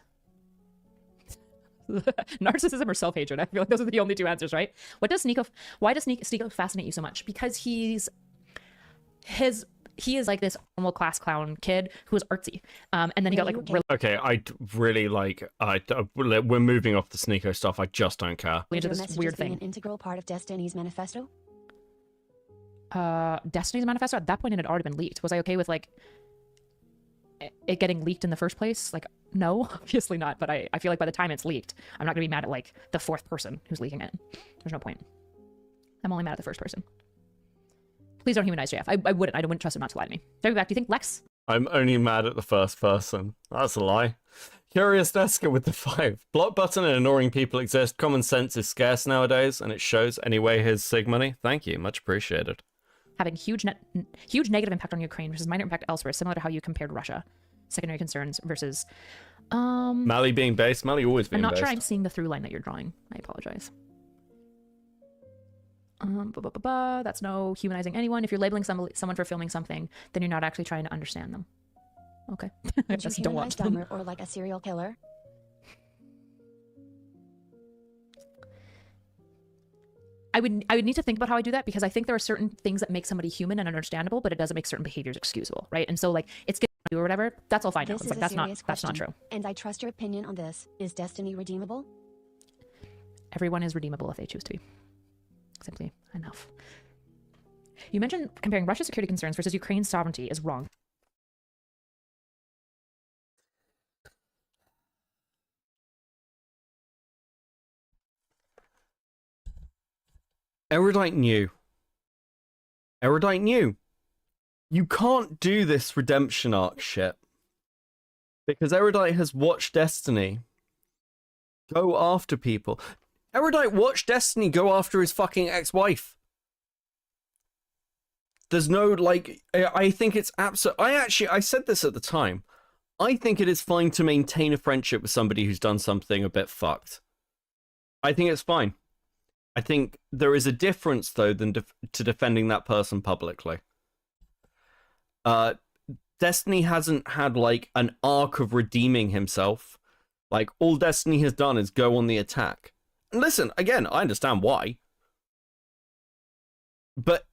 Narcissism or self-hatred? I feel like those are the only two answers, right? Why does Sneeko fascinate you so much? Because he is like this normal class clown kid who is artsy, and then he got like okay. I really like. We're moving off the Sneeko stuff. I just don't care. Into this weird thing. An integral part of Destiny's manifesto. Destiny's manifesto. At that point, it had already been leaked. Was I okay with like it getting leaked in the first place? Like, no, obviously not. But I feel like by the time it's leaked, I'm not gonna be mad at like the fourth person who's leaking it. There's no point. I'm only mad at the first person. Please don't humanize JF. I wouldn't trust him not to lie to me. Back. Do you think Lex? I'm only mad at the first person. That's a lie. Curious Deska with the 5. Block button and ignoring people exist. Common sense is scarce nowadays, and it shows. Anyway, here's Sig money. Thank you. Much appreciated. Having huge negative impact on Ukraine versus minor impact elsewhere, similar to how you compared Russia. Secondary concerns versus Mali being based. Mali always being based. I'm not sure I'm seeing the through line that you're drawing. I apologize. That's no humanizing anyone. If you're labeling someone for filming something, then you're not actually trying to understand them. Okay. Would you humanize them or like a serial killer? I would need to think about how I do that, because I think there are certain things that make somebody human and understandable, but it doesn't make certain behaviors excusable, right? And so like it's good to do or whatever. That's all fine. It's like that's not true. And I trust your opinion on this. Is Destiny redeemable? Everyone is redeemable if they choose to be. Simply enough. You mentioned comparing Russia's security concerns versus Ukraine's sovereignty is wrong. Erudite knew. Erudite knew. You can't do this redemption arc shit. Because Erudite has watched Destiny go after people. Erudite watched Destiny go after his fucking ex-wife. There's no, like, I think it's absolute. I said this at the time. I think it is fine to maintain a friendship with somebody who's done something a bit fucked. I think it's fine. I think there is a difference, though, than to defending that person publicly. Destiny hasn't had, like, an arc of redeeming himself. Like, all Destiny has done is go on the attack. And listen, again, I understand why. But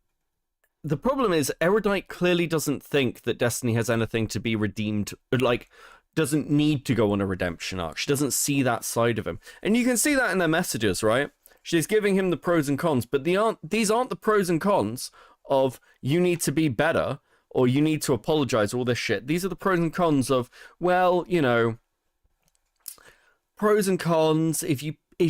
the problem is, Erudite clearly doesn't think that Destiny has anything to be redeemed, like, doesn't need to go on a redemption arc. She doesn't see that side of him. And you can see that in their messages, right? She's giving him the pros and cons, but these aren't the pros and cons of you need to be better or you need to apologize, all this shit. These are the pros and cons of, well, you know, pros and cons. If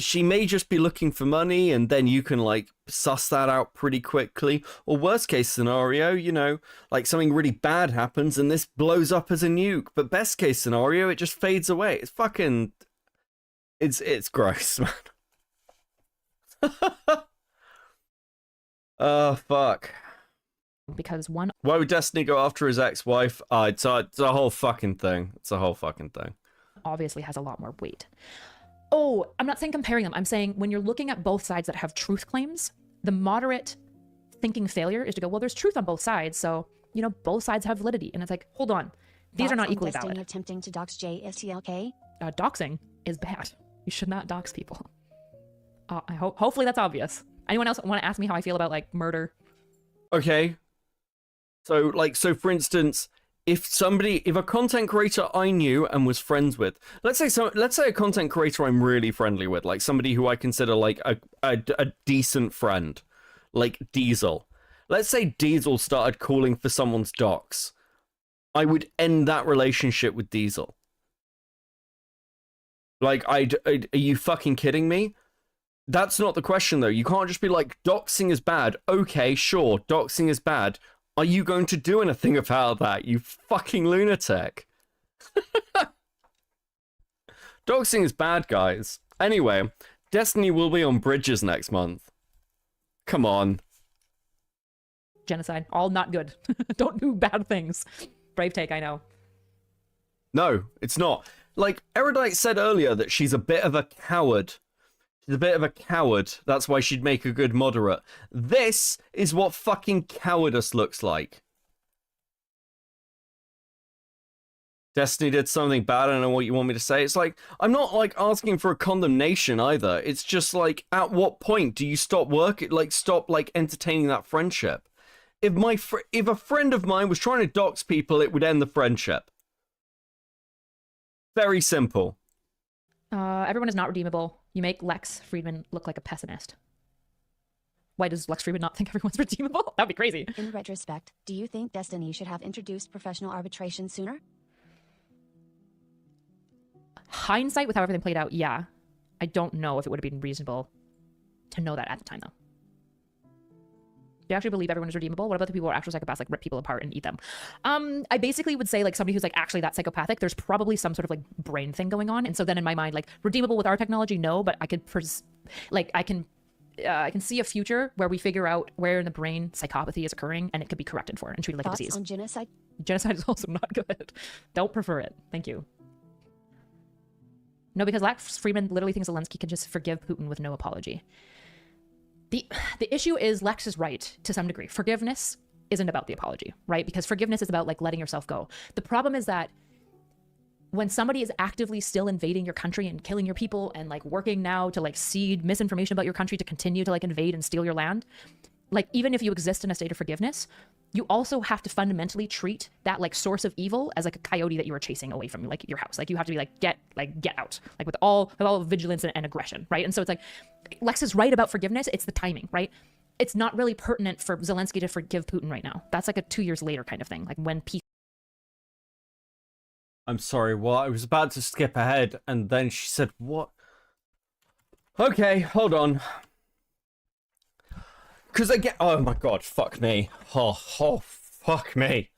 she may just be looking for money, and then you can like suss that out pretty quickly. Or worst case scenario, you know, like something really bad happens and this blows up as a nuke. But best case scenario, it just fades away. It's fucking, it's gross, man. Oh fuck. Because one. Why would Destiny go after his ex-wife? It's a whole fucking thing. It's a whole fucking thing. Obviously has a lot more weight. Oh, I'm not saying comparing them. I'm saying when you're looking at both sides that have truth claims, the moderate thinking failure is to go, well, there's truth on both sides, so, you know, both sides have validity. And it's like, hold on. These are not equally valid. Attempting to dox JSTLK? Doxing is bad. You should not dox people. Hopefully that's obvious. Anyone else want to ask me how I feel about, like, murder? Okay. So for instance, if a content creator I knew and was friends with, let's say a content creator I'm really friendly with, like somebody who I consider like a decent friend, like Diesel. Let's say Diesel started calling for someone's docs. I would end that relationship with Diesel. Like, are you fucking kidding me? That's not the question, though. You can't just be like, doxing is bad. Okay, sure, doxing is bad. Are you going to do anything about that, you fucking lunatic? Doxing is bad, guys. Anyway, Destiny will be on Bridges next month. Come on. Genocide. All not good. Don't do bad things. Brave take, I know. No, it's not. Like, Erudite said earlier that she's a bit of a coward She's a bit of a coward. That's why she'd make a good moderate. This is what fucking cowardice looks like. Destiny did something bad. I don't know what you want me to say. It's like, I'm not like asking for a condemnation either. It's just like, at what point do you stop stop entertaining that friendship? If a friend of mine was trying to dox people, it would end the friendship. Very simple. Everyone is not redeemable. You make Lex Friedman look like a pessimist. Why does Lex Friedman not think everyone's redeemable? That'd be crazy. In retrospect, do you think Destiny should have introduced professional arbitration sooner? Hindsight with how everything played out, yeah. I don't know if it would have been reasonable to know that at the time, though. Do you actually believe everyone is redeemable? What about the people who are actual psychopaths, like rip people apart and eat them? I basically would say, like, somebody who's like actually that psychopathic, there's probably some sort of like brain thing going on. And so then in my mind, like, redeemable with our technology, no, but I could I can see a future where we figure out where in the brain psychopathy is occurring and it could be corrected for and treated like Thoughts a disease. on genocide? Genocide is also not good. Don't prefer it. Thank you. No, because Lex Friedman literally thinks Zelensky can just forgive Putin with no apology. The issue is Lex is right to some degree. Forgiveness isn't about the apology, right? Because forgiveness is about like letting yourself go. The problem is that when somebody is actively still invading your country and killing your people and like working now to like seed misinformation about your country to continue to like invade and steal your land, like even if you exist in a state of forgiveness, you also have to fundamentally treat that like source of evil as like a coyote that you are chasing away from like your house. Like you have to be like get out, like with all vigilance and aggression, right? And so it's like Lex is right about forgiveness. It's the timing, right? It's not really pertinent for Zelensky to forgive Putin right now. That's like a 2 years later kind of thing, like when peace. I'm sorry, what? I was about to skip ahead, and then she said, what? Okay, hold on. Because again, oh my god, fuck me. Oh, fuck me.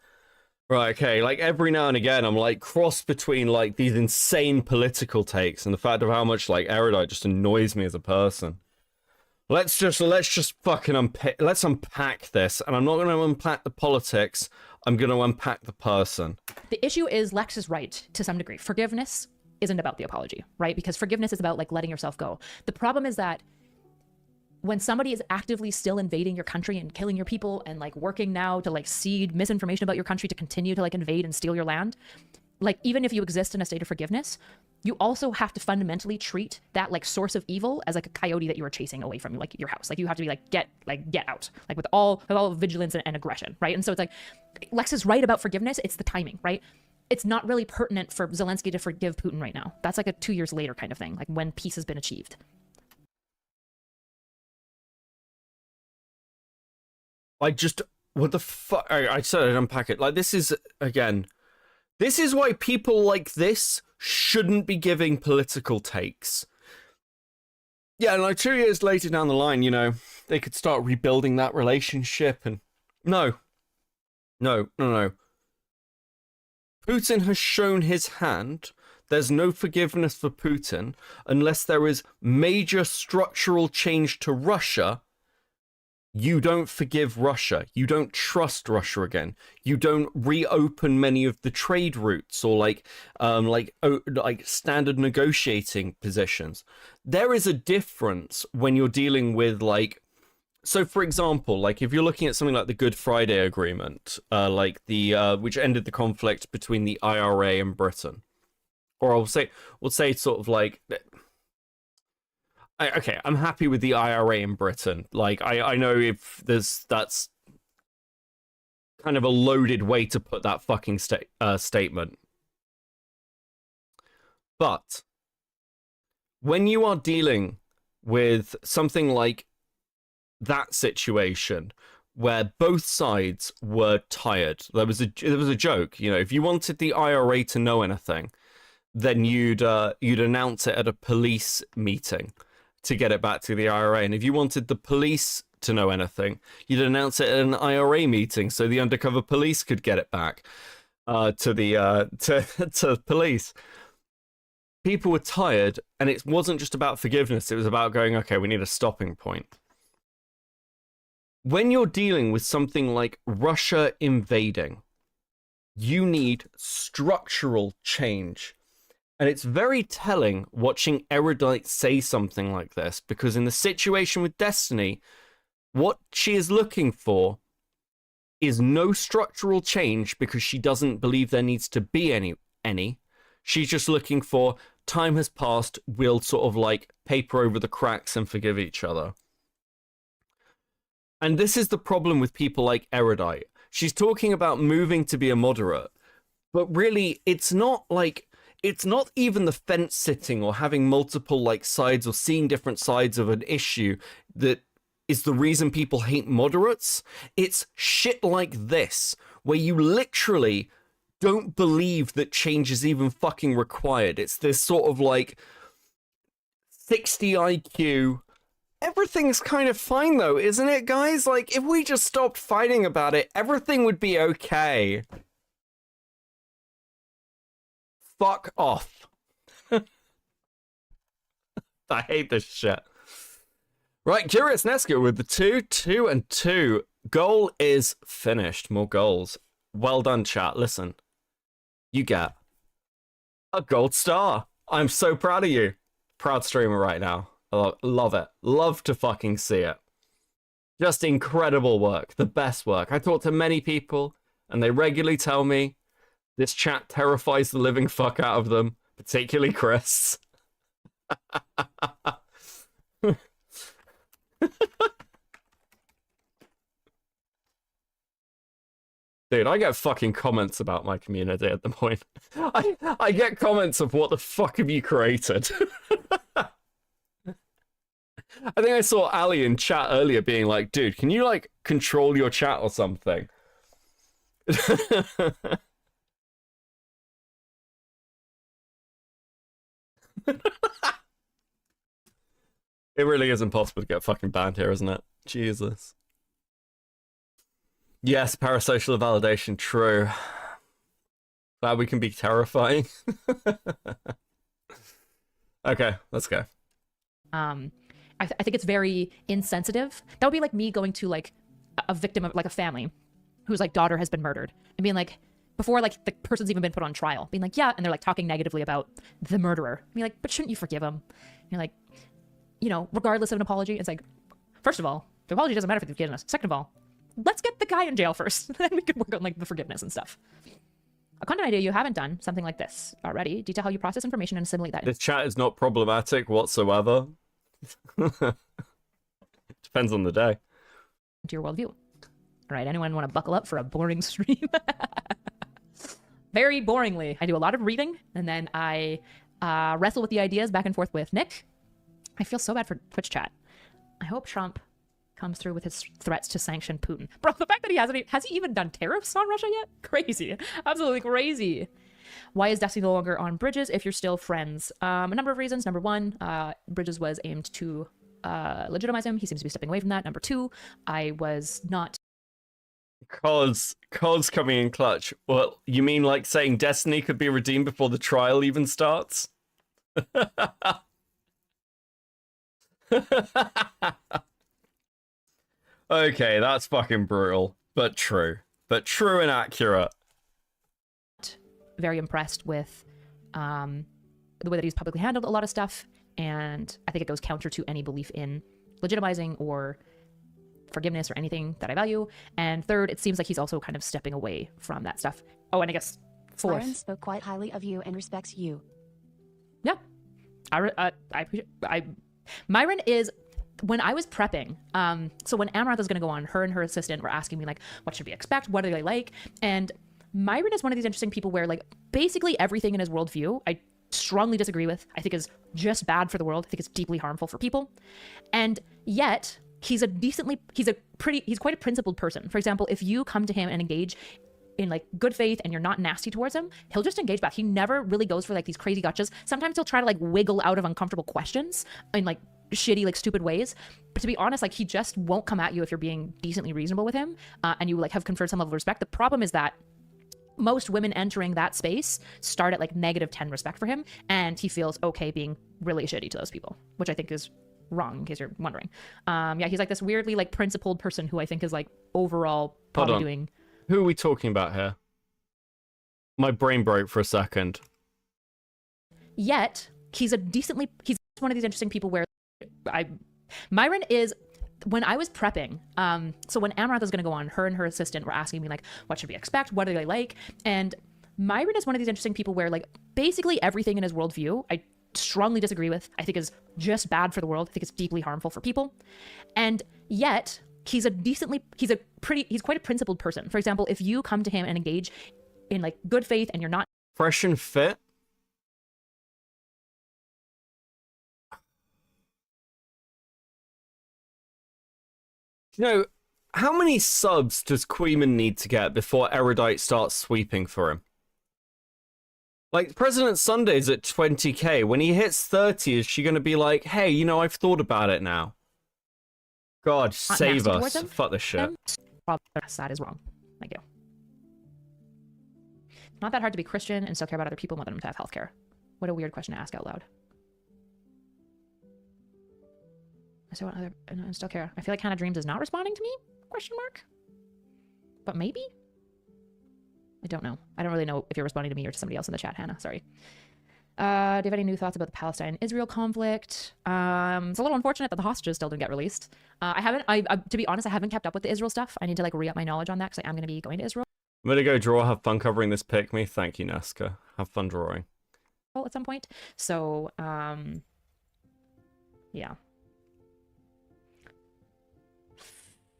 Right, okay, like every now and again, I'm like cross between like these insane political takes and the fact of how much like Erudite just annoys me as a person. Let's just fucking unpack this, and I'm not going to unpack the politics. I'm going to unpack the person. The issue is Lex is right to some degree. Forgiveness isn't about the apology, right? Because forgiveness is about like letting yourself go. The problem is that when somebody is actively still invading your country and killing your people and like working now to like seed misinformation about your country to continue to like invade and steal your land, like even if you exist in a state of forgiveness, you also have to fundamentally treat that like source of evil as like a coyote that you are chasing away from like your house. Like you have to be like get out, like with all vigilance and aggression, right? And so it's like Lex is right about forgiveness. It's the timing, right? It's not really pertinent for Zelensky to forgive Putin right now. That's like a 2 years later kind of thing, like when peace has been achieved. What the fuck? I said I'd unpack it. Like, this is why people like this shouldn't be giving political takes. Yeah, and like 2 years later down the line, you know, they could start rebuilding that relationship and... No. Putin has shown his hand. There's no forgiveness for Putin unless there is major structural change to Russia. You don't forgive Russia. You don't trust Russia again. You don't reopen many of the trade routes or like standard negotiating positions. There is a difference when you're dealing with like, so for example, like if you're looking at something like the Good Friday Agreement, like the which ended the conflict between the IRA and Britain, or we'll say sort of like. Okay, I'm happy with the IRA in Britain. Like, I know if that's kind of a loaded way to put that fucking statement. But when you are dealing with something like that situation where both sides were tired, there was a joke, you know, if you wanted the IRA to know anything, then you'd announce it at a police meeting to get it back to the IRA. And if you wanted the police to know anything, you'd announce it at an IRA meeting so the undercover police could get it back to police. People were tired, and it wasn't just about forgiveness. It was about going, okay, we need a stopping point. When you're dealing with something like Russia invading, you need structural change. And it's very telling watching Erudite say something like this, because in the situation with Destiny, what she is looking for is no structural change because she doesn't believe there needs to be any. She's just looking for time has passed, we'll sort of like paper over the cracks and forgive each other. And this is the problem with people like Erudite. She's talking about moving to be a moderate, but really it's not even the fence sitting or having multiple like sides or seeing different sides of an issue that is the reason people hate moderates. It's shit like this, where you literally don't believe that change is even fucking required. It's this sort of like 60 IQ. Everything's kind of fine though, isn't it, guys? Like, if we just stopped fighting about it, everything would be okay. Fuck off. I hate this shit. Right, Curious Nesco with the 2, 2, and 2. Goal is finished. More goals. Well done, chat. Listen. You get a gold star. I'm so proud of you. Proud streamer right now. I love it. Love to fucking see it. Just incredible work. The best work. I talk to many people, and they regularly tell me this chat terrifies the living fuck out of them, particularly Chris. Dude, I get fucking comments about my community at the point. I get comments of what the fuck have you created? I think I saw Ali in chat earlier being like, dude, can you like control your chat or something? It really is impossible to get fucking banned here, isn't it? Jesus. Yes, parasocial validation, true. Glad we can be terrifying. Okay, let's go. I think it's very insensitive. That would be like me going to like a victim of like a family whose like daughter has been murdered and being like, before like the person's even been put on trial, being like, yeah, and they're like talking negatively about the murderer. Being like, but shouldn't you forgive him? And you're like, you know, regardless of an apology, it's like, first of all, the apology doesn't matter for the forgiveness. Second of all, let's get the guy in jail first. Then we can work on like the forgiveness and stuff. A content idea you haven't done, something like this already. Detail how you process information and assimilate that. This chat is not problematic whatsoever. Depends on the day. To your worldview. All right, anyone want to buckle up for a boring stream? Very boringly. I do a lot of reading, and then I wrestle with the ideas back and forth with Nick. I feel so bad for Twitch chat. I hope Trump comes through with his threats to sanction Putin. Bro, the fact that he hasn't, has he even done tariffs on Russia yet? Crazy. Absolutely crazy. Why is Destiny no longer on Bridges if you're still friends? A number of reasons. Number one, Bridges was aimed to legitimize him. He seems to be stepping away from that. Number two, I was not... Cause coming in clutch. Well, you mean like saying Destiny could be redeemed before the trial even starts? Okay, that's fucking brutal, but true. But true and accurate. Very impressed with the way that he's publicly handled a lot of stuff, and I think it goes counter to any belief in legitimizing or forgiveness or anything that I value. And third, it seems like he's also kind of stepping away from that stuff. Oh, and I guess fourth, Byron spoke quite highly of you and respects you. Yeah, I appreciate. Myron is. When I was prepping, so when Amaranth was going to go on, her and her assistant were asking me, like, what should we expect? What are they like? And Myron is one of these interesting people where, like, basically everything in his worldview, I strongly disagree with. I think is just bad for the world. I think it's deeply harmful for people. And yet, he's quite a principled person. For example, if you come to him and engage in, like, good faith and you're not nasty towards him, he'll just engage back. He never really goes for, like, these crazy gotchas. Sometimes he'll try to, like, wiggle out of uncomfortable questions and, like, shitty, like, stupid ways. But to be honest, like, he just won't come at you if you're being decently reasonable with him, and you, like, have conferred some level of respect. The problem is that most women entering that space start at, like, -10 respect for him, and he feels okay being really shitty to those people, which I think is wrong, in case you're wondering. Yeah, he's, like, this weirdly, like, principled person who I think is, like, overall probably doing... Who are we talking about here? My brain broke for a second. yet he's one of these interesting people where Myron is, when I was prepping, so when Amaranth was going to go on, her and her assistant were asking me like, what should we expect? What do they like? And Myron is one of these interesting people where like basically everything in his worldview, I strongly disagree with. I think is just bad for the world. I think it's deeply harmful for people. And yet he's quite a principled person. For example, if you come to him and engage in like good faith and you're not fresh and fit. You know, how many subs does Queeman need to get before Erudite starts sweeping for him? Like, President Sunday's at 20k. When he hits 30, is she going to be like, hey, you know, I've thought about it now? God, save us. Fuck this shit. That is wrong. Thank you. Not that hard to be Christian and still care about other people and want them to have healthcare. What a weird question to ask out loud. I still want I still care. I feel like Hannah Dreams is not responding to me? Question mark. But maybe? I don't know. I don't really know if you're responding to me or to somebody else in the chat, Hannah. Sorry. Do you have any new thoughts about the Palestine-Israel conflict? It's a little unfortunate that the hostages still didn't get released. To be honest, I haven't kept up with the Israel stuff. I need to like re-up my knowledge on that because I am going to be going to Israel. I'm going to go draw. Have fun covering this pick me. Thank you, Nazca. Have fun drawing. At some point. So, yeah.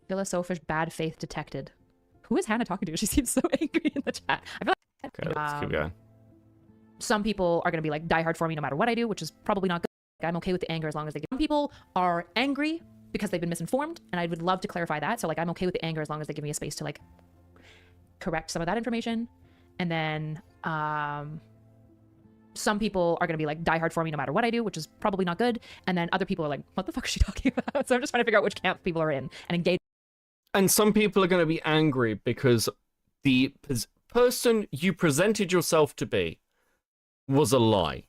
Philosophisch bad faith detected. Who is Hannah talking to? She seems so angry in the chat. I feel like okay, let's keep going. Some people are going to be like diehard for me no matter what I do, which is probably not good. I'm okay with the anger as long as they get. Some people are angry because they've been misinformed, and I would love to clarify that. So like I'm okay with the anger as long as they give me a space to like correct some of that information. And then some people are going to be like diehard for me no matter what I do, which is probably not good. And then other people are like, what the fuck is she talking about? So I'm just trying to figure out which camp people are in and engage. And some people are going to be angry because the person you presented yourself to be was a lie.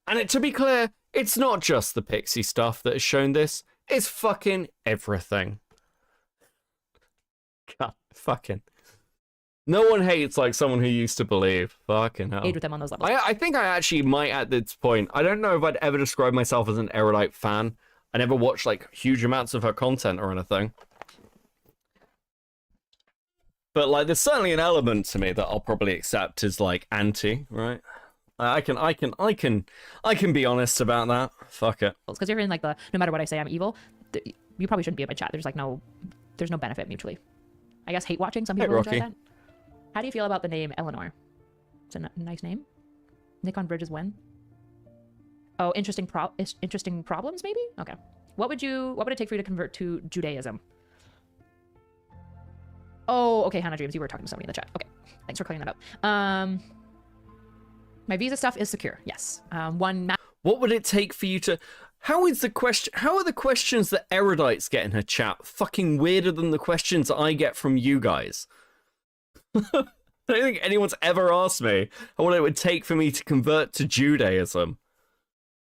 And to be clear, it's not just the Pixie stuff that has shown this. It's fucking everything. God, fucking. No one hates like someone who used to believe. Fucking hell. Engage with them on those levels. I think I actually might at this point. I don't know if I'd ever describe myself as an Erudite fan. I never watched like huge amounts of her content or anything. But like there's certainly an element to me that I'll probably accept as like anti, right? I can be honest about that. Fuck it. Because you're in like the no matter what I say I'm evil. You probably shouldn't be in my chat. There's no benefit mutually. I guess hate watching. Some people enjoy that. How do you feel about the name Eleanor? It's a nice name. Nick on Bridges when? Oh, interesting problems maybe? Okay. What would it take for you to convert to Judaism? Oh, okay, Hannah Dreams, you were talking to somebody in the chat. Okay, thanks for clearing that up. My visa stuff is secure. Yes. What would it take for you to? How are the questions that Erudites get in her chat fucking weirder than the questions I get from you guys? I don't think anyone's ever asked me what it would take for me to convert to Judaism.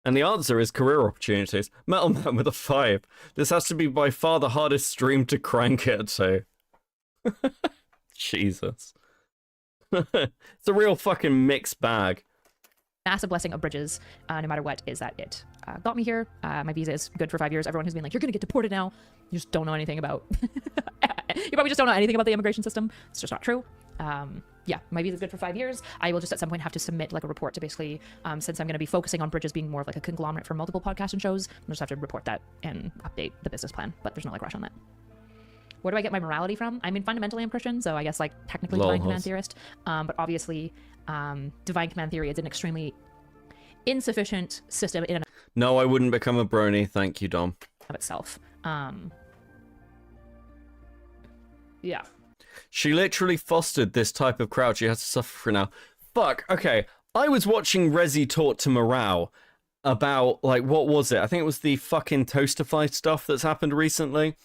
And the answer is career opportunities. Metal Man with a 5. This has to be by far the hardest stream to crank it to. Jesus. It's a real fucking mixed bag. Massive blessing of Bridges, no matter what, is that it got me here. My visa is good for 5 years. Everyone who's been like, you're going to get deported now. You just don't know anything about... You probably just don't know anything about the immigration system. It's just not true. Yeah, my visa is good for 5 years. I will just at some point have to submit like a report to basically, since I'm going to be focusing on Bridges being more of like a conglomerate for multiple podcasts and shows, I'll just have to report that and update the business plan. But there's no like rush on that. Where do I get my morality from? I mean, fundamentally I'm Christian, so I guess like technically divine command theorist. But obviously, divine command theory is an extremely insufficient system in and No, I wouldn't become a brony. Thank you, Dom. Of itself. Yeah. She literally fostered this type of crowd. She has to suffer for now. Fuck. Okay. I was watching Rezi talk to Morale about, like, what was it? I think it was the fucking Toastify stuff that's happened recently.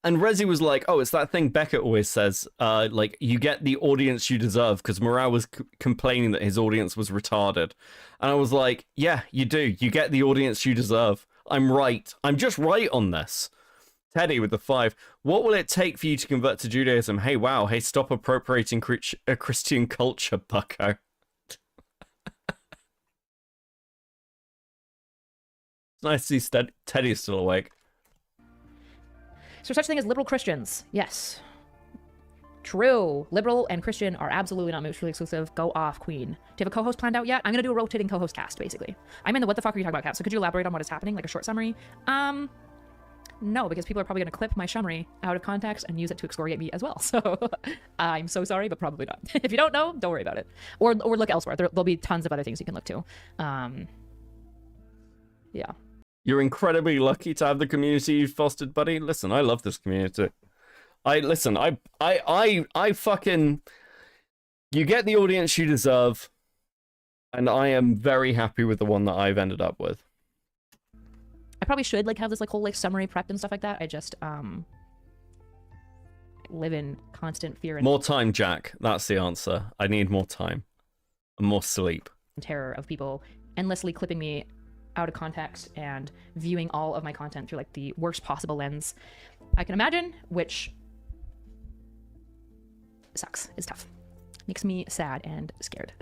And Rezi was like, oh, it's that thing Beckett always says, like, you get the audience you deserve, because Morale was complaining that his audience was retarded. And I was like, yeah, you do. You get the audience you deserve. I'm right. I'm just right on this. Teddy with the 5. What will it take for you to convert to Judaism? Hey, wow. Hey, stop appropriating Christian culture, bucko. Nice to see Teddy's still awake. So such thing as liberal Christians. Yes. True. Liberal and Christian are absolutely not mutually exclusive. Go off, queen. Do you have a co-host planned out yet? I'm going to do a rotating co-host cast, basically. I'm in the what the fuck are you talking about, Cap? So could you elaborate on what is happening? Like a short summary? No, because people are probably going to clip my summary out of context and use it to excoriate me as well. So I'm so sorry, but probably not. If you don't know, don't worry about it. Or look elsewhere. There'll be tons of other things you can look to. Yeah. You're incredibly lucky to have the community you've fostered, buddy. Listen, I love this community. I fucking... You get the audience you deserve, and I am very happy with the one that I've ended up with. I probably should like have this like whole like summary prep and stuff like that. I just live in constant fear and more time, Jack. That's the answer. I need more time and more sleep. Terror of people endlessly clipping me out of context and viewing all of my content through like the worst possible lens I can imagine, which sucks. It's tough. Makes me sad and scared.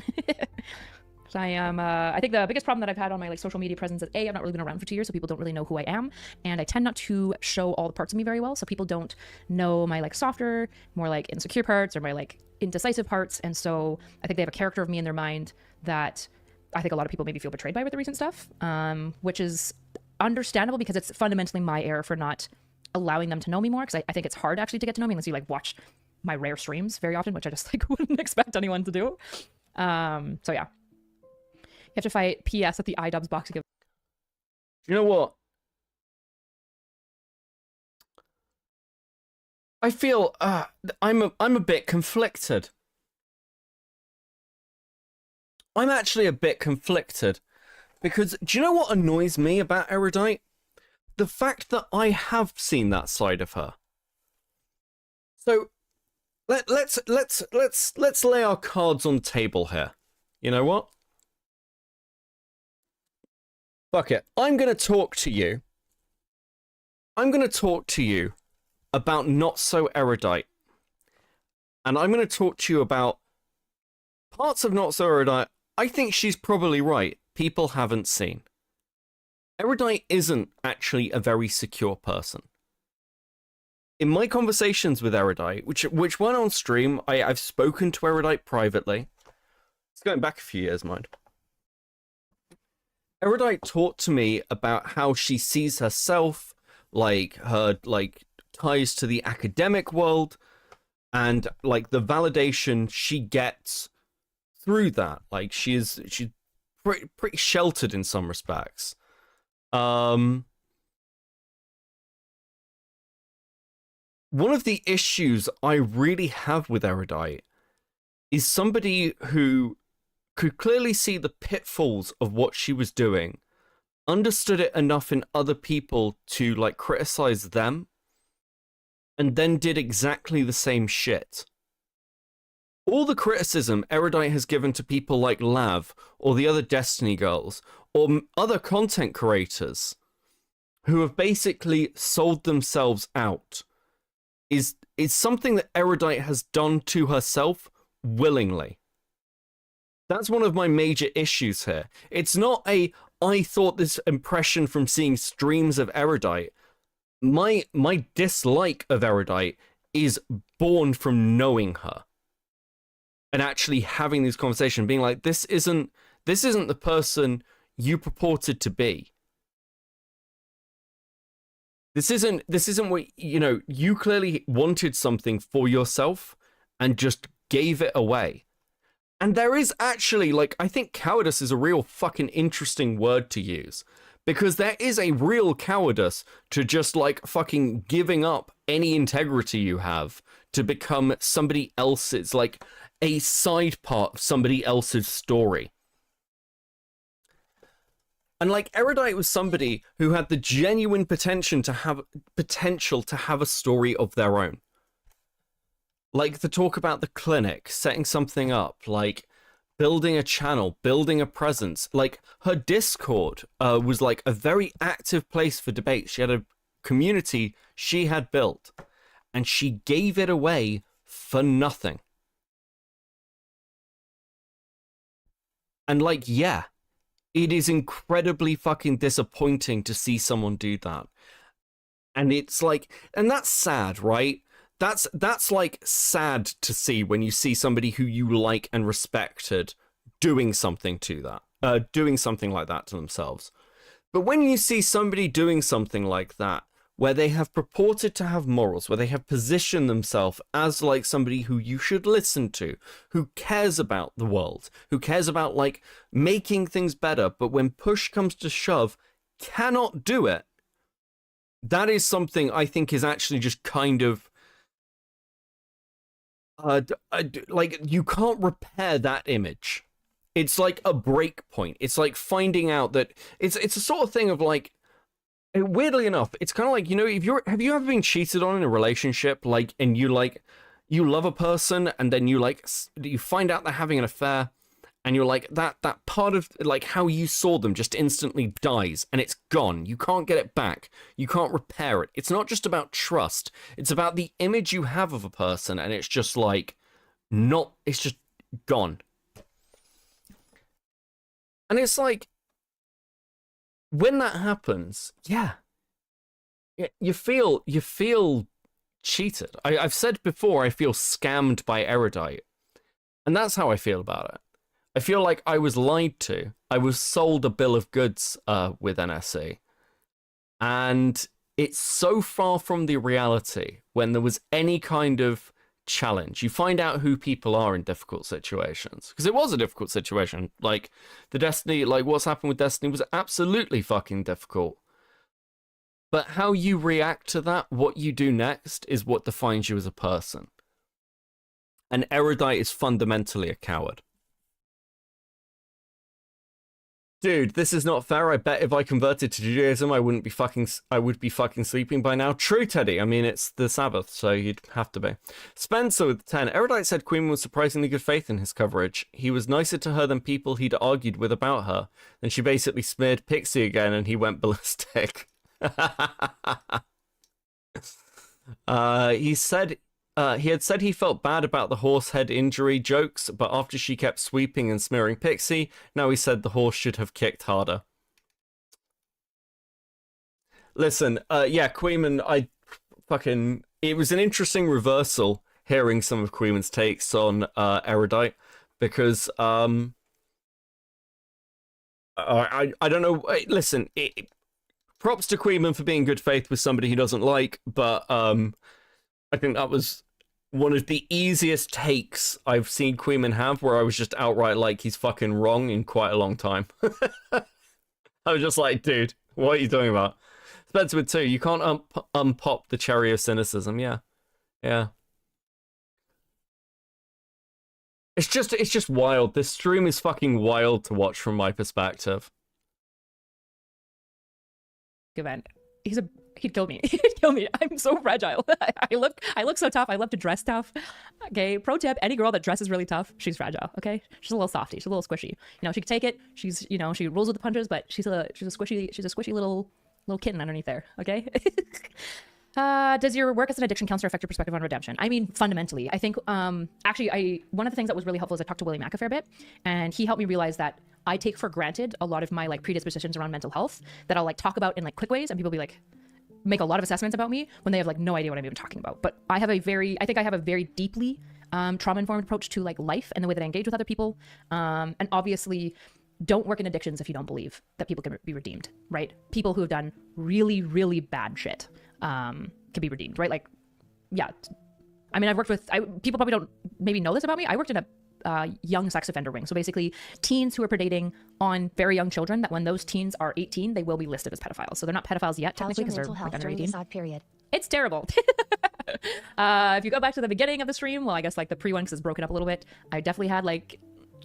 So I think the biggest problem that I've had on my like social media presence is A, I've not really been around for 2 years, so people don't really know who I am, and I tend not to show all the parts of me very well, so people don't know my like softer, more like insecure parts or my like indecisive parts, and so I think they have a character of me in their mind that I think a lot of people maybe feel betrayed by with the recent stuff, which is understandable because it's fundamentally my error for not allowing them to know me more, because I think it's hard actually to get to know me unless you like watch my rare streams very often, which I just like wouldn't expect anyone to do. So yeah. You have to fight PS at the iDubbbz boxing event. You know what? I feel I'm a bit conflicted. I'm actually a bit conflicted because do you know what annoys me about Erudite? The fact that I have seen that side of her. So let's lay our cards on the table here. You know what? Fuck it. I'm going to talk to you. I'm going to talk to you about Not So Erudite. And I'm going to talk to you about parts of Not So Erudite I think she's probably right. People haven't seen. Erudite isn't actually a very secure person. In my conversations with Erudite, which went on stream, I've spoken to Erudite privately. It's going back a few years, mind. Erudite talked to me about how she sees herself, like her ties to the academic world, and like the validation she gets through that. Like she's pretty sheltered in some respects. One of the issues I really have with Erudite is somebody who could clearly see the pitfalls of what she was doing, understood it enough in other people to like criticize them, and then did exactly the same shit. All the criticism Erudite has given to people like Lav or the other Destiny girls or other content creators who have basically sold themselves out is something that Erudite has done to herself willingly. That's one of my major issues here. It's not I thought this impression from seeing streams of Erudite. My dislike of Erudite is born from knowing her and actually having this conversation, being like, this isn't the person you purported to be. This isn't what, you know, you clearly wanted something for yourself and just gave it away. And there is actually, like, I think cowardice is a real fucking interesting word to use. Because there is a real cowardice to just, like, fucking giving up any integrity you have to become somebody else's, like, a side part of somebody else's story. And, like, Erudite was somebody who had the genuine potential to have a story of their own. Like the talk about the clinic, setting something up, like building a channel, building a presence. Like her Discord was like a very active place for debate. She had a community she had built and she gave it away for nothing. And like, yeah, It is incredibly fucking disappointing to see someone do that. And it's like, and that's sad, right? That's like sad to see when you see somebody who you like and respected doing something to that, doing something like that to themselves. But when you see somebody doing something like that, where they have purported to have morals, where they have positioned themselves as like somebody who you should listen to, who cares about the world, who cares about like making things better, but when push comes to shove, cannot do it, that is something I think is actually just kind of like you can't repair that image. It's like a break point. It's like finding out that it's a sort of thing of like, weirdly enough, it's kind of like, you know, have you ever been cheated on in a relationship, like, and you love a person and then you find out they're having an affair and you're like, that part of like how you saw them just instantly dies and it's gone. You can't get it back. You can't repair it. It's not just about trust. It's about the image you have of a person and it's just like, it's just gone. And it's like, when that happens, yeah, you feel cheated. I've said before, I feel scammed by Erudite. And that's how I feel about it. I feel like I was lied to. I was sold a bill of goods with NSC. And it's so far from the reality when there was any kind of challenge. You find out who people are in difficult situations. Because it was a difficult situation. Like, the Destiny, like what's happened with Destiny was absolutely fucking difficult. But how you react to that, what you do next, is what defines you as a person. And Erudite is fundamentally a coward. Dude, this is not fair. I bet if I converted to Judaism, I would be fucking sleeping by now. True, Teddy. I mean, it's the Sabbath, so you'd have to be. Spencer with 10. Erudite said Queen was surprisingly good faith in his coverage. He was nicer to her than people he'd argued with about her. Then she basically smeared Pixie again, and he went ballistic. He had said he felt bad about the horse head injury jokes, but after she kept sweeping and smearing Pixie, now he said the horse should have kicked harder. Listen, yeah, Queeman, it was an interesting reversal hearing some of Queeman's takes on Erudite, because I don't know, listen, props to Queeman for being good faith with somebody he doesn't like, but I think that was one of the easiest takes I've seen Queeman have, where I was just outright like, he's fucking wrong in quite a long time. I was just like, dude, what are you talking about? Spencer with 2, you can't unpop the cherry of cynicism. Yeah. It's just wild. This stream is fucking wild to watch from my perspective. Event. He'd kill me. He'd kill me. I'm so fragile. I look so tough. I love to dress tough. Okay, pro tip, any girl that dresses really tough, she's fragile, okay? She's a little softy. She's a little squishy. You know, she can take it. She's, you know, she rolls with the punches, but she's a squishy little kitten underneath there, okay? Does your work as an addiction counselor affect your perspective on redemption? I mean, fundamentally. I think, actually, one of the things that was really helpful is I talked to Willie Mack a fair bit, and he helped me realize that I take for granted a lot of my, like, predispositions around mental health that I'll, like, talk about in, like, quick ways, and people be like, make a lot of assessments about me when they have like no idea what I'm even talking about. But I think I have a very deeply trauma-informed approach to like life and the way that I engage with other people. And obviously don't work in addictions if you don't believe that people can be redeemed, right? People who have done really, really bad shit can be redeemed, right? Like, yeah. I mean, I've worked with, people probably don't maybe know this about me. I worked in a young sex offender ring. So basically teens who are predating on very young children, that when those teens are 18, they will be listed as pedophiles. So they're not pedophiles yet, technically, because they're like under 18. Period. It's terrible. If you go back to the beginning of the stream, well, I guess like the pre-one, because it's broken up a little bit, I definitely had like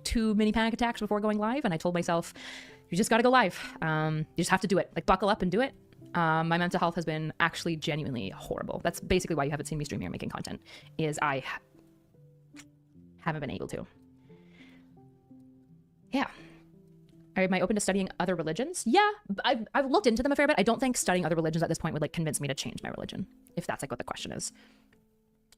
2 mini panic attacks before going live. And I told myself, you just got to go live. You just have to do it. Like buckle up and do it. My mental health has been actually genuinely horrible. That's basically why you haven't seen me stream here making content, is I haven't been able to. Yeah. Am I open to studying other religions? Yeah, I've looked into them a fair bit. I don't think studying other religions at this point would like convince me to change my religion, if that's like what the question is.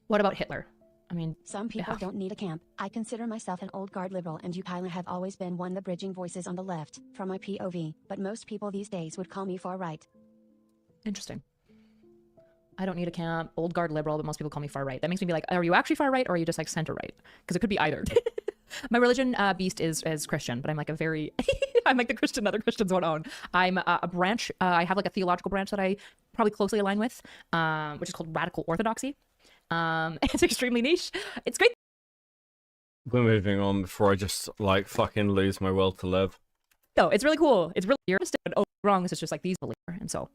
What about Hitler? I mean, some people yeah. don't need a camp. I consider myself an old guard liberal, and you Kyla have always been one of the bridging voices on the left, from my POV, but most people these days would call me far right. Interesting. I don't need a camp, old guard liberal, but most people call me far right. That makes me be like, are you actually far right or are you just like center right? Because it could be either. My religion, Beast, is Christian, but I'm like a very, I'm like the Christian other Christians won't own. I'm a branch, I have like a theological branch that I probably closely align with, which is called Radical Orthodoxy. It's extremely niche. It's great. We're moving on before I just like fucking lose my will to live. No, it's really cool. It's really wrong. This is just like these believers, and so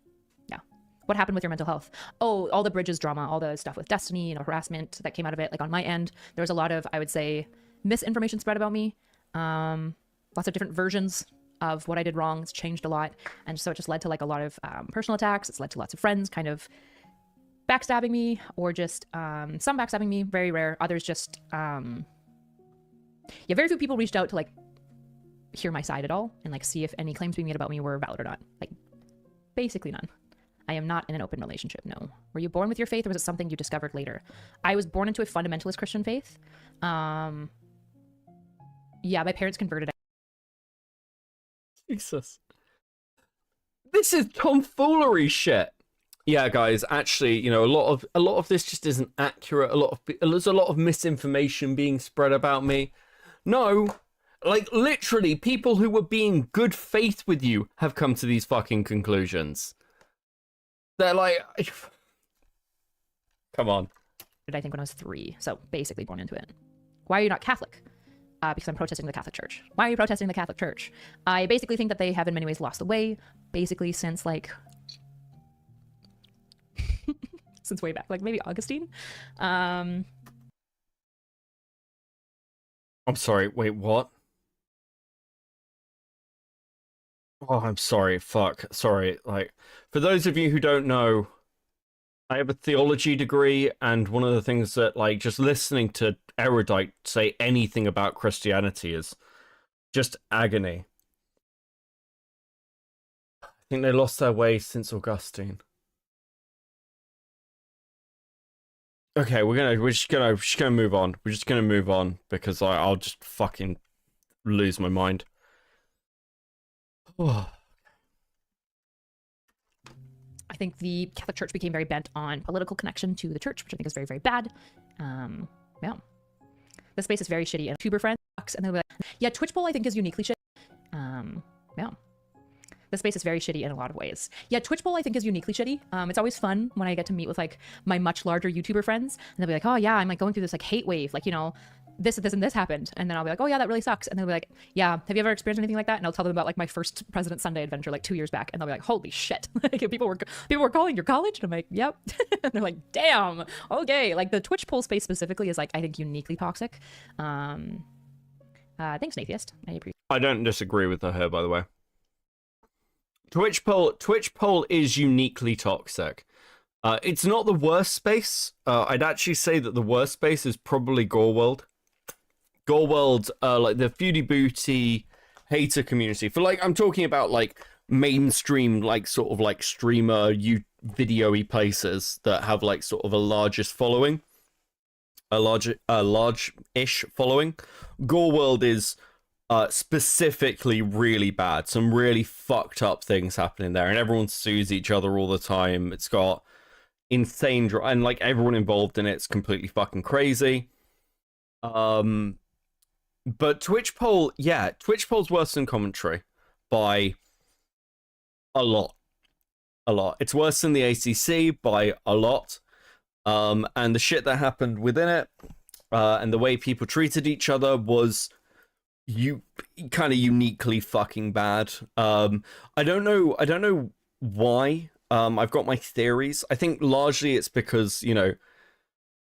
yeah. What happened with your mental health? Oh, all the Bridges drama, all the stuff with Destiny, you know, harassment that came out of it. Like on my end, there was a lot of, I would say, misinformation spread about me. Lots of different versions of what I did wrong. It's changed a lot, and so it just led to like a lot of personal attacks. It's led to lots of friends kind of backstabbing me, or just some backstabbing me, very rare. Others just yeah, very few people reached out to like hear my side at all and like see if any claims being made about me were valid or not. Like basically none. I am not in an open relationship, no. Were you born with your faith or was it something you discovered later? I was born into a fundamentalist Christian faith. Yeah, my parents converted. Jesus. This is tomfoolery shit. Yeah, guys, actually, you know, a lot of this just isn't accurate. There's a lot of misinformation being spread about me. No, like literally people who were being good faith with you have come to these fucking conclusions. They're like, come on. I think when I was 3, so basically born into it. Why are you not Catholic? Because I'm protesting the Catholic Church. Why are you protesting the Catholic Church? I basically think that they have in many ways lost the way, basically since like, since way back, like maybe Augustine. I'm sorry, wait, what? Oh, I'm sorry, fuck, sorry. Like, for those of you who don't know, I have a theology degree, and one of the things that, like, just listening to erudite say anything about Christianity is just agony. I think they lost their way since Augustine. Okay, we're just gonna move on. We're just gonna move on because I'll just fucking lose my mind. I think the Catholic Church became very bent on political connection to the church, which I think is very, very bad. Yeah. The space is very shitty, and YouTuber friends, and they'll be like, yeah, Twitch poll I think is uniquely shitty. Yeah. The space is very shitty in a lot of ways. Yeah, Twitch poll I think is uniquely shitty. It's always fun when I get to meet with like my much larger YouTuber friends, and they'll be like, oh yeah, I'm like going through this like hate wave, like, you know, this and this happened, and then I'll be like, oh yeah, that really sucks, and they'll be like, yeah, have you ever experienced anything like that? And I'll tell them about like my first President Sunday adventure like 2 years back, and they'll be like, holy shit, like people were calling your college, and I'm like, yep. And they're like, damn, okay. Like the Twitch poll space specifically is like, I think, uniquely toxic. Thanks, Nathiest. I appreciate. I don't disagree with her here, by the way. Twitch poll is uniquely toxic. It's not the worst space. I'd actually say that the worst space is probably Gore World. Gore World, like the Feudy Booty hater community. For like, I'm talking about like mainstream, like sort of like streamer, video-y places that have like sort of a largest following, a large-ish following. Gore World is specifically really bad. Some really fucked up things happening there, and everyone sues each other all the time. It's got insane and like everyone involved in it's completely fucking crazy. But Twitch poll, yeah, Twitch poll's worse than commentary by a lot. It's worse than the ACC by a lot. And the shit that happened within it, and the way people treated each other was kind of uniquely fucking bad. I don't know why. I've got my theories. I think largely it's because, you know,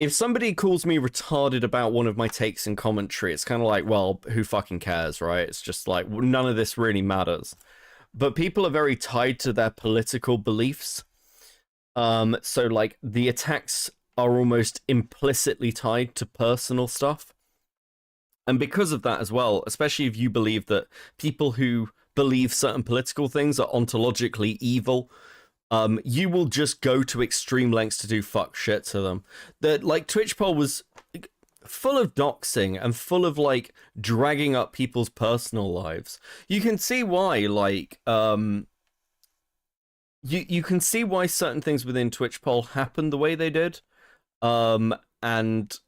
if somebody calls me retarded about one of my takes in commentary, it's kind of like, well, who fucking cares, right? It's just like, none of this really matters. But people are very tied to their political beliefs. So, like, the attacks are almost implicitly tied to personal stuff. And because of that as well, especially if you believe that people who believe certain political things are ontologically evil, you will just go to extreme lengths to do fuck shit to them. That, like, Twitch poll was full of doxing and full of like dragging up people's personal lives. You can see why, like, you can see why certain things within Twitch poll happened the way they did, and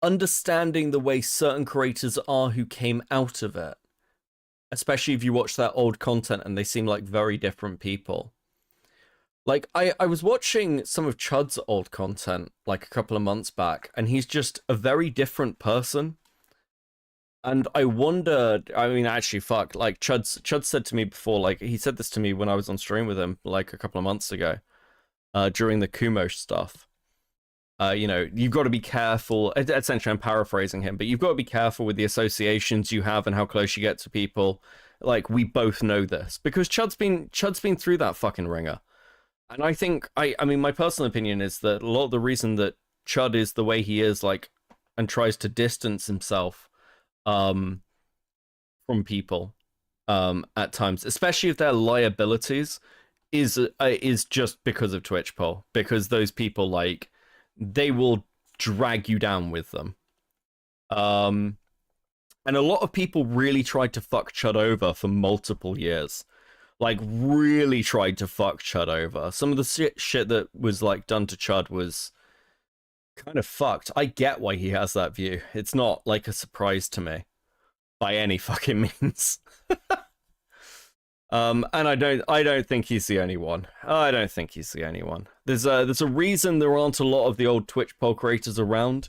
understanding the way certain creators are who came out of it, especially if you watch that old content and they seem like very different people. Like, I was watching some of Chud's old content, like, a couple of months back, and he's just a very different person. And I wondered, I mean, actually, fuck, like, Chud said to me before, like, he said this to me when I was on stream with him, like, a couple of months ago, during the Kumo stuff. You know, you've got to be careful, essentially, I'm paraphrasing him, but you've got to be careful with the associations you have and how close you get to people. Like, we both know this, because Chud's been through that fucking ringer. And I think, I mean, my personal opinion is that a lot of the reason that Chud is the way he is, like, and tries to distance himself from people at times, especially if they're liabilities, is just because of Twitch poll. Because those people, like, they will drag you down with them. And a lot of people really tried to fuck Chud over for multiple years. Like, really tried to fuck Chud over. Some of the shit that was, like, done to Chud was kind of fucked. I get why he has that view. It's not, like, a surprise to me. By any fucking means. And I don't think he's the only one. I don't think he's the only one. There's a reason there aren't a lot of the old Twitch poll creators around,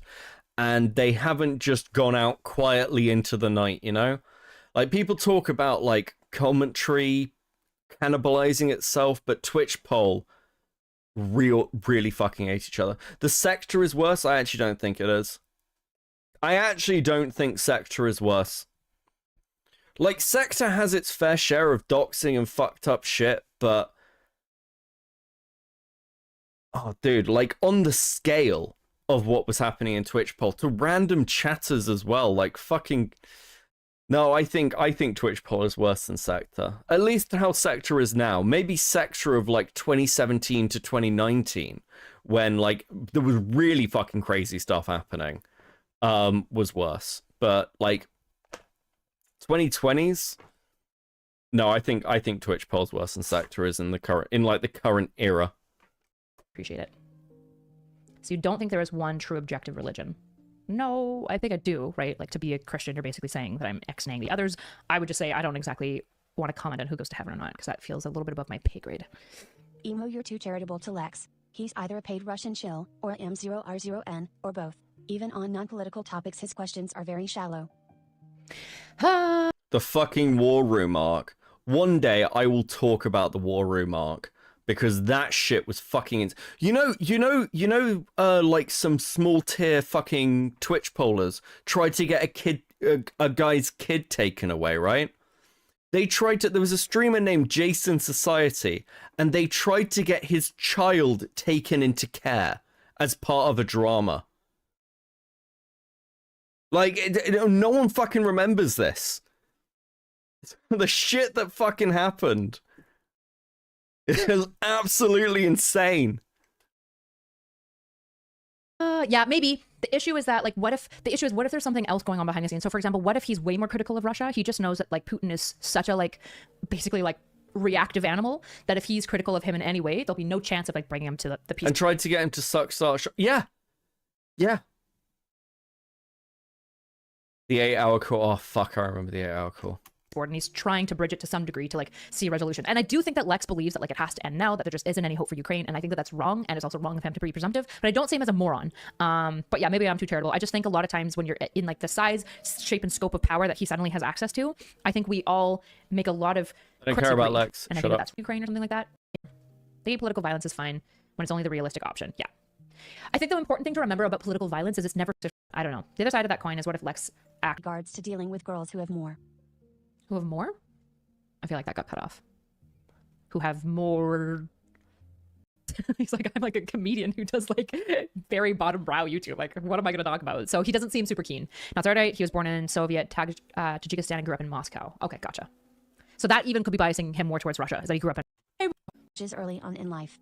and they haven't just gone out quietly into the night, you know? Like, people talk about, like, commentary cannibalizing itself, but Twitch poll really fucking hate each other. The Sector is worse? I actually don't think it is. I actually don't think Sector is worse. Like, Sector has its fair share of doxing and fucked up shit, but... Oh, dude, like, on the scale of what was happening in Twitch poll, to random chatters as well, like, fucking... No, I think Twitch poll is worse than Sector. At least how Sector is now. Maybe Sector of, like, 2017 to 2019, when, like, there was really fucking crazy stuff happening, was worse. But, like... 2020s? No, I think Twitch poll's worse than Sector is in the current era. Appreciate it. So you don't think there is one true objective religion? No, I think I do, right? Like, to be a Christian, you're basically saying that I'm X-naying the others. I would just say I don't exactly want to comment on who goes to heaven or not, because that feels a little bit above my pay grade. Emo, you're too charitable to Lex. He's either a paid Russian shill, or M0R0N, or both. Even on non-political topics, his questions are very shallow. The fucking War Room arc. One day I will talk about the War Room arc, because that shit was fucking like some small tier fucking Twitch pollers tried to get a guy's kid taken away, right? There was a streamer named Jason Society, and they tried to get his child taken into care as part of a drama. Like, no one fucking remembers this. The shit that fucking happened. It was absolutely insane. Yeah, maybe. The issue is that, like, what if there's something else going on behind the scenes? So, for example, what if he's way more critical of Russia? He just knows that, like, Putin is such a, like, basically, like, reactive animal, that if he's critical of him in any way, there'll be no chance of, like, bringing him to the peace. And tried to get him to start. Yeah. Yeah. The 8-hour call. Oh, fuck, I remember the 8-hour call. And he's trying to bridge it to some degree to, like, see a resolution. And I do think that Lex believes that, like, it has to end now, that there just isn't any hope for Ukraine, and I think that that's wrong, and it's also wrong of him to be presumptive, but I don't see him as a moron. But yeah, maybe I'm too charitable. I just think a lot of times when you're in, like, the size, shape, and scope of power that he suddenly has access to, I think we all make a lot of... I don't care about Lex. And I think that's Ukraine or something like that. I think political violence is fine when it's only the realistic option. Yeah. I think the important thing to remember about political violence is it's never... I don't know. The other side of that coin is what if Lex regards to dealing with girls who have more. Who have more? I feel like that got cut off. Who have more... He's like, I'm like a comedian who does, like, very bottom brow YouTube. Like, what am I going to talk about? So he doesn't seem super keen. Now, Tsardite, he was born in Soviet Tajikistan and grew up in Moscow. Okay, gotcha. So that even could be biasing him more towards Russia, is that he grew up in... Just early on in life.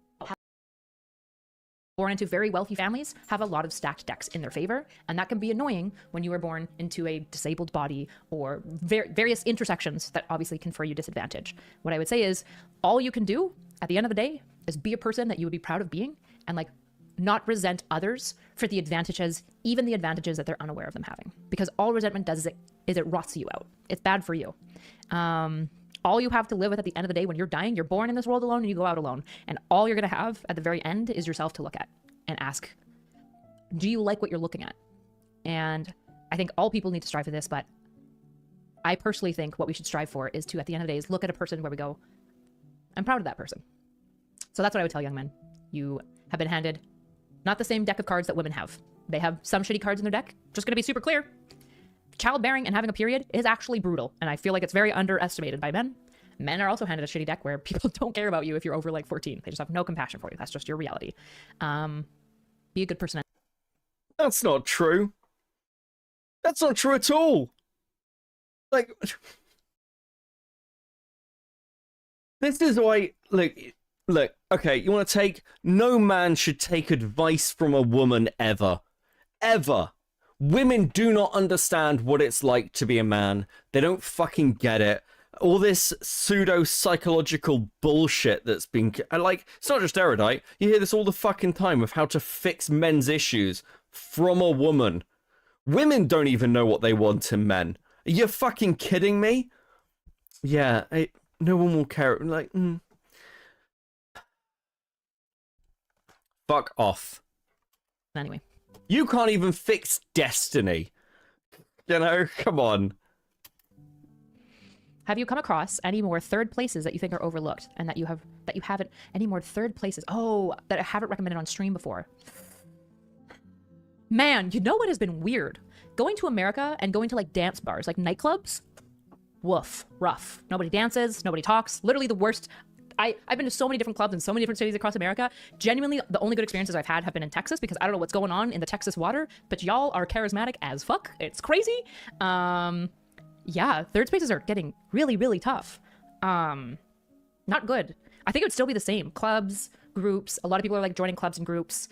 born into very wealthy families have a lot of stacked decks in their favor, and that can be annoying when you are born into a disabled body or various intersections that obviously confer you disadvantage. What I would say is, all you can do at the end of the day is be a person that you would be proud of being, and like not resent others for the advantages, even the advantages that they're unaware of them having. Because all resentment does is it rots you out. It's bad for you. All you have to live with at the end of the day when you're dying, you're born in this world alone and you go out alone. And all you're going to have at the very end is yourself to look at and ask, do you like what you're looking at? And I think all people need to strive for this, but I personally think what we should strive for is to, at the end of the day, is look at a person where we go, I'm proud of that person. So that's what I would tell young men. You have been handed not the same deck of cards that women have. They have some shitty cards in their deck. Just going to be super clear. Childbearing and having a period is actually brutal, and I feel like it's very underestimated by men. Men are also handed a shitty deck where people don't care about you if you're over like 14. They just have no compassion for you. That's just your reality. Be a good person. That's not true. That's not true at all. Like, this is why, look, okay, you want to take, no man should take advice from a woman ever. Ever. Women do not understand what it's like to be a man. They don't fucking get it. All this pseudo-psychological bullshit that's been... Like, it's not just erudite. You hear this all the fucking time of how to fix men's issues from a woman. Women don't even know what they want in men. Are you fucking kidding me? Yeah, no one will care. Like, Fuck off. Anyway. You can't even fix destiny. You know, come on. Have you come across any more third places that you think are overlooked and that you haven't any more third places? Oh, that I haven't recommended on stream before. Man, you know what has been weird? Going to America and going to like dance bars, like nightclubs. Woof, rough. Nobody dances, nobody talks. Literally the worst. I've been to so many different clubs in so many different cities across America. Genuinely, the only good experiences I've had have been in Texas because I don't know what's going on in the Texas water, but y'all are charismatic as fuck. It's crazy. Yeah, third spaces are getting really, really tough. Not good. I think it would still be the same. Clubs, groups. A lot of people are like joining clubs and groups.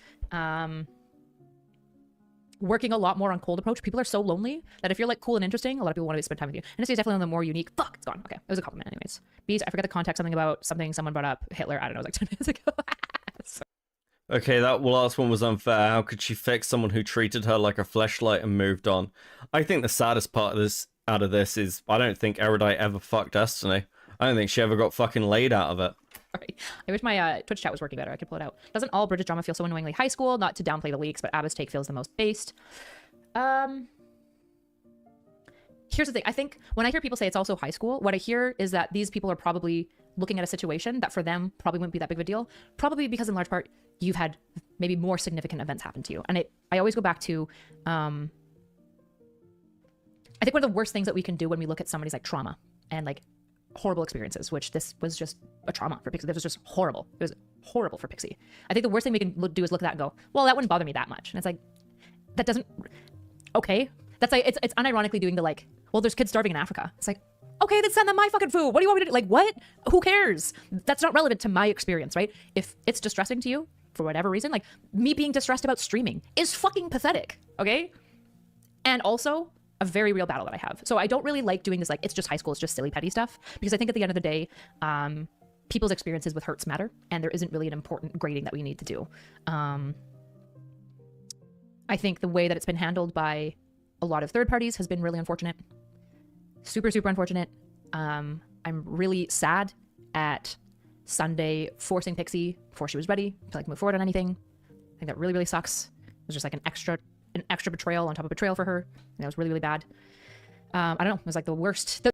Working a lot more on cold approach. People are so lonely that if you're like cool and interesting, a lot of people want to spend time with you. And this is definitely one of the more unique. Fuck, it's gone. Okay, it was a compliment anyways. Bees, I forgot the context, something about something someone brought up. Hitler, I don't know, it was like 10 minutes ago. Okay, that last one was unfair. How could she fix someone who treated her like a fleshlight and moved on? I think the saddest part of this, out of this, is I don't think Erudite ever fucked Destiny. I don't think she ever got fucking laid out of it. Sorry. I wish my Twitch chat was working better. I could pull it out. Doesn't all Bridges drama feel so annoyingly high school? Not to downplay the leaks, but Abba's take feels the most based. Here's the thing. I think when I hear people say it's also high school, what I hear is that these people are probably looking at a situation that for them probably wouldn't be that big of a deal. Probably because in large part, you've had maybe more significant events happen to you. And I always go back to, I think one of the worst things that we can do when we look at somebody's like trauma and like horrible experiences, which this was just a trauma for Pixie. This was just horrible. It was horrible for Pixie. I think the worst thing we can do is look at that and go, well, that wouldn't bother me that much. And it's like, that doesn't, okay. That's like, it's unironically doing the like, well, there's kids starving in Africa. It's like, okay, then send them my fucking food. What do you want me to do? Like, what? Who cares? That's not relevant to my experience, right? If it's distressing to you for whatever reason, like me being distressed about streaming is fucking pathetic, okay? And also, a very real battle that I have. So I don't really like doing this like, it's just high school, it's just silly petty stuff. Because I think at the end of the day, people's experiences with hurts matter. And there isn't really an important grading that we need to do. I think the way that it's been handled by a lot of third parties has been really unfortunate. Super, super unfortunate. I'm really sad at Sunday forcing Pixie before she was ready to like move forward on anything. I think that really, really sucks. It was just like an extra betrayal on top of betrayal for her. And that was really, really bad. I don't know. It was like the worst.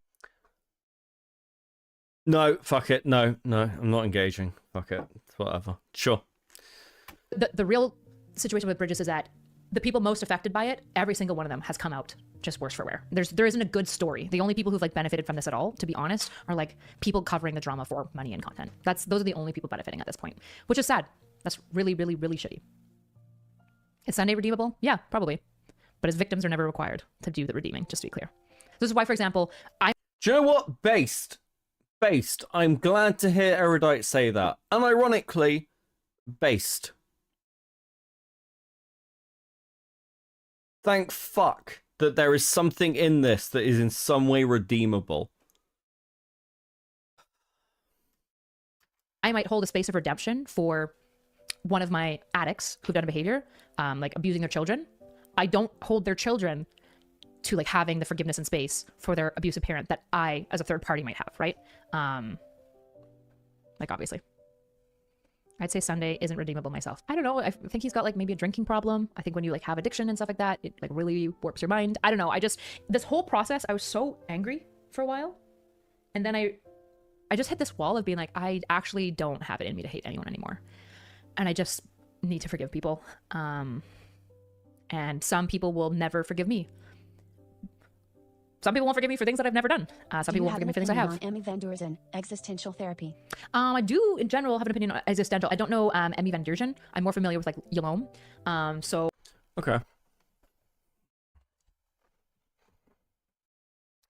No, fuck it. No, I'm not engaging. Fuck it. It's whatever. Sure. The real situation with Bridges is that the people most affected by it, every single one of them has come out just worse for wear. There isn't a good story. The only people who've like benefited from this at all, to be honest, are like people covering the drama for money and content. Those are the only people benefiting at this point, which is sad. That's really, really, really shitty. Is Sunday redeemable? Yeah, probably. But his victims are never required to do the redeeming, just to be clear. This is why, for example, Do you know what? Based. I'm glad to hear Erudite say that. And ironically, based. Thank fuck that there is something in this that is in some way redeemable. I might hold a space of redemption for one of my addicts who've done a behavior, like abusing their children. I don't hold their children to like having the forgiveness and space for their abusive parent that I, as a third party, might have, right? Like, obviously. I'd say Sunday isn't redeemable myself. I don't know. I think he's got like maybe a drinking problem. I think when you like have addiction and stuff like that, it like really warps your mind. I don't know. This whole process, I was so angry for a while. And then I just hit this wall of being like, I actually don't have it in me to hate anyone anymore. And I just need to forgive people. And some people will never forgive me. Some people won't forgive me for things that I've never done. Some people won't forgive me for things I have. Emmy Van Derzen, existential therapy. I do, in general, have an opinion on existential. I don't know Emmy Van Derzen. I'm more familiar with like Yalom. So. Okay.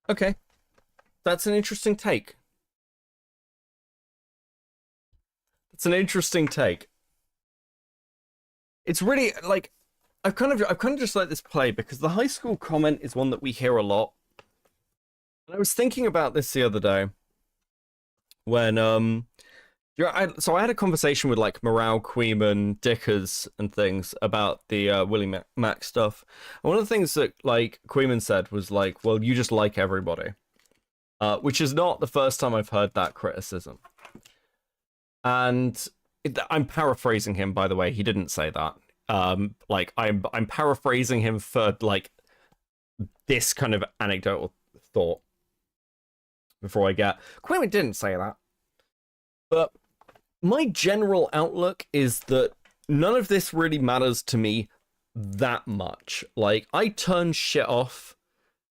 Okay. That's an interesting take. It's an interesting take. It's really like I've kind of just let this play because the high school comment is one that we hear a lot. And I was thinking about this the other day when so I had a conversation with like Morale, Queeman, Dickers, and things about the Willie Mack stuff. And one of the things that like Queeman said was like, "Well, you just like everybody," which is not the first time I've heard that criticism. And I'm paraphrasing him, by the way. He didn't say that. Like I'm paraphrasing him for like this kind of anecdotal thought. Before I get, Queeman didn't say that. But my general outlook is that none of this really matters to me that much. Like I turn shit off,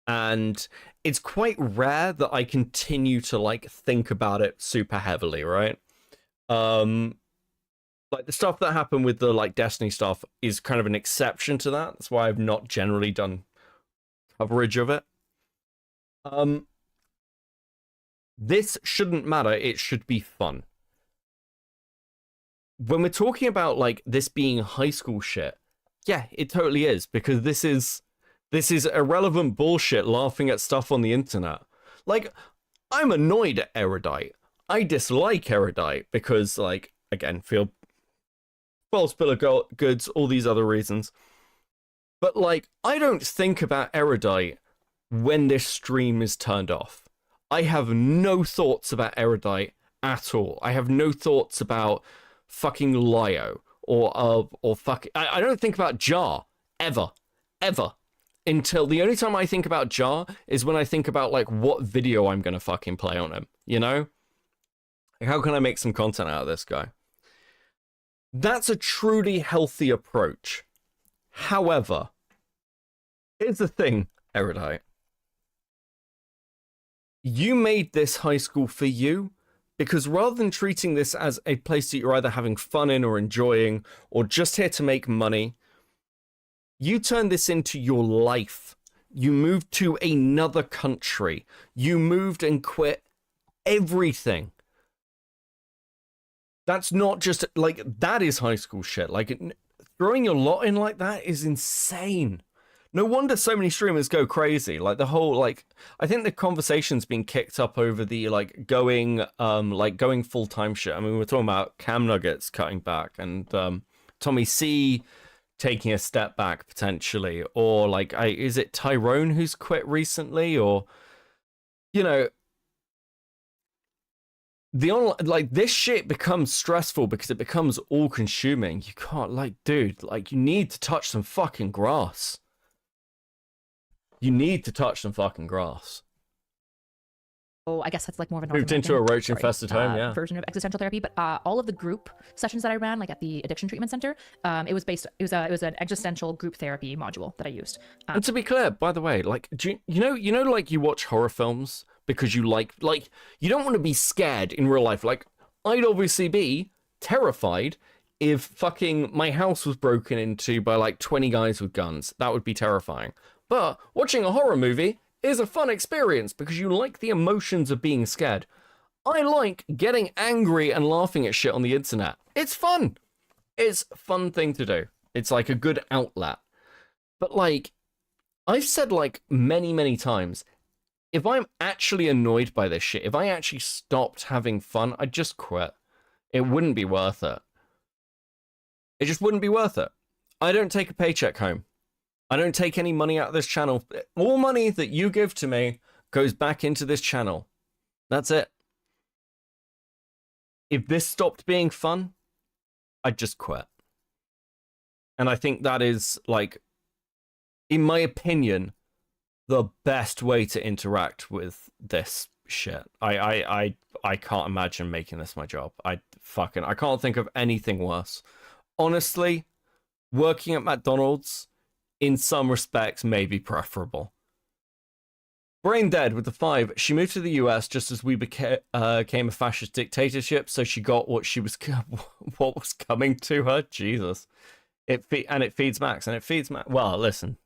and it's quite rare that I continue to like think about it super heavily, right? Like the stuff that happened with the like Destiny stuff is kind of an exception to that. That's why I've not generally done coverage of it. This shouldn't matter. It should be fun. When we're talking about like this being high school shit, yeah, it totally is, because this is irrelevant bullshit laughing at stuff on the internet. Like, I'm annoyed at Erudite. I dislike Erudite because, like, again, feel false bill of goods, all these other reasons. But, like, I don't think about Erudite when this stream is turned off. I have no thoughts about Erudite at all. I have no thoughts about fucking Lyo or fucking... I don't think about Jar, ever. Until the only time I think about Jar is when I think about, like, what video I'm gonna fucking play on him, you know? Like, how can I make some content out of this guy? That's a truly healthy approach. However, here's the thing, Erudite. You made this high school for you, because rather than treating this as a place that you're either having fun in or enjoying, or just here to make money, you turned this into your life. You moved to another country. You moved and quit everything. That's not just, like, that is high school shit. Like, throwing your lot in like that is insane. No wonder so many streamers go crazy. Like, the whole, like, I think the conversation's been kicked up over the, like, going full-time shit. I mean, we're talking about Cam Nuggets cutting back and Tommy C taking a step back, potentially. Or, like, is it Tyrone who's quit recently? Or, you know... this shit becomes stressful because it becomes all-consuming. You can't, like, dude, like, you need to touch some fucking grass. You need to touch some fucking grass. Oh, I guess that's like more of a moved into a roach-infested home, yeah. Version of existential therapy. But all of the group sessions that I ran, like at the Addiction Treatment Center, it was an existential group therapy module that I used. And to be clear, by the way, like, do you know, like you watch horror films because you like you don't want to be scared in real life. Like, I'd obviously be terrified if fucking my house was broken into by like 20 guys with guns. That would be terrifying. But watching a horror movie is a fun experience because you like the emotions of being scared. I like getting angry and laughing at shit on the internet. It's fun. It's a fun thing to do. It's like a good outlet. But like, I've said like many times, if I'm actually annoyed by this shit, if I actually stopped having fun, I'd just quit. It wouldn't be worth it. It just wouldn't be worth it. I don't take a paycheck home. I don't take any money out of this channel. All money that you give to me goes back into this channel. That's it. If this stopped being fun, I'd just quit. And I think that is, like, in my opinion, the best way to interact with this shit. I can't imagine making this my job. I can't think of anything worse. Honestly, working at McDonald's, in some respects, may be preferable. Brain Dead with the 5. She moved to the US just as we became a fascist dictatorship, so she got what was coming to her. Jesus. It feeds Max, and it feeds Max. Well, listen,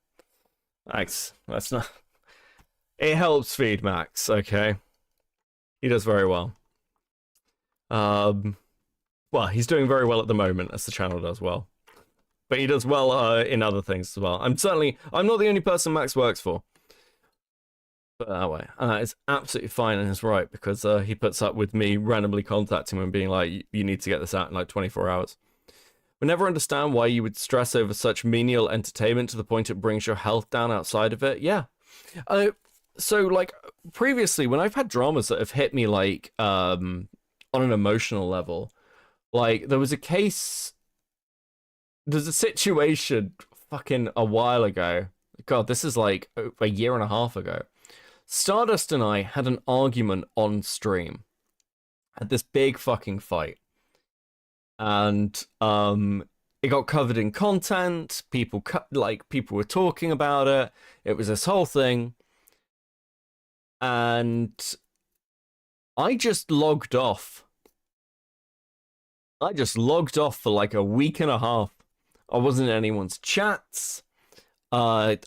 Max, that's not. It helps feed Max, okay? He does very well. Well, he's doing very well at the moment, as the channel does well. But he does well in other things as well. I'm not the only person Max works for. Put it that way. It's absolutely fine and it's right, because he puts up with me randomly contacting him and being like, you need to get this out in like 24 hours. We never understand why you would stress over such menial entertainment to the point it brings your health down outside of it. Yeah. So, like, previously, when I've had dramas that have hit me, like, on an emotional level, like, there's a situation fucking a while ago. God, this is like a year and a half ago. Stardust and I had an argument on stream. Had this big fucking fight. And it got covered in content. People were talking about it. It was this whole thing. And I just logged off. I just logged off for like a week and a half. I wasn't in anyone's chats. I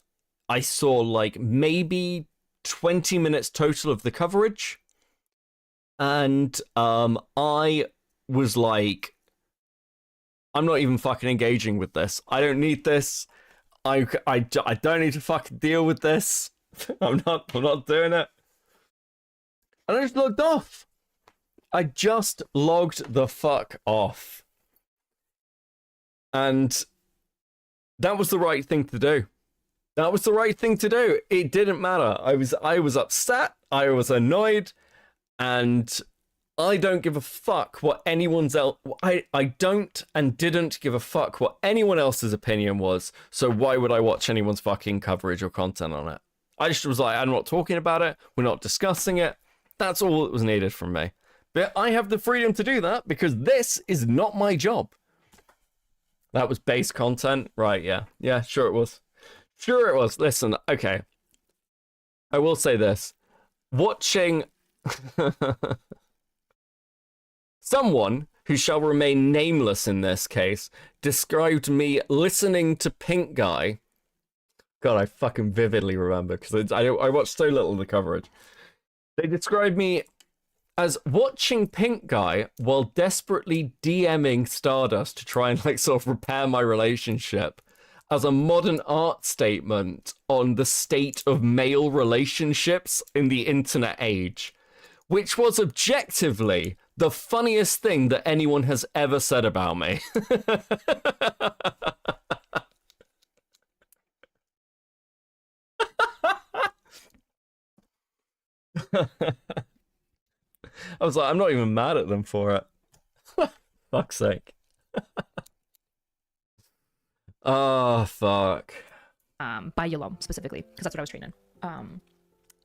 saw like maybe 20 minutes total of the coverage. And I was like, I'm not even fucking engaging with this. I don't need this. I don't need to fucking deal with this. I'm not doing it. And I just logged off. I just logged the fuck off. And that was the right thing to do. That was the right thing to do. It didn't matter. I was upset. I was annoyed. And I don't give a fuck what anyone's else. I don't and didn't give a fuck what anyone else's opinion was. So why would I watch anyone's fucking coverage or content on it? I just was like, I'm not talking about it. We're not discussing it. That's all that was needed from me. But I have the freedom to do that because this is not my job. That was base content, right? Yeah, yeah, sure it was. Sure it was. Listen, okay. I will say this: watching. Someone who shall remain nameless in this case described me listening to Pink Guy. God, I fucking vividly remember because I watched so little of the coverage. They described me as watching Pink Guy while desperately DMing Stardust to try and like sort of repair my relationship as a modern art statement on the state of male relationships in the internet age, which was objectively the funniest thing that anyone has ever said about me. I was like, I'm not even mad at them for it. Fuck's sake. Oh, fuck. By Yalom specifically, because that's what I was trained in.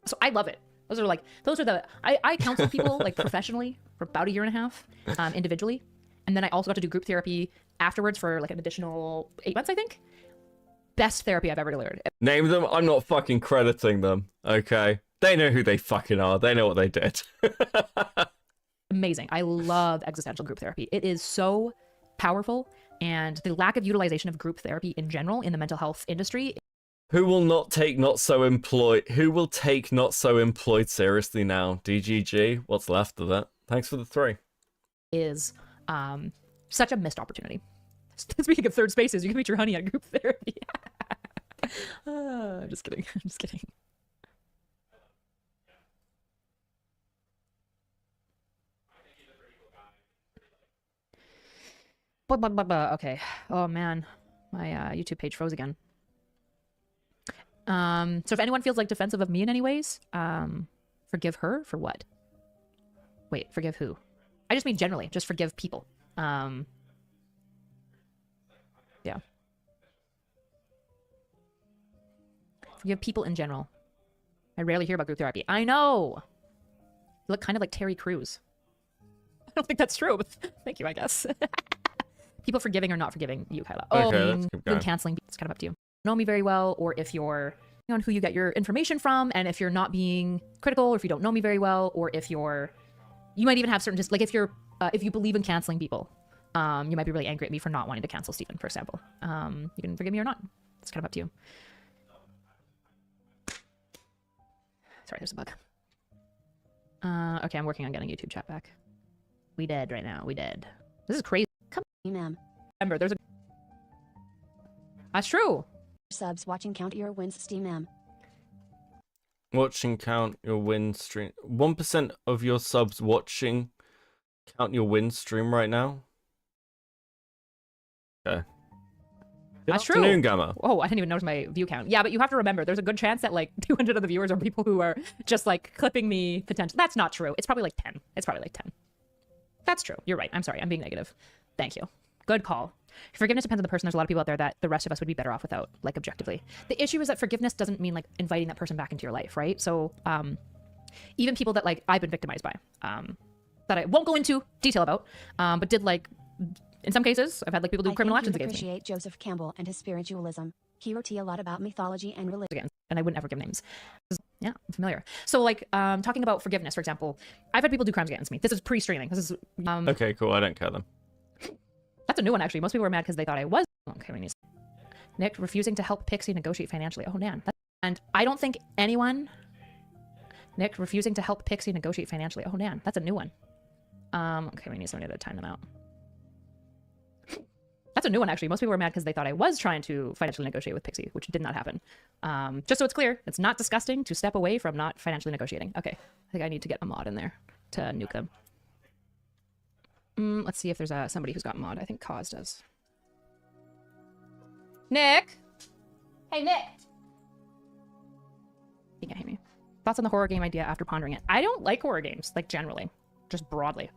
So I love it. Those are the, I counsel people like professionally for about a year and a half, individually. And then I also got to do group therapy afterwards for like an additional 8 months, I think. Best therapy I've ever learned. Name them. I'm not fucking crediting them. Okay. They know who they fucking are. They know what they did. Amazing. I love existential group therapy. It is so powerful, and the lack of utilization of group therapy in general in the mental health industry. Who will take not so employed seriously now? DGG. What's left of it? Thanks for the 3. Is such a missed opportunity. Speaking of third spaces, you can meet your honey at group therapy. Just kidding. I'm just kidding. Okay. Oh man, my YouTube page froze again. So if anyone feels like defensive of me in any ways, forgive her for what? Wait, forgive who? I just mean generally, just forgive people. Yeah. Forgive people in general. I rarely hear about group therapy. I know! You look kind of like Terry Crews. I don't think that's true, but thank you, I guess. People forgiving or not forgiving you, Kyla. Okay, let's keep going. Canceling, it's kind of up to you. Know me very well, or if you're on who you get your information from, and if you're not being critical, or if you don't know me very well, or if you might even have certain, just like if you believe in canceling people, you might be really angry at me for not wanting to cancel Stephen, for example. You can forgive me or not. It's kind of up to you. Sorry, there's a bug. Okay, I'm working on getting YouTube chat back. We dead right now. We dead. This is crazy. Come on, ma'am. Remember, there's a... That's true. Subs watching count your wins, Steam. Watching count your win stream. 1% of your subs watching count your win stream right now. Okay. That's true. Afternoon, Gamma. Oh, I didn't even notice my view count. Yeah, but you have to remember, there's a good chance that like 200 of the viewers are people who are just like clipping me potentially. That's not true. It's probably like 10. It's probably like 10. That's true. You're right. I'm sorry. I'm being negative. Thank you. Good call. Forgiveness depends on the person. There's a lot of people out there that the rest of us would be better off without, like, objectively. The issue is that forgiveness doesn't mean like inviting that person back into your life, right? So even people that like I've been victimized by, that I won't go into detail about, but did like, in some cases, I've had like people do criminal actions against me. I appreciate Joseph Campbell and his spiritualism. He wrote a lot about mythology and religion. Again, and I wouldn't ever give names. Yeah, I'm familiar. So like talking about forgiveness, for example, I've had people do crimes against me. This is pre-streaming. This is Okay, cool. I don't care then. That's a new one, actually. Most people were mad because they thought I was. Okay, we need Nick refusing to help Pixie negotiate financially. Oh, man. And I don't think anyone... Nick refusing to help Pixie negotiate financially. Oh, man. That's a new one. Okay, we need somebody to time them out. That's a new one, actually. Most people were mad because they thought I was trying to financially negotiate with Pixie, which did not happen. Just so it's clear, it's not disgusting to step away from not financially negotiating. Okay, I think I need to get a mod in there to nuke them. Let's see if there's somebody who's got mod. I think Cause does. Nick! Hey, Nick! You can't hear me. Thoughts on the horror game idea after pondering it? I don't like horror games, like generally. Just broadly.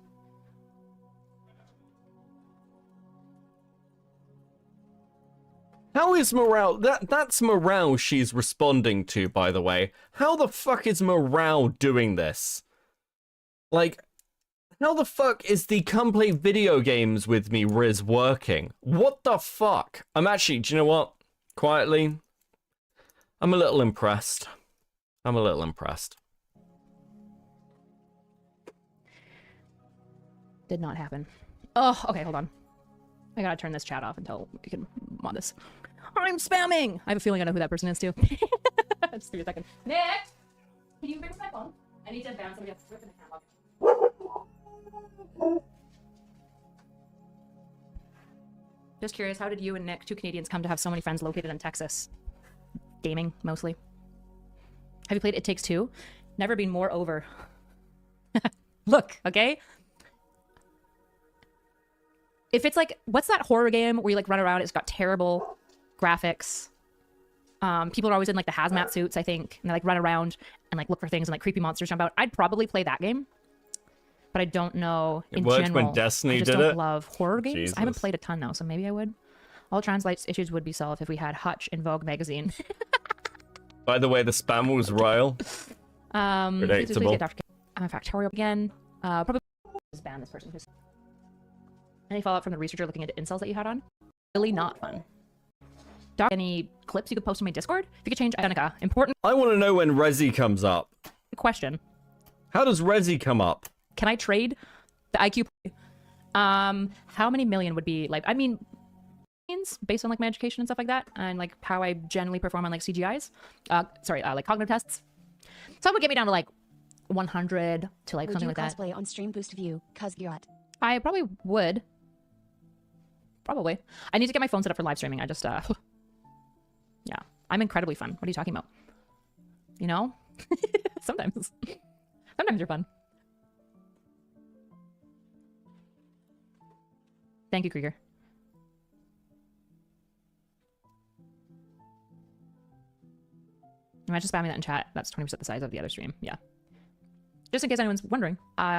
How is Morale? That's Morale she's responding to, by the way. How the fuck is Morale doing this? Like, how the fuck is the Come Play Video Games With Me Riz working? What the fuck? I'm actually, do you know what? Quietly, I'm a little impressed. I'm a little impressed. Did not happen. Oh, okay, hold on. I gotta turn this chat off until we can mod this. I'm spamming! I have a feeling I know who that person is, too. Just give me a second. Nick! Can you bring my phone? I need to bounce somebody else. Just curious, how did you and Nick, two Canadians, come to have so many friends located in Texas? Gaming, mostly. Have you played It Takes Two? Never been more over. Look, okay? If it's like, what's that horror game where you like run around, it's got terrible graphics. People are always in like the hazmat suits, I think, and they like run around and like look for things and like creepy monsters jump out. I'd probably play that game. But I don't know in general. It worked when Destiny did it. I just don't love horror games. Jesus. I haven't played a ton though, so maybe I would. All translate issues would be solved if we had Hutch in Vogue magazine. By the way, the spam was royal. Predictable. I'm a factorial again. Probably just ban this person. Who's... Any follow-up from the researcher looking into incels that you had on? Really not fun. Doc, any clips you could post in my Discord? If you could change Danica. Important. I want to know when Resi comes up. Question. How does Resi come up? Can I trade the IQ? How many million would be like? I mean, based on like my education and stuff like that, and like how I generally perform on like CGIs. Like cognitive tests. So it would get me down to like 100 to like something like that. Would you cosplay on stream boost view? Cause you're at. I probably would. Probably. I need to get my phone set up for live streaming. I just yeah. I'm incredibly fun. What are you talking about? You know? Sometimes you're fun. Thank you, Krieger. Imagine spamming that in chat. That's 20% the size of the other stream. Yeah. Just in case anyone's wondering,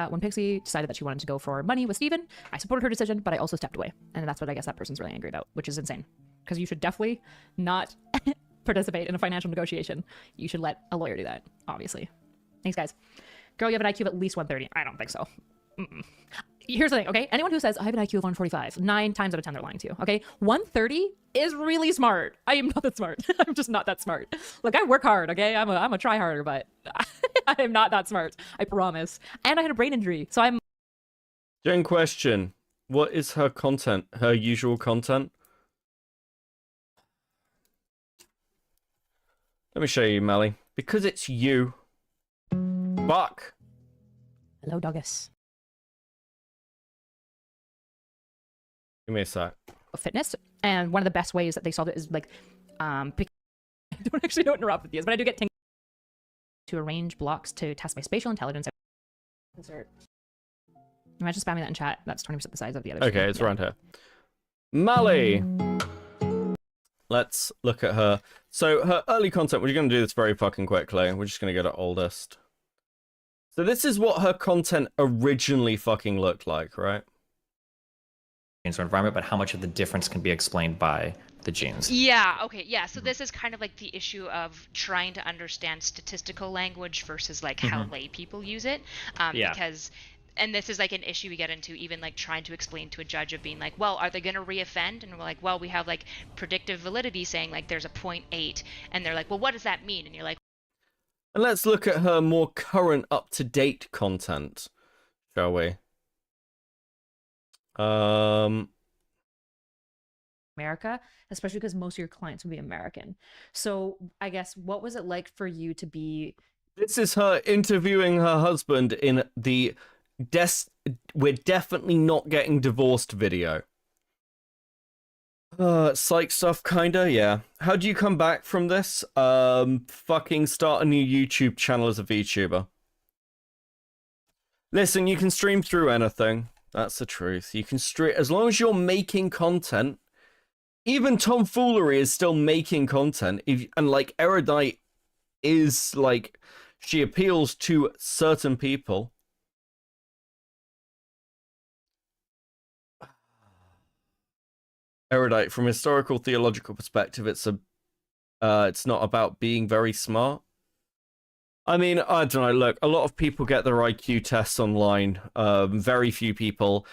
when Pixie decided that she wanted to go for money with Steven, I supported her decision, but I also stepped away. And that's what I guess that person's really angry about, which is insane. Because you should definitely not participate in a financial negotiation. You should let a lawyer do that, obviously. Thanks, guys. Girl, you have an IQ of at least 130. I don't think so. Here's the thing, okay? Anyone who says, I have an IQ of 145, 9 times out of 10 they're lying to you, okay? 130 is really smart. I am not that smart. I'm just not that smart. Look, I work hard, okay? I'm a try harder, but I am not that smart. I promise. And I had a brain injury, so I'm... Jen question, what is her content? Her usual content? Let me show you, Mally. Because it's you. Fuck. Hello, Douglas. Give me a sec. Fitness, and one of the best ways that they solve it is like, I don't actually know what neuropathy is, but I do get to arrange blocks to test my spatial intelligence. Imagine spamming that in chat. That's 20% the size of the other. Okay, it's around here. Mally! Let's look at her. So her early content, we're going to do this very fucking quickly. We're just going to go to oldest. So this is what her content originally fucking looked like, right? Environment, but how much of the difference can be explained by the genes? Yeah, okay, yeah. So this is kind of like the issue of trying to understand statistical language versus like how lay people use it. Because, and this is like an issue we get into even like trying to explain to a judge of being like, well, are they going to reoffend? And we're like, well, we have like predictive validity saying like there's a 0.8. And they're like, well, what does that mean? And you're like, and let's look at her more current, up-to-date content, shall we? America, especially because most of your clients would be American. So I guess, what was it like for you to be... This is her interviewing her husband in the we're definitely not getting divorced video. Psych stuff, kinda, yeah. How do you come back from this? Fucking start a new YouTube channel as a VTuber. Listen, you can stream through anything. That's the truth. You can stream, as long as you're making content. Even tomfoolery is still making content. And like Erudite is like, she appeals to certain people. Erudite, from a historical theological perspective, it's not about being very smart. I mean, I don't know, look, a lot of people get their IQ tests online. Very few people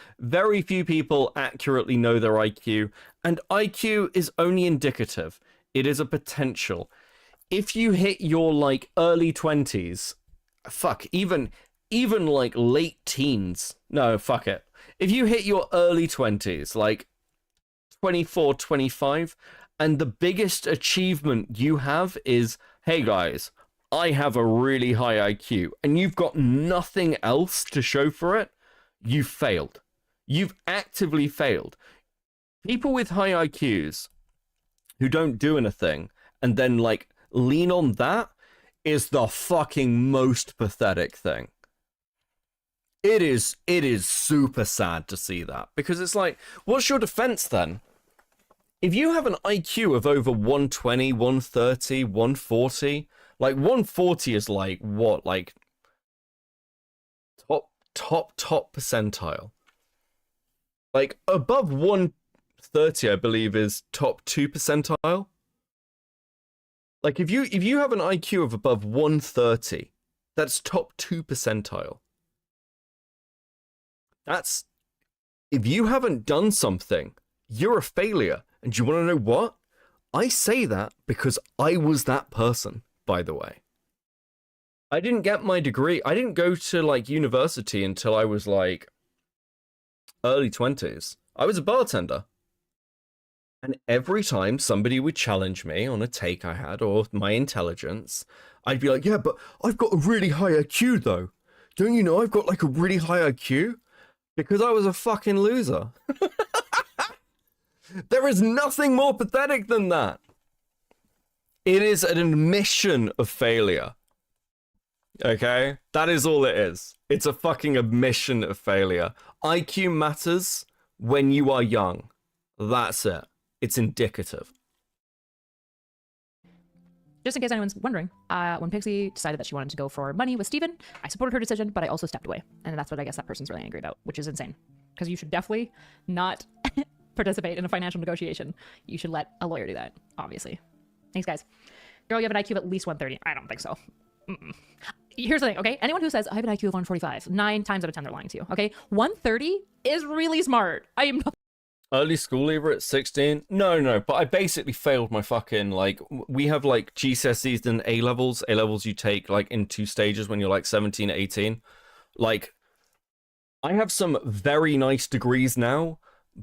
accurately know their IQ, and IQ is only indicative. It is a potential. If you hit your, like, early 20s, fuck, even like, late teens, no, fuck it. If you hit your early 20s, like, 24, 25, and the biggest achievement you have is, hey guys, I have a really high IQ, and you've got nothing else to show for it, you've failed. You've actively failed. People with high IQs who don't do anything and then, like, lean on that is the fucking most pathetic thing. It is super sad to see that, because it's like, what's your defense then? If you have an IQ of over 120, 130, 140, like 140 is like what? Like top percentile. Like above 130, I believe, is top 2 percentile. Like if you have an IQ of above 130, that's top 2 percentile. That's, if you haven't done something, you're a failure. And do you want to know what? I say that because I was that person, by the way. I didn't get my degree. I didn't go to, like, university until I was, like, early 20s. I was a bartender. And every time somebody would challenge me on a take I had or my intelligence, I'd be like, yeah, but I've got a really high IQ, though. Don't you know I've got, like, a really high IQ? Because I was a fucking loser. There is nothing more pathetic than that. It is an admission of failure. Okay? That is all it is. It's a fucking admission of failure. IQ matters when you are young. That's it. It's indicative. Just in case anyone's wondering, when Pixie decided that she wanted to go for money with Steven, I supported her decision, but I also stepped away. And that's what I guess that person's really angry about, which is insane. Because you should definitely not participate in a financial negotiation. You should let a lawyer do that, obviously. Thanks, guys. Girl, you have an IQ of at least 130. I don't think so. Here's the thing, okay? Anyone who says, I have an IQ of 145, 9 times out of 10 they're lying to you, okay? 130 is really smart. I am not... Early school leaver at 16? No, but I basically failed my fucking, like, we have, like, GCSEs and A-levels. A-levels you take, like, in 2 stages when you're, like, 17, 18. Like, I have some very nice degrees now,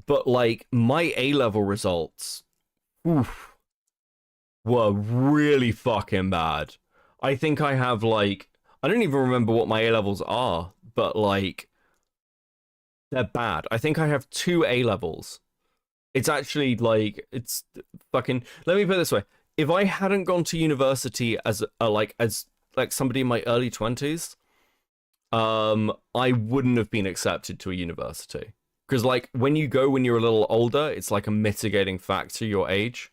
but, like, my A-level results, oof, were really fucking bad. I think I have, like, I don't even remember what my A-levels are, but, like, they're bad. I think I have 2 A-levels. It's actually, like, it's fucking... Let me put it this way. If I hadn't gone to university as somebody in my early 20s, I wouldn't have been accepted to a university. Because, like, when you go when you're a little older, it's like a mitigating factor your age.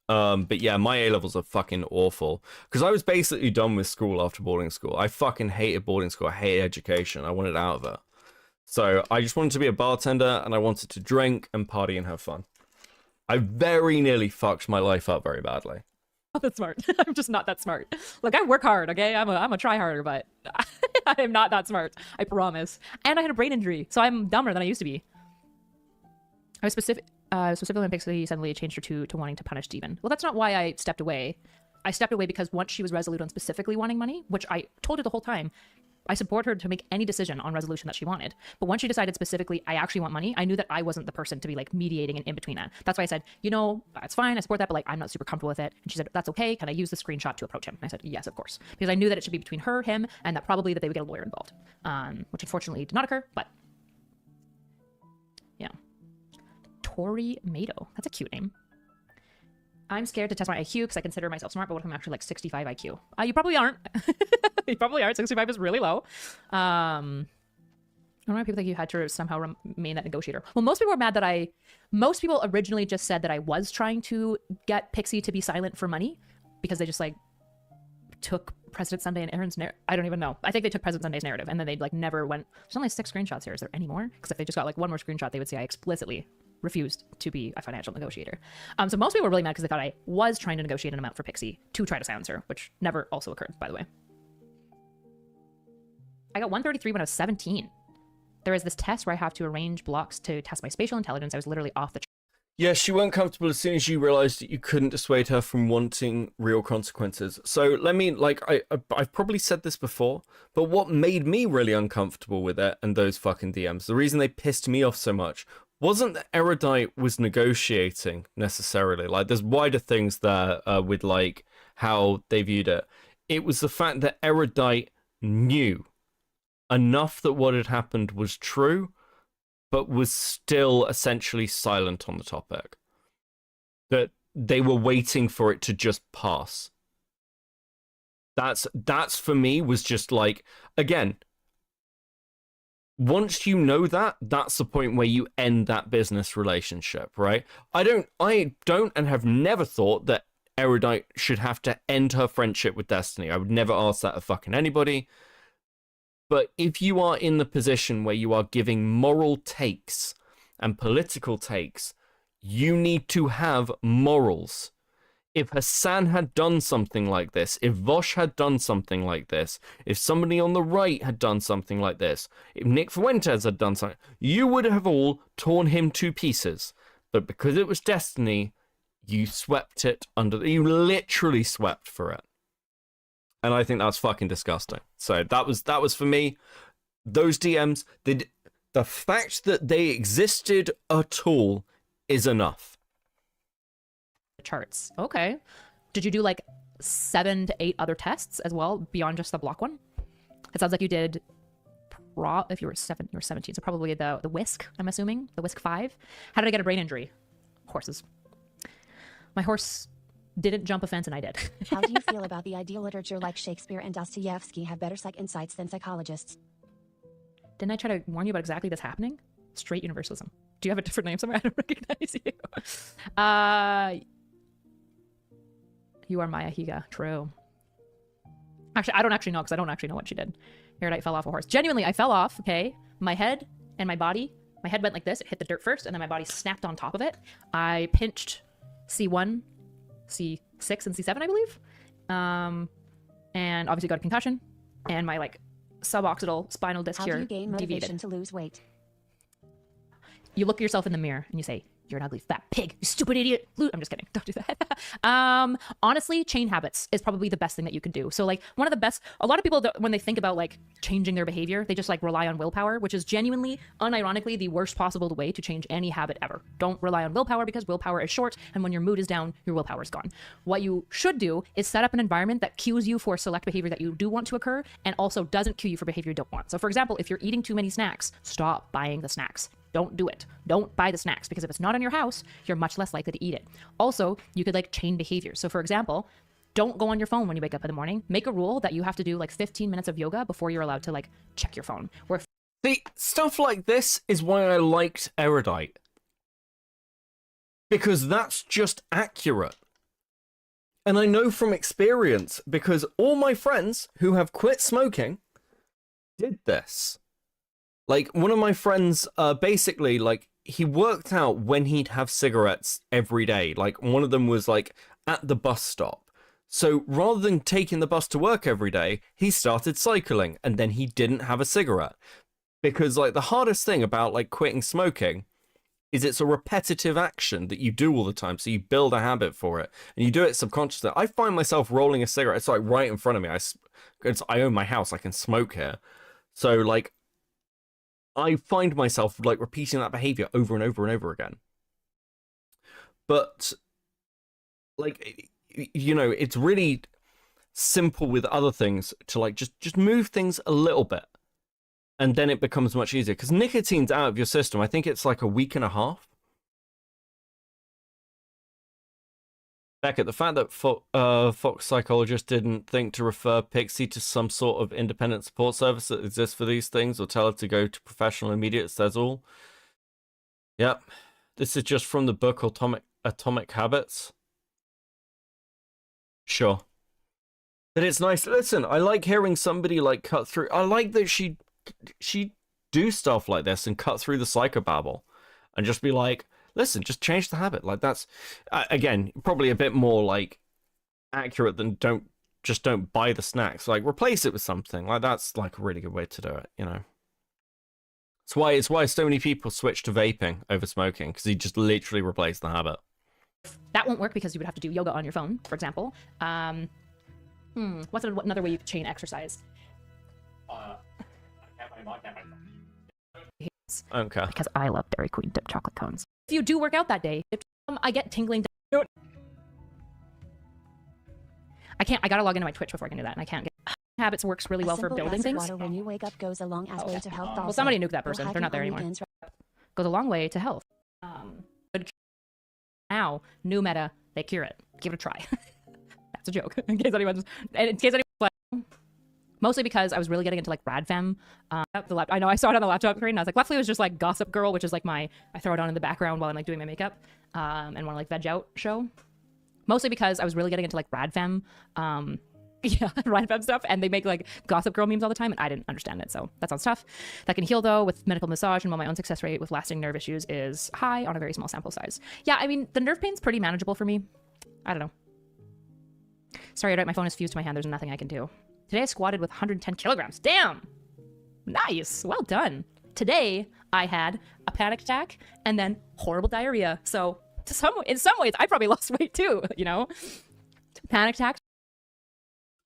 But yeah, my A-levels are fucking awful. Because I was basically done with school after boarding school. I fucking hated boarding school. I hated education. I wanted out of it. So I just wanted to be a bartender, and I wanted to drink and party and have fun. I very nearly fucked my life up very badly. Not that smart. I'm just not that smart. Look, I work hard, okay? I'm a try harder, but I am not that smart. I promise. And I had a brain injury, so I'm dumber than I used to be. I was specifically when Pixie suddenly changed her to wanting to punish Steven. Well, that's not why I stepped away. I stepped away because once she was resolute on specifically wanting money, which I told her the whole time, I support her to make any decision on resolution that she wanted. But once she decided specifically, I actually want money, I knew that I wasn't the person to be like mediating and in between that. That's why I said, you know, that's fine. I support that, but like, I'm not super comfortable with it. And she said, that's okay. Can I use the screenshot to approach him? And I said, yes, of course. Because I knew that it should be between her, him, and that probably that they would get a lawyer involved. Which unfortunately did not occur, but yeah. Tori Mato. That's a cute name. I'm scared to test my IQ because I consider myself smart, but what if I'm actually like 65 IQ? You probably aren't. You probably aren't. 65 is really low. I don't know why people think you had to somehow remain that negotiator. Well, most people are mad that most people originally just said that I was trying to get Pixie to be silent for money because they just like took President Sunday and Aaron's narrative. I don't even know. I think they took President Sunday's narrative and then they like never went. There's only 6 screenshots here. Is there any more? Because if they just got like one more screenshot, they would see I explicitly refused to be a financial negotiator. So most people were really mad because they thought I was trying to negotiate an amount for Pixie to try to silence her, which never also occurred, by the way. I got 133 when I was 17. There is this test where I have to arrange blocks to test my spatial intelligence. I was literally off the... Yeah, she weren't comfortable as soon as you realized that you couldn't dissuade her from wanting real consequences. So let me, like, I've probably said this before, but what made me really uncomfortable with it and those fucking DMs, the reason they pissed me off so much, wasn't that Erudite was negotiating necessarily. Like, there's wider things there with, like, how they viewed it. It was the fact that Erudite knew enough that what had happened was true, but was still essentially silent on the topic. That they were waiting for it to just pass. That's for me was just like, again, once you know that, that's the point where you end that business relationship, right? I don't and have never thought that Erudite should have to end her friendship with Destiny. I would never ask that of fucking anybody. But if you are in the position where you are giving moral takes and political takes, you need to have morals. If Hassan had done something like this, if Vosh had done something like this, if somebody on the right had done something like this, if Nick Fuentes had done something, you would have all torn him to pieces. But because it was Destiny, you swept it you literally swept for it. And I think that's fucking disgusting. So that was for me. Those DMs, the fact that they existed at all is enough. Charts. Okay. Did you do like 7 to 8 other tests as well beyond just the block one? It sounds like you did. If you were 17, so probably the whisk. I'm assuming the whisk 5. How did I get a brain injury? Horses. My horse didn't jump a fence and I did. How do you feel about the idea literature like Shakespeare and Dostoevsky have better psych insights than psychologists? Didn't I try to warn you about exactly this happening? Straight universalism. Do you have a different name somewhere? I don't recognize you. You are Maya Higa. True. Actually, I don't actually know because I don't actually know what she did. Erudite fell off a horse. Genuinely, I fell off, okay? My head and my body. My head went like this. It hit the dirt first, and then my body snapped on top of it. I pinched C1, C6, and C7, I believe. And obviously got a concussion. And my, like, suboccipital spinal disc How here do you gain motivation deviated. to lose weight? You look yourself in the mirror and you say, "You're an ugly fat pig, you stupid idiot." I'm just kidding. Don't do that. Honestly, change habits is probably the best thing that you can do. So like one of the best, a lot of people, when they think about like changing their behavior, they just like rely on willpower, which is genuinely, unironically, the worst possible way to change any habit ever. Don't rely on willpower because willpower is short. And when your mood is down, your willpower is gone. What you should do is set up an environment that cues you for select behavior that you do want to occur and also doesn't cue you for behavior you don't want. So for example, if you're eating too many snacks, stop buying the snacks. Don't do it. Don't buy the snacks because if it's not in your house, you're much less likely to eat it. Also, you could like chain behavior. So for example, don't go on your phone when you wake up in the morning. Make a rule that you have to do like 15 minutes of yoga before you're allowed to like check your phone. See, stuff like this is why I liked Erudite. Because that's just accurate. And I know from experience because all my friends who have quit smoking did this. Like, one of my friends, basically, like, he worked out when he'd have cigarettes every day. Like, one of them was, like, at the bus stop. So, rather than taking the bus to work every day, he started cycling, and then he didn't have a cigarette. Because, like, the hardest thing about, like, quitting smoking is it's a repetitive action that you do all the time. So, you build a habit for it, and you do it subconsciously. I find myself rolling a cigarette. It's, like, right in front of me. I own my house. I can smoke here. So, like, I find myself like repeating that behavior over and over and over again. But like, you know, it's really simple with other things to like just move things a little bit and then it becomes much easier because nicotine's out of your system. I think it's like a week and a half. Beckett, the fact that Fox psychologist didn't think to refer Pixie to some sort of independent support service that exists for these things or tell her to go to professional immediate says all. Yep. This is just from the book Atomic Habits. Sure. But it's nice. Listen, I like hearing somebody like cut through. I like that she do stuff like this and cut through the psychobabble and just be like, listen, just change the habit. Like that's, again, probably a bit more like accurate than don't buy the snacks. Like replace it with something. Like that's like a really good way to do it, you know. It's why so many people switch to vaping over smoking because you just literally replace the habit. That won't work because you would have to do yoga on your phone, for example. What's another way you could chain exercise? Okay. Because I love Dairy Queen dipped chocolate cones. If you do work out that day, I get tingling. I gotta log into my Twitch before I can do that, and I can't get. Habits works really well for building things. Water when you wake up goes a long way to health. Well, somebody nuke that person. They're not there anymore. Goes a long way to health. But now, new meta, they cure it. Give it a try. That's a joke. In case anyone's. Mostly because I was really getting into like Radfem. I know I saw it on the laptop screen and I was like, Leftly was just like Gossip Girl, which is like I throw it on in the background while I'm like doing my makeup and want to like veg out show. Mostly because I was really getting into like Radfem. Yeah, Radfem stuff. And they make like Gossip Girl memes all the time and I didn't understand it. So that sounds tough. That can heal though with medical massage and while my own success rate with lasting nerve issues is high on a very small sample size. Yeah, I mean, the nerve pain's pretty manageable for me. I don't know. Sorry, my phone is fused to my hand. There's nothing I can do. Today I squatted with 110 kilograms. Damn! Nice! Well done. Today I had a panic attack and then horrible diarrhea. So in some ways I probably lost weight too, you know? Panic attacks.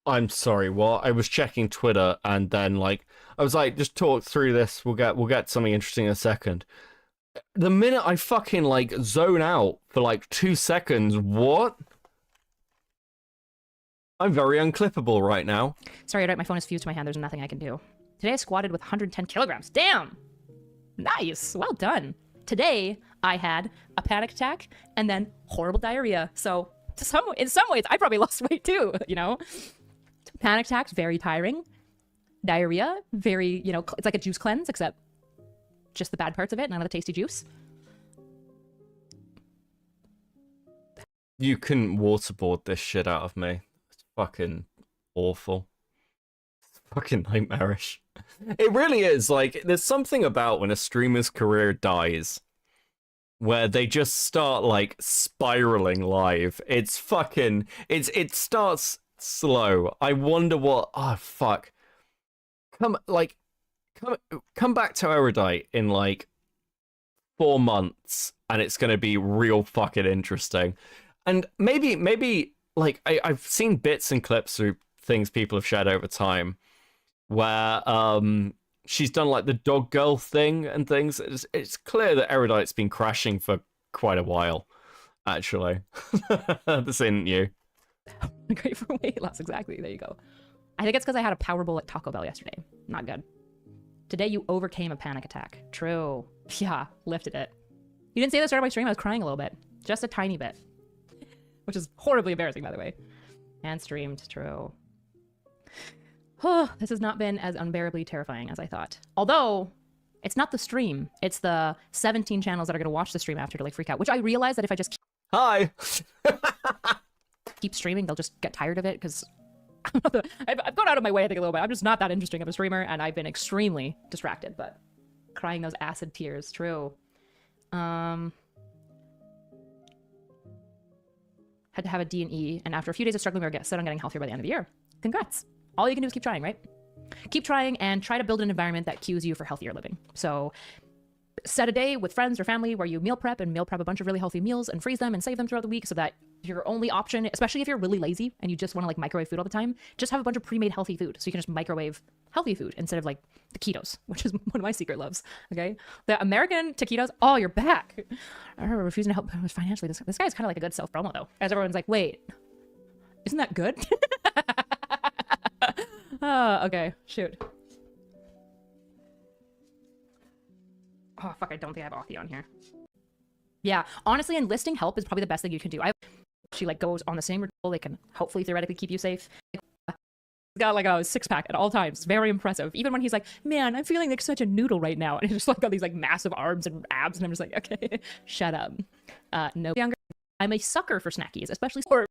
I'm sorry, what? I was checking Twitter and then like I was like, just talk through this. We'll get something interesting in a second. The minute I fucking like zone out for like 2 seconds, what? I'm very unclippable right now. Sorry, my phone is fused to my hand. There's nothing I can do. Today I squatted with 110 kilograms. Damn! Nice! Well done. Today I had a panic attack and then horrible diarrhea. So in some ways, I probably lost weight too, you know? Panic attacks, very tiring. Diarrhea, very, you know, it's like a juice cleanse, except just the bad parts of it, none of the tasty juice. You couldn't waterboard this shit out of me. It's fucking awful. It's fucking nightmarish. It really is. Like, there's something about when a streamer's career dies where they just start, like, spiraling live. It's fucking... It starts slow. I wonder what... Oh, fuck. Come back to Erudite in, like, 4 months, and it's gonna be real fucking interesting. And maybe like I've seen bits and clips through things people have shared over time where she's done like the dog girl thing and things. It's clear that Erudite's been crashing for quite a while, actually. This ain't you. Great for weight loss, exactly. There you go. I think it's because I had a Powerball at Taco Bell yesterday. Not good. Today you overcame a panic attack. True. Yeah, lifted it. You didn't say the start of my stream. I was crying a little bit. Just a tiny bit. Which is horribly embarrassing, by the way. And streamed, true. Oh, this has not been as unbearably terrifying as I thought. Although, it's not the stream. It's the 17 channels that are going to watch the stream after to like freak out. Which I realize that if I just keep streaming, they'll just get tired of it because I've gone out of my way, I think, a little bit. I'm just not that interesting of a streamer, and I've been extremely distracted, but crying those acid tears, true. Had to have a D&E, and after a few days of struggling, we were set on getting healthier by the end of the year. Congrats. All you can do is keep trying, right? Keep trying and try to build an environment that cues you for healthier living. So set a day with friends or family where you meal prep a bunch of really healthy meals and freeze them and save them throughout the week so that your only option, especially if you're really lazy and you just want to like microwave food all the time, just have a bunch of pre-made healthy food. So you can just microwave healthy food instead of like the ketos, which is one of my secret loves. Okay. The American taquitos. Oh, you're back. I remember refusing to help financially. This guy's kind of like a good self promo though. As everyone's like, wait, isn't that good? Okay. Shoot. Oh, fuck, I don't think I have Authy on here. Yeah, honestly, enlisting help is probably the best thing you can do. She, like, goes on the same ritual. They can hopefully theoretically keep you safe. He's got, like, a six-pack at all times. Very impressive. Even when he's like, man, I'm feeling like such a noodle right now. And he's just, like, got these, like, massive arms and abs. And I'm just like, okay, shut up. No. Younger. I'm a sucker for snackies, especially for...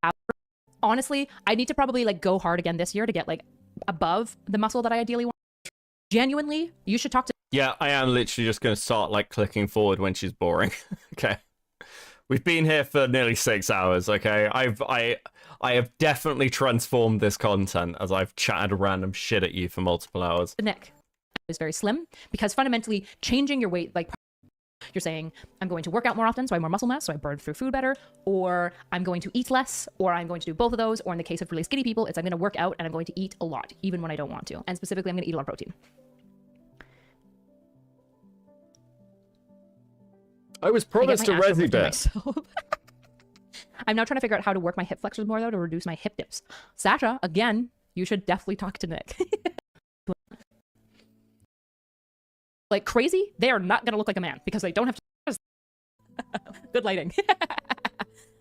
Honestly, I need to probably, like, go hard again this year to get, like, above the muscle that I ideally want. Genuinely, you should talk to... Yeah, I am literally just going to start, like, clicking forward when she's boring. Okay. We've been here for nearly 6 hours, okay? I have definitely transformed this content as I've chatted random shit at you for multiple hours. Nick is very slim because fundamentally changing your weight, like you're saying, I'm going to work out more often so I have more muscle mass so I burn through food better, or I'm going to eat less, or I'm going to do both of those, or in the case of really skinny people, it's I'm going to work out and I'm going to eat a lot, even when I don't want to. And specifically, I'm going to eat a lot of protein. I was promised a resi bit. I'm now trying to figure out how to work my hip flexors more, though, to reduce my hip dips. Sasha, again, you should definitely talk to Nick. Like crazy, they are not going to look like a man because they don't have to... Good lighting.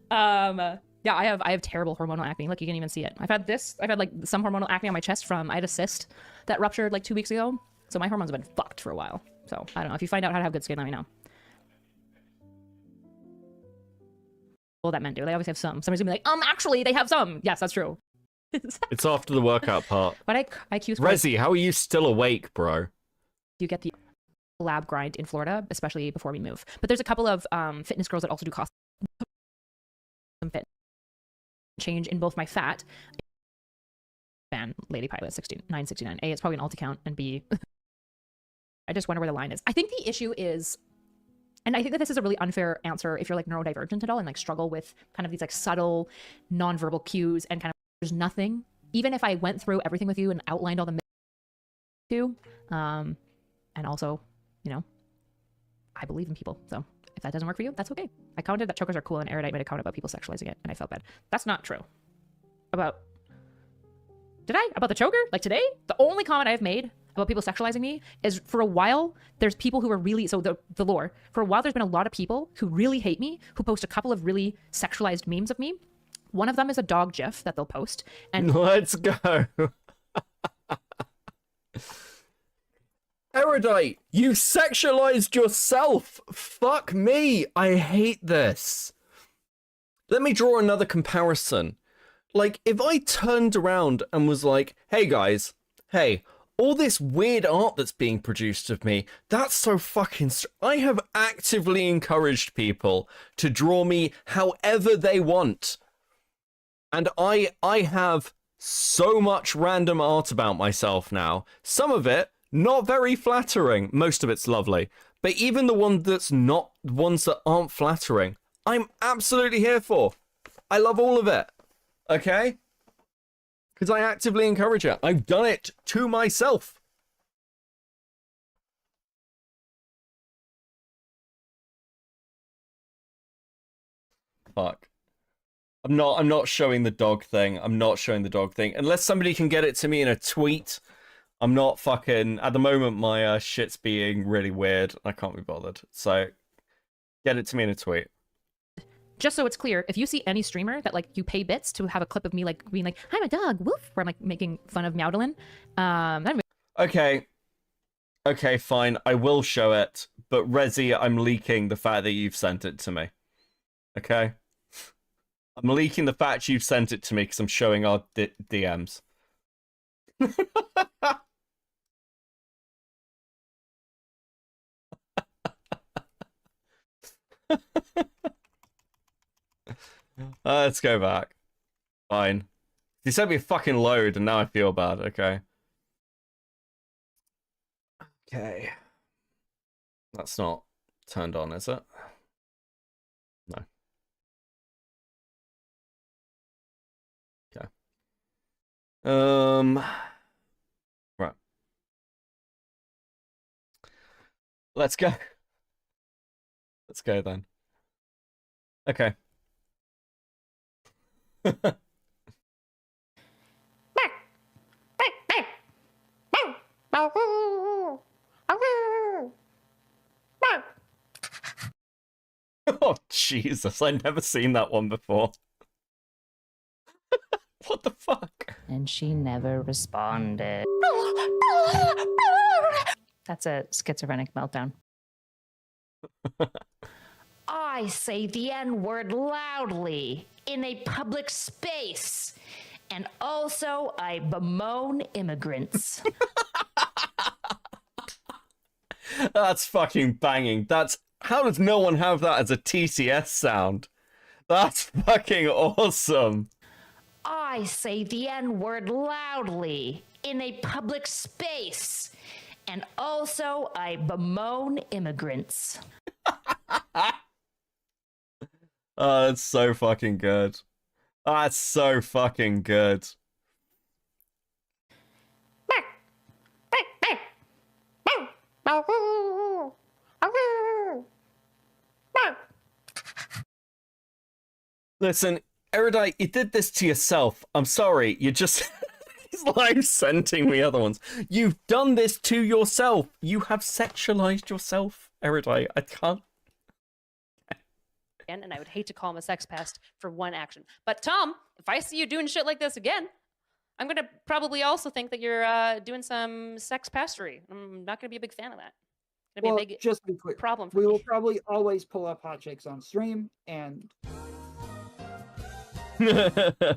Yeah, I have terrible hormonal acne. Look, you can even see it. I've had like some hormonal acne on my chest from, I had a cyst that ruptured like 2 weeks ago. So my hormones have been fucked for a while. So I don't know. If you find out how to have good skin, let me know. Well, that men do. They always have some. Somebody's gonna be like, actually, they have some. Yes, that's true. It's after the workout part. But I accuse Resi, how are you still awake, bro? You get the lab grind in Florida, especially before we move. But there's a couple of fitness girls that also do cost some fit change in both my fat and Lady Pilot 969. A, it's probably an alt account, and B, I just wonder where the line is. I think the issue is, and I think that this is a really unfair answer if you're like neurodivergent at all and like struggle with kind of these like subtle nonverbal cues and kind of there's nothing. Even if I went through everything with you and outlined all the too, and also, you know, I believe in people. So if that doesn't work for you, that's okay. I commented that chokers are cool and Erudite made a comment about people sexualizing it and I felt bad. That's not true. Did I? About the choker? Like today? The only comment I've made about people sexualizing me is for a while, there's people who are really, so the lore, for a while there's been a lot of people who really hate me, who post a couple of really sexualized memes of me, One of them is a dog gif that they'll post, and let's go. Erudite, you sexualized yourself. Fuck me. I hate this. Let me draw another comparison. Like, if I turned around and was like, hey guys, hey, all this weird art that's being produced of me, that's so fucking... I have actively encouraged people to draw me however they want. And I have so much random art about myself now. Some of it, not very flattering. Most of it's lovely. But even the one that's not, ones that aren't flattering, I'm absolutely here for. I love all of it. Okay? Because I actively encourage it. I've done it to myself. Fuck. I'm not showing the dog thing. I'm not showing the dog thing. Unless somebody can get it to me in a tweet. I'm not fucking... At the moment, my shit's being really weird. I can't be bothered. So, get it to me in a tweet. just so it's clear, if you see any streamer that like you pay bits to have a clip of me like being like, I'm a dog, woof, where I'm like making fun of Meowdalin, Okay, fine. I will show it, but Rezi, I'm leaking the fact that you've sent it to me. Okay? I'm leaking the fact you've sent it to me because I'm showing our DMs. Let's go back. Fine. You sent me a fucking load and now I feel bad, okay? Okay. That's not turned on, is it? No. Okay. Right. Let's go. Let's go then. Okay. Oh, Jesus. I've never seen that one before. What the fuck? And she never responded. That's a schizophrenic meltdown. I say the N-word loudly in a public space. And also, I bemoan immigrants. That's fucking banging. That's... How does no one have that as a TCS sound? That's fucking awesome. I say the N-word loudly in a public space. And also, I bemoan immigrants. Oh, that's so fucking good. That's so fucking good. Listen, Erudite, you did this to yourself. I'm sorry, you just... He's live sending me other ones. You've done this to yourself. You have sexualized yourself, Erudite. I can't... And I would hate to call him a sex pest for one action. But Tom, if I see you doing shit like this again, I'm gonna probably also think that you're doing some sex pastery. I'm not gonna be a big fan of that. It's gonna Well, be a big just to be clear, problem for we me. will probably always pull up hot chicks on stream, and I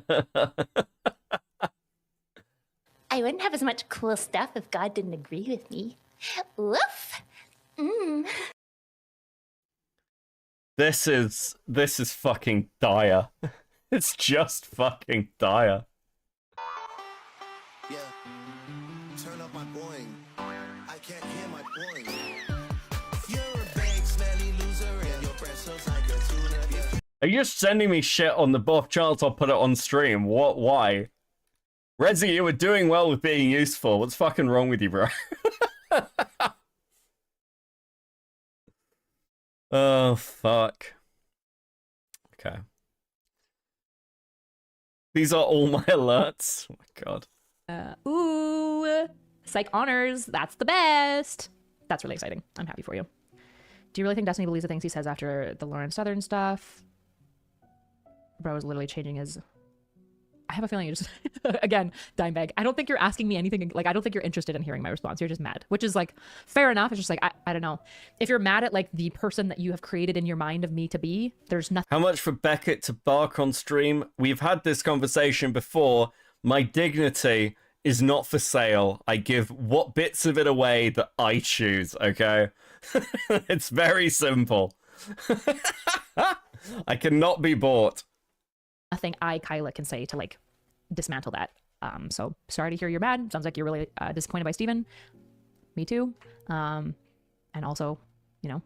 wouldn't have as much cool stuff if God didn't agree with me. Woof. This is fucking dire. It's just fucking dire. Yeah. Turn up my boing. I can't hear my boing. You're a big smelly loser and your breath smells like a tuna. Are you just sending me shit on the off chance I'll put it on stream? What? Why? Rezi, you were doing well with being useful. What's fucking wrong with you, bro? Oh, fuck. Okay. These are all my alerts. Oh my god. Ooh, psych honors. That's the best. That's really exciting. I'm happy for you. Do you really think Destiny believes the things he says after the Lauren Southern stuff? bro is literally changing his. I have a feeling you just again, Dimebag. I don't think you're asking me anything. Like, I don't think you're interested in hearing my response. You're just mad, which is like fair enough. It's just like I don't know. If you're mad at like the person that you have created in your mind of me to be, there's nothing. How much for Beckett to bark on stream? We've had this conversation before. My dignity is not for sale. I give what bits of it away that I choose. Okay, it's very simple. I cannot be bought. Nothing I, Kyla, can say to like dismantle that. So sorry to hear you're mad. Sounds like you're really disappointed by Steven. Me too. And also, you know,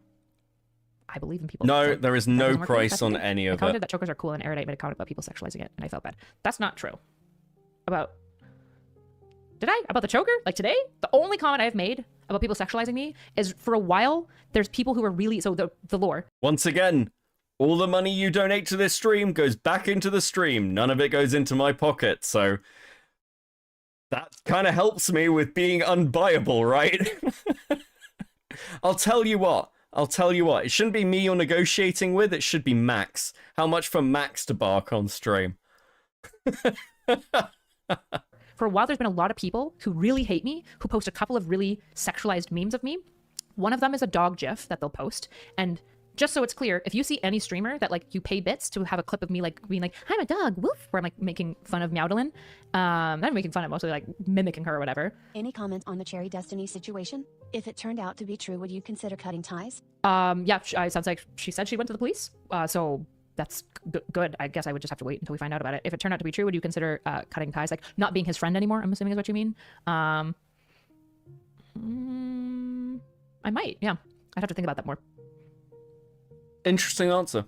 I believe in people. No, so there is no price on any of I commented it. that chokers are cool and Erudite made a comment about people sexualizing it, and I felt bad. That's not true. About... Did I? About the choker? Like today? The only comment I've made about people sexualizing me is for a while, there's people who are really... So the lore. Once again, all the money you donate to this stream goes back into the stream. None of it goes into my pocket, so that kind of helps me with being unbuyable, right? I'll tell you what. It shouldn't be me you're negotiating with. It should be Max. How much for Max to bark on stream? For a while, there's been a lot of people who really hate me, who post a couple of really sexualized memes of me. One of them is a dog gif that they'll post, and just so it's clear, if you see any streamer that like you pay bits to have a clip of me like being like, I'm a dog, woof, where I'm like making fun of Meowdalin, not making fun of, mostly like mimicking her or whatever. Any comment on the Cherry Destiny situation? If it turned out to be true, would you consider cutting ties? Yeah, it sounds like she said she went to the police, so that's good. I guess I would just have to wait until we find out about it. If it turned out to be true, would you consider cutting ties, like not being his friend anymore? I'm assuming is what you mean. I might, yeah. I'd have to think about that more. Interesting answer.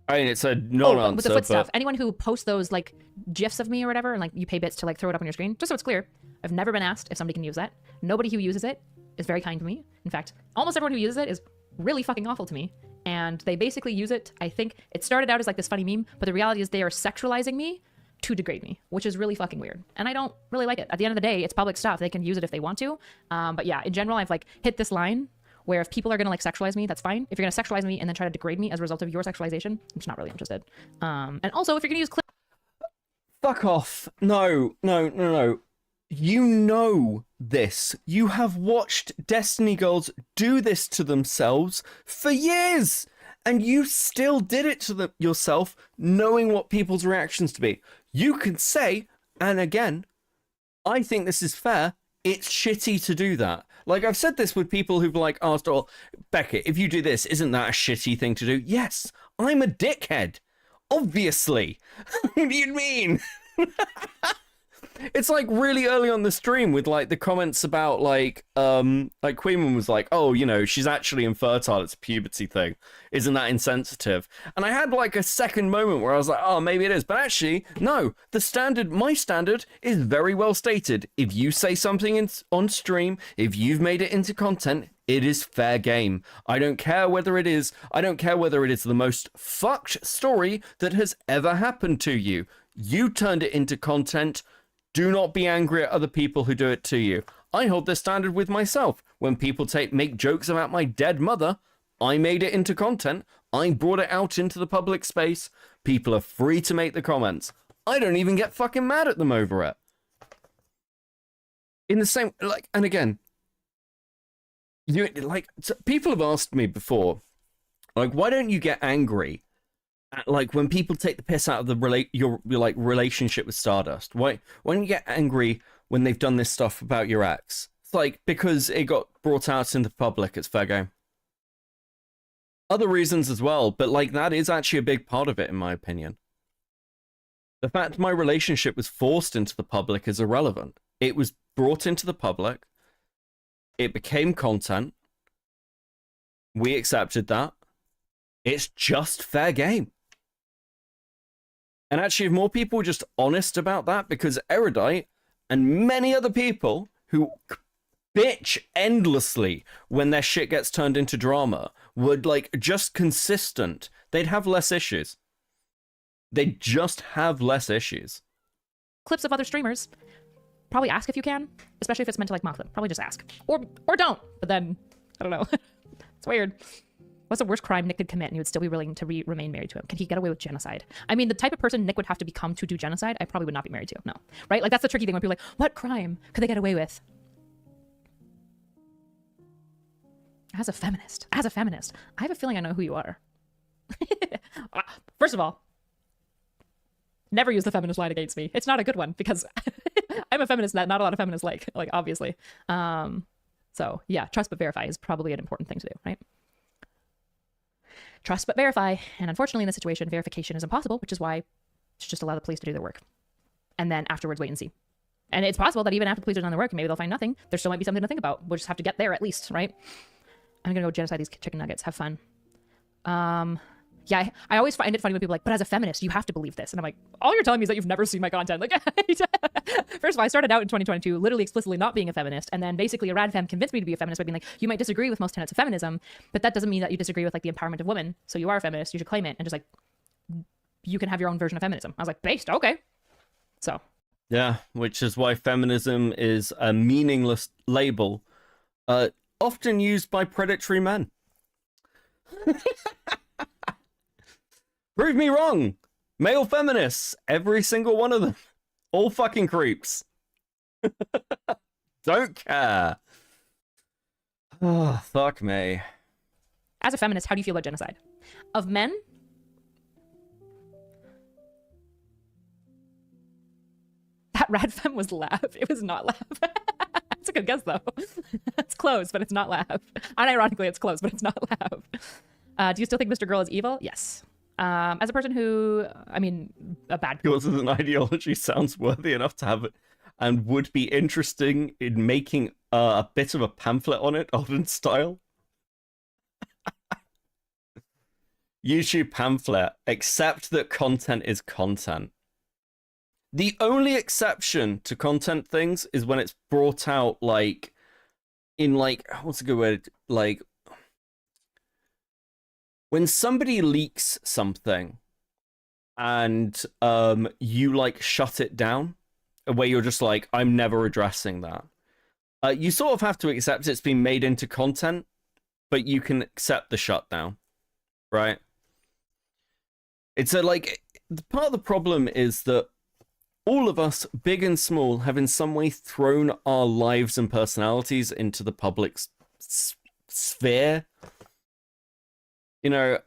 I mean, it's a non-answer. With the foot stuff. Anyone who posts those like gifs of me or whatever, and like you pay bits to like throw it up on your screen, just so it's clear, I've never been asked if somebody can use that. Nobody who uses it is very kind to me. In fact, almost everyone who uses it is really fucking awful to me. And they basically use it. I think it started out as like this funny meme, but the reality is they are sexualizing me to degrade me, which is really fucking weird. And I don't really like it. At the end of the day, it's public stuff. They can use it if they want to. But yeah, in general, I've like hit this line where if people are going to like sexualize me, that's fine. If you're going to sexualize me and then try to degrade me as a result of your sexualization, I'm just not really interested. And also, if you're going to use clip... Fuck off. No. You know this. You have watched Destiny Girls do this to themselves for years. And you still did it to them yourself, knowing what people's reactions to be. You can say, and again, I think this is fair, it's shitty to do that. Like, I've said this with people who've, like, asked, oh, Beckett, if you do this, isn't that a shitty thing to do? Yes, I'm a dickhead. Obviously. What do you mean? It's, like, really early on the stream with, like, the comments about, like Queenman was like, oh, you know, she's actually infertile. It's a puberty thing. Isn't that insensitive? And I had, like, a second moment where I was like, oh, maybe it is. But actually, no. My standard is very well stated. If you say something on stream, if you've made it into content, it is fair game. I don't care whether it is the most fucked story that has ever happened to you. You turned it into content. Do not be angry at other people who do it to you. I hold this standard with myself. When people make jokes about my dead mother, I made it into content. I brought it out into the public space. People are free to make the comments. I don't even get fucking mad at them over it. In the same, like, and again, people have asked me before, like, why don't you get angry at, like, when people take the piss out of your relationship with Stardust? Why don't you get angry when they've done this stuff about your ex? It's like, because it got brought out into the public, it's fair game. Other reasons as well, but like that is actually a big part of it, in my opinion. The fact my relationship was forced into the public is irrelevant. It was brought into the public. It became content. We accepted that. It's just fair game. And actually, if more people were just honest about that, because Erudite and many other people who bitch endlessly when their shit gets turned into drama were like just consistent, they'd have less issues. They'd just have less issues. Clips of other streamers. Probably ask if you can, especially if it's meant to like mock them. Probably just ask. Or don't. But then, I don't know. It's weird. What's the worst crime Nick could commit and he would still be willing to remain married to him? Can he get away with genocide? I mean, the type of person Nick would have to become to do genocide, I probably would not be married to. No. Right? Like, that's the tricky thing when people are like, what crime could they get away with? As a feminist, I have a feeling I know who you are. First of all, never use the feminist line against me. It's not a good one because I'm a feminist that not a lot of feminists like obviously. So yeah, trust but verify is probably an important thing to do, right? Trust but verify. And unfortunately in this situation, verification is impossible, which is why it's just allow the police to do their work. And then afterwards, wait and see. And it's possible that even after the police are done their work, maybe they'll find nothing. There still might be something to think about. We'll just have to get there at least, right? I'm gonna go genocide these chicken nuggets. Have fun. Yeah, I always find it funny when people are like, but as a feminist, you have to believe this. And I'm like, all you're telling me is that you've never seen my content. Like, first of all, I started out in 2022 literally explicitly not being a feminist. And then basically a rad femme convinced me to be a feminist by being like, you might disagree with most tenets of feminism, but that doesn't mean that you disagree with like the empowerment of women. So you are a feminist, you should claim it. And just like, you can have your own version of feminism. I was like, based, okay. So. Yeah, which is why feminism is a meaningless label, often used by predatory men. Prove me wrong. Male feminists, every single one of them, all fucking creeps. Don't care. Oh, fuck me. As a feminist, how do you feel about genocide? Of men? That rad femme was laugh. It was not laugh. That's a good guess, though. It's close, but it's not laugh. Unironically, it's close, but it's not laugh. Do you still think Mr. Girl is evil? Yes. As a person who, I mean, a bad person. Yours as an ideology sounds worthy enough to have it and would be interesting in making a bit of a pamphlet on it, Odin style. YouTube pamphlet, except that content is content. The only exception to content things is when it's brought out, like, in, like, what's a good word? Like, when somebody leaks something and you, like, shut it down, where you're just like, I'm never addressing that. You sort of have to accept it's been made into content, but you can accept the shutdown, right? It's a, like, part of the problem is that all of us, big and small, have in some way thrown our lives and personalities into the public sphere. You know,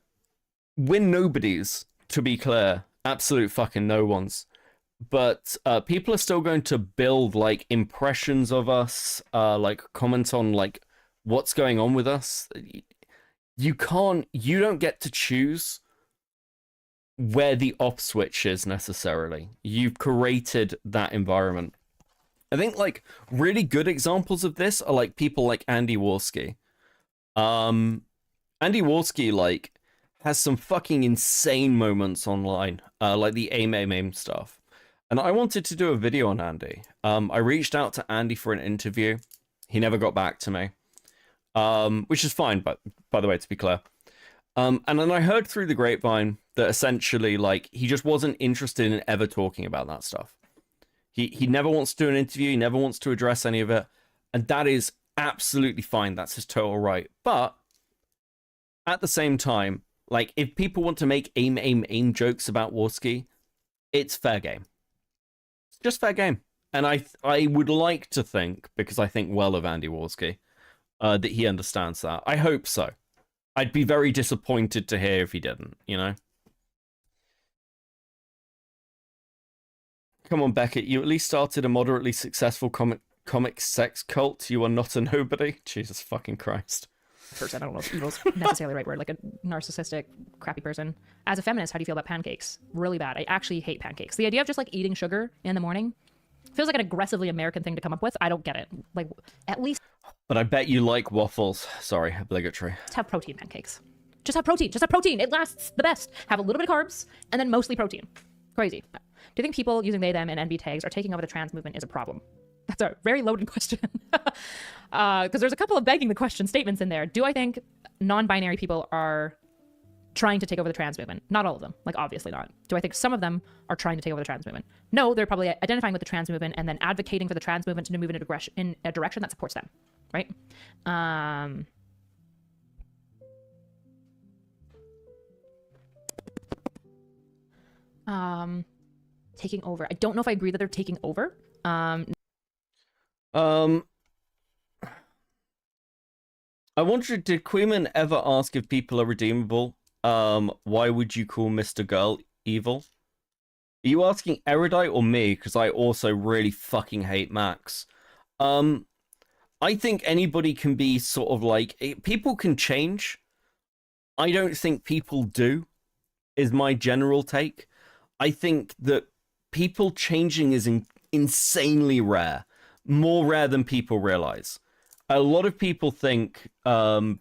we're nobodies, to be clear. Absolute fucking no ones. But people are still going to build, like, impressions of us, like, comment on, like, what's going on with us. You don't get to choose where the off switch is necessarily. You've created that environment. I think, like, really good examples of this are, like, people like Andy Warski. Andy Warski, like, has some fucking insane moments online, like the aim stuff. And I wanted to do a video on Andy. I reached out to Andy for an interview. He never got back to me, which is fine, but by the way, to be clear. And then I heard through the grapevine that essentially, like, he just wasn't interested in ever talking about that stuff. He never wants to do an interview. He never wants to address any of it. And that is absolutely fine. That's his total right. But at the same time, like, if people want to make aim jokes about Warski, it's fair game. It's just fair game. And I would like to think, because I think well of Andy Warski, that he understands that. I hope so. I'd be very disappointed to hear if he didn't, you know? Come on, Beckett, you at least started a moderately successful comic sex cult. You are not a nobody. Jesus fucking Christ. Person, I don't know if evil's necessarily the right word, like a narcissistic, crappy person. As a feminist, how do you feel about pancakes? Really bad. I actually hate pancakes. The idea of just, like, eating sugar in the morning feels like an aggressively American thing to come up with. I don't get it. Like, at least... But I bet you like waffles. Sorry, obligatory. Just have protein pancakes. Just have protein. Just have protein. It lasts the best. Have a little bit of carbs, and then mostly protein. Crazy. Do you think people using they, them, and NB tags are taking over the trans movement is a problem? That's a very loaded question. Because there's a couple of begging the question statements in there. Do I think non-binary people are trying to take over the trans movement? Not all of them. Like, obviously not. Do I think some of them are trying to take over the trans movement? No, they're probably identifying with the trans movement and then advocating for the trans movement to move in a direction that supports them. Right? taking over. I don't know if I agree that they're taking over. I wondered, did Queeman ever ask if people are redeemable? Why would you call Mr. Girl evil? Are you asking Erudite or me? Because I also really fucking hate Max. I think anybody can be sort of like... People can change. I don't think people do, is my general take. I think that people changing is insanely rare. More rare than people realize. A lot of people think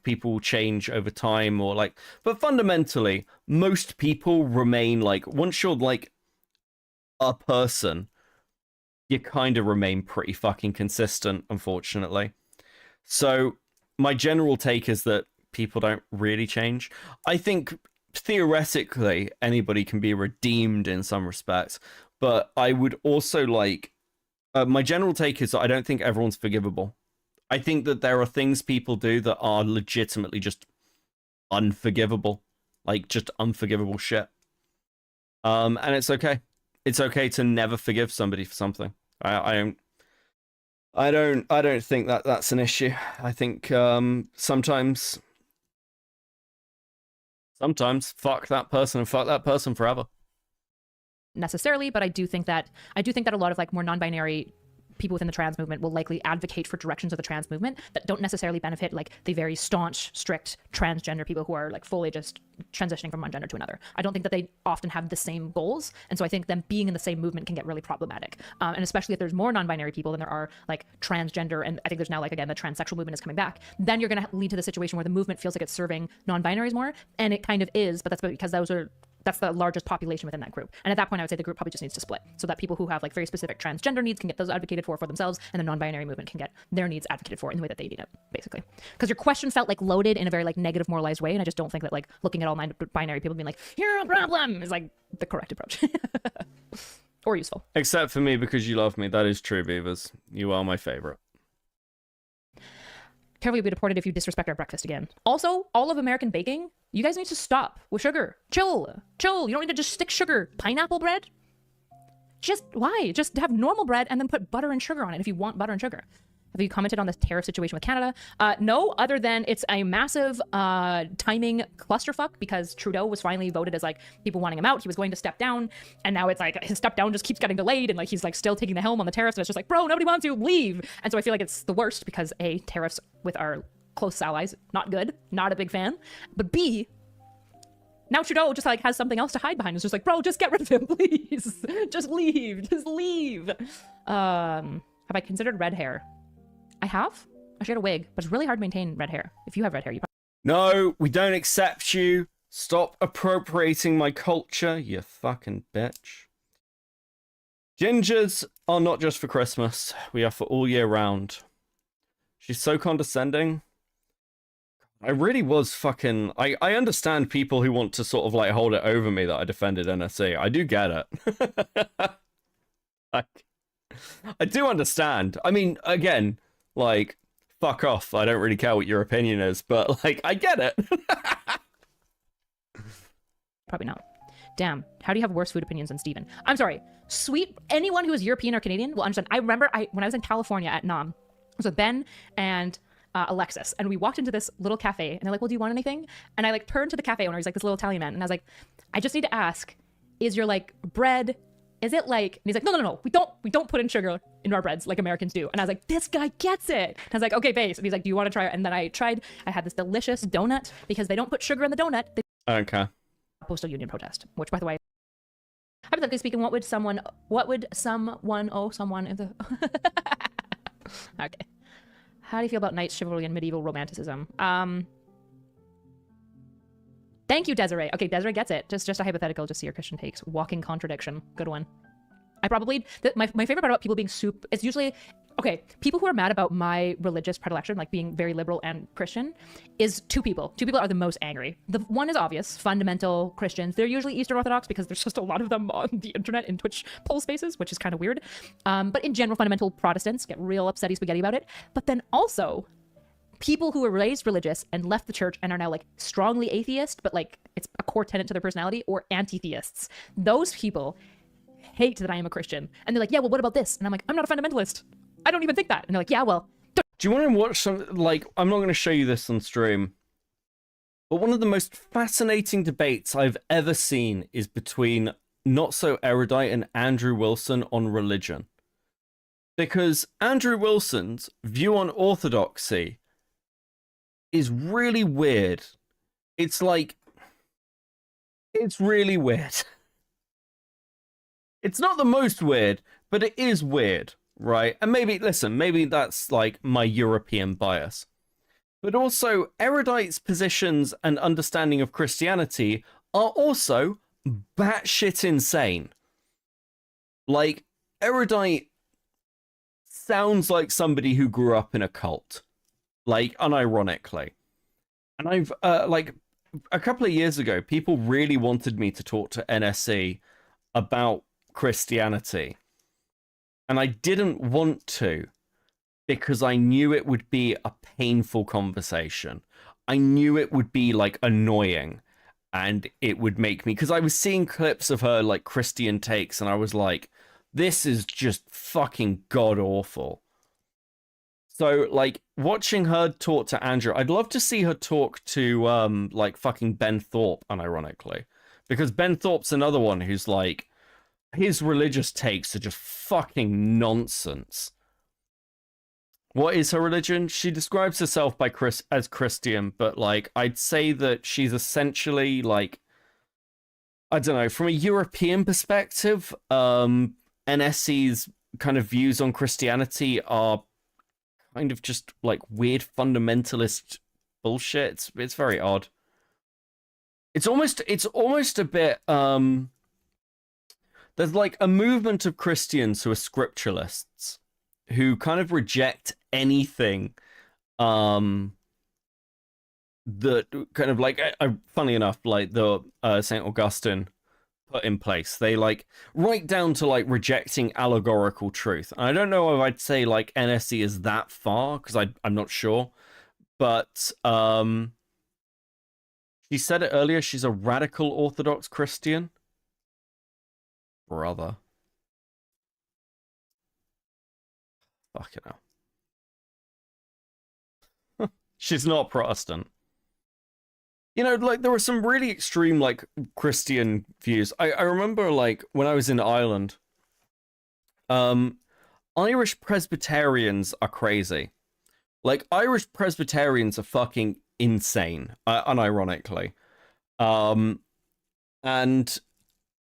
people change over time or like... But fundamentally, most people remain like... Once you're like a person, you kind of remain pretty fucking consistent, unfortunately. So my general take is that people don't really change. I think theoretically anybody can be redeemed in some respects, but I would also like... my general take is that I don't think everyone's forgivable. I think that there are things people do that are legitimately just unforgivable. Like, just unforgivable shit. And it's okay. It's okay to never forgive somebody for something. I don't think that that's an issue. I think sometimes fuck that person and fuck that person forever. Necessarily, but I do think that a lot of like more non-binary people within the trans movement will likely advocate for directions of the trans movement that don't necessarily benefit like the very staunch, strict transgender people who are like fully just transitioning from one gender to another. I don't think that they often have the same goals, and so I think them being in the same movement can get really problematic. And especially if there's more non-binary people than there are like transgender, and I think there's now like again the transsexual movement is coming back. Then you're going to lead to the situation where the movement feels like it's serving non-binaries more, and it kind of is, but that's because that's the largest population within that group. And at that point, I would say the group probably just needs to split so that people who have like very specific transgender needs can get those advocated for themselves, and the non-binary movement can get their needs advocated for in the way that they need it, basically. Because your question felt like loaded in a very like negative, moralized way, and I just don't think that like looking at all non-binary people being like, "You're a problem," is like the correct approach. Or useful. Except for me, because you love me. That is true, Beavers. You are my favorite. Careful, you'll be deported if you disrespect our breakfast again. Also, all of American baking, you guys need to stop with sugar. Chill. You don't need to just stick sugar. Pineapple bread? Why? Just have normal bread and then put butter and sugar on it if you want butter and sugar. Have you commented on the tariff situation with Canada? No, other than it's a massive timing clusterfuck because Trudeau was finally voted as like people wanting him out. He was going to step down, and now it's like his step down just keeps getting delayed, and like he's like still taking the helm on the tariffs, and it's just like, bro, nobody wants you, leave. And so I feel like it's the worst because A, tariffs with our close allies, not good, not a big fan, but B, now Trudeau just like has something else to hide behind. It's just like, bro, just get rid of him, please. Just leave. Have I considered red hair? I have. I should get a wig, but it's really hard to maintain red hair. If you have red hair, you No, we don't accept you. Stop appropriating my culture, you fucking bitch. Gingers are not just for Christmas. We are for all year round. She's so condescending. I really was fucking... I understand people who want to sort of like hold it over me that I defended NSA. I do get it. I do understand. I mean, again... Like, fuck off. I don't really care what your opinion is, but, like, I get it. Probably not. Damn. How do you have worse food opinions than Steven? I'm sorry. Anyone who is European or Canadian will understand. I remember when I was in California at NAM, I was with Ben and Alexis, and we walked into this little cafe, and they're like, well, do you want anything? And I, like, turned to the cafe owner. He's like this little Italian man, and I was like, I just need to ask, is your, like, bread... Is it like, and he's like, no, we don't put in sugar in our breads like Americans do. And I was like, this guy gets it. And I was like, okay, base. And he's like, do you want to try it? And then I had this delicious donut because they don't put sugar in the donut. They okay. Postal union protest, which by the way, hypothetically speaking, what would someone owe someone if the, okay. How do you feel about knights, chivalry, and medieval romanticism? Thank you, Desiree. Okay, Desiree gets it. Just a hypothetical, just see your Christian takes. Walking contradiction. Good one. I probably... My favorite part about people being it's usually... Okay, people who are mad about my religious predilection, like being very liberal and Christian, is two people. Two people are the most angry. The one is obvious. Fundamental Christians. They're usually Eastern Orthodox because there's just a lot of them on the internet in Twitch poll spaces, which is kind of weird. But in general, fundamental Protestants get real upsetty spaghetti about it. But then also... people who were raised religious and left the church and are now like strongly atheist, but like it's a core tenet to their personality, or anti-theists. Those people hate that I am a Christian. And they're like, yeah, well, what about this? And I'm like, I'm not a fundamentalist. I don't even think that. And they're like, yeah, well. Do you want to watch some, like, I'm not going to show you this on stream, but one of the most fascinating debates I've ever seen is between Not So Erudite and Andrew Wilson on religion. Because Andrew Wilson's view on orthodoxy is really weird. It's like, it's really weird. It's not the most weird, but it is weird, right? And maybe, listen, maybe that's like my European bias. But also, Erudite's positions and understanding of Christianity are also batshit insane. Like, Erudite sounds like somebody who grew up in a cult, like, unironically. And I've, like, a couple of years ago, people really wanted me to talk to NSE about Christianity. And I didn't want to, because I knew it would be a painful conversation. I knew it would be, like, annoying. And it would make me, because I was seeing clips of her, like, Christian takes, and I was like, this is just fucking god-awful. So, like, watching her talk to Andrew, I'd love to see her talk to, like, fucking Ben Thorpe, unironically. Because Ben Thorpe's another one who's, like, his religious takes are just fucking nonsense. What is her religion? She describes herself as Christian, but, like, I'd say that she's essentially, like, I don't know, from a European perspective, NSC's kind of views on Christianity are kind of just, like, weird fundamentalist bullshit. It's very odd. It's almost a bit, there's, like, a movement of Christians who are scripturalists, who kind of reject anything that kind of, like, funny enough, like the St. Augustine put in place. They, like, right down to, like, rejecting allegorical truth. And I don't know if I'd say, like, NSE is that far, because I'm not sure. But she said it earlier, she's a radical Orthodox Christian. Brother. Fucking hell. She's not Protestant. You know, like, there were some really extreme, like, Christian views. I remember, like, when I was in Ireland, Irish Presbyterians are crazy. Like, Irish Presbyterians are fucking insane, unironically. And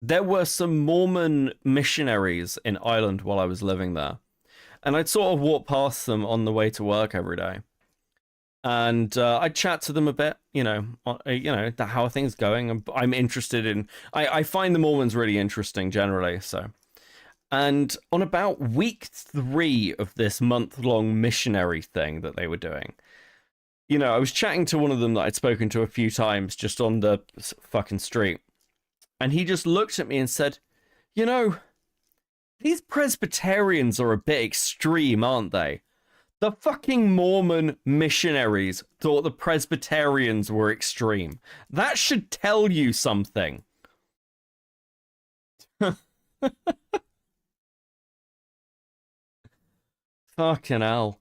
there were some Mormon missionaries in Ireland while I was living there. And I'd sort of walk past them on the way to work every day. And I'd chat to them a bit, how are things going? I'm interested in, I find the Mormons really interesting generally, so. And on about week 3 of this month-long missionary thing that they were doing, I was chatting to one of them that I'd spoken to a few times just on the fucking street. And he just looked at me and said, these Presbyterians are a bit extreme, aren't they? The fucking Mormon missionaries thought the Presbyterians were extreme. That should tell you something. Fucking hell.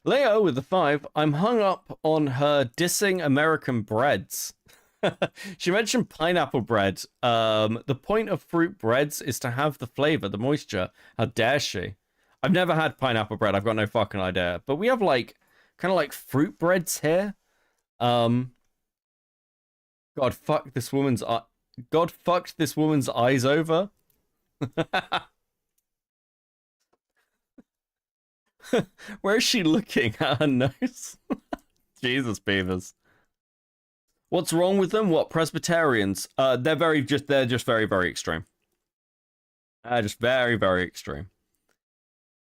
Leo with the 5. I'm hung up on her dissing American breads. She mentioned pineapple bread. The point of fruit breads is to have the flavor, the moisture. How dare she? I've never had pineapple bread. I've got no fucking idea. But we have, like, kind of like fruit breads here. God fucked this woman's eyes over. Where is she looking at her nose? Jesus, beavers. What's wrong with them? What, Presbyterians? They're just very, very extreme. Just very, very extreme.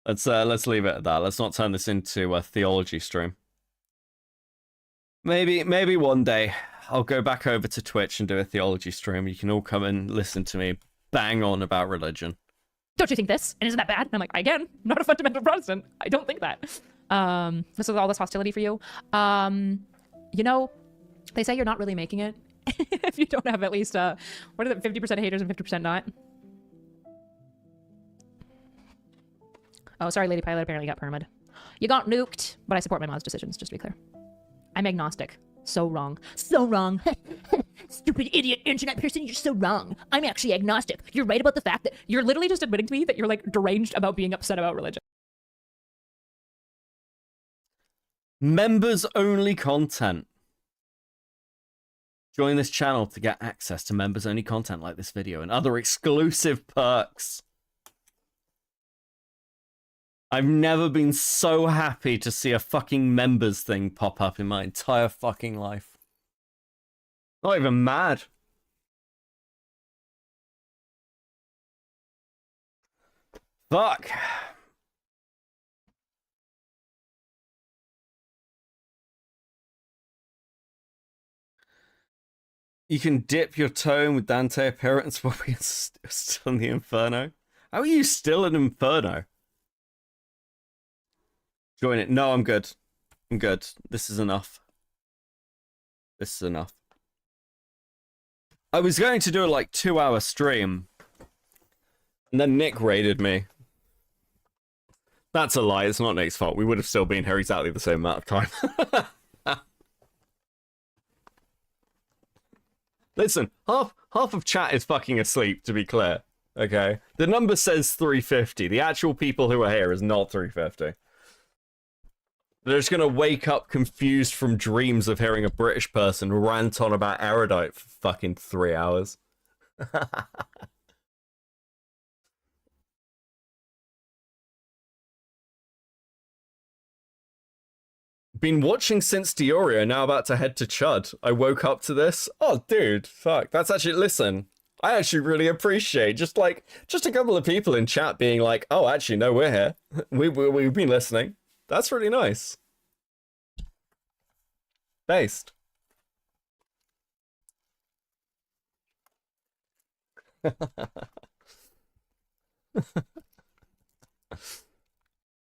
Let's leave it at that. Let's not turn this into a theology stream. Maybe one day I'll go back over to Twitch and do a theology stream. You can all come and listen to me bang on about religion. Don't you think this? And isn't that bad? And I'm like, again, not a fundamental Protestant. I don't think that. This is all this hostility for you. You know, they say you're not really making it if you don't have at least, what is it, 50% haters and 50% not? Oh, sorry, Lady Pilot apparently got permid. You got nuked, but I support my mod's decisions, just to be clear. I'm agnostic. So wrong. So wrong. Stupid idiot internet person, you're so wrong. I'm actually agnostic. You're right about the fact that you're literally just admitting to me that you're like deranged about being upset about religion. Members only content. Join this channel to get access to members only content like this video and other exclusive perks. I've never been so happy to see a fucking members thing pop up in my entire fucking life. Not even mad. Fuck. You can dip your toe in with Dante appearance while we're still in the Inferno. How are you still in Inferno? Join it. No, I'm good. I'm good. This is enough. This is enough. I was going to do a like 2-hour stream. And then Nick raided me. That's a lie. It's not Nick's fault. We would have still been here exactly the same amount of time. Listen, half of chat is fucking asleep, to be clear. Okay? The number says 350. The actual people who are here is not 350. They're just gonna wake up confused from dreams of hearing a British person rant on about erudite for fucking 3 hours. Been watching since Diorio, now about to head to Chud. I woke up to this. Oh, dude, fuck. That's actually, listen, I actually really appreciate just a couple of people in chat being like, oh, actually, no, we're here. We've been listening. That's really nice. Based.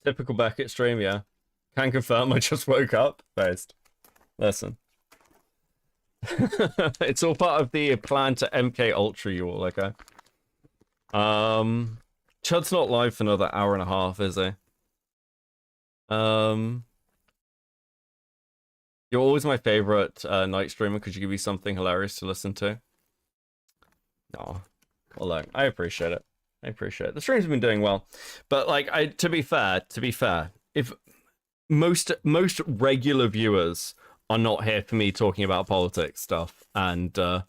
Typical Beckett stream, yeah. Can confirm I just woke up. Based. Listen. It's all part of the plan to MK Ultra you all, okay? Chud's not live for another hour and a half, is he? You're always my favorite night streamer because you give me something hilarious to listen to. No. Well, look, I appreciate it. I appreciate it. The streams have been doing well. But like to be fair, if most regular viewers are not here for me talking about politics stuff, and I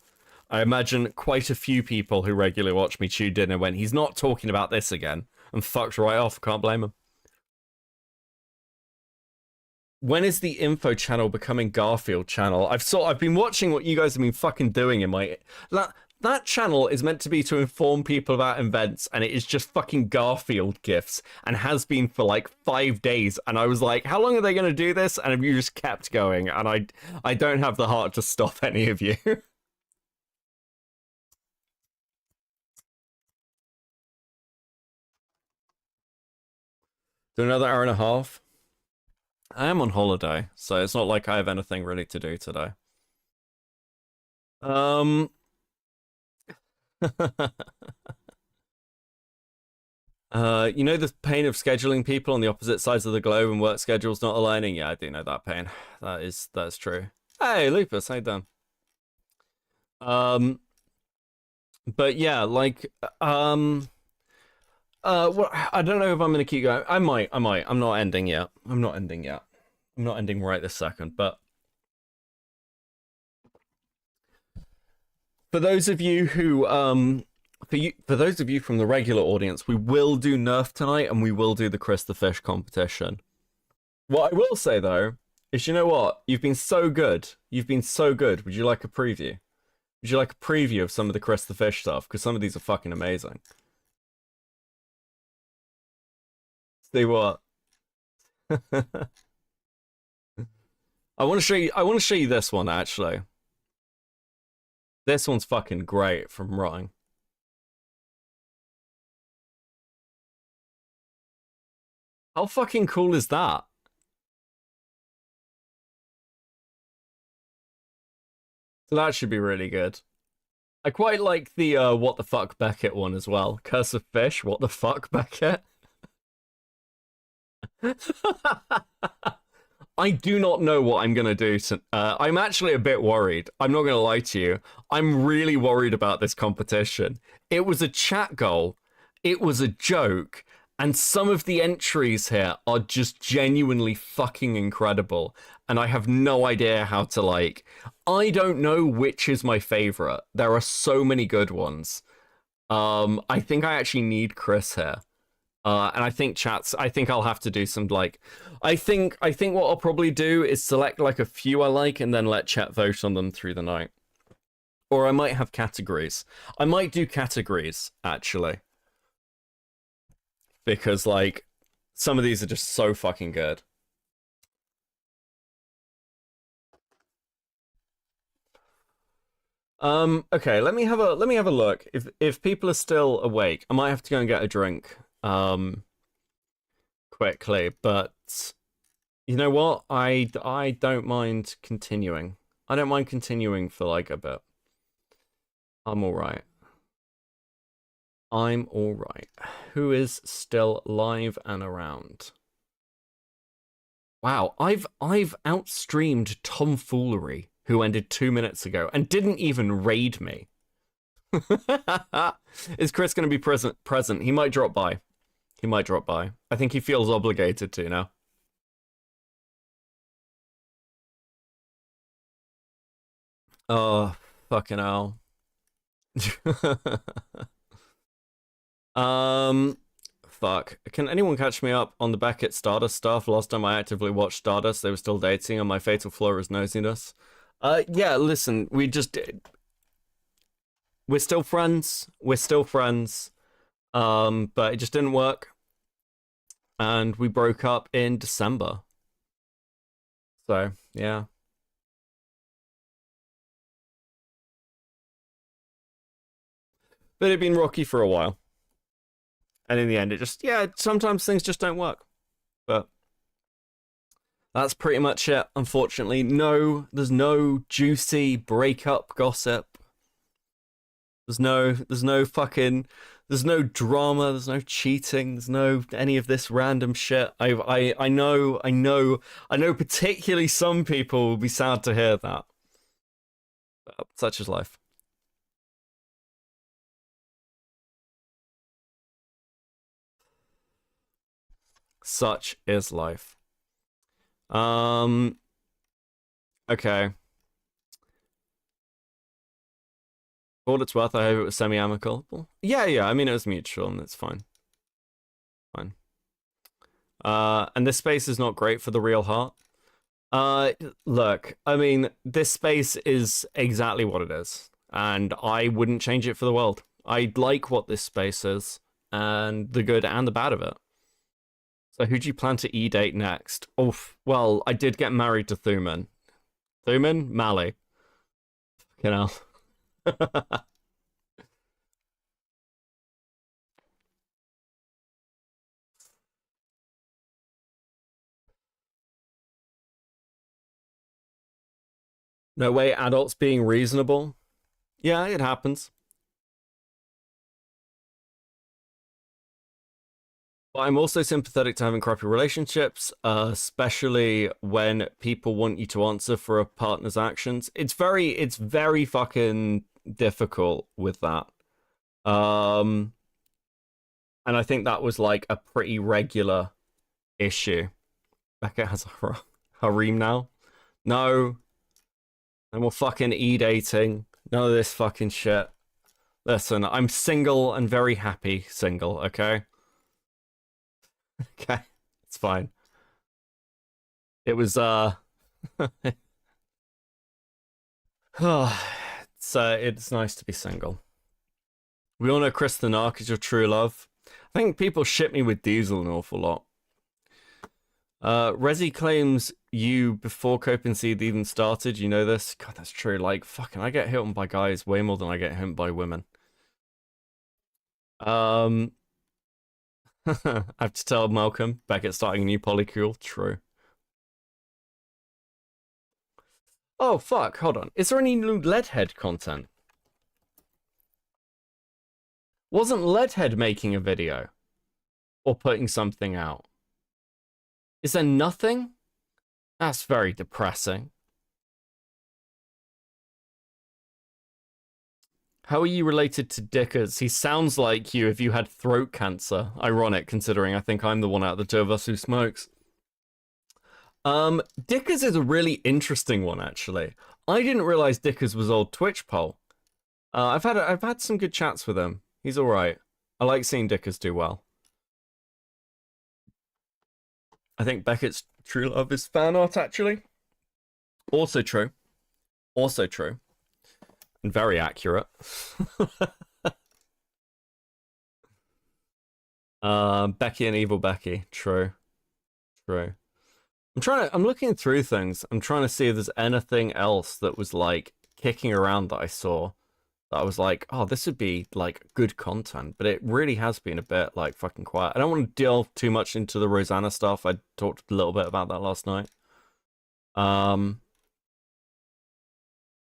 imagine quite a few people who regularly watch me tuned in and went, he's not talking about this again, and fucked right off. Can't blame him. When is the info channel becoming Garfield channel? I've been watching what you guys have been fucking doing in my that channel is meant to be to inform people about events, and it is just fucking Garfield gifs, and has been for like 5 days. And I was like, how long are they going to do this? And you just kept going, and I don't have the heart to stop any of you. Do another hour and a half. I am on holiday, so it's not like I have anything really to do today. You know the pain of scheduling people on the opposite sides of the globe and work schedules not aligning? Yeah, I do know that pain. That's true. Hey, Lupus, how you doing? But yeah, like, well, I don't know if I'm gonna keep going. I might. I'm not ending yet. I'm not ending right this second, but for those of you who, for those of you from the regular audience, we will do Nerf tonight, and we will do the Chris the Fish competition. What I will say, though, is you know what? You've been so good. You've been so good. Would you like a preview? Would you like a preview of some of the Chris the Fish stuff? Because some of these are fucking amazing. See what? I want to show you this one, actually. This one's fucking great from Rotting. How fucking cool is that? So that should be really good. I quite like the what the fuck Beckett one as well. Curse of Fish, what the fuck Beckett? I do not know what I'm gonna do. I'm actually a bit worried. I'm not gonna lie to you. I'm really worried about this competition. It was a chat goal. It was a joke. And some of the entries here are just genuinely fucking incredible. And I have no idea how to like... I don't know which is my favorite. There are so many good ones. I think I actually need Chris here. And I think I think I'll have to do some like... I think what I'll probably do is select like a few I like and then let chat vote on them through the night. Or I might have categories. I might do categories, actually. Because, like, some of these are just so fucking good. Okay, let me have a look. If people are still awake, I might have to go and get a drink. Quickly, but you know what? I don't mind continuing. I don't mind continuing for like a bit. I'm alright. I'm alright. Who is still live and around? Wow, I've outstreamed Tomfoolery, who ended 2 minutes ago and didn't even raid me. Is Chris going to be present? He might drop by. He might drop by. I think he feels obligated to now. Oh, fucking hell. Fuck. Can anyone catch me up on the Beckett Stardust stuff? Last time I actively watched Stardust, they were still dating, and my fatal flaw is nosiness. Yeah, listen, we're still friends. We're still friends. But it just didn't work. And we broke up in December. So, yeah. But it'd been rocky for a while. And in the end, it just, yeah, sometimes things just don't work. But that's pretty much it, unfortunately. No, there's no juicy breakup gossip. There's no fucking, there's no drama, there's no cheating, there's no any of this random shit. I know particularly some people will be sad to hear that. But such is life. Such is life. Okay. For what it's worth, I hope it was semi-amicable. Yeah, I mean, it was mutual, and it's fine. Fine. And this space is not great for the real heart. Look, I mean, this space is exactly what it is, and I wouldn't change it for the world. I like what this space is, and the good and the bad of it. So who do you plan to E-date next? Oh, well, I did get married to Thuman. Thuman? Mali. You know. No way, adults being reasonable? Yeah, it happens. But I'm also sympathetic to having crappy relationships, especially when people want you to answer for a partner's actions. It's very fucking difficult with that. And I think that was like a pretty regular issue. Becca has a harem now. No. No more fucking e-dating. None of this fucking shit. Listen, I'm single and very happy single, okay? Okay, it's fine. It was, it's nice to be single. We all know Chris the Narc is your true love. I think people ship me with Diesel an awful lot. Resi claims you before Copenseed even started. You know this? God, that's true. Like, fucking, I get hit on by guys way more than I get hit by women. I have to tell Malcolm, Beckett starting a new polycule. True. Oh, fuck, hold on. Is there any new Leadhead content? Wasn't Leadhead making a video? Or putting something out? Is there nothing? That's very depressing. How are you related to Dickers? He sounds like you if you had throat cancer. Ironic, considering I think I'm the one out of the two of us who smokes. Dickers is a really interesting one, actually. I didn't realize Dickers was old Twitch poll. I've had some good chats with him. He's all right. I like seeing Dickers do well. I think Beckett's true love is fan art, actually. Also true. Also true. And very accurate. Becky and Evil Becky. True. True. I'm looking through things. I'm trying to see if there's anything else that was like kicking around that I saw that I was like, oh, this would be like good content, but it really has been a bit like fucking quiet. I don't want to delve too much into the Rosanna stuff. I talked a little bit about that last night. I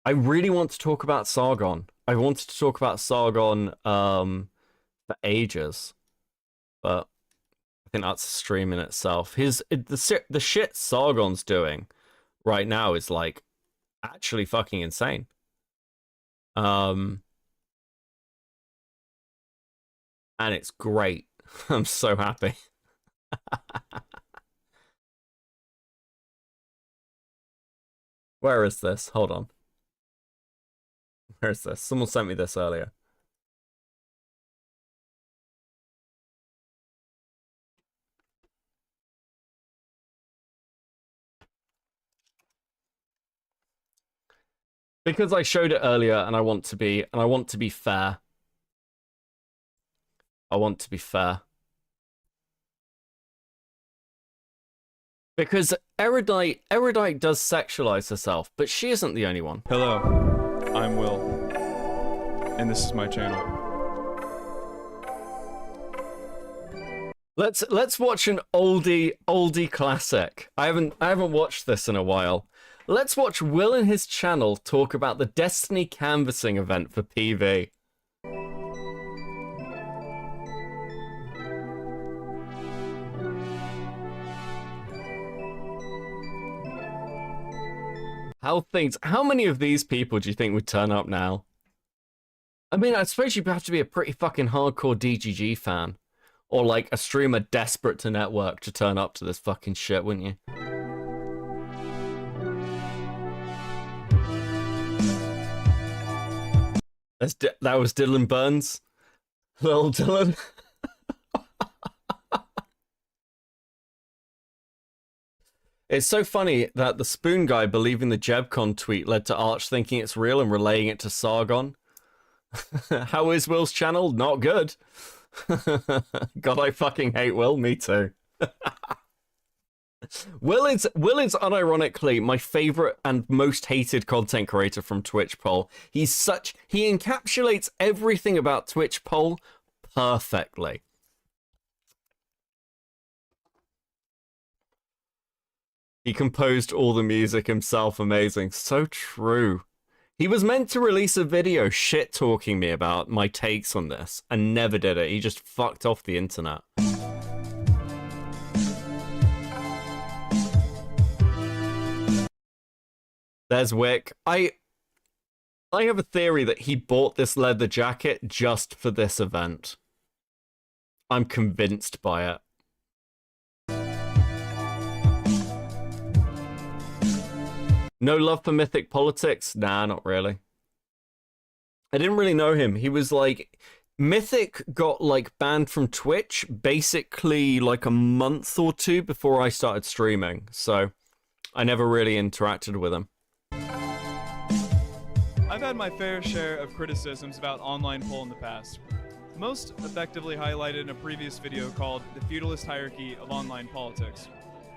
really want to talk about Sargon. I wanted to talk about Sargon for ages, but I think that's a stream in itself. The shit Sargon's doing right now is like actually fucking insane. And it's great. I'm so happy. Where is this? Hold on. Where is this? Someone sent me this earlier. Because I showed it earlier and I want to be fair. I want to be fair. Because Erudite does sexualize herself, but she isn't the only one. Hello, I'm Will, and this is my channel. Let's watch an oldie classic. I haven't watched this in a while. Let's watch Will and his channel talk about the Destiny canvassing event for PV. How many of these people do you think would turn up now? I mean, I suppose you'd have to be a pretty fucking hardcore DGG fan. Or like a streamer desperate to network to turn up to this fucking shit, wouldn't you? That was Dylan Burns. Little Dylan. It's so funny that the Spoon guy believing the JebCon tweet led to Arch thinking it's real and relaying it to Sargon. How is Will's channel? Not good. God, I fucking hate Will. Me too. Will is unironically my favorite and most hated content creator from Twitch poll. He encapsulates everything about Twitch poll perfectly. He composed all the music himself. Amazing. So true. He was meant to release a video shit-talking me about my takes on this, and never did it. He just fucked off the internet. There's Wick. I have a theory that he bought this leather jacket just for this event. I'm convinced by it. No love for Mythic Politics? Nah, not really. I didn't really know him. He was like... Mythic got like banned from Twitch basically like a month or two before I started streaming. So I never really interacted with him. I've had my fair share of criticisms about online poll in the past. Most effectively highlighted in a previous video called The Feudalist Hierarchy of Online Politics.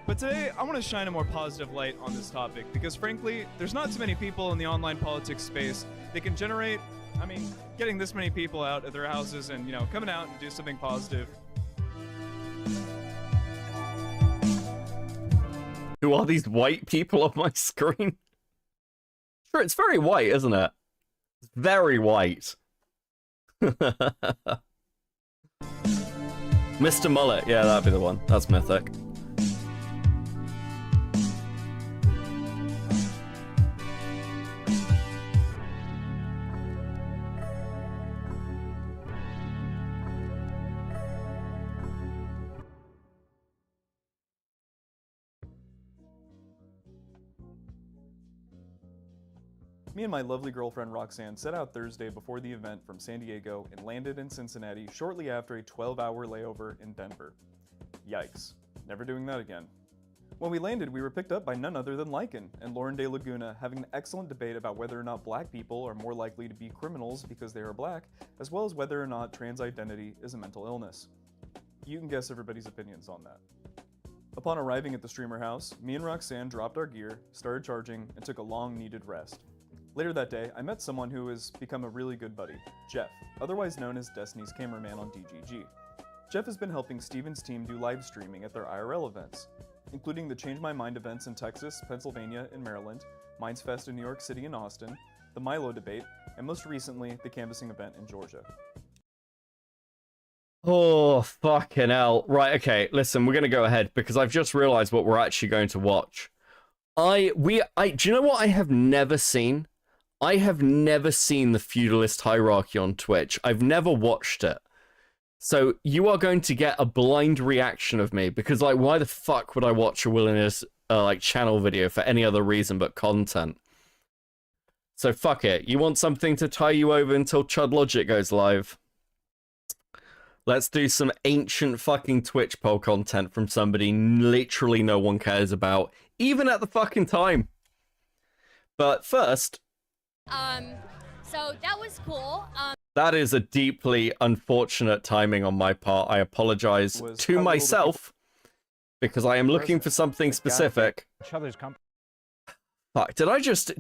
But today, I want to shine a more positive light on this topic because frankly, there's not too many people in the online politics space that can generate, I mean, getting this many people out of their houses and, you know, coming out and do something positive. Who are these white people on my screen? It's very white, isn't it? It's very white. Mr. Mullet, yeah, that'd be the one. That's mythic. Me and my lovely girlfriend Roxanne set out Thursday before the event from San Diego and landed in Cincinnati shortly after a 12-hour layover in Denver. Yikes. Never doing that again. When we landed, we were picked up by none other than Lycan and Lauren De Laguna having an excellent debate about whether or not black people are more likely to be criminals because they are black, as well as whether or not trans identity is a mental illness. You can guess everybody's opinions on that. Upon arriving at the streamer house, me and Roxanne dropped our gear, started charging, and took a long-needed rest. Later that day, I met someone who has become a really good buddy, Jeff, otherwise known as Destiny's cameraman on DGG. Jeff has been helping Steven's team do live streaming at their IRL events, including the Change My Mind events in Texas, Pennsylvania, and Maryland, Minds Fest in New York City and Austin, the Milo debate, and most recently, the canvassing event in Georgia. Oh, fucking hell. Right, okay, listen, we're going to go ahead because I've just realized what we're actually going to watch. Do you know what I have never seen? I have never seen the feudalist hierarchy on Twitch. I've never watched it. So you are going to get a blind reaction of me because, like, why the fuck would I watch a Willingness channel video for any other reason but content? So fuck it. You want something to tie you over until Chud Logic goes live? Let's do some ancient fucking Twitch poll content from somebody literally no one cares about, even at the fucking time. But first... So that was cool. That is a deeply unfortunate timing on my part. I apologize to myself because I am looking for something specific. Fuck, did I just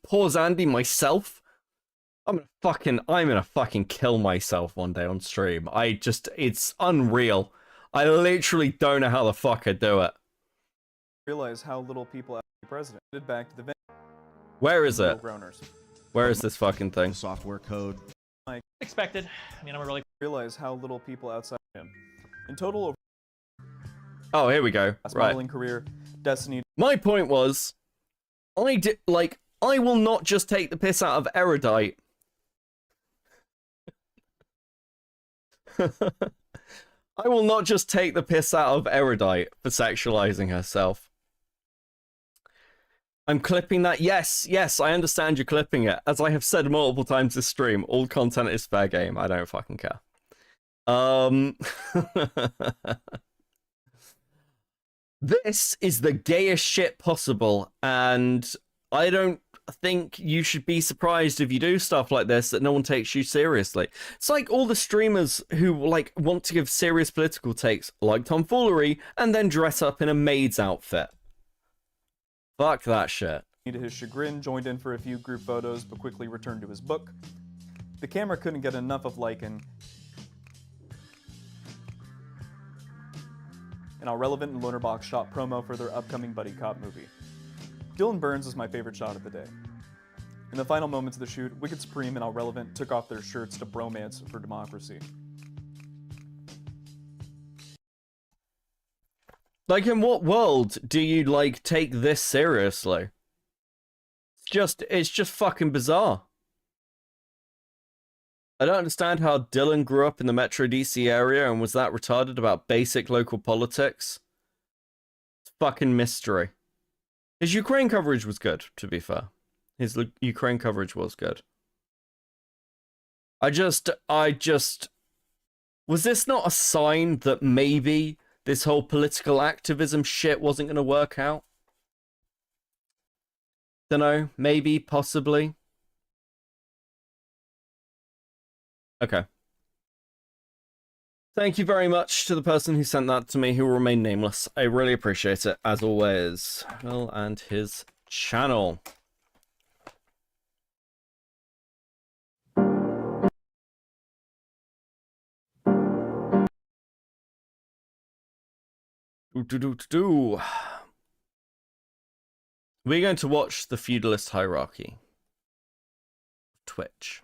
pause Andy myself? I'm gonna fucking kill myself one day on stream. It's unreal. I literally don't know how the fuck I do it. Realize how little people actually president. Back to the Where is it? Where is this fucking thing? Software code. Expected. I mean, I'm really realize how little people outside him. In total, oh, here we go. Right. Modeling career, Destiny. My point was, I will not just take the piss out of Erudite. I will not just take the piss out of Erudite for sexualizing herself. I'm clipping that. Yes, I understand you're clipping it. As I have said multiple times this stream, all content is fair game. I don't fucking care. This is the gayest shit possible, and I don't think you should be surprised if you do stuff like this that no one takes you seriously. It's like all the streamers who want to give serious political takes, like tomfoolery, and then dress up in a maid's outfit. Fuck that shit. To his chagrin, joined in for a few group photos, but quickly returned to his book. The camera couldn't get enough of Lycan. An irrelevant and Lonerbox shot promo for their upcoming buddy cop movie. Dylan Burns was my favorite shot of the day. In the final moments of the shoot, Wicked Supreme and Irrelevant took off their shirts to bromance for democracy. Like, in what world do you, take this seriously? It's just fucking bizarre. I don't understand how Dylan grew up in the Metro DC area and was that retarded about basic local politics. It's fucking mystery. His Ukraine coverage was good, to be fair. His Ukraine coverage was good. Was this not a sign that maybe this whole political activism shit wasn't going to work out? Dunno, maybe, possibly. Okay. Thank you very much to the person who sent that to me, who will remain nameless. I really appreciate it, as always. Will and his channel. We're going to watch the feudalist hierarchy. Twitch.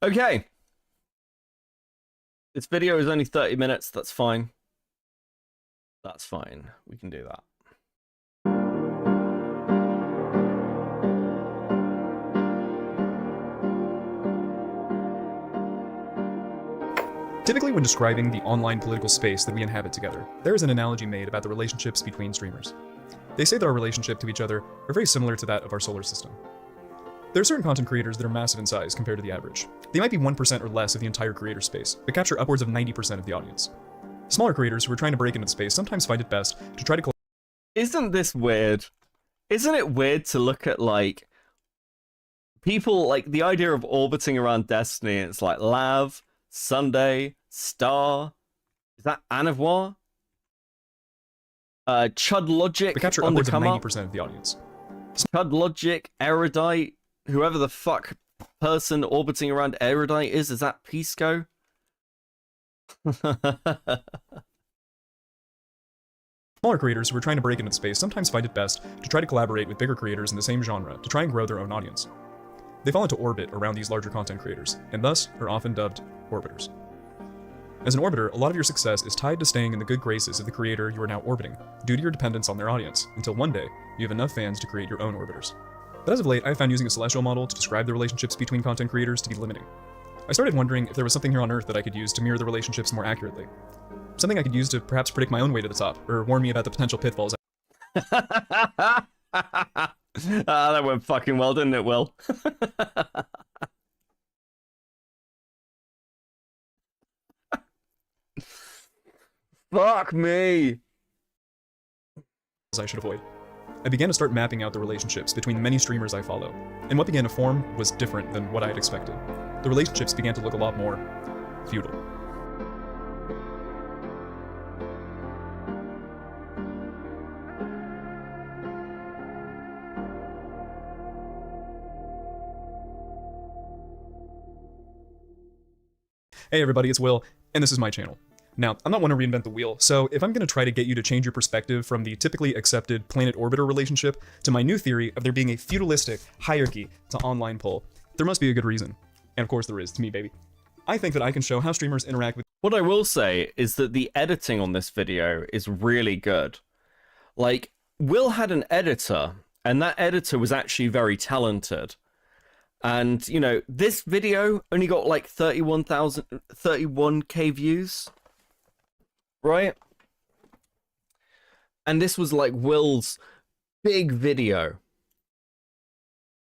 Okay. This video is only 30 minutes. That's fine. That's fine. We can do that. Typically, when describing the online political space that we inhabit together, there is an analogy made about the relationships between streamers. They say that our relationship to each other are very similar to that of our solar system. There are certain content creators that are massive in size compared to the average. They might be 1% or less of the entire creator space, but capture upwards of 90% of the audience. Smaller creators who are trying to break into the space sometimes find it best to try to... Isn't this weird? Isn't it weird to look at, like, people, like, the idea of orbiting around Destiny, it's like Lav, Sunday, Star, is that Anavoir? Chud Logic but capture on the upwards of come 90% of the audience. Chud Logic, Erudite, whoever the fuck person orbiting around Erudite is that Pisco? Smaller creators who are trying to break into the space sometimes find it best to try to collaborate with bigger creators in the same genre to try and grow their own audience. They fall into orbit around these larger content creators, and thus are often dubbed orbiters. As an orbiter, a lot of your success is tied to staying in the good graces of the creator you are now orbiting, due to your dependence on their audience, until one day, you have enough fans to create your own orbiters. But as of late, I have found using a celestial model to describe the relationships between content creators to be limiting. I started wondering if there was something here on Earth that I could use to mirror the relationships more accurately. Something I could use to perhaps predict my own way to the top, or warn me about the potential pitfalls. That went fucking well, didn't it, Will? Fuck me! I should avoid. I began to start mapping out the relationships between the many streamers I follow, and what began to form was different than what I had expected. The relationships began to look a lot more feudal. Hey everybody, it's Will, and this is my channel. Now, I'm not one to reinvent the wheel, so if I'm going to try to get you to change your perspective from the typically accepted planet-orbiter relationship to my new theory of there being a feudalistic hierarchy to online pull, there must be a good reason. And of course there is, to me, baby. I think that I can show how streamers interact with... What I will say is that the editing on this video is really good. Like, Will had an editor, and that editor was actually very talented. And, you know, this video only got like 31k views. Right? And this was like Will's big video.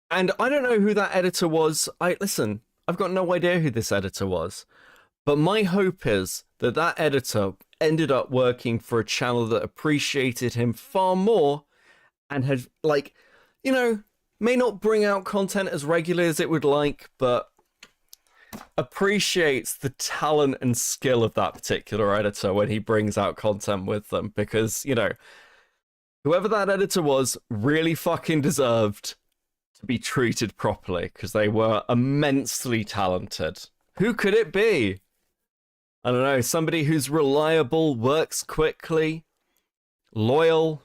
And I don't know who that editor was. Listen, I've got no idea who this editor was. But my hope is that that editor ended up working for a channel that appreciated him far more and had, like, you know, may not bring out content as regularly as it would like, but appreciates the talent and skill of that particular editor when he brings out content with them. Because, you know, whoever that editor was really fucking deserved to be treated properly because they were immensely talented. Who could it be? I don't know, somebody who's reliable, works quickly, loyal.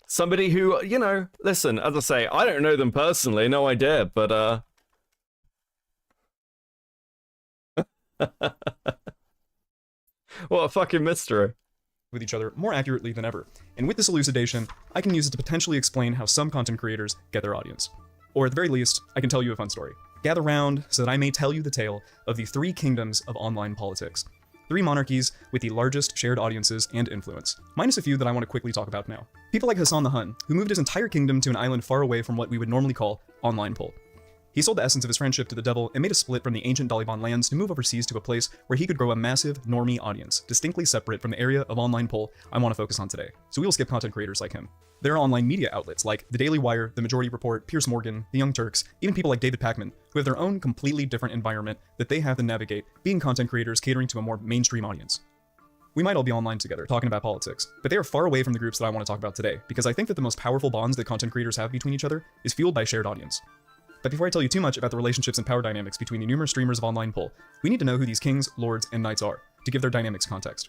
Somebody who, you know, listen, as I say, I don't know them personally, no idea, but, what a fucking mystery. With each other more accurately than ever. And with this elucidation, I can use it to potentially explain how some content creators get their audience. Or at the very least, I can tell you a fun story. Gather round so that I may tell you the tale of the three kingdoms of online politics. Three monarchies with the largest shared audiences and influence, minus a few that I want to quickly talk about now. People like Hassan the Hun, who moved his entire kingdom to an island far away from what we would normally call online pull. He sold the essence of his friendship to the devil and made a split from the ancient Daliban lands to move overseas to a place where he could grow a massive normie audience, distinctly separate from the area of online pull I want to focus on today. So we will skip content creators like him. There are online media outlets like The Daily Wire, The Majority Report, Piers Morgan, The Young Turks, even people like David Pakman, who have their own completely different environment that they have to navigate, being content creators catering to a more mainstream audience. We might all be online together, talking about politics, but they are far away from the groups that I want to talk about today, because I think that the most powerful bonds that content creators have between each other is fueled by shared audience. But before I tell you too much about the relationships and power dynamics between the numerous streamers of online pull, we need to know who these kings, lords, and knights are, to give their dynamics context.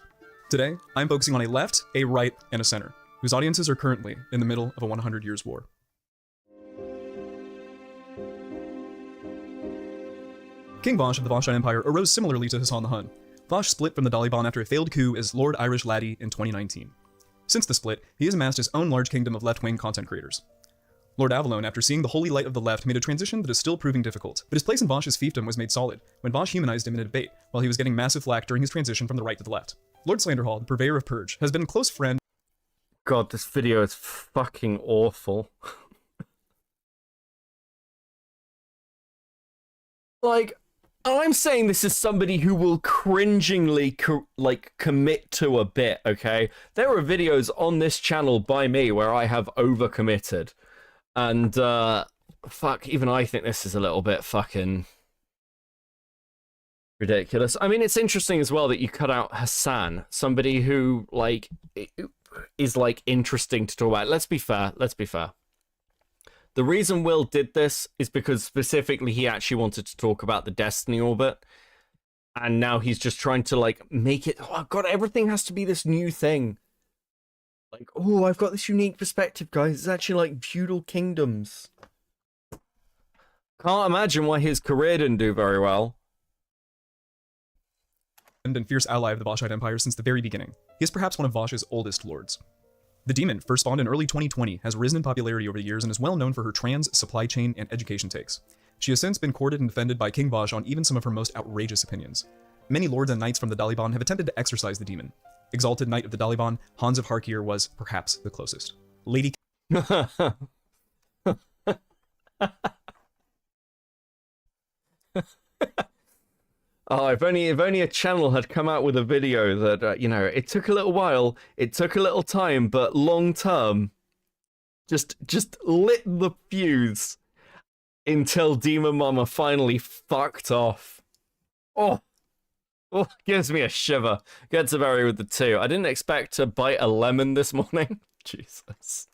Today, I'm focusing on a left, a right, and a center. whose audiences are currently in the middle of a 100 years war. King Vosh of the Voshite Empire arose similarly to Hassan the Hun. Vosh split from the Daliban after a failed coup as Lord Irish Laddie in 2019. Since the split, he has amassed his own large kingdom of left-wing content creators. Lord Avalon, after seeing the holy light of the left, made a transition that is still proving difficult, but his place in Vosh's fiefdom was made solid when Vosh humanized him in a debate while he was getting massive flack during his transition from the right to the left. Lord Slanderhall, the purveyor of Purge, has been a close friend. God, this video is fucking awful. Like, I'm saying this is somebody who will cringingly commit to a bit, okay? There are videos on this channel by me where I have overcommitted. And, fuck, even I think this is a little bit fucking ridiculous. I mean, it's interesting as well that you cut out Hassan, somebody who, like, is, like, interesting to talk about. Let's be fair. The reason Will did this is because specifically he actually wanted to talk about the Destiny orbit. And now he's just trying to, like, make it, oh god, everything has to be this new thing. Like, oh, I've got this unique perspective, guys. It's actually like feudal kingdoms. Can't imagine why his career didn't do very well. And fierce ally of the Voshite Empire since the very beginning. He is perhaps one of Vosh's oldest lords. The demon, first spawned in early 2020, has risen in popularity over the years and is well known for her trans, supply chain, and education takes. She has since been courted and defended by King Vosh on even some of her most outrageous opinions. Many lords and knights from the Daliban have attempted to exorcise the demon. Exalted Knight of the Daliban, Hans of Harkir was perhaps the closest. Lady Oh, if only a channel had come out with a video that, you know, it took a little while, it took a little time, but long term, just lit the fuse until Demon Mama finally fucked off. Oh, gives me a shiver. Gets a berry with the 2. I didn't expect to bite a lemon this morning. Jesus.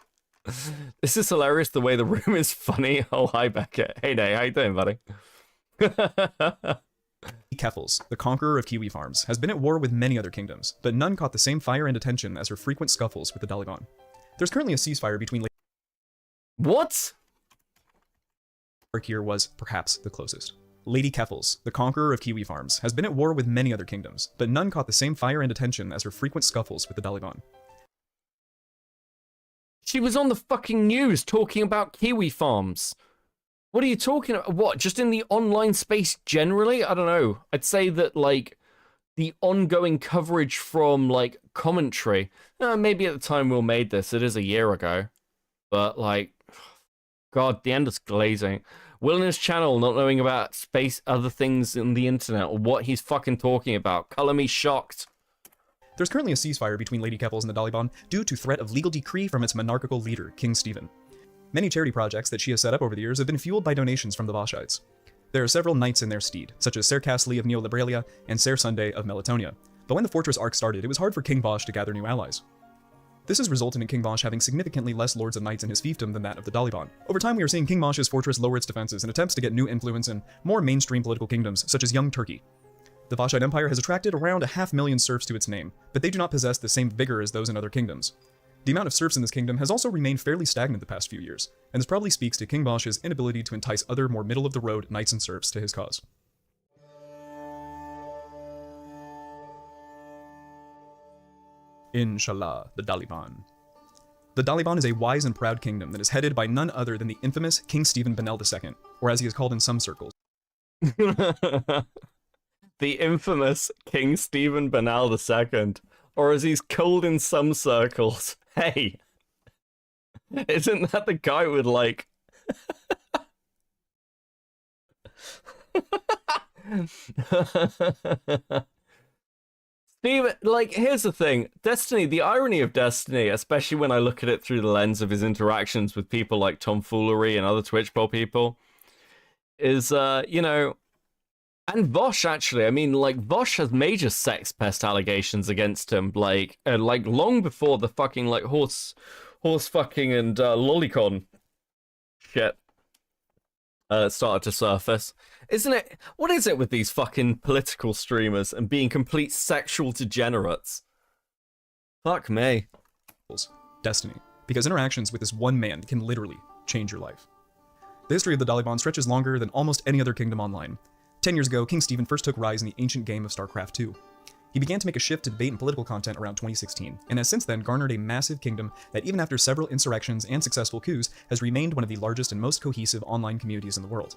This is hilarious, the way the room is funny. Oh, hi, Beckett. Hey, Nay, how you doing, buddy? Keffels, the conqueror of Kiwi farms, has been at war with many other kingdoms, but none caught the same fire and attention as her frequent scuffles with the Daliban. There's currently a ceasefire between What? Harkir was perhaps the closest. Lady Keffels, the conqueror of Kiwi farms, has been at war with many other kingdoms, but none caught the same fire and attention as her frequent scuffles with the Daliban. She was on the fucking news talking about Kiwi farms. What are you talking about? What, just in the online space generally? I don't know. I'd say that, like, the ongoing coverage from, like, commentary. Maybe at the time Will made this, it is a year ago. But, like, God, the end is glazing. Will and his channel not knowing about space, other things in the internet, or what he's fucking talking about. Color me shocked. There's currently a ceasefire between Lady Keffels and the Daliban due to threat of legal decree from its monarchical leader, King Stephen. Many charity projects that she has set up over the years have been fueled by donations from the Voshites. There are several knights in their steed, such as Ser Castley of Neolibralia and Ser Sunday of Melatonia, but when the fortress arc started, it was hard for King Vosh to gather new allies. This has resulted in King Vosh having significantly less lords and knights in his fiefdom than that of the Daliban. Over time, we are seeing King Vosh's fortress lower its defenses in attempts to get new influence in more mainstream political kingdoms, such as Young Turkey. The Voshite Empire has attracted around 500,000 serfs to its name, but they do not possess the same vigor as those in other kingdoms. The amount of serfs in this kingdom has also remained fairly stagnant the past few years, and this probably speaks to King Vosh's inability to entice other more middle-of-the-road knights and serfs to his cause. Inshallah, the Daliban. The Daliban is a wise and proud kingdom that is headed by none other than the infamous King Stephen Benel II, or as he is called in some circles. The infamous King Stephen Benel II, or as he's called in some circles. Hey, isn't that the guy with, like... Steve, like, here's the thing. Destiny, the irony of Destiny, especially when I look at it through the lens of his interactions with people like Tomfoolery and other Twitch bot people, is, you know, and Vosh, actually. I mean, like, Vosh has major sex pest allegations against him, like long before the fucking, like, horse fucking and lolicon shit started to surface. Isn't it? What is it with these fucking political streamers and being complete sexual degenerates? Fuck me. Destiny, because interactions with this one man can literally change your life. The history of the Dalibon stretches longer than almost any other kingdom online. 10 years ago, King Stephen first took rise in the ancient game of StarCraft II. He began to make a shift to debate and political content around 2016, and has since then garnered a massive kingdom that even after several insurrections and successful coups, has remained one of the largest and most cohesive online communities in the world.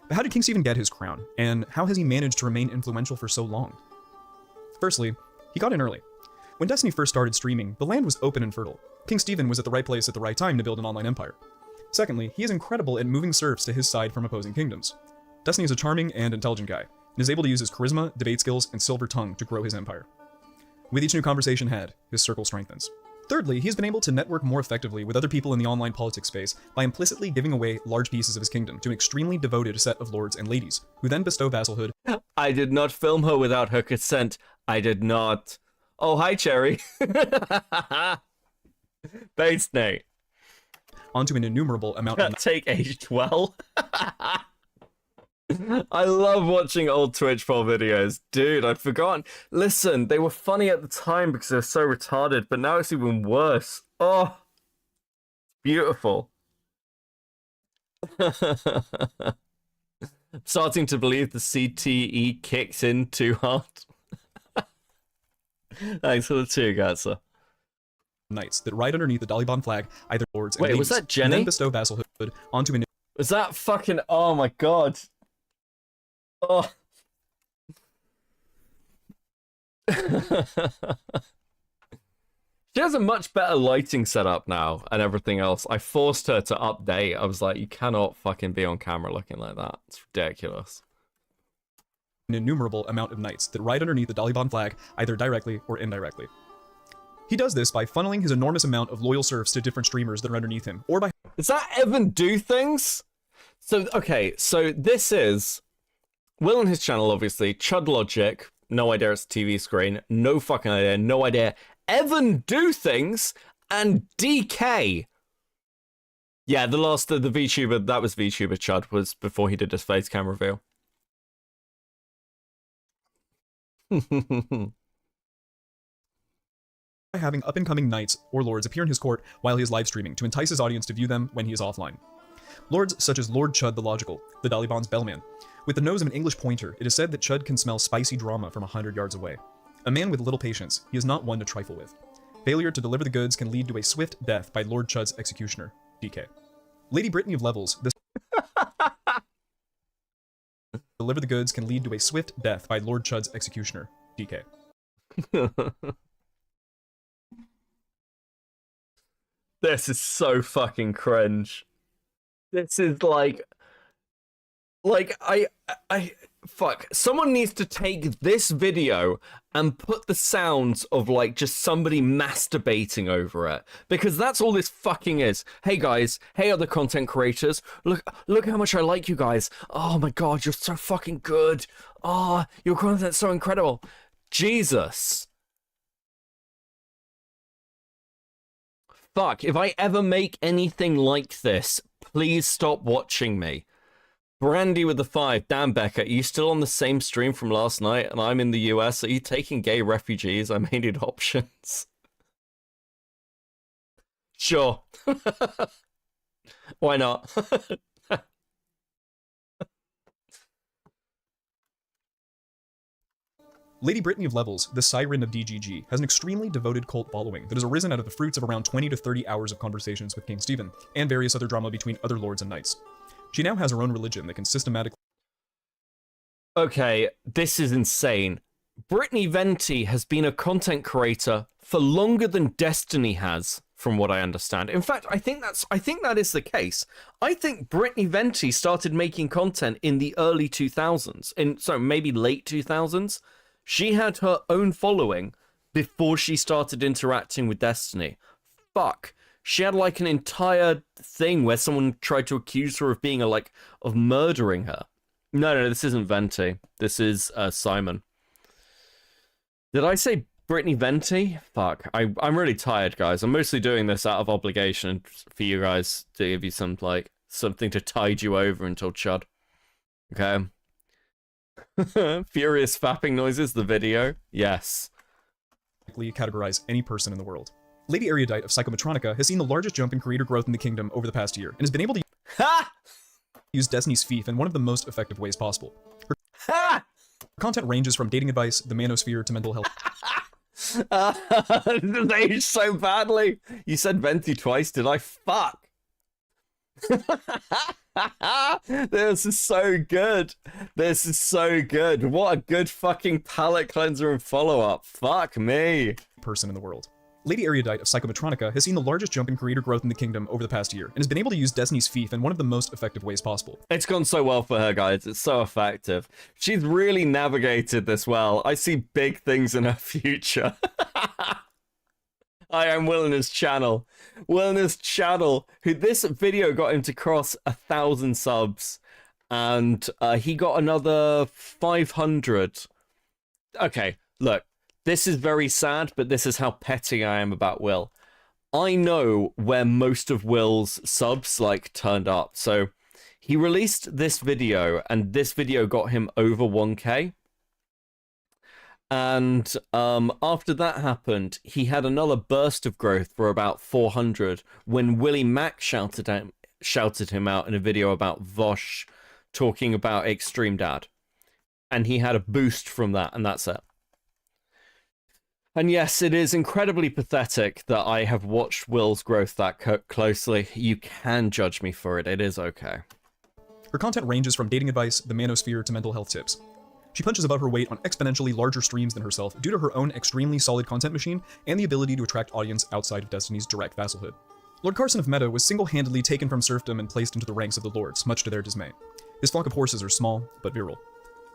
But how did King Stephen get his crown, and how has he managed to remain influential for so long? Firstly, he got in early. When Destiny first started streaming, the land was open and fertile. King Stephen was at the right place at the right time to build an online empire. Secondly, he is incredible at moving serfs to his side from opposing kingdoms. Destiny is a charming and intelligent guy, and is able to use his charisma, debate skills, and silver tongue to grow his empire. With each new conversation had, his circle strengthens. Thirdly, he's been able to network more effectively with other people in the online politics space by implicitly giving away large pieces of his kingdom to an extremely devoted set of lords and ladies, who then bestow vassalhood. I did not film her without her consent. I did not. Oh, hi, Cherry. Thanks, Nate. Onto an innumerable amount of... Take aged well. I love watching old Twitch poll videos. Dude, I'd forgotten. Listen, they were funny at the time because they're so retarded, but now it's even worse. Oh, beautiful. Starting to believe the CTE kicks in too hard. Thanks for the 2, Gatsa. Knights that ride underneath the Dalibon flag, either lords and Wait, ladies, was that Jenny? and then bestow vassalhood onto an... Was that fucking... Oh my god. Oh. She has a much better lighting setup now and everything else. I forced her to update. I was like, you cannot fucking be on camera looking like that. It's ridiculous. An innumerable amount of knights that ride underneath the Dalibon flag, either directly or indirectly. He does this by funneling his enormous amount of loyal serfs to different streamers that are underneath him, or by... Does that Evan do things? So, okay, so this is... Will on his channel, obviously. Chud Logic, no idea it's a TV screen. No fucking idea, no idea. Evan do things, and DK. Yeah, the last, the VTuber, that was VTuber Chud, was before he did his face cam reveal. By having up-and-coming knights or lords appear in his court while he is live streaming to entice his audience to view them when he is offline. Lords such as Lord Chud the Logical, the Dalibon's bellman. With the nose of an English pointer, it is said that Chud can smell spicy drama from 100 yards away. A man with little patience, he is not one to trifle with. Failure to deliver the goods can lead to a swift death by Lord Chud's executioner, DK. Lady Brittany of Levels, this... Deliver the goods can lead to a swift death by Lord Chud's executioner, DK. This is so fucking cringe. This is like fuck. Someone needs to take this video and put the sounds of like just somebody masturbating over it, because that's all this fucking is. Hey guys, hey other content creators, look how much I like you guys. Oh my god, you're so fucking good. Oh, your content's so incredible. Jesus. Fuck, if I ever make anything like this, please stop watching me. Brandy with the 5. Damn, Becca, are you still on the same stream from last night and I'm in the US? Are you taking gay refugees? I may need options. Sure. Why not? Lady Brittany of Levels, the Siren of DGG, has an extremely devoted cult following that has arisen out of the fruits of around 20 to 30 hours of conversations with King Stephen, and various other drama between other lords and knights. She now has her own religion that can systematically... Okay, this is insane. Brittany Venti has been a content creator for longer than Destiny has, from what I understand. In fact, I think that is the case. I think Brittany Venti started making content in the early 2000s, so maybe late 2000s. She had her own following before she started interacting with Destiny. Fuck. She had like an entire thing where someone tried to accuse her of being of murdering her. No, this isn't Venti. This is Simon. Did I say Brittany Venti? Fuck. I'm really tired, guys. I'm mostly doing this out of obligation for you guys to give you some something to tide you over until Chud. Okay. Furious fapping noises, the video. Yes. Categorize any person in the world. Lady Erudite of Psychometronica has seen the largest jump in creator growth in the kingdom over the past year, and has been able to use Destiny's fief in one of the most effective ways possible. Her content ranges from dating advice, the manosphere, to mental health. This aged so badly. You said venti twice, did I? Fuck. This is so good. This is so good. What a good fucking palate cleanser and follow-up. Fuck me. Person in the world. Lady Erudite of Psychometronica has seen the largest jump in creator growth in the kingdom over the past year, and has been able to use Destiny's fief in one of the most effective ways possible. It's gone so well for her, guys. It's so effective. She's really navigated this well. I see big things in her future. I am Will and his channel. Will and his channel, who this video got him to cross 1,000 subs, and he got another 500. Okay, look. This is very sad, but this is how petty I am about Will. I know where most of Will's subs, like, turned up. So, he released this video, and this video got him over 1K. And after that happened, he had another burst of growth for about 400, when Willie Mack shouted him out in a video about Vosh talking about Extreme Dad. And he had a boost from that, and that's it. And yes, it is incredibly pathetic that I have watched Will's growth that closely. You can judge me for it. It is okay. Her content ranges from dating advice, the manosphere, to mental health tips. She punches above her weight on exponentially larger streams than herself due to her own extremely solid content machine and the ability to attract audience outside of Destiny's direct vassalhood. Lord Carson of Meta was single-handedly taken from serfdom and placed into the ranks of the lords, much to their dismay. His flock of horses are small, but virile.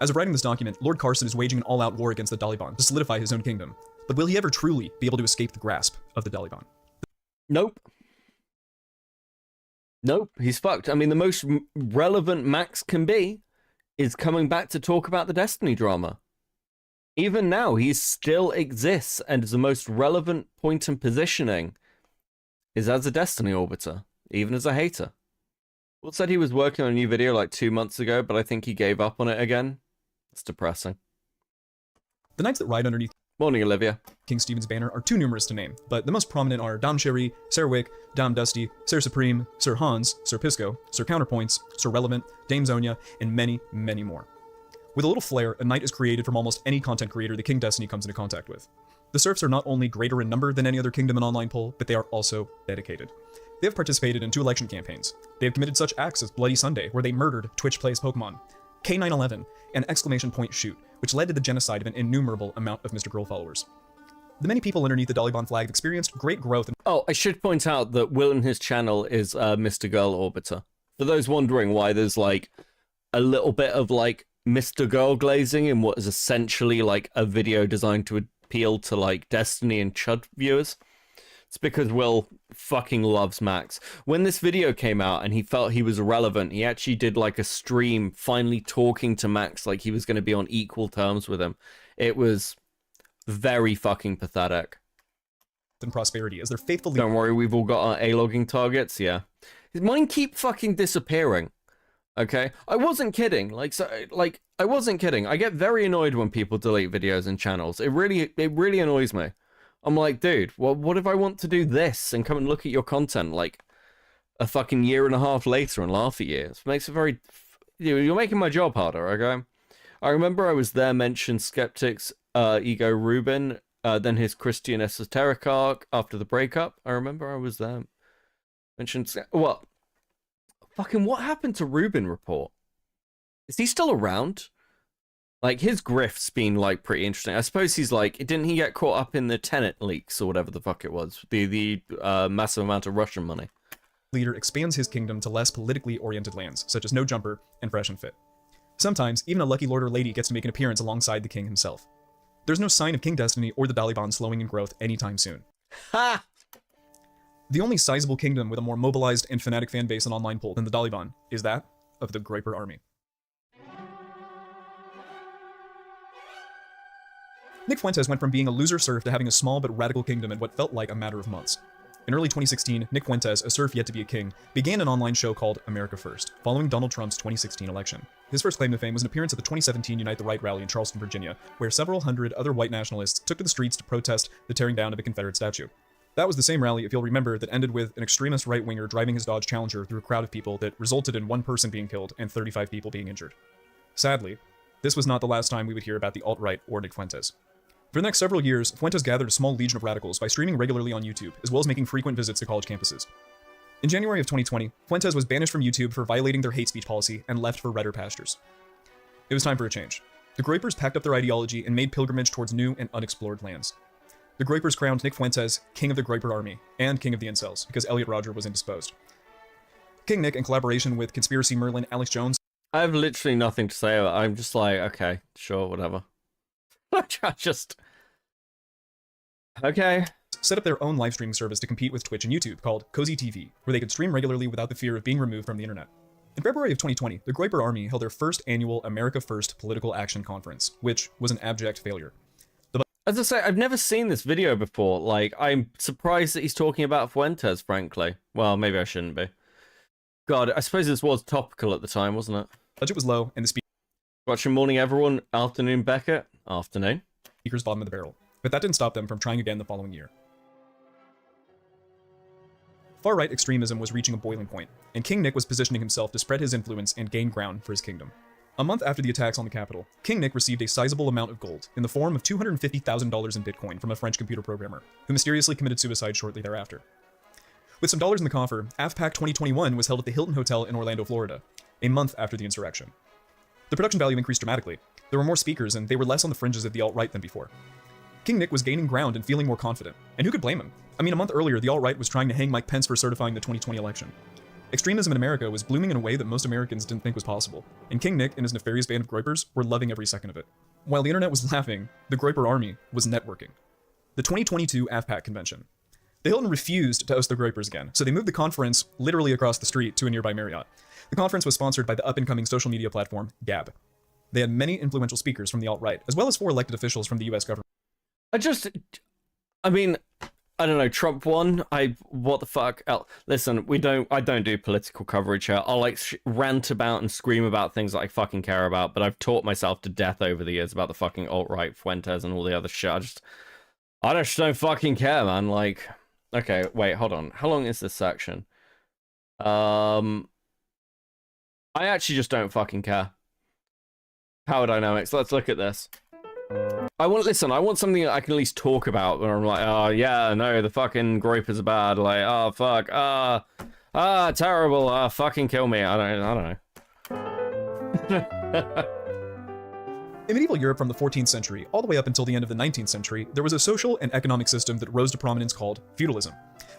As of writing this document, Lord Carson is waging an all-out war against the Daliban to solidify his own kingdom. But will he ever truly be able to escape the grasp of the Daliban? Nope. Nope, he's fucked. I mean, the most relevant Max can be is coming back to talk about the Destiny drama. Even now, he still exists, and the most relevant point in positioning is as a Destiny orbiter, even as a hater. Will said he was working on a new video like 2 months ago, but I think he gave up on it again. It's depressing. The knights that ride underneath Morning, Olivia. King Stephen's banner are too numerous to name, but the most prominent are Dom Sherry, Sir Wick, Dom Dusty, Sir Supreme, Sir Hans, Sir Pisco, Sir Counterpoints, Sir Relevant, Dame Zonia, and many, many more. With a little flair, a knight is created from almost any content creator the King Destiny comes into contact with. The serfs are not only greater in number than any other kingdom in online poll, but they are also dedicated. They have participated in 2 election campaigns. They have committed such acts as Bloody Sunday, where they murdered Twitch Plays Pokemon, K911, and Exclamation Point Shoot, which led to the genocide of an innumerable amount of Mr. Girl followers. The many people underneath the Daliban flag have experienced great growth. Oh, I should point out that Will and his channel is Mr. Girl Orbiter. For those wondering why there's like a little bit of like Mr. Girl glazing in what is essentially like a video designed to appeal to like Destiny and Chud viewers, it's because Will fucking loves Max. When this video came out and he felt he was irrelevant, he actually did like a stream finally talking to Max like he was going to be on equal terms with him. It was very fucking pathetic. And prosperity as their faithful. Don't worry, we've all got our A-logging targets, yeah. Mine keep fucking disappearing. Okay? I wasn't kidding. I wasn't kidding. I get very annoyed when people delete videos and channels. It really annoys me. I'm like, dude, well, what if I want to do this and come and look at your content like a fucking year and a half later and laugh at you? It makes it very... You're making my job harder, okay? I remember I was there, mentioned Skeptics, Ego Rubin, then his Christian Esoteric arc after the breakup. I remember I was there. Mentioned... What? Fucking what happened to Rubin Report? Is he still around? Like, his grift's been, like, pretty interesting. I suppose he's, like... Didn't he get caught up in the Tenet leaks or whatever the fuck it was? The massive amount of Russian money. Leader expands his kingdom to less politically oriented lands, such as No Jumper and Fresh and Fit. Sometimes, even a lucky lord or lady gets to make an appearance alongside the king himself. There's no sign of King Destiny or the Daliban slowing in growth anytime soon. Ha! The only sizable kingdom with a more mobilized and fanatic fan base in online poll than the Daliban is that of the Groiper Army. Nick Fuentes went from being a loser serf to having a small but radical kingdom in what felt like a matter of months. In early 2016, Nick Fuentes, a serf yet to be a king, began an online show called America First, following Donald Trump's 2016 election. His first claim to fame was an appearance at the 2017 Unite the Right rally in Charleston, Virginia, where several hundred other white nationalists took to the streets to protest the tearing down of a Confederate statue. That was the same rally, if you'll remember, that ended with an extremist right-winger driving his Dodge Challenger through a crowd of people that resulted in 1 person being killed and 35 people being injured. Sadly, this was not the last time we would hear about the alt-right or Nick Fuentes. For the next several years, Fuentes gathered a small legion of radicals by streaming regularly on YouTube, as well as making frequent visits to college campuses. In January of 2020, Fuentes was banished from YouTube for violating their hate speech policy and left for redder pastures. It was time for a change. The Groypers packed up their ideology and made pilgrimage towards new and unexplored lands. The Groypers crowned Nick Fuentes King of the Groyper Army and King of the Incels because Elliot Rodger was indisposed. King Nick, in collaboration with Conspiracy Merlin Alex Jones, I have literally nothing to say about it. I'm just like, okay, sure, whatever. Just... Okay. Set up their own live streaming service to compete with Twitch and YouTube called Cozy TV, where they could stream regularly without the fear of being removed from the internet. In February of 2020, the Groyper Army held their first annual America First Political Action Conference, which was an abject failure. As I say, I've never seen this video before. Like, I'm surprised that he's talking about Fuentes, frankly. Well, maybe I shouldn't be. God, I suppose this was topical at the time, wasn't it? Budget was low, and the Watching Morning Everyone, afternoon Beckett, afternoon. Speakers bottom of the barrel. But that didn't stop them from trying again the following year. Far-right extremism was reaching a boiling point, and King Nick was positioning himself to spread his influence and gain ground for his kingdom. A month after the attacks on the Capitol, King Nick received a sizable amount of gold in the form of $250,000 in Bitcoin from a French computer programmer, who mysteriously committed suicide shortly thereafter. With some dollars in the coffer, AFPAC 2021 was held at the Hilton Hotel in Orlando, Florida, a month after the insurrection. The production value increased dramatically. There were more speakers, and they were less on the fringes of the alt-right than before. King Nick was gaining ground and feeling more confident, and who could blame him? I mean, a month earlier, the alt-right was trying to hang Mike Pence for certifying the 2020 election. Extremism in America was blooming in a way that most Americans didn't think was possible, and King Nick and his nefarious band of Groypers were loving every second of it. While the internet was laughing, the Groyper Army was networking. The 2022 AFPAC convention. The Hilton refused to host the Groypers again, so they moved the conference literally across the street to a nearby Marriott. The conference was sponsored by the up-and-coming social media platform Gab. They had many influential speakers from the alt-right, as well as 4 elected officials from the US government. I mean, I don't know, Trump won. What the fuck? Listen, I don't do political coverage here. I'll like rant about and scream about things that I fucking care about, but I've taught myself to death over the years about the fucking alt-right, Fuentes, and all the other shit. I just don't fucking care, man. Like, okay, wait, hold on. How long is this section? I actually just don't fucking care. Power dynamics. Let's look at this. I want something that I can at least talk about where I'm like, oh yeah, no, the fucking Groypers are bad. Like, oh fuck, terrible. Fucking kill me. I don't know. In medieval Europe from the 14th century all the way up until the end of the 19th century, there was a social and economic system that rose to prominence called feudalism.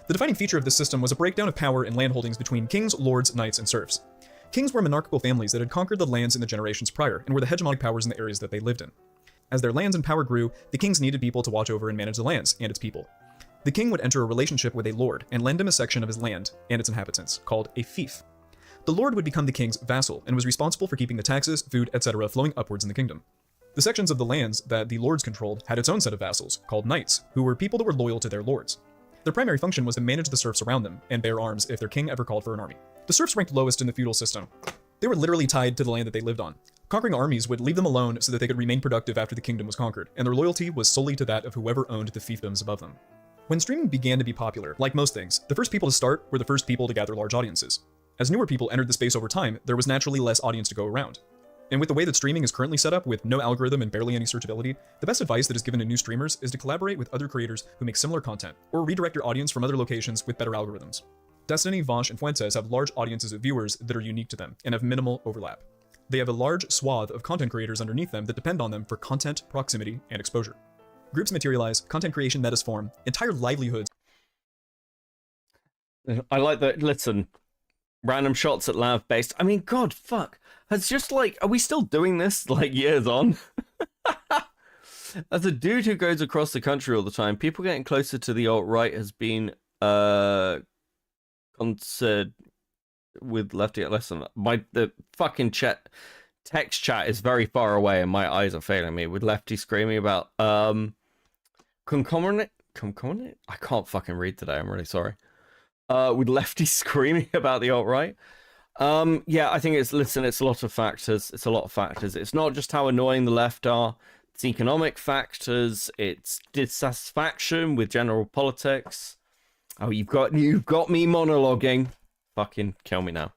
The defining feature of this system was a breakdown of power and landholdings between kings, lords, knights, and serfs. Kings were monarchical families that had conquered the lands in the generations prior and were the hegemonic powers in the areas that they lived in. As their lands and power grew, the kings needed people to watch over and manage the lands and its people. The king would enter a relationship with a lord and lend him a section of his land and its inhabitants, called a fief. The lord would become the king's vassal and was responsible for keeping the taxes, food, etc. flowing upwards in the kingdom. The sections of the lands that the lords controlled had its own set of vassals, called knights, who were people that were loyal to their lords. Their primary function was to manage the serfs around them and bear arms if their king ever called for an army. The serfs ranked lowest in the feudal system. They were literally tied to the land that they lived on. Conquering armies would leave them alone so that they could remain productive after the kingdom was conquered, and their loyalty was solely to that of whoever owned the fiefdoms above them. When streaming began to be popular, like most things, the first people to start were the first people to gather large audiences. As newer people entered the space over time, there was naturally less audience to go around. And with the way that streaming is currently set up, with no algorithm and barely any searchability, the best advice that is given to new streamers is to collaborate with other creators who make similar content, or redirect your audience from other locations with better algorithms. Destiny, Vosh, and Fuentes have large audiences of viewers that are unique to them, and have minimal overlap. They have a large swath of content creators underneath them that depend on them for content, proximity, and exposure. Groups materialize, content creation metas form, entire livelihoods. I like that, listen, random shots at lav based. I mean, god, fuck. It's just like, are we still doing this, like, years on? As a dude who goes across the country all the time, people getting closer to the alt-right has been, concerned with lefty. Listen, the fucking text chat is very far away and my eyes are failing me with lefty screaming about concomitant. I can't fucking read today, I'm really sorry. With lefty screaming about the alt-right. Yeah, I think it's a lot of factors. It's not just how annoying the left are, it's economic factors, it's dissatisfaction with general politics. Oh, you've got me monologuing. Fucking kill me now.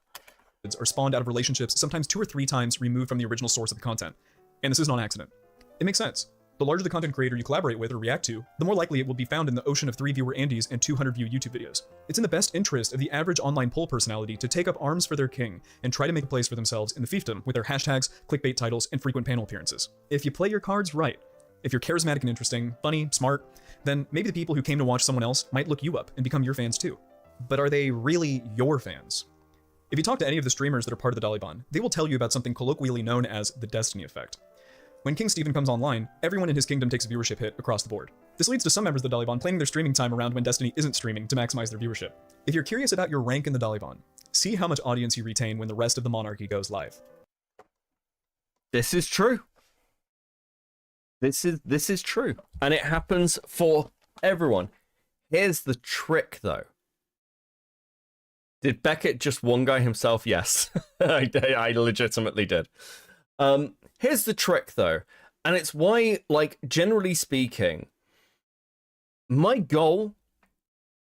Are spawned out of relationships sometimes 2 or 3 times removed from the original source of the content. And this is not an accident. It makes sense. The larger the content creator you collaborate with or react to, the more likely it will be found in the ocean of 3 viewer Andys and 200 view YouTube videos. It's in the best interest of the average online poll personality to take up arms for their king and try to make a place for themselves in the fiefdom with their hashtags, clickbait titles, and frequent panel appearances. If you play your cards right, if you're charismatic and interesting, funny, smart, then maybe the people who came to watch someone else might look you up and become your fans too. But are they really your fans? If you talk to any of the streamers that are part of the Dalibon, they will tell you about something colloquially known as the Destiny effect. When King Stephen comes online, everyone in his kingdom takes a viewership hit across the board. This leads to some members of the Dalibon planning their streaming time around when Destiny isn't streaming to maximize their viewership. If you're curious about your rank in the Dalibon, see how much audience you retain when the rest of the monarchy goes live. This is true. This is true. And it happens for everyone. Here's the trick though. Did Beckett just one guy himself? Yes. I legitimately did. Here's the trick though. And it's why, like, generally speaking, my goal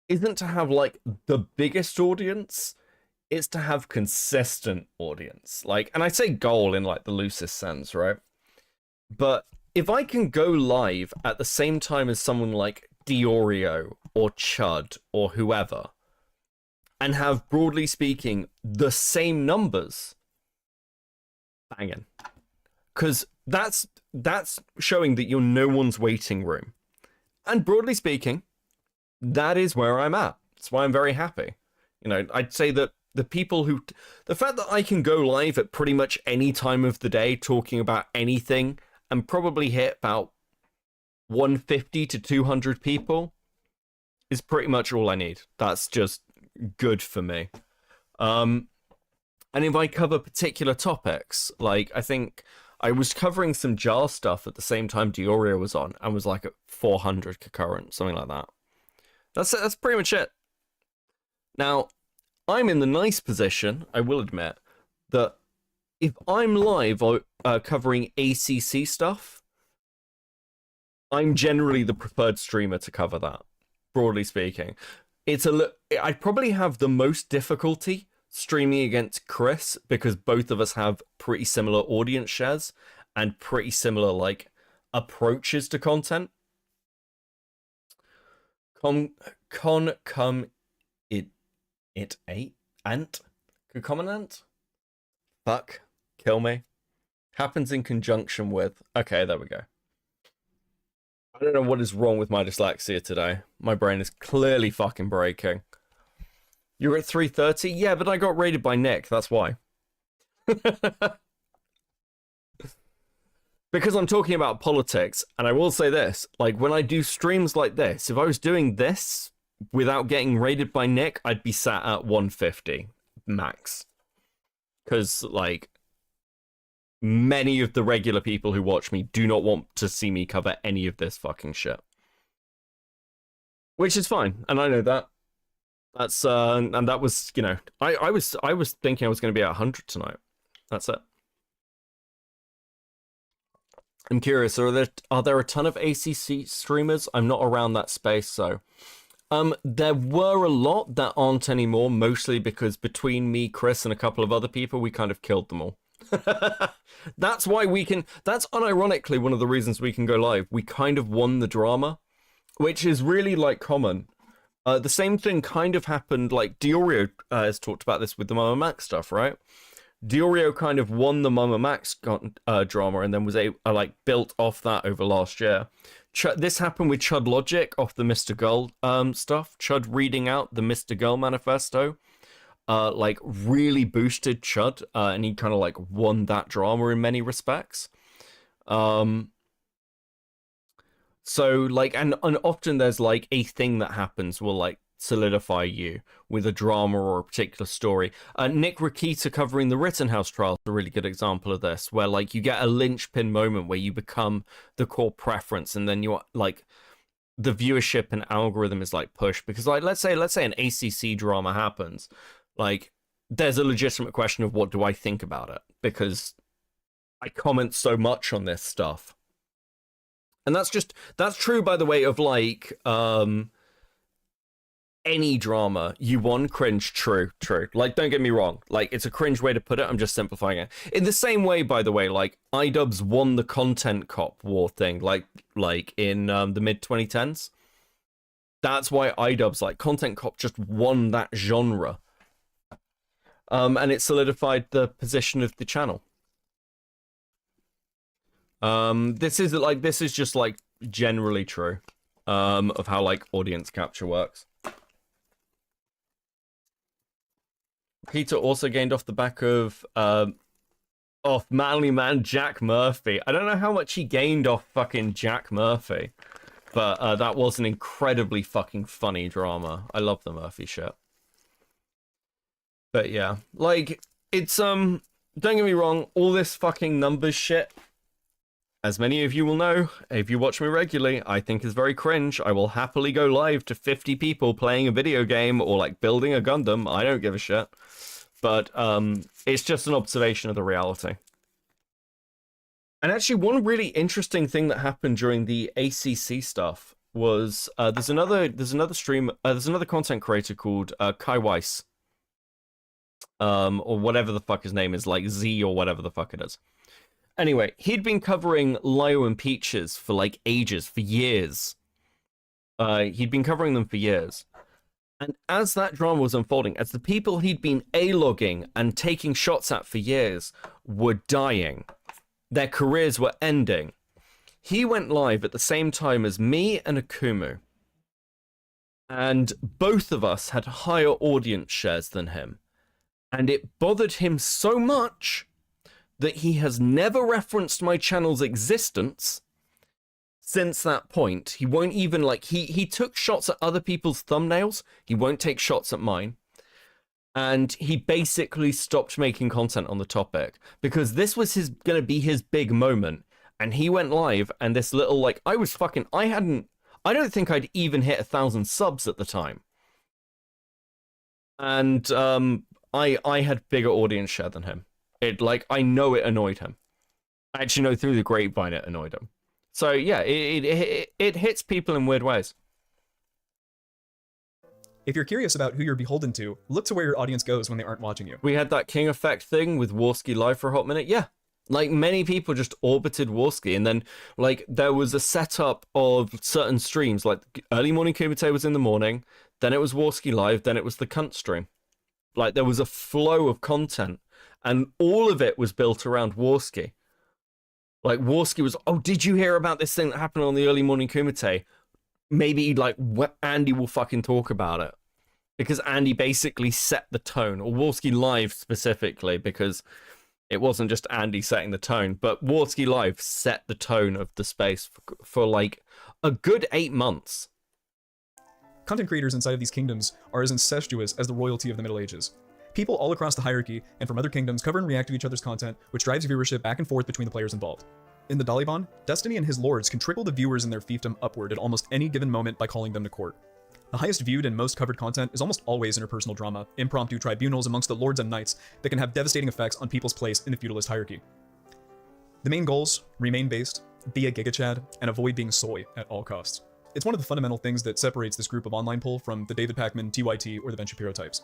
isn't to have like the biggest audience. It's to have consistent audience. Like, and I say goal in like the loosest sense, right? But if I can go live at the same time as someone like Diorio or Chud or whoever, and have, broadly speaking, the same numbers, banging. Because that's showing that you're no one's waiting room. And broadly speaking, that is where I'm at. That's why I'm very happy. You know, I'd say that the fact that I can go live at pretty much any time of the day talking about anything and probably hit about 150 to 200 people is pretty much all I need. That's just good for me. And if I cover particular topics, like I think I was covering some jar stuff at the same time Diorio was on and was like at 400 concurrent, something like that. That's pretty much it. Now, I'm in the nice position, I will admit, that if I'm live covering ACC stuff, I'm generally the preferred streamer to cover that, broadly speaking. I probably have the most difficulty streaming against Chris because both of us have pretty similar audience shares and pretty similar like approaches to content. Concomitant? Fuck. Kill me. Happens in conjunction with. Okay, there we go. I don't know what is wrong with my dyslexia today. My brain is clearly fucking breaking. You're at 3:30? Yeah, but I got raided by Nick, that's why. Because I'm talking about politics, and I will say this, like, when I do streams like this, if I was doing this without getting raided by Nick, I'd be sat at 150, max. Because, like, many of the regular people who watch me do not want to see me cover any of this fucking shit. Which is fine, and I know that. That's, and that was, you know, I was thinking I was going to be at 100 tonight. That's it. I'm curious, are there a ton of ACC streamers? I'm not around that space, so. There were a lot that aren't anymore, mostly because between me, Chris, and a couple of other people, we kind of killed them all. That's why that's unironically one of the reasons we can go live. We kind of won the drama, which is really, like, common. The same thing kind of happened, like, Diorio has talked about this with the Mama Max stuff, right? Diorio kind of won the Mama Max drama and then was built off that over last year. This happened with Chud Logic off the Mr. Gull stuff. Chud reading out the Mr. Gull manifesto, like, really boosted Chud, and he kind of, like, won that drama in many respects. So, like, and often there's, like, a thing that happens will, like, solidify you with a drama or a particular story. Nick Rakita covering the Rittenhouse trial is a really good example of this, where, like, you get a linchpin moment where you become the core preference, and then you're, like, the viewership and algorithm is, like, pushed. Because, like, let's say an ACC drama happens, like, there's a legitimate question of what do I think about it, because I comment so much on this stuff. And that's true, by the way, of, like, any drama, you want cringe, true. Like, don't get me wrong. Like, it's a cringe way to put it. I'm just simplifying it. In the same way, by the way, like, iDubbbz won the content cop war thing, like in the mid-2010s. That's why iDubbbz, like, content cop just won that genre. And it solidified the position of the channel. This is just, like, generally true, of how, like, audience capture works. Peter also gained off the back of manly man Jack Murphy. I don't know how much he gained off fucking Jack Murphy, but that was an incredibly fucking funny drama. I love the Murphy shit. But yeah, like, it's don't get me wrong, all this fucking numbers shit, as many of you will know, if you watch me regularly, I think is very cringe. I will happily go live to 50 people playing a video game or, like, building a Gundam. I don't give a shit. But it's just an observation of the reality. And actually, one really interesting thing that happened during the ACC stuff was there's another content creator called Kai Weiss, or whatever the fuck his name is, like Z or whatever the fuck it is. Anyway, he'd been covering Lio and Peaches for, like, ages, for years. He'd been covering them for years. And as that drama was unfolding, as the people he'd been A-logging and taking shots at for years were dying, their careers were ending, he went live at the same time as me and Akumu. And both of us had higher audience shares than him. And it bothered him so much that he has never referenced my channel's existence since that point. He won't even, like, he took shots at other people's thumbnails. He won't take shots at mine. And he basically stopped making content on the topic because this was gonna be his big moment. And he went live, and this little, like, I don't think I'd even hit 1,000 subs at the time. And I had bigger audience share than him. I know it annoyed him. I actually know through the grapevine it annoyed him. So yeah, it hits people in weird ways. If you're curious about who you're beholden to, look to where your audience goes when they aren't watching you. We had that King Effect thing with Warski live for a hot minute. Yeah, like, many people just orbited Warski, and then, like, there was a setup of certain streams. Like, early morning Kumite was in the morning, then it was Warski live, then it was the cunt stream. Like, there was a flow of content. And all of it was built around Warski. Like, Warski was, oh, did you hear about this thing that happened on the early morning Kumite? Maybe, like, Andy will fucking talk about it. Because Andy basically set the tone. Or Warski Live specifically, because it wasn't just Andy setting the tone. But Warski Live set the tone of the space for like, a good 8 months. Content creators inside of these kingdoms are as incestuous as the royalty of the Middle Ages. People all across the hierarchy and from other kingdoms cover and react to each other's content, which drives viewership back and forth between the players involved. In the Daliban, Destiny and his lords can trickle the viewers in their fiefdom upward at almost any given moment by calling them to court. The highest viewed and most covered content is almost always interpersonal drama, impromptu tribunals amongst the lords and knights that can have devastating effects on people's place in the feudalist hierarchy. The main goals: remain based, be a gigachad, and avoid being soy at all costs. It's one of the fundamental things that separates this group of online poll from the David Pakman, TYT, or the Ben Shapiro types.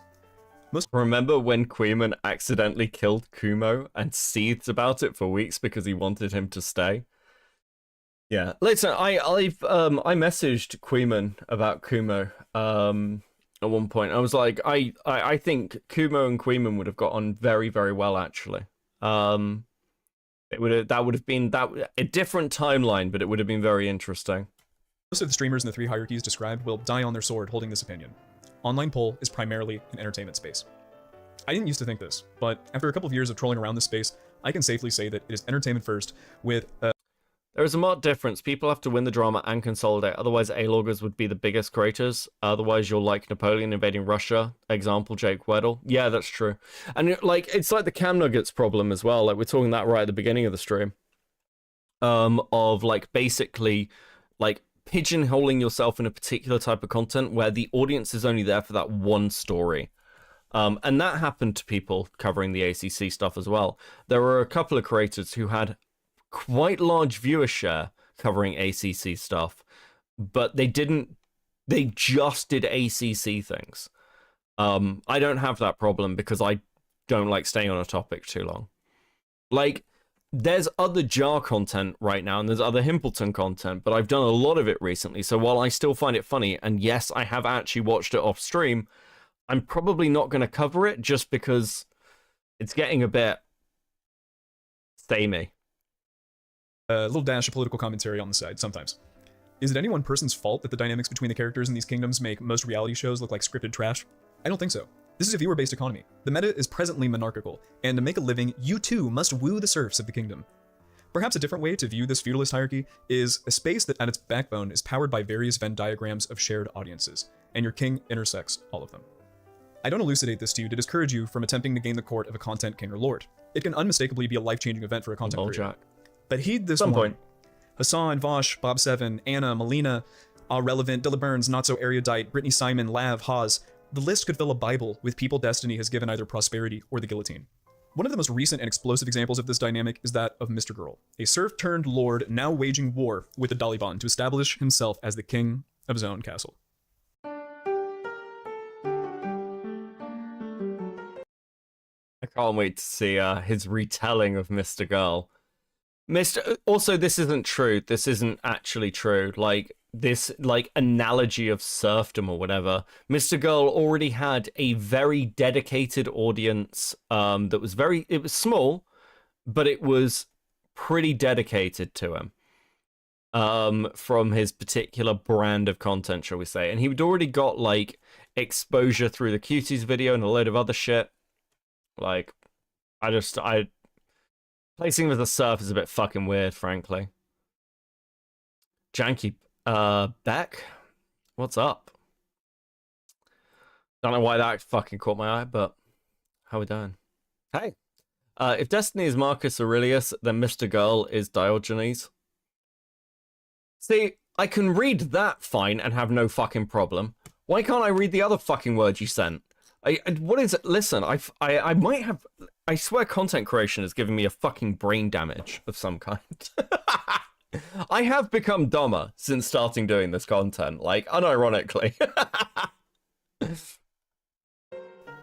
Remember when Queeman accidentally killed Kumo and seethed about it for weeks because he wanted him to stay? Yeah. Listen, I messaged Queeman about Kumo at one point. I was like, I think Kumo and Queeman would have got on very, very well, actually. That would have been a different timeline, but it would have been very interesting. Most of the streamers in the three hierarchies described will die on their sword holding this opinion. Online poll is primarily an entertainment space. I didn't used to think this, but after a couple of years of trolling around this space, I can safely say that it is entertainment first with There is a marked difference. People have to win the drama and consolidate, otherwise A-loggers would be the biggest creators. Otherwise you're like Napoleon invading Russia, example Jake Weddle. Yeah, that's true. And like, it's like the Cam Nuggets problem as well. Like, we're talking that right at the beginning of the stream. Of like, basically, like, pigeonholing yourself in a particular type of content where the audience is only there for that one story. And that happened to people covering the ACC stuff as well. There were a couple of creators who had quite large viewer share covering ACC stuff, but they didn't they just did ACC things. I don't have that problem because I don't like staying on a topic too long. Like, there's other Jar content right now, and there's other Himpleton content, but I've done a lot of it recently, so while I still find it funny, and yes, I have actually watched it off stream, I'm probably not going to cover it just because it's getting a bit samey. A little dash of political commentary on the side, sometimes. Is it any one person's fault that the dynamics between the characters in these kingdoms make most reality shows look like scripted trash? I don't think so. This is a viewer-based economy. The meta is presently monarchical, and to make a living, you too must woo the serfs of the kingdom. Perhaps a different way to view this feudalist hierarchy is a space that at its backbone is powered by various Venn diagrams of shared audiences, and your king intersects all of them. I don't elucidate this to you to discourage you from attempting to gain the court of a content king or lord. It can unmistakably be a life-changing event for a content creator. But heed this one. Hassan, Vosh, Bob Seven, Anna, Melina, All Relevant, Dilla Burns, Not So Erudite, Brittany Simon, Lav, Haas. The list could fill a Bible with people Destiny has given either prosperity or the guillotine. One of the most recent and explosive examples of this dynamic is that of Mr. Girl, a serf-turned-lord now waging war with the Daliban to establish himself as the king of his own castle. I can't wait to see his retelling of Mr. Girl. Also, this isn't true. This isn't actually true. Like, this, like, analogy of serfdom or whatever. Mr. Girl already had a very dedicated audience that was it was small, but it was pretty dedicated to him from his particular brand of content, shall we say. And he'd already got, like, exposure through the Cuties video and a load of other shit. Like, placing him as a serf is a bit fucking weird, frankly. Janky Beck, what's up? Don't know why that fucking caught my eye, but how we doing? Hey, if Destiny is Marcus Aurelius, then Mr. Girl is Diogenes. See, I can read that fine and have no fucking problem. Why can't I read the other fucking words you sent? What is it? Listen, I might have. I swear, content creation is giving me a fucking brain damage of some kind. I have become dumber since starting doing this content, like, unironically.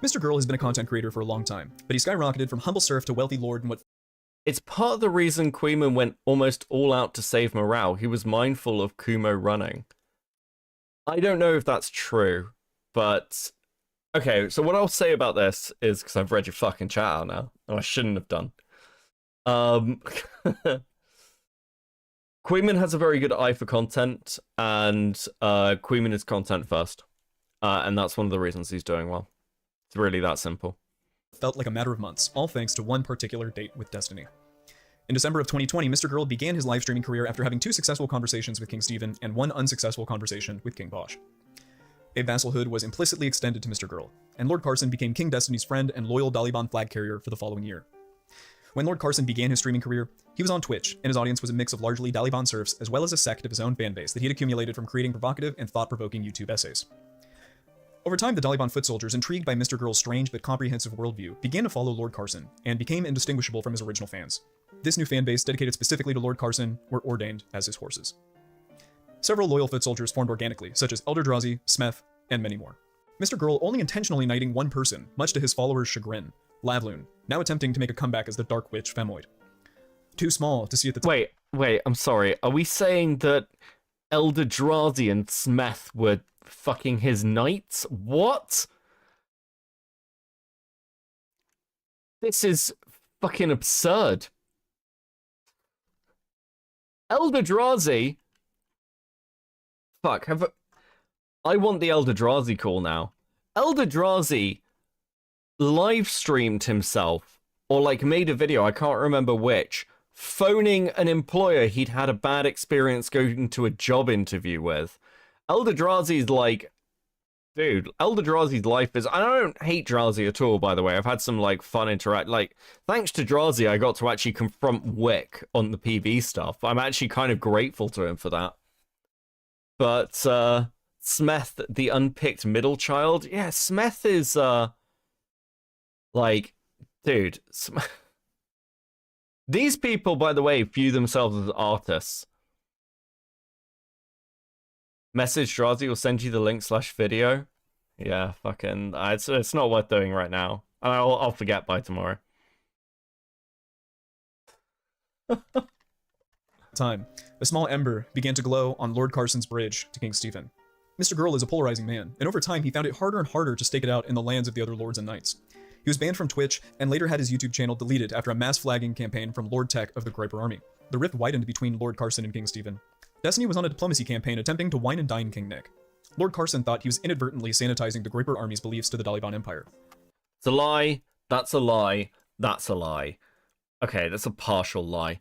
Mr. Girl has been a content creator for a long time, but he skyrocketed from humble serf to wealthy lord in what... It's part of the reason Queeman went almost all out to save morale. He was mindful of Kumo running. I don't know if that's true, but... Okay, so what I'll say about this is, because I've read your fucking chat out now, and I shouldn't have done. Queeman has a very good eye for content, and Queeman is content first. And that's one of the reasons he's doing well. It's really that simple. Felt like a matter of months, all thanks to one particular date with Destiny. In December of 2020, Mr. Girl began his live streaming career after having 2 successful conversations with King Stephen and 1 unsuccessful conversation with King Bosch. A vassalhood was implicitly extended to Mr. Girl, and Lord Carson became King Destiny's friend and loyal Daliban flag carrier for the following year. When Lord Carson began his streaming career, he was on Twitch, and his audience was a mix of largely Daliban serfs as well as a sect of his own fanbase that he'd accumulated from creating provocative and thought-provoking YouTube essays. Over time, the Daliban foot soldiers, intrigued by Mr. Girl's strange but comprehensive worldview, began to follow Lord Carson, and became indistinguishable from his original fans. This new fanbase, dedicated specifically to Lord Carson, were ordained as his horses. Several loyal foot soldiers formed organically, such as Elderdrazi, Smeth, and many more. Mr. Girl only intentionally knighting one person, much to his followers' chagrin, Lavloon, now attempting to make a comeback as the Dark Witch Femoid. Too small to see at the time. Wait, I'm sorry. Are we saying that Elderdrazi and Smeth were fucking his knights? What? This is fucking absurd. Elderdrazi? Fuck, I want the Elderdrazi call now. Elderdrazi live streamed himself, or like made a video, I can't remember which, phoning an employer he'd had a bad experience going to a job interview with. Elderdrazi's like, dude, Elderdrazi's life is... I don't hate Drazi at all, by the way. I've had some like fun interact... Like, thanks to Drazi, I got to actually confront Wick on the PV stuff. I'm actually kind of grateful to him for that. But, Smeth, the unpicked middle child, yeah, Smeth is, like, dude, these people, by the way, view themselves as artists. Message Drazi will send you the link / video. Yeah, fucking, it's not worth doing right now. And I'll forget by tomorrow. Time, a small ember began to glow on Lord Carson's bridge to King Stephen. Mr. Girl is a polarizing man, and over time he found it harder and harder to stake it out in the lands of the other lords and knights. He was banned from Twitch and later had his YouTube channel deleted after a mass flagging campaign from Lord Tech of the Groiper Army. The rift widened between Lord Carson and King Stephen. Destiny was on a diplomacy campaign attempting to wine and dine King Nick. Lord Carson thought he was inadvertently sanitizing the Groiper Army's beliefs to the Daliban Empire. It's a lie. That's a lie. That's a lie. Okay, that's a partial lie.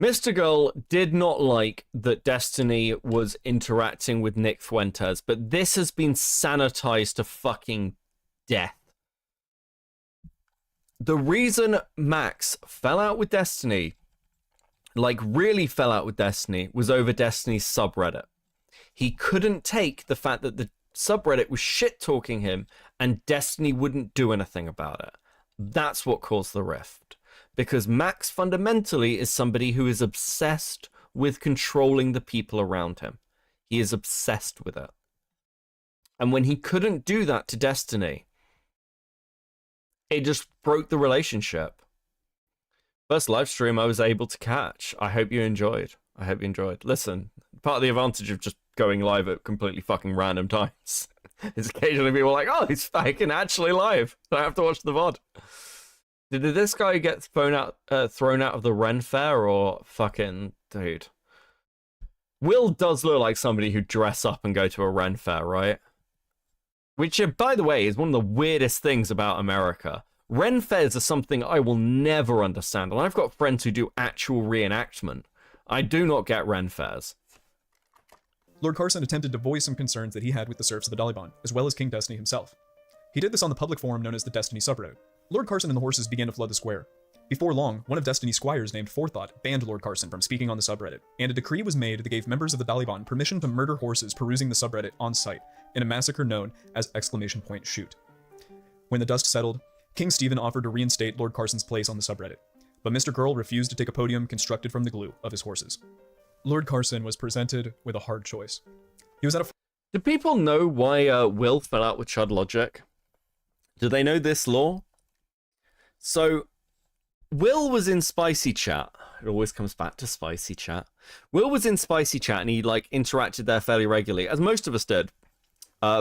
Mr. Gull did not like that Destiny was interacting with Nick Fuentes, but this has been sanitized to fucking death. The reason Max fell out with Destiny, like really fell out with Destiny, was over Destiny's subreddit. He couldn't take the fact that the subreddit was shit-talking him and Destiny wouldn't do anything about it. That's what caused the rift. Because Max fundamentally is somebody who is obsessed with controlling the people around him. He is obsessed with it. And when he couldn't do that to Destiny, it just broke the relationship. First live stream I was able to catch. I hope you enjoyed. I hope you enjoyed. Listen, part of the advantage of just going live at completely fucking random times is occasionally people are like, oh, he's fucking actually live. I don't have to watch the VOD. Did this guy get thrown out of the Ren Fair or fucking dude? Will does look like somebody who'd dress up and go to a Ren Fair, right? Which, by the way, is one of the weirdest things about America. Ren Fairs are something I will never understand, and I've got friends who do actual reenactment. I do not get Ren Fairs. Lord Carson attempted to voice some concerns that he had with the serfs of the Daliban, as well as King Destiny himself. He did this on the public forum known as the Destiny subreddit. Lord Carson and the horses began to flood the square. Before long, one of Destiny's squires named Forethought banned Lord Carson from speaking on the subreddit, and a decree was made that gave members of the Daliban permission to murder horses perusing the subreddit on site in a massacre known as !shoot. When the dust settled, King Stephen offered to reinstate Lord Carson's place on the subreddit, but Mr. Girl refused to take a podium constructed from the glue of his horses. Lord Carson was presented with a hard choice. He was at a... Do people know why Will fell out with Chud Logic? Do they know this lore? So, Will was in Spicy Chat. It always comes back to Spicy Chat. Will was in Spicy Chat and he like interacted there fairly regularly, as most of us did,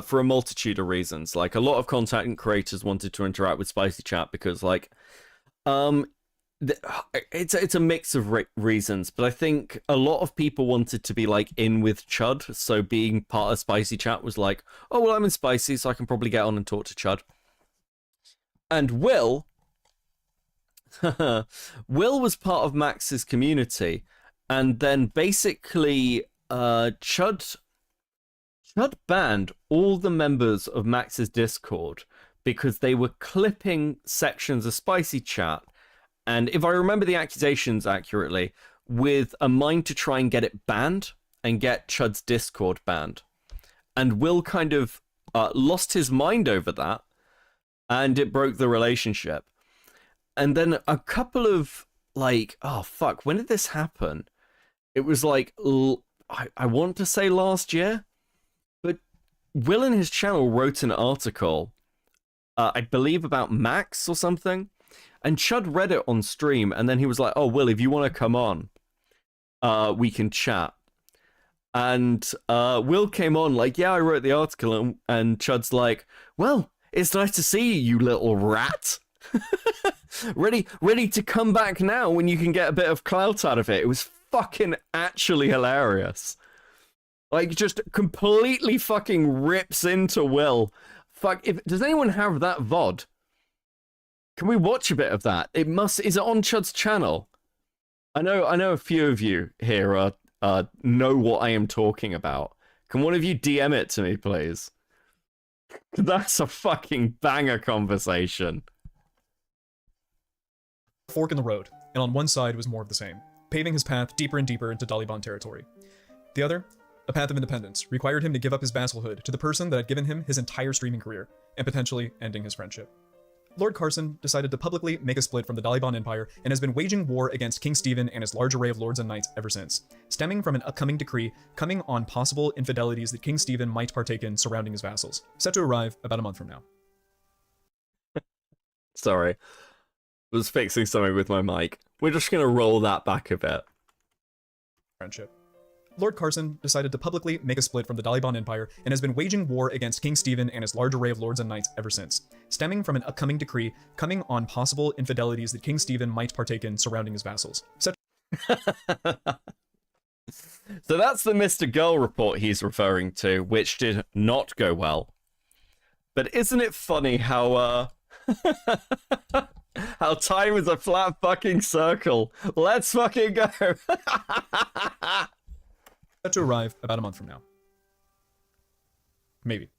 for a multitude of reasons. Like a lot of content creators wanted to interact with Spicy Chat because like, it's a mix of reasons, but I think a lot of people wanted to be like in with Chud. So being part of Spicy Chat was like, oh well, I'm in Spicy, so I can probably get on and talk to Chud. And Will was part of Max's community, and then basically Chud banned all the members of Max's Discord because they were clipping sections of Spicy Chat, and if I remember the accusations accurately, with a mind to try and get it banned and get Chud's Discord banned. And Will kind of lost his mind over that, and it broke the relationship. And then a couple of, like, oh, fuck, when did this happen? It was like, I want to say last year, but Will in his channel wrote an article, I believe about Max or something, and Chud read it on stream, and then he was like, oh, Will, if you want to come on, we can chat. And Will came on like, yeah, I wrote the article, and Chud's like, well, it's nice to see you, you little rat. ready to come back now when you can get a bit of clout out of it. It was fucking actually hilarious. Like, just completely fucking rips into Will. Fuck, does anyone have that VOD? Can we watch a bit of that? Is it on Chud's channel? I know a few of you here know what I am talking about. Can one of you DM it to me, please? That's a fucking banger conversation. Fork in the road, and on one side was more of the same, paving his path deeper and deeper into Daliban territory. The other, a path of independence, required him to give up his vassalhood to the person that had given him his entire streaming career, and potentially ending his friendship. Lord Carson decided to publicly make a split from the Taliban Empire and has been waging war against King Stephen and his large array of lords and knights ever since, stemming from an upcoming decree coming on possible infidelities that King Stephen might partake in surrounding his vassals, set to arrive about a month from now. Sorry. I was fixing something with my mic. We're just going to roll that back a bit. Friendship. Lord Carson decided to publicly make a split from the Taliban Empire and has been waging war against King Stephen and his large array of lords and knights ever since, stemming from an upcoming decree coming on possible infidelities that King Stephen might partake in surrounding his vassals. So that's the Mr. Girl report he's referring to, which did not go well. But isn't it funny how, how time is a flat fucking circle? Let's fucking go! Set to arrive about a month from now. Maybe.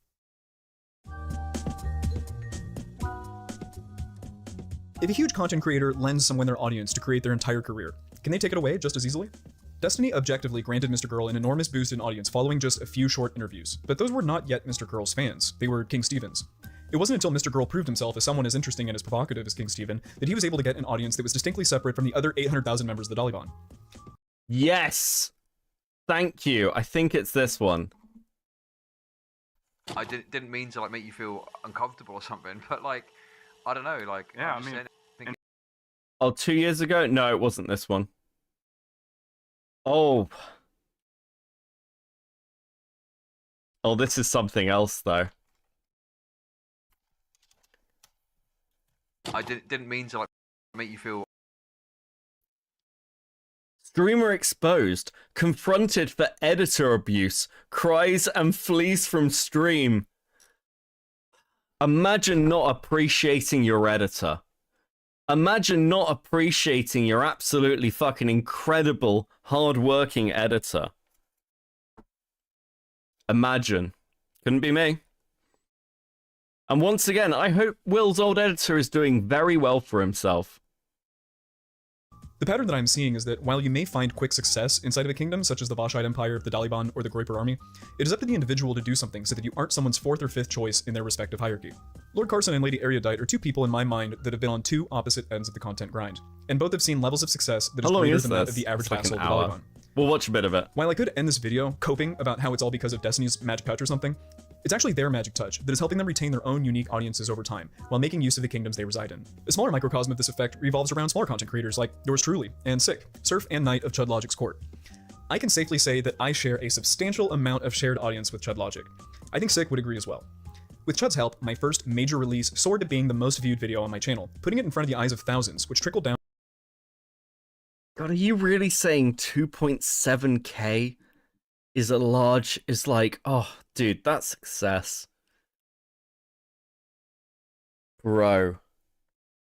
If a huge content creator lends someone their audience to create their entire career, can they take it away just as easily? Destiny objectively granted Mr. Girl an enormous boost in audience following just a few short interviews, but those were not yet Mr. Girl's fans, they were King Stephen's. It wasn't until Mr. Girl proved himself as someone as interesting and as provocative as King Stephen that he was able to get an audience that was distinctly separate from the other 800,000 members of the Taliban. Yes! Thank you. I think it's this one. I didn't mean to like make you feel uncomfortable or something, but like, I don't know, like, Yeah, I'm just saying, Oh, 2 years ago? No, it wasn't this one. Oh. Oh, this is something else, though. I didn't mean to like make you feel. Streamer exposed, confronted for editor abuse, cries and flees from stream. Imagine not appreciating your editor. Imagine not appreciating your absolutely fucking incredible, hard-working editor. Imagine. Couldn't be me. And once again, I hope Will's old editor is doing very well for himself. The pattern that I'm seeing is that while you may find quick success inside of a kingdom, such as the Vashite Empire, the Taliban, or the Groiper Army, it is up to the individual to do something so that you aren't someone's fourth or fifth choice in their respective hierarchy. Lord Carson and Lady Erudite are two people in my mind that have been on two opposite ends of the content grind, and both have seen levels of success that is greater than that of the average vassal of the Taliban. We'll watch a bit of it. While I could end this video coping about how it's all because of Destiny's magic touch or something, it's actually their magic touch that is helping them retain their own unique audiences over time, while making use of the kingdoms they reside in. A smaller microcosm of this effect revolves around smaller content creators like yours truly, and Sick, Surf and Knight of ChudLogic's court. I can safely say that I share a substantial amount of shared audience with ChudLogic. I think Sick would agree as well. With Chud's help, my first major release soared to being the most viewed video on my channel, putting it in front of the eyes of thousands, which trickled down. God, are you really saying 2.7k is like, oh, dude, that's success. Bro,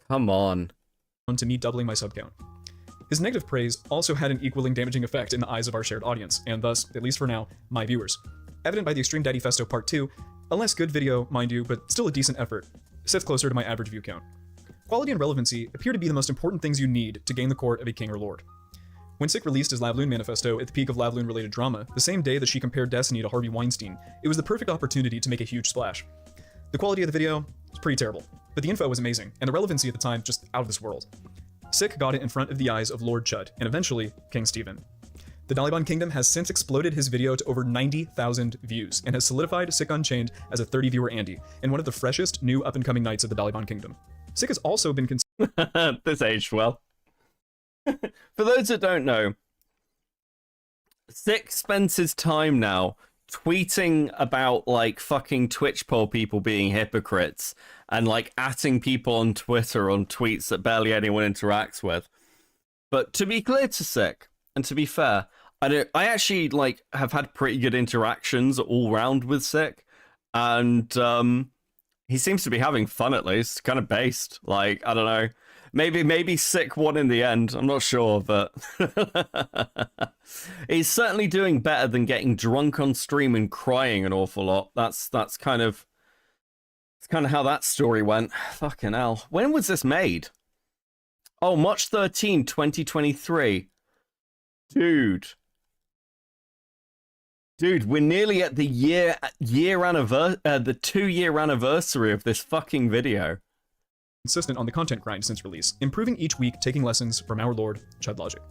come on. To me doubling my sub count. His negative praise also had an equally damaging effect in the eyes of our shared audience, and thus, at least for now, my viewers. Evident by the Extreme Daddy Festo Part 2, a less good video, mind you, but still a decent effort, sits closer to my average view count. Quality and relevancy appear to be the most important things you need to gain the court of a king or lord. When Sick released his Lavloon manifesto at the peak of Lavloon-related drama, the same day that she compared Destiny to Harvey Weinstein, it was the perfect opportunity to make a huge splash. The quality of the video was pretty terrible, but the info was amazing, and the relevancy at the time just out of this world. Sick got it in front of the eyes of Lord Chud, and eventually, King Stephen. The Taliban Kingdom has since exploded his video to over 90,000 views, and has solidified Sick Unchained as a 30-viewer Andy, and one of the freshest, new up-and-coming knights of the Taliban Kingdom. Sick has also been This aged well. For those that don't know, Sick spends his time now tweeting about like fucking Twitch poll people being hypocrites and like atting people on Twitter on tweets that barely anyone interacts with. But to be clear to Sick, and to be fair, I actually like have had pretty good interactions all round with Sick, and he seems to be having fun at least. Kind of based, like, I don't know. Maybe Sick won in the end. I'm not sure, but he's certainly doing better than getting drunk on stream and crying an awful lot. That's kind of how that story went. Fucking hell. When was this made? Oh, March 13, 2023. Dude, we're nearly at the the 2-year anniversary of this fucking video. consistent on the content grind since release, improving each week, taking lessons from our lord, Chud Logic.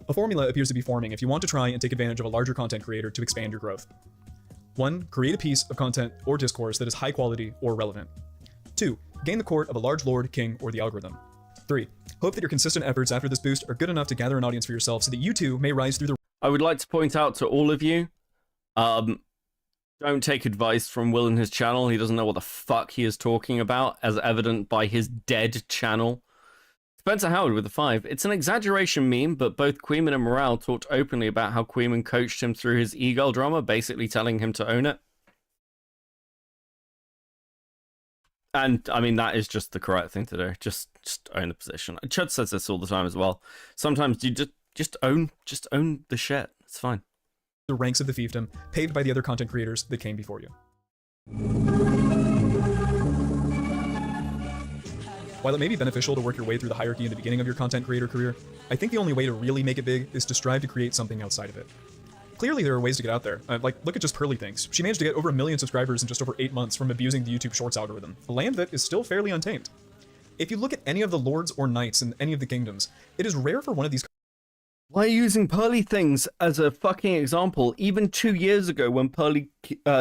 A formula appears to be forming if you want to try and take advantage of a larger content creator to expand your growth. 1. Create a piece of content or discourse that is high quality or relevant. 2. Gain the court of a large lord, king, or the algorithm. 3. Hope that your consistent efforts after this boost are good enough to gather an audience for yourself so that you too may rise through the... I would like to point out to all of you, don't take advice from Will and his channel. He doesn't know what the fuck he is talking about, as evident by his dead channel. Spencer Howard with the 5. It's an exaggeration meme, but both Queeman and Morale talked openly about how Queeman coached him through his e-girl drama, basically telling him to own it. And, I mean, that is just the correct thing to do. Just own the position. Chud says this all the time as well. Sometimes you just own the shit. It's fine. The ranks of the fiefdom, paved by the other content creators that came before you. While it may be beneficial to work your way through the hierarchy in the beginning of your content creator career, I think the only way to really make it big is to strive to create something outside of it. Clearly there are ways to get out there. Like, look at just Pearly Things. She managed to get over 1 million subscribers in just over 8 months from abusing the YouTube Shorts algorithm, a land that is still fairly untamed. If you look at any of the lords or knights in any of the kingdoms, it is rare for one of these... Why are you using Pearly Things as a fucking example? Even 2 years ago when Pearly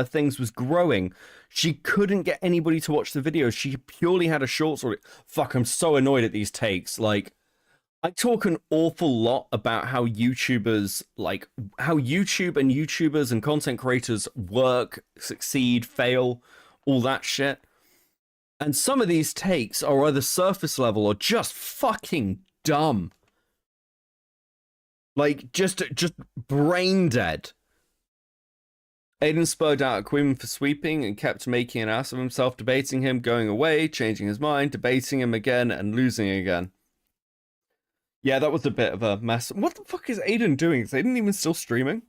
Things was growing, she couldn't get anybody to watch the videos. She purely had a shorts or... Fuck, I'm so annoyed at these takes. Like, I talk an awful lot about how YouTubers, like, how YouTube and YouTubers and content creators work, succeed, fail, all that shit. And some of these takes are either surface level or just fucking dumb. Like, just brain dead. Aiden spurred out at Quinn for sweeping and kept making an ass of himself, debating him, going away, changing his mind, debating him again, and losing again. Yeah, that was a bit of a mess. What the fuck is Aiden doing? Is Aiden even still streaming?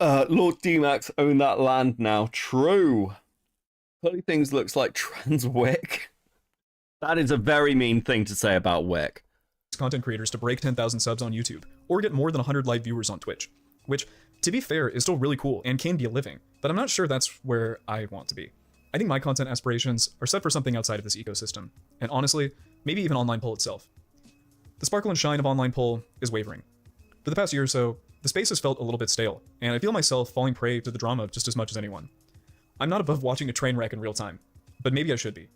Lord D-Max own that land now. True. Pearly Things looks like trans Wick. That is a very mean thing to say about Wick. Content creators to break 10,000 subs on YouTube, or get more than 100 live viewers on Twitch, which, to be fair, is still really cool and can be a living, but I'm not sure that's where I want to be. I think my content aspirations are set for something outside of this ecosystem, and honestly, maybe even online poll itself. The sparkle and shine of online poll is wavering. For the past year or so, the space has felt a little bit stale, and I feel myself falling prey to the drama just as much as anyone. I'm not above watching a train wreck in real time, but maybe I should be.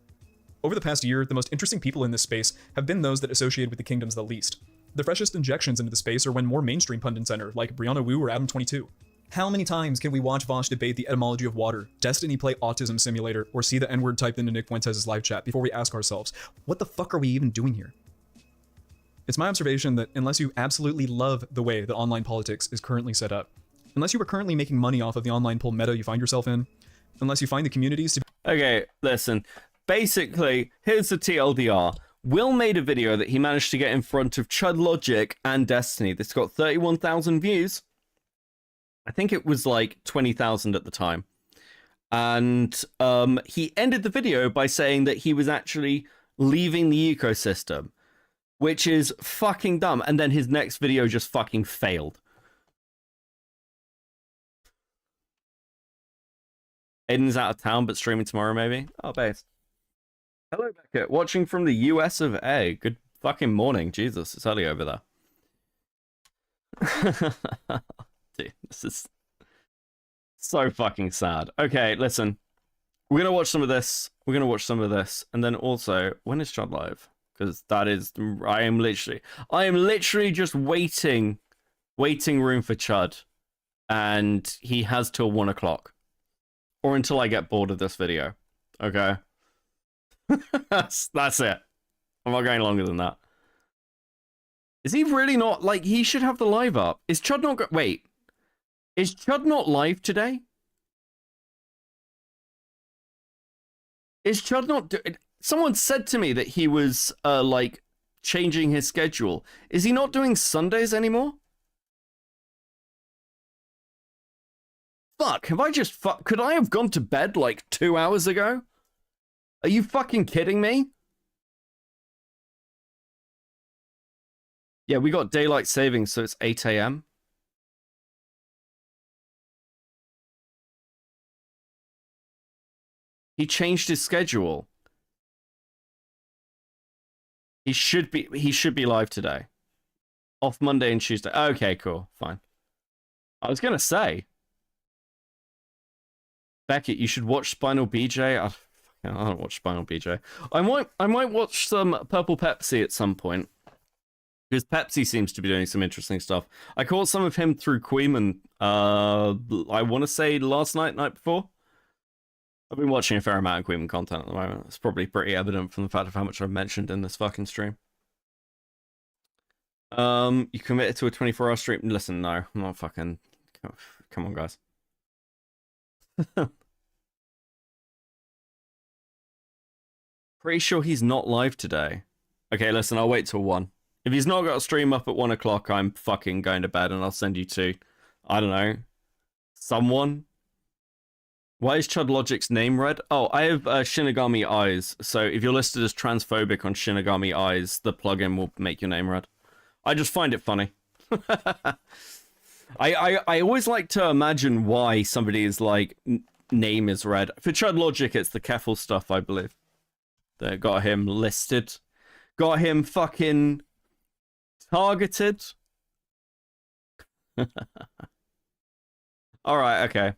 Over the past year, the most interesting people in this space have been those that associate with the kingdoms the least. The freshest injections into the space are when more mainstream pundits enter, like Brianna Wu or Adam22. How many times can we watch Vosh debate the etymology of water, Destiny play Autism Simulator, or see the N-word typed into Nick Fuentes' live chat before we ask ourselves, what the fuck are we even doing here? It's my observation that unless you absolutely love the way that online politics is currently set up, unless you are currently making money off of the online poll meta you find yourself in, unless you find the communities to... Okay, listen. Basically, here's the TLDR. Will made a video that he managed to get in front of Chud Logic and Destiny. This got 31,000 views. I think it was like 20,000 at the time. And he ended the video by saying that he was actually leaving the ecosystem, which is fucking dumb. And then his next video just fucking failed. Aiden's out of town, but streaming tomorrow, maybe? Oh, base. Hello, Beckett. Watching from the US of A. Good fucking morning. Jesus, it's early over there. Dude, this is so fucking sad. Okay, listen. We're going to watch some of this. We're going to watch some of this. And then also, when is Chud live? Because that is... I am literally just waiting room for Chud. And he has till 1 o'clock. Or until I get bored of this video. Okay? That's it. I'm not going longer than that. Is he really not? Like, he should have the live up. Is Chud not... Wait. Is Chud not live today? Is Chud not... Someone said to me that he was, like, changing his schedule. Is he not doing Sundays anymore? Fuck, have I just could I have gone to bed, like, 2 hours ago? Are you fucking kidding me? Yeah, we got daylight savings, so it's 8 a.m. He changed his schedule. He should be live today. Off Monday and Tuesday. Okay, cool. Fine. I was going to say, Beckett, you should watch Spinal BJ. I don't watch Spinal BJ. I might watch some Purple Pepsi at some point. Because Pepsi seems to be doing some interesting stuff. I caught some of him through Queeman, I want to say night before. I've been watching a fair amount of Queeman content at the moment. It's probably pretty evident from the fact of how much I've mentioned in this fucking stream. You committed to a 24-hour stream? Listen, no, I'm not fucking... Come on, guys. Pretty sure he's not live today. Okay, listen, I'll wait till 1. If he's not got a stream up at 1 o'clock, I'm fucking going to bed and I'll send you to, I don't know, someone. Why is Chud Logic's name red? Oh, I have Shinigami Eyes. So if you're listed as transphobic on Shinigami Eyes, the plugin will make your name red. I just find it funny. I always like to imagine why somebody's like name is red. For Chud Logic, it's the Keffel stuff, I believe. That got him listed. Got him fucking targeted. All right, okay.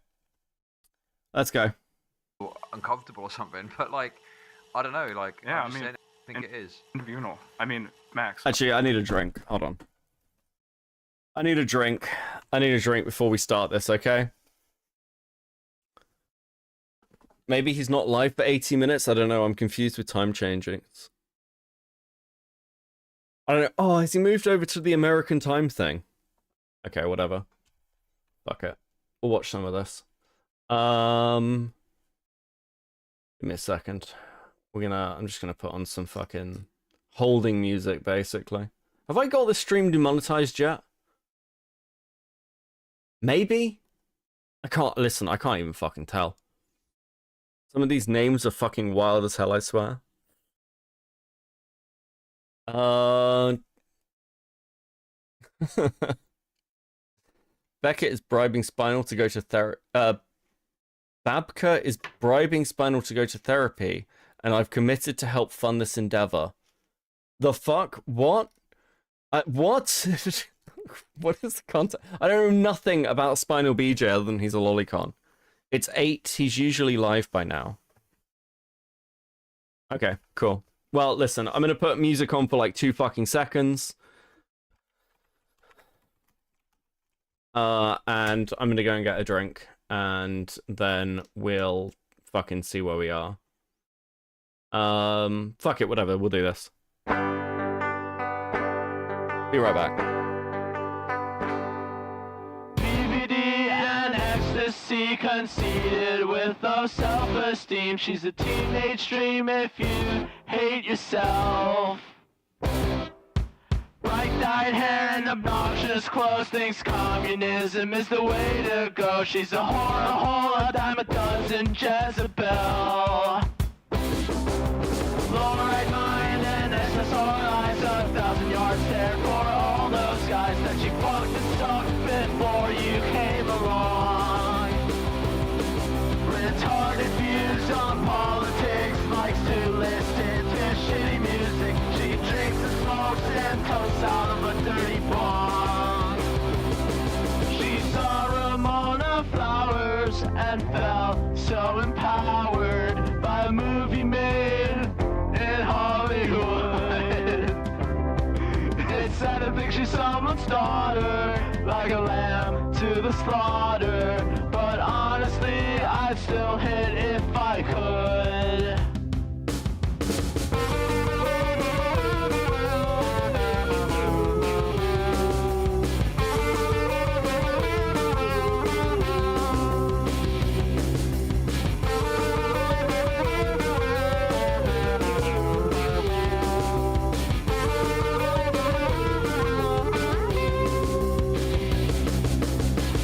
Let's go. Uncomfortable or something, but like, I don't know, like, Yeah, I think it is. Interviewnal. I mean, Max. Actually, I need a drink. Hold on. I need a drink. I need a drink before we start this, okay? Maybe he's not live for 80 minutes. I don't know. I'm confused with time changings. I don't know. Oh, has he moved over to the American time thing? Okay, whatever. Fuck it. We'll watch some of this. Give me a second. I'm just gonna put on some fucking holding music, basically. Have I got the stream demonetized yet? Maybe? I can't even fucking tell. Some of these names are fucking wild as hell, I swear. Beckett is bribing Spinal to go to therapy. Babka is bribing Spinal to go to therapy, and I've committed to help fund this endeavor. The fuck? What? What? What is the content? I don't know nothing about Spinal BJ other than he's a lolicon. It's 8. He's usually live by now. Okay, cool. Well, listen, I'm gonna put music on for like 2 fucking seconds. And I'm gonna go and get a drink. And then we'll fucking see where we are. Fuck it, whatever, we'll do this. Be right back. BBD and ecstasy, conceited with no self-esteem. She's a teenage dream if you hate yourself. Bright-dyed hair and obnoxious clothes, thinks communism is the way to go. She's a whore, a hole, a dime a dozen, Jezebel. Fluoride mind and SSR eyes, 1,000 yard stare for all those guys that she fucked and sucked before you came along. Retarded views on politics, likes to listen to shitty music. She drinks and smokes and toasts out of a dirty bong. She saw Ramona Flowers and felt so empowered by a movie made in Hollywood. It's sad to think she's someone's daughter, like a lamb to the slaughter. But honestly, I'd still hit if I could.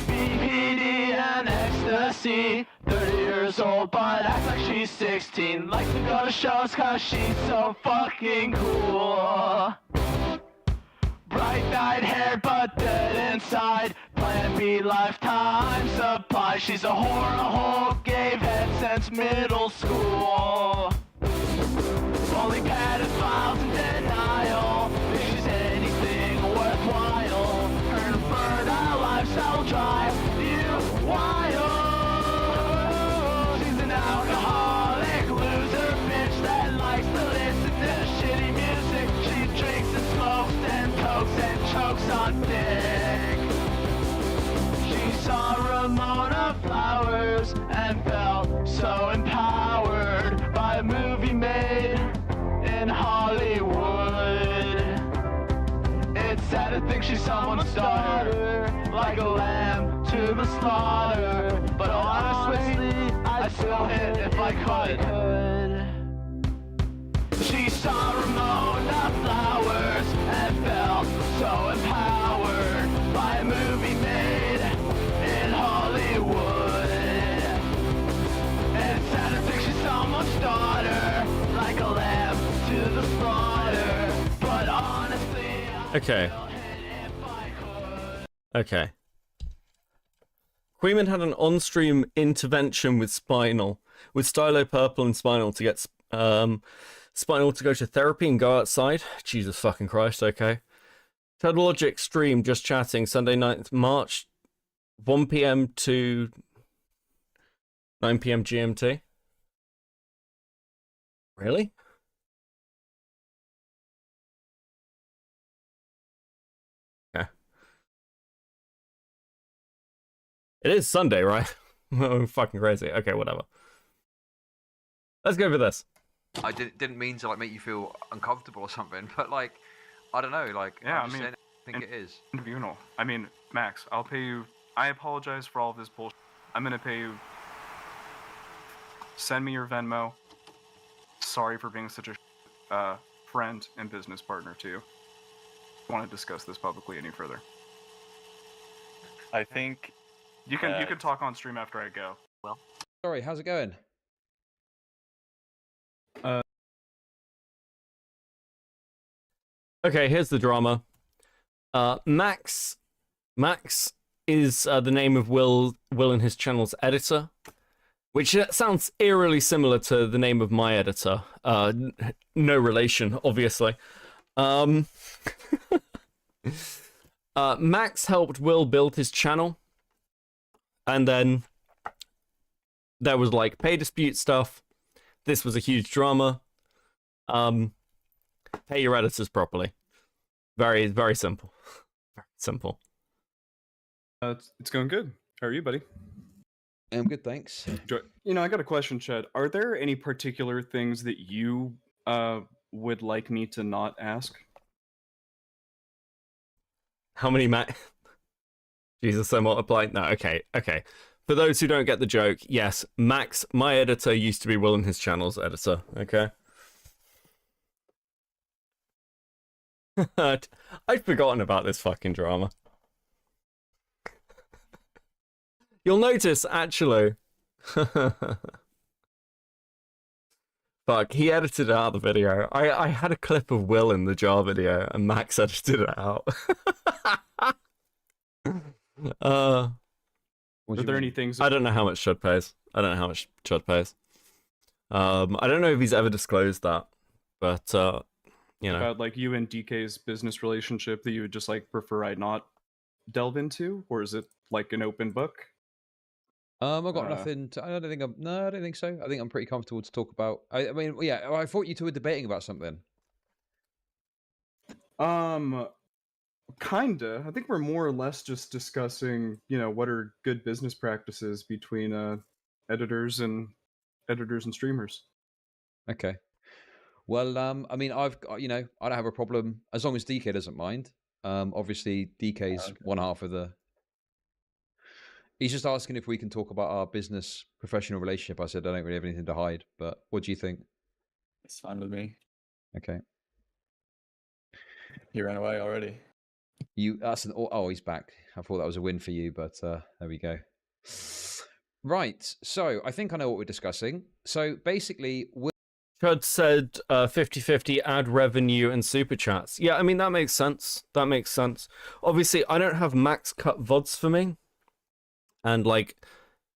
BPD and ecstasy, 30 years old but acts like she's 16. Likes to go to shows cause she's so fucking cool. Bright-eyed hair but dead inside, Plan B lifetime supply. She's a whore, a hole, gave head since middle school. Only pedophiles and denied flowers and felt so empowered by a movie made in Hollywood. It's sad to think she's someone's daughter, like a lamb to the slaughter. But honestly, I'd still hit if I could. She saw Ramona flowers and felt so empowered by a movie made in Hollywood. And it's sad to think she's someone's daughter, like a lamb to the slaughter. But honestly, Okay. Okay. Queeman had an on-stream intervention with Spinal, with Stylo Purple and Spinal to get Spinal to go to therapy and go outside. Jesus fucking Christ, okay. Ted Logic stream just chatting Sunday 9th March, 1 p.m. to 9 p.m. GMT. Really? Yeah. It is Sunday, right? Oh, fucking crazy. Okay, whatever. Let's go for this. I didn't mean to like make you feel uncomfortable or something, but like, I don't know, like, Yeah, I'm just saying I think it is. Tribunal. I mean, Max, I'll pay you. I apologize for all of this bullshit. I'm gonna pay you. Send me your Venmo. Sorry for being such a friend and business partner to you. I want to discuss this publicly any further. I think you can talk on stream after I go. Well, sorry, how's it going? Okay, here's the drama. Max is the name of Will and his channel's editor, which sounds eerily similar to the name of my editor. No relation, obviously. Max helped Will build his channel, and then there was like pay dispute stuff. This was a huge drama. Pay your editors properly. Very, very simple. Very simple. It's going good. How are you, buddy? I'm good, thanks. You know, I got a question, Chad. Are there any particular things that you would like me to not ask? How many Jesus, I multiplied. No, okay. For those who don't get the joke, yes, Max, my editor, used to be Will and his channel's editor. Okay. I'd forgotten about this fucking drama. You'll notice, actually. Fuck, he edited out the video. I had a clip of Will in the jar video, and Max edited it out. Are there any things? I don't know how much Chud pays. I don't know if he's ever disclosed that, but you know, about like you and DK's business relationship that you would just like prefer I not delve into, or is it like an open book? I've got nothing. I don't think so. I think I'm pretty comfortable to talk about. I mean, yeah. I thought you two were debating about something. Kinda. I think we're more or less just discussing, you know, what are good business practices between editors and streamers. Okay. Well, I mean, I've got, you know, I don't have a problem as long as DK doesn't mind. Obviously, DK's one half of the. He's just asking if we can talk about our business professional relationship. I said I don't really have anything to hide, but what do you think? It's fine with me. Okay. He ran away already. Oh, he's back. I thought that was a win for you, but there we go. Right. So I think I know what we're discussing. So basically, Chud said 50-50 ad revenue and super chats. Yeah, I mean, that makes sense. Obviously, I don't have Max cut VODs for me. And like,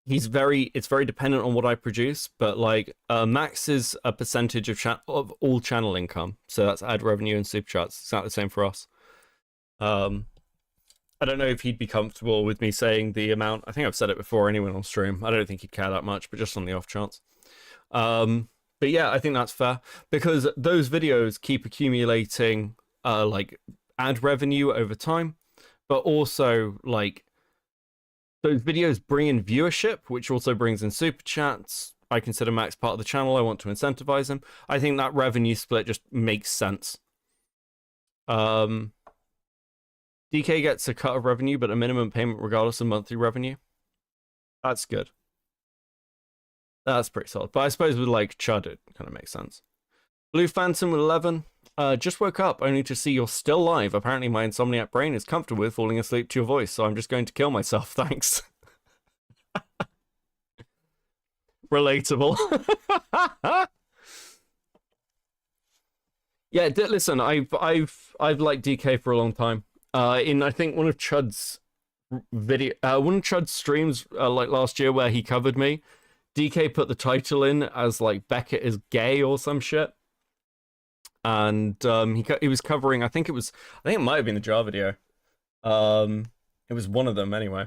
it's very dependent on what I produce, but like Max is a percentage of all channel income. So that's ad revenue and super chats. It's not the same for us. I don't know if he'd be comfortable with me saying the amount. I think I've said it before anyway on stream. I don't think he'd care that much, but just on the off chance. But yeah, I think that's fair because those videos keep accumulating like ad revenue over time, but also like Those videos bring in viewership, which also brings in super chats. I consider Max part of the channel. I want to incentivize him. I think that revenue split just makes sense. DK gets a cut of revenue, but a minimum payment regardless of monthly revenue. That's good. That's pretty solid. But I suppose with like Chud, it kind of makes sense. Blue Phantom with 11. Just woke up only to see you're still live. Apparently my insomniac brain is comfortable with falling asleep to your voice, so I'm just going to kill myself. Thanks. Relatable. Yeah, listen, I've liked DK for a long time. In I think one of Chud's streams like last year where he covered me, DK put the title in as like Beckett is gay or some shit. And he was covering, I think it might have been the jar video. It was one of them anyway.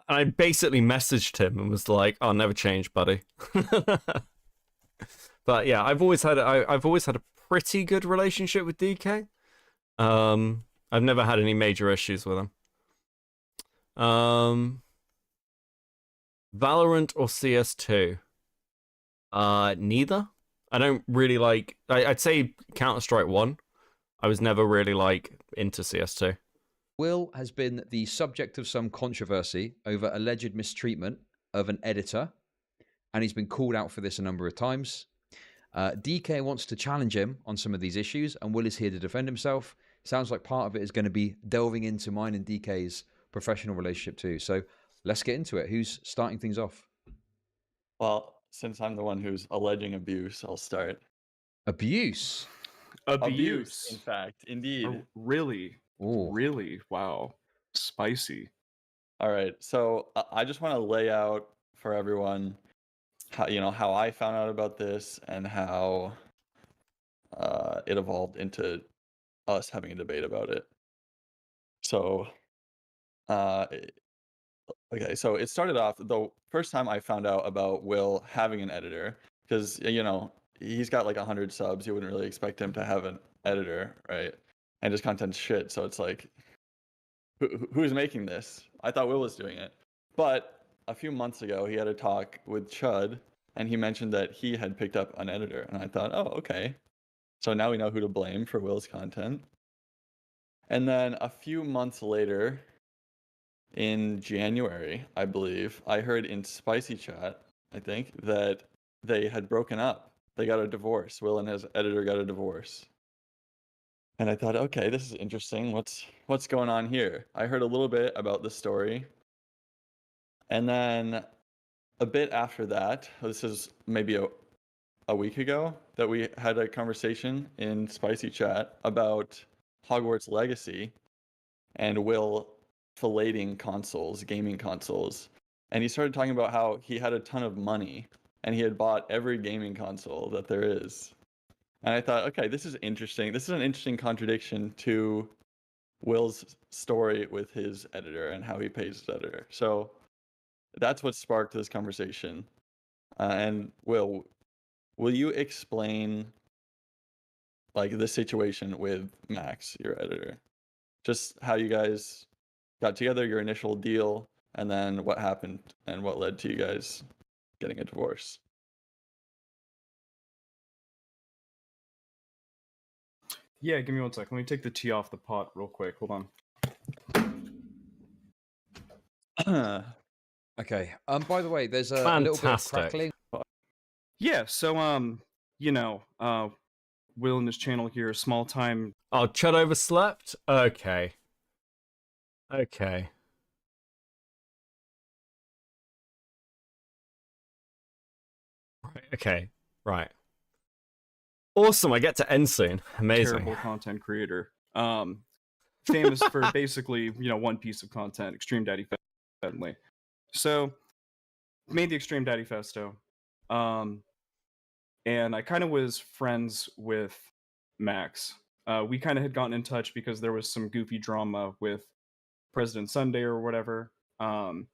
I basically messaged him and was like, "I'll never change, buddy." But yeah, I've always had a pretty good relationship with DK. I've never had any major issues with him. Valorant or CS2? Neither. I don't really like. I'd say Counter-Strike 1. I was never really like into CS2. Will has been the subject of some controversy over alleged mistreatment of an editor, and he's been called out for this a number of times. DK wants to challenge him on some of these issues, and Will is here to defend himself. Sounds like part of it is going to be delving into mine and DK's professional relationship too. So let's get into it. Who's starting things off? Well, since I'm the one who's alleging abuse, I'll start. Abuse? Abuse. In fact, indeed. Oh, really? Ooh. Really? Wow. Spicy. All right. So I just want to lay out for everyone how I found out about this and how it evolved into us having a debate about it. So, okay. So it started off the first time I found out about Will having an editor, because he's got like 100 subs. You wouldn't really expect him to have an editor, right? And his content's shit. So it's like, who's making this? I thought Will was doing it. But a few months ago, he had a talk with Chud, and he mentioned that he had picked up an editor. And I thought, oh, okay. So now we know who to blame for Will's content. And then a few months later, in January, I believe, I heard in Spicy Chat, I think, that they had broken up. They got a divorce. Will and his editor got a divorce. And I thought, okay, this is interesting. What's going on here? I heard a little bit about the story. And then a bit after that, this is maybe a week ago, that we had a conversation in Spicy Chat about Hogwarts Legacy and Will filleting consoles, gaming consoles. And he started talking about how he had a ton of money and he had bought every gaming console that there is. And I thought, okay, this is interesting. This is an interesting contradiction to Will's story with his editor and how he pays his editor. So that's what sparked this conversation. And will you explain like the situation with Max, your editor? Just how you guys got together, your initial deal, and then what happened and what led to you guys getting a divorce. Yeah, give me 1 sec. Let me take the tea off the pot real quick. Hold on. Okay. By the way, there's a little bit of crackling. Yeah, so Will and his channel here, small time. Oh, Chud overslept? Okay. Okay. Right. Awesome, I get to end soon. Amazing. Terrible content creator. Famous for basically, one piece of content, Extreme Daddy Friendly. So, made the Extreme Daddy Festo. And I kind of was friends with Max. We kind of had gotten in touch because there was some goofy drama with President Sunday or whatever. But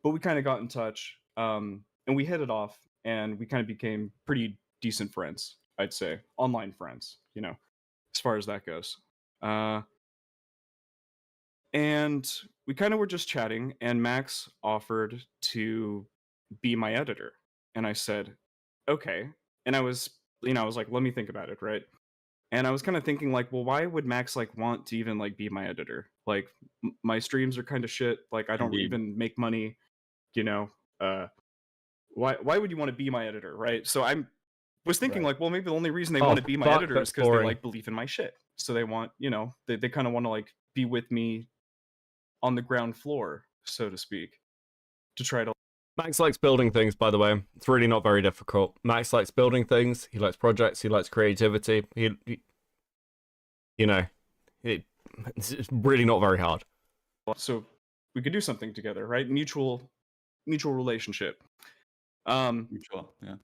we kind of got in touch, and we hit it off, and we kind of became pretty decent friends, I'd say. Online friends, as far as that goes. And we kind of were just chatting, and Max offered to be my editor. And I said, okay. And I was like, let me think about it, right? And I was kind of thinking like, well, why would Max like want to even like be my editor? Like my streams are kind of shit. Like I don't even make money, you know. Why would you want to be my editor, right? So I was thinking like, well, maybe the only reason they want to be my editor is because they like believe in my shit. So they want, they kind of want to like be with me on the ground floor, so to speak, to try to. Max likes building things, by the way. It's really not very difficult. Max likes building things. He likes projects. He likes creativity. It's really not very hard. So we could do something together, right? Mutual relationship. Mutual, yeah.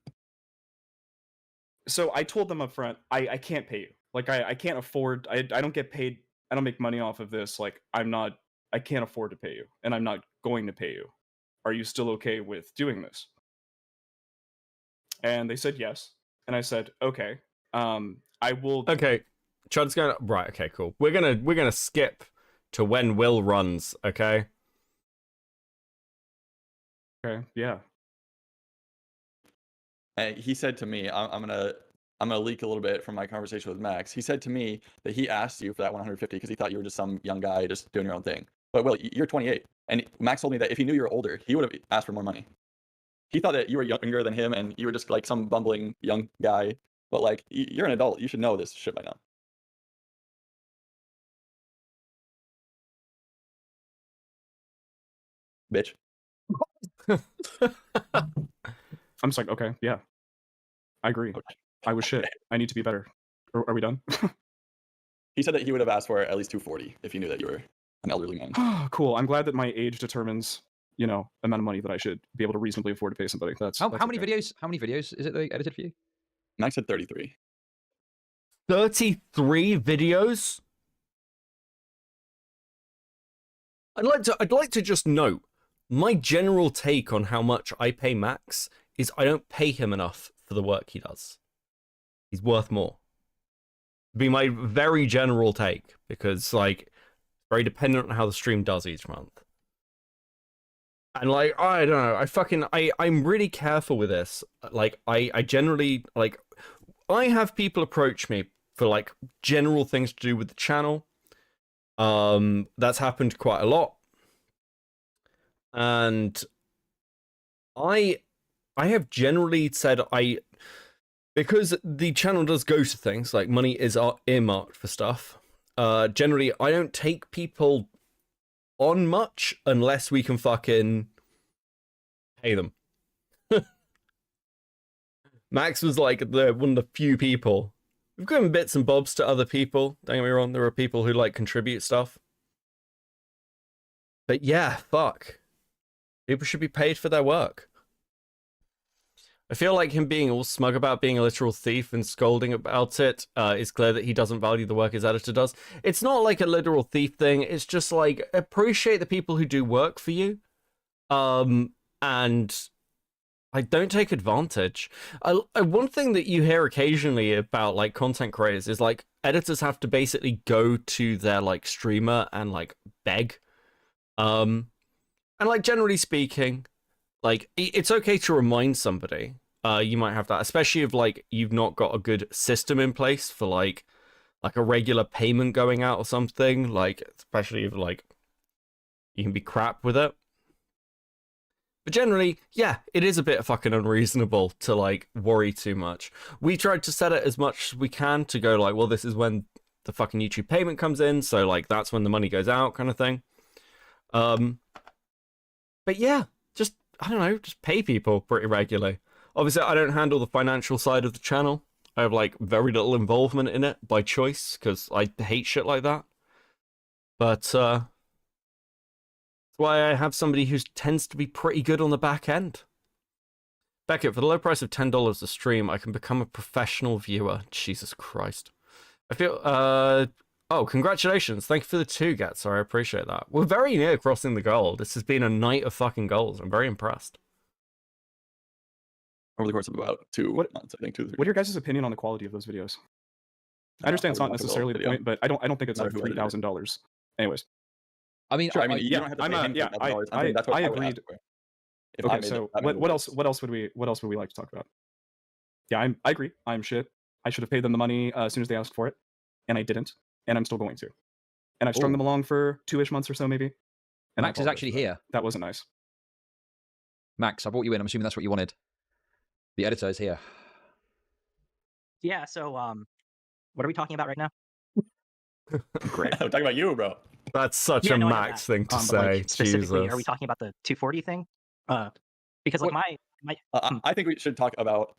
So I told them up front, I can't pay you. Like I can't afford. I don't get paid. I don't make money off of this. Like I can't afford to pay you, and I'm not going to pay you. Are you still okay with doing this? And they said yes. And I said, okay. I will. Okay, Chud's going. Right. Okay. Cool. We're gonna skip to when Will runs. Okay. Okay. Yeah. He said to me, I'm gonna leak a little bit from my conversation with Max. He said to me that he asked you for that 150 because he thought you were just some young guy just doing your own thing. But Will, you're 28, and Max told me that if he knew you were older, he would have asked for more money. He thought that you were younger than him, and you were just like some bumbling young guy. But like, you're an adult. You should know this shit by now. Bitch. I'm just like, okay, yeah, I agree. Okay. I was shit. I need to be better. Are we done? He said that he would have asked for at least 240 if he knew that you were an elderly man. Cool. I'm glad that my age determines, the amount of money that I should be able to reasonably afford to pay somebody. That's how many videos? How many videos is it they edited for you? Max said 33. 33 videos. I'd like to just note my general take on how much I pay Max is I don't pay him enough for the work he does. He's worth more. Be my very general take, because like very dependent on how the stream does each month. And like, I don't know, I'm really careful with this. Like I generally like, I have people approach me for like general things to do with the channel. That's happened quite a lot. And I have generally said because the channel does go to things, like money is earmarked for stuff. Generally, I don't take people on much unless we can fucking pay them. Max was like one of the few people. We've given bits and bobs to other people. Don't get me wrong, there are people who like contribute stuff. But yeah, fuck. People should be paid for their work. I feel like him being all smug about being a literal thief and scolding about it is clear that he doesn't value the work his editor does. It's not like a literal thief thing. It's just like, appreciate the people who do work for you. And I don't take advantage. One thing that you hear occasionally about like content creators is like editors have to basically go to their like streamer and like beg. And like generally speaking, like it's okay to remind somebody. You might have that, especially if like you've not got a good system in place for like a regular payment going out or something. Like especially if like you can be crap with it. But generally, yeah, it is a bit fucking unreasonable to like worry too much. We tried to set it as much as we can to go like, well, this is when the fucking YouTube payment comes in, so like that's when the money goes out, kind of thing. But yeah, just I don't know, just pay people pretty regularly. Obviously, I don't handle the financial side of the channel. I have like very little involvement in it by choice because I hate shit like that. But that's why I have somebody who tends to be pretty good on the back end. Beckett, for the low price of $10 a stream, I can become a professional viewer. Jesus Christ. I feel, oh, congratulations. Thank you for the 2 gets. I appreciate that. We're very near crossing the goal. This has been a night of fucking goals. I'm very impressed. Over the course of about 2 months, I think 2 or 3. What are your guys' opinion on the quality of those videos? I understand it's not necessarily the point, but I don't think it's like $3,000. Anyways. I mean, Sure, I mean, you don't have to pay him $10,000. I think that's what I would ask agreed. for. If I Okay, made so that many what else? videos. What else would we like to talk about? Yeah, I agree. I'm shit. I should have paid them the money as soon as they asked for it, and I didn't, and I'm still going to. And I've strung Ooh. them along for 2-ish months or so, maybe. And I Max is apologize actually for that. here. That wasn't nice. Max, I brought you in. I'm assuming that's what you wanted. The editor is here. Yeah, so what are we talking about right now? Great. I'm talking about you, bro. That's such Yeah, a no, I know Max that. thing to But, say. like, specifically, are we Jesus. talking about the 240 thing? Because like my I think we should talk about.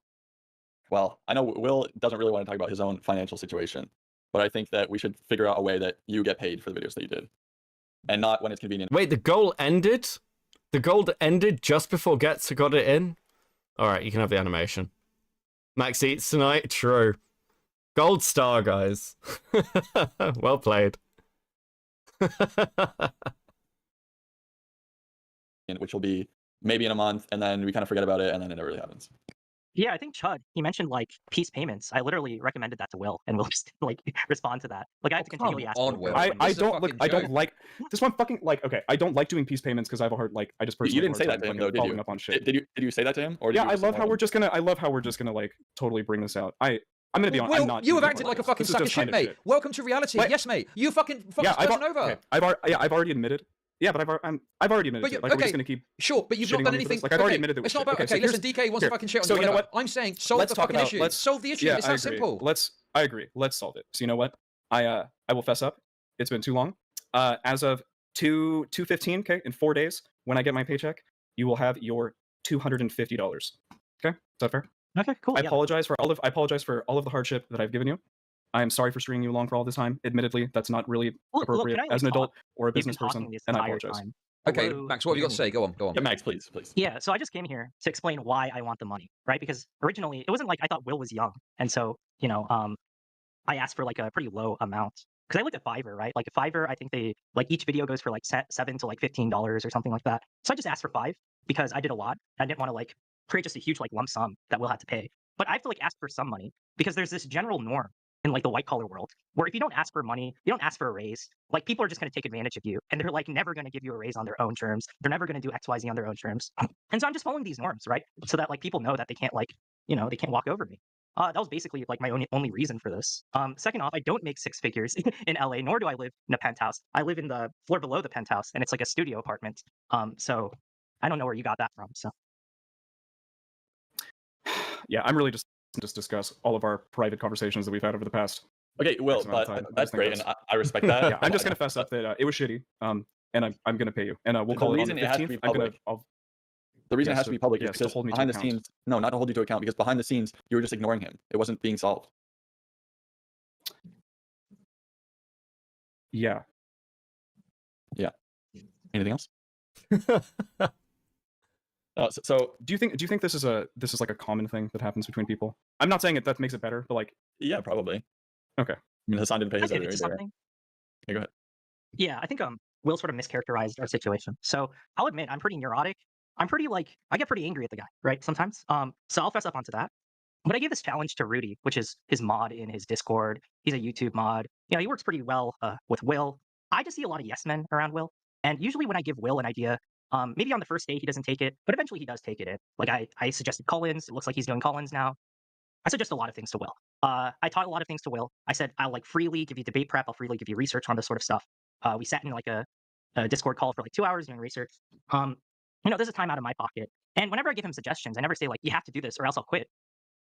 Well, I know Will doesn't really want to talk about his own financial situation, but I think that we should figure out a way that you get paid for the videos that you did, and not when it's convenient. Wait, the goal ended? The goal ended just before Getzer got it in? Alright, you can have the animation. Max eats tonight? True. Gold star, guys. Well played. Which will be maybe in a month, and then we kind of forget about it, and then it never really happens. Yeah, I think Chud, he mentioned like piece payments. I literally recommended that to Will, and Will just like respond to that. Like I have to continually ask. on, Will Will. for I money. don't look. I don't like this one. Fucking like. Okay, I don't like doing piece payments because I have a hard like. I just personally You didn't have a say hard that to time him though, fucking did following you? up on shit. Did you say that to him, or did Yeah, you I just love how ignore we're him? just gonna. I love how we're just gonna like totally bring this out. I'm gonna be honest. Will, I'm not. you have doing acted it like a fucking This is sack of just shit, kind mate. shit. Welcome to reality. What? Yes, mate. You fucking fucked this person over. Okay, I've already admitted. Yeah, but I've already admitted to it. Like we're just gonna keep. Sure, but you've not shitting done on me for anything. this. Like I've already okay, admitted that. it's not about. Okay, Okay, so listen. DK wants to fucking shit on so you. you know whatever. what? I'm saying solve Let's the talk fucking about. issue. Let's solve the issue. Yeah, It's I that agree. simple. I agree. Let's solve it. So you know what? I will fess up. It's been too long. As of 2/15, okay, in 4 days, when I get my paycheck, you will have your $250. Okay, is that fair? Okay, cool. I yeah. apologize for all of the hardship that I've given you. I am sorry for stringing you along for all this time. Admittedly, that's not really Look, appropriate can I, like, as an adult talk? or a You've been business person, talking this and I entire apologize. time. Okay, Hello, Max, what have you got to say? Go on, go on. Yeah, Max, please. Yeah, so I just came here to explain why I want the money, right? Because originally it wasn't like I thought Will was young, and so I asked for like a pretty low amount because I looked at Fiverr, right? Like Fiverr, I think they like each video goes for like $7 to like $15 or something like that. So I just asked for $5 because I did a lot. I didn't want to like create just a huge like lump sum that Will had to pay, but I have to like ask for some money because there's this general norm in like the white collar world where if you don't ask for money, you don't ask for a raise, like people are just going to take advantage of you and they're like never going to give you a raise on their own terms. They're never going to do XYZ on their own terms. And so I'm just following these norms, right? So that like people know that they can't like, they can't walk over me. That was basically like my only reason for this. Second off, I don't make six figures in LA, nor do I live in a penthouse. I live in the floor below the penthouse and it's like a studio apartment. So I don't know where you got that from. So Yeah, I'm really just discuss all of our private conversations that we've had over the past. Okay, Will, X amount of but time. I that's just think great, and I respect that. Yeah, I'm just gonna fess up that it was shitty. And I'm gonna pay you, and we'll The call it on reason the it has to 15th. be I'm gonna. public. The reason it has to be public is yes, to because hold me to behind the account. scenes, no, not to hold you to account, because behind the scenes, you were just ignoring him. It wasn't being solved. Yeah. Yeah. Anything else? So do you think this is like a common thing that happens between people? I'm not saying that makes it better, but like. Yeah, probably. Okay. I mean, Hassan didn't pay Can I his get editor into either. something? Okay, go ahead. Yeah, I think Will sort of mischaracterized our situation. So I'll admit I'm pretty neurotic. I'm pretty like I get pretty angry at the guy, right? Sometimes. So I'll fess up onto that. But I gave this challenge to Rudy, which is his mod in his Discord. He's a YouTube mod. He works pretty well with Will. I just see a lot of yes men around Will. And usually when I give Will an idea, maybe on the first day he doesn't take it, but eventually he does take it in. Like I suggested call-ins. It looks like he's doing call-ins now. I suggest a lot of things to Will. I taught a lot of things to Will. I said, I'll like freely give you debate prep. I'll freely give you research on this sort of stuff. We sat in like a Discord call for like 2 hours doing research. There's a time out of my pocket. And whenever I give him suggestions, I never say like, you have to do this or else I'll quit.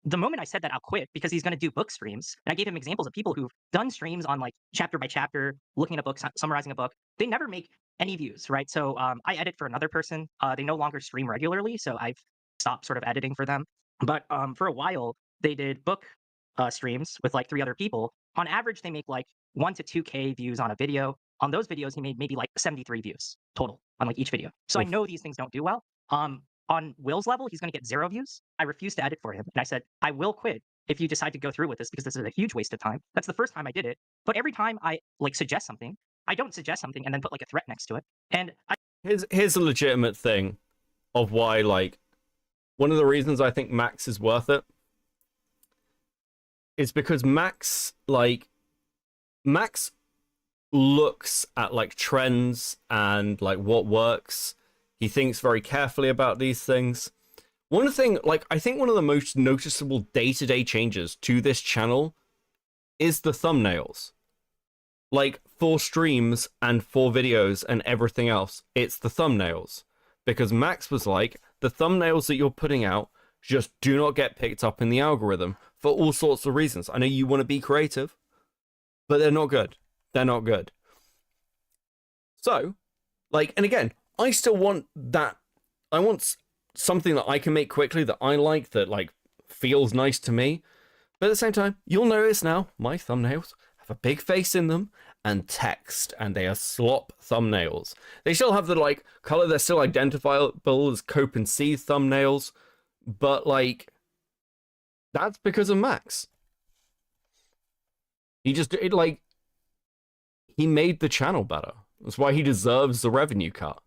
The moment I said that I'll quit because he's going to do book streams, and I gave him examples of people who've done streams on like chapter by chapter, looking at a book, summarizing a book. They never make any views, right? So I edit for another person. They no longer stream regularly, so I've stopped sort of editing for them. But for a while, they did book streams with like 3 other people. On average, they make like 1 to 2K views on a video. On those videos, he made maybe like 73 views total on like each video. So I know these things don't do well. On Will's level, he's going to get 0 views. I refused to edit for him. And I said, I will quit if you decide to go through with this because this is a huge waste of time. That's the first time I did it. But every time I like suggest something, I don't suggest something and then put like a threat next to it. And Here's a legitimate thing of why, like, one of the reasons I think Max is worth it is because Max looks at like trends and like what works. He thinks very carefully about these things. One thing, like, I think one of the most noticeable day-to-day changes to this channel is the thumbnails. Like, for streams and for videos and everything else, it's the thumbnails. Because Max was like, the thumbnails that you're putting out just do not get picked up in the algorithm for all sorts of reasons. I know you want to be creative, but they're not good. They're not good. So, like, and again, I still want that. I want something that I can make quickly, that I like, that, like, feels nice to me. But at the same time, you'll notice now, my thumbnails have a big face in them and text, and they are slop thumbnails. They still have the, like, color. They're still identifiable as Cope and C thumbnails. But, like, that's because of Max. He just, he made the channel better. That's why he deserves the revenue cut.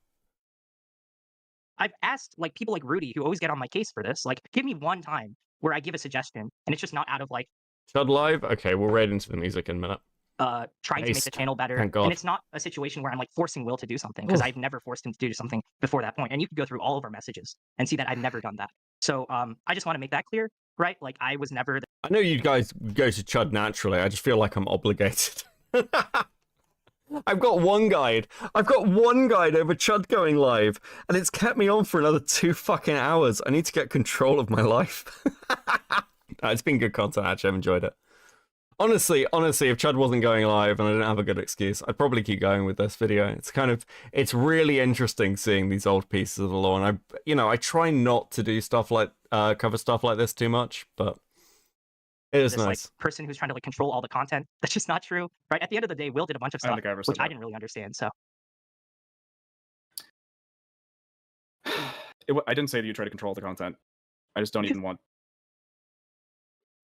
I've asked, like, people like Rudy, who always get on my case for this, like, give me one time where I give a suggestion, and it's just not out of, like... Chud Live? Okay, we'll raid into the music in a minute. Trying to make the channel better. Thank God. And it's not a situation where I'm, like, forcing Will to do something, because I've never forced him to do something before that point. And you can go through all of our messages and see that I've never done that. So I just want to make that clear, right? Like, I was never... I know you guys go to Chud naturally. I just feel like I'm obligated. I've got one guide. I've got one guide over Chud going live, and it's kept me on for another 2 fucking hours. I need to get control of my life. It's been good content, actually. I've enjoyed it. Honestly, if Chud wasn't going live and I didn't have a good excuse, I'd probably keep going with this video. It's really interesting seeing these old pieces of the law, and I try not to do stuff like, cover stuff like this too much, but it is this, nice. like, person who's trying to, like, control all the content. That's just not true, right? At the end of the day, Will did a bunch of stuff, which I didn't really understand, so... I didn't say that you try to control the content. I just don't even want...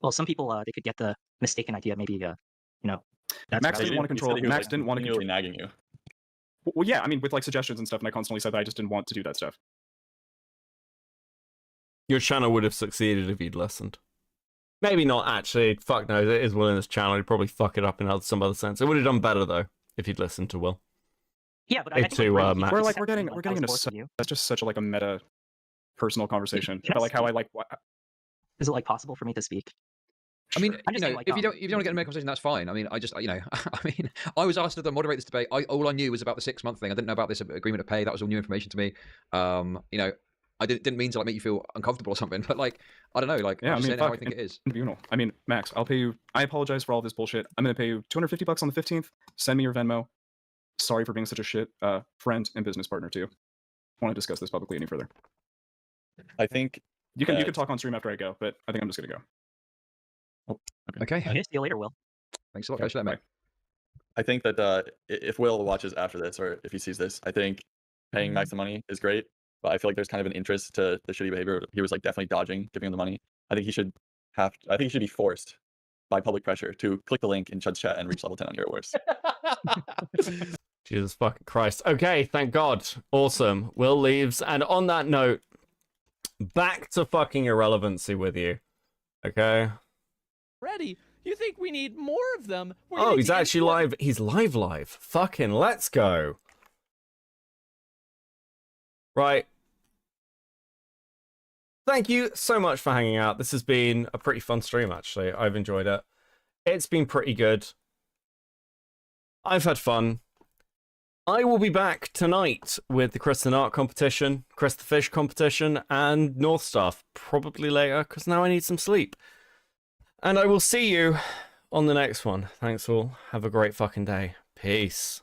Well, some people, they could get the mistaken idea, maybe, that's Max didn't want to control... Max didn't want to control... nagging you. Well, yeah, I mean, with, like, suggestions and stuff, and I constantly said that I just didn't want to do that stuff. Your channel would have succeeded if you'd listened. Maybe not, actually. Fuck knows. It is Will in his channel. He'd probably fuck it up in some other sense. It would have done better, though, if you'd listened to Will. Yeah, but I think Max. We're getting into that's just such a, like, a meta personal conversation about, like, how I like... Is it, like, possible for me to speak? I mean, I'm just saying, like, if you don't want to get in a conversation, that's fine. I mean, I mean, I was asked to moderate this debate. All I knew was about the 6-month thing. I didn't know about this agreement of pay. That was all new information to me. I didn't mean to, like, make you feel uncomfortable or something, but, like, I don't know, like, yeah, I'm just saying how I think it is. I mean, Max, I'll pay you. I apologize for all this bullshit. I'm gonna pay you $250 on the 15th. Send me your Venmo. Sorry for being such a shit friend and business partner too. I want to discuss this publicly any further. I think you can talk on stream after I go, but I think I'm just gonna go. Oh, okay. See you later, Will. Thanks a lot, guys, for that, mate. I think that if Will watches after this, or if he sees this, I think paying Max the money is great. But I feel like there's kind of an interest to the shitty behavior. He was, like, definitely dodging giving him the money. I think he should be forced by public pressure to click the link in Chud's chat and reach level 10 on Hero Wars. Jesus fucking Christ. Okay, thank God. Awesome. Will leaves. And on that note, back to fucking irrelevancy with you. Okay? Ready? You think we need more of them? Oh, he's actually live. He's live. Fucking let's go. Right. Thank you so much for hanging out. This has been a pretty fun stream, actually. I've enjoyed it. It's been pretty good. I've had fun. I will be back tonight with the Chris and Art competition, Chris the Fish competition, and North Stuff. Probably later, because now I need some sleep. And I will see you on the next one. Thanks all. Have a great fucking day. Peace.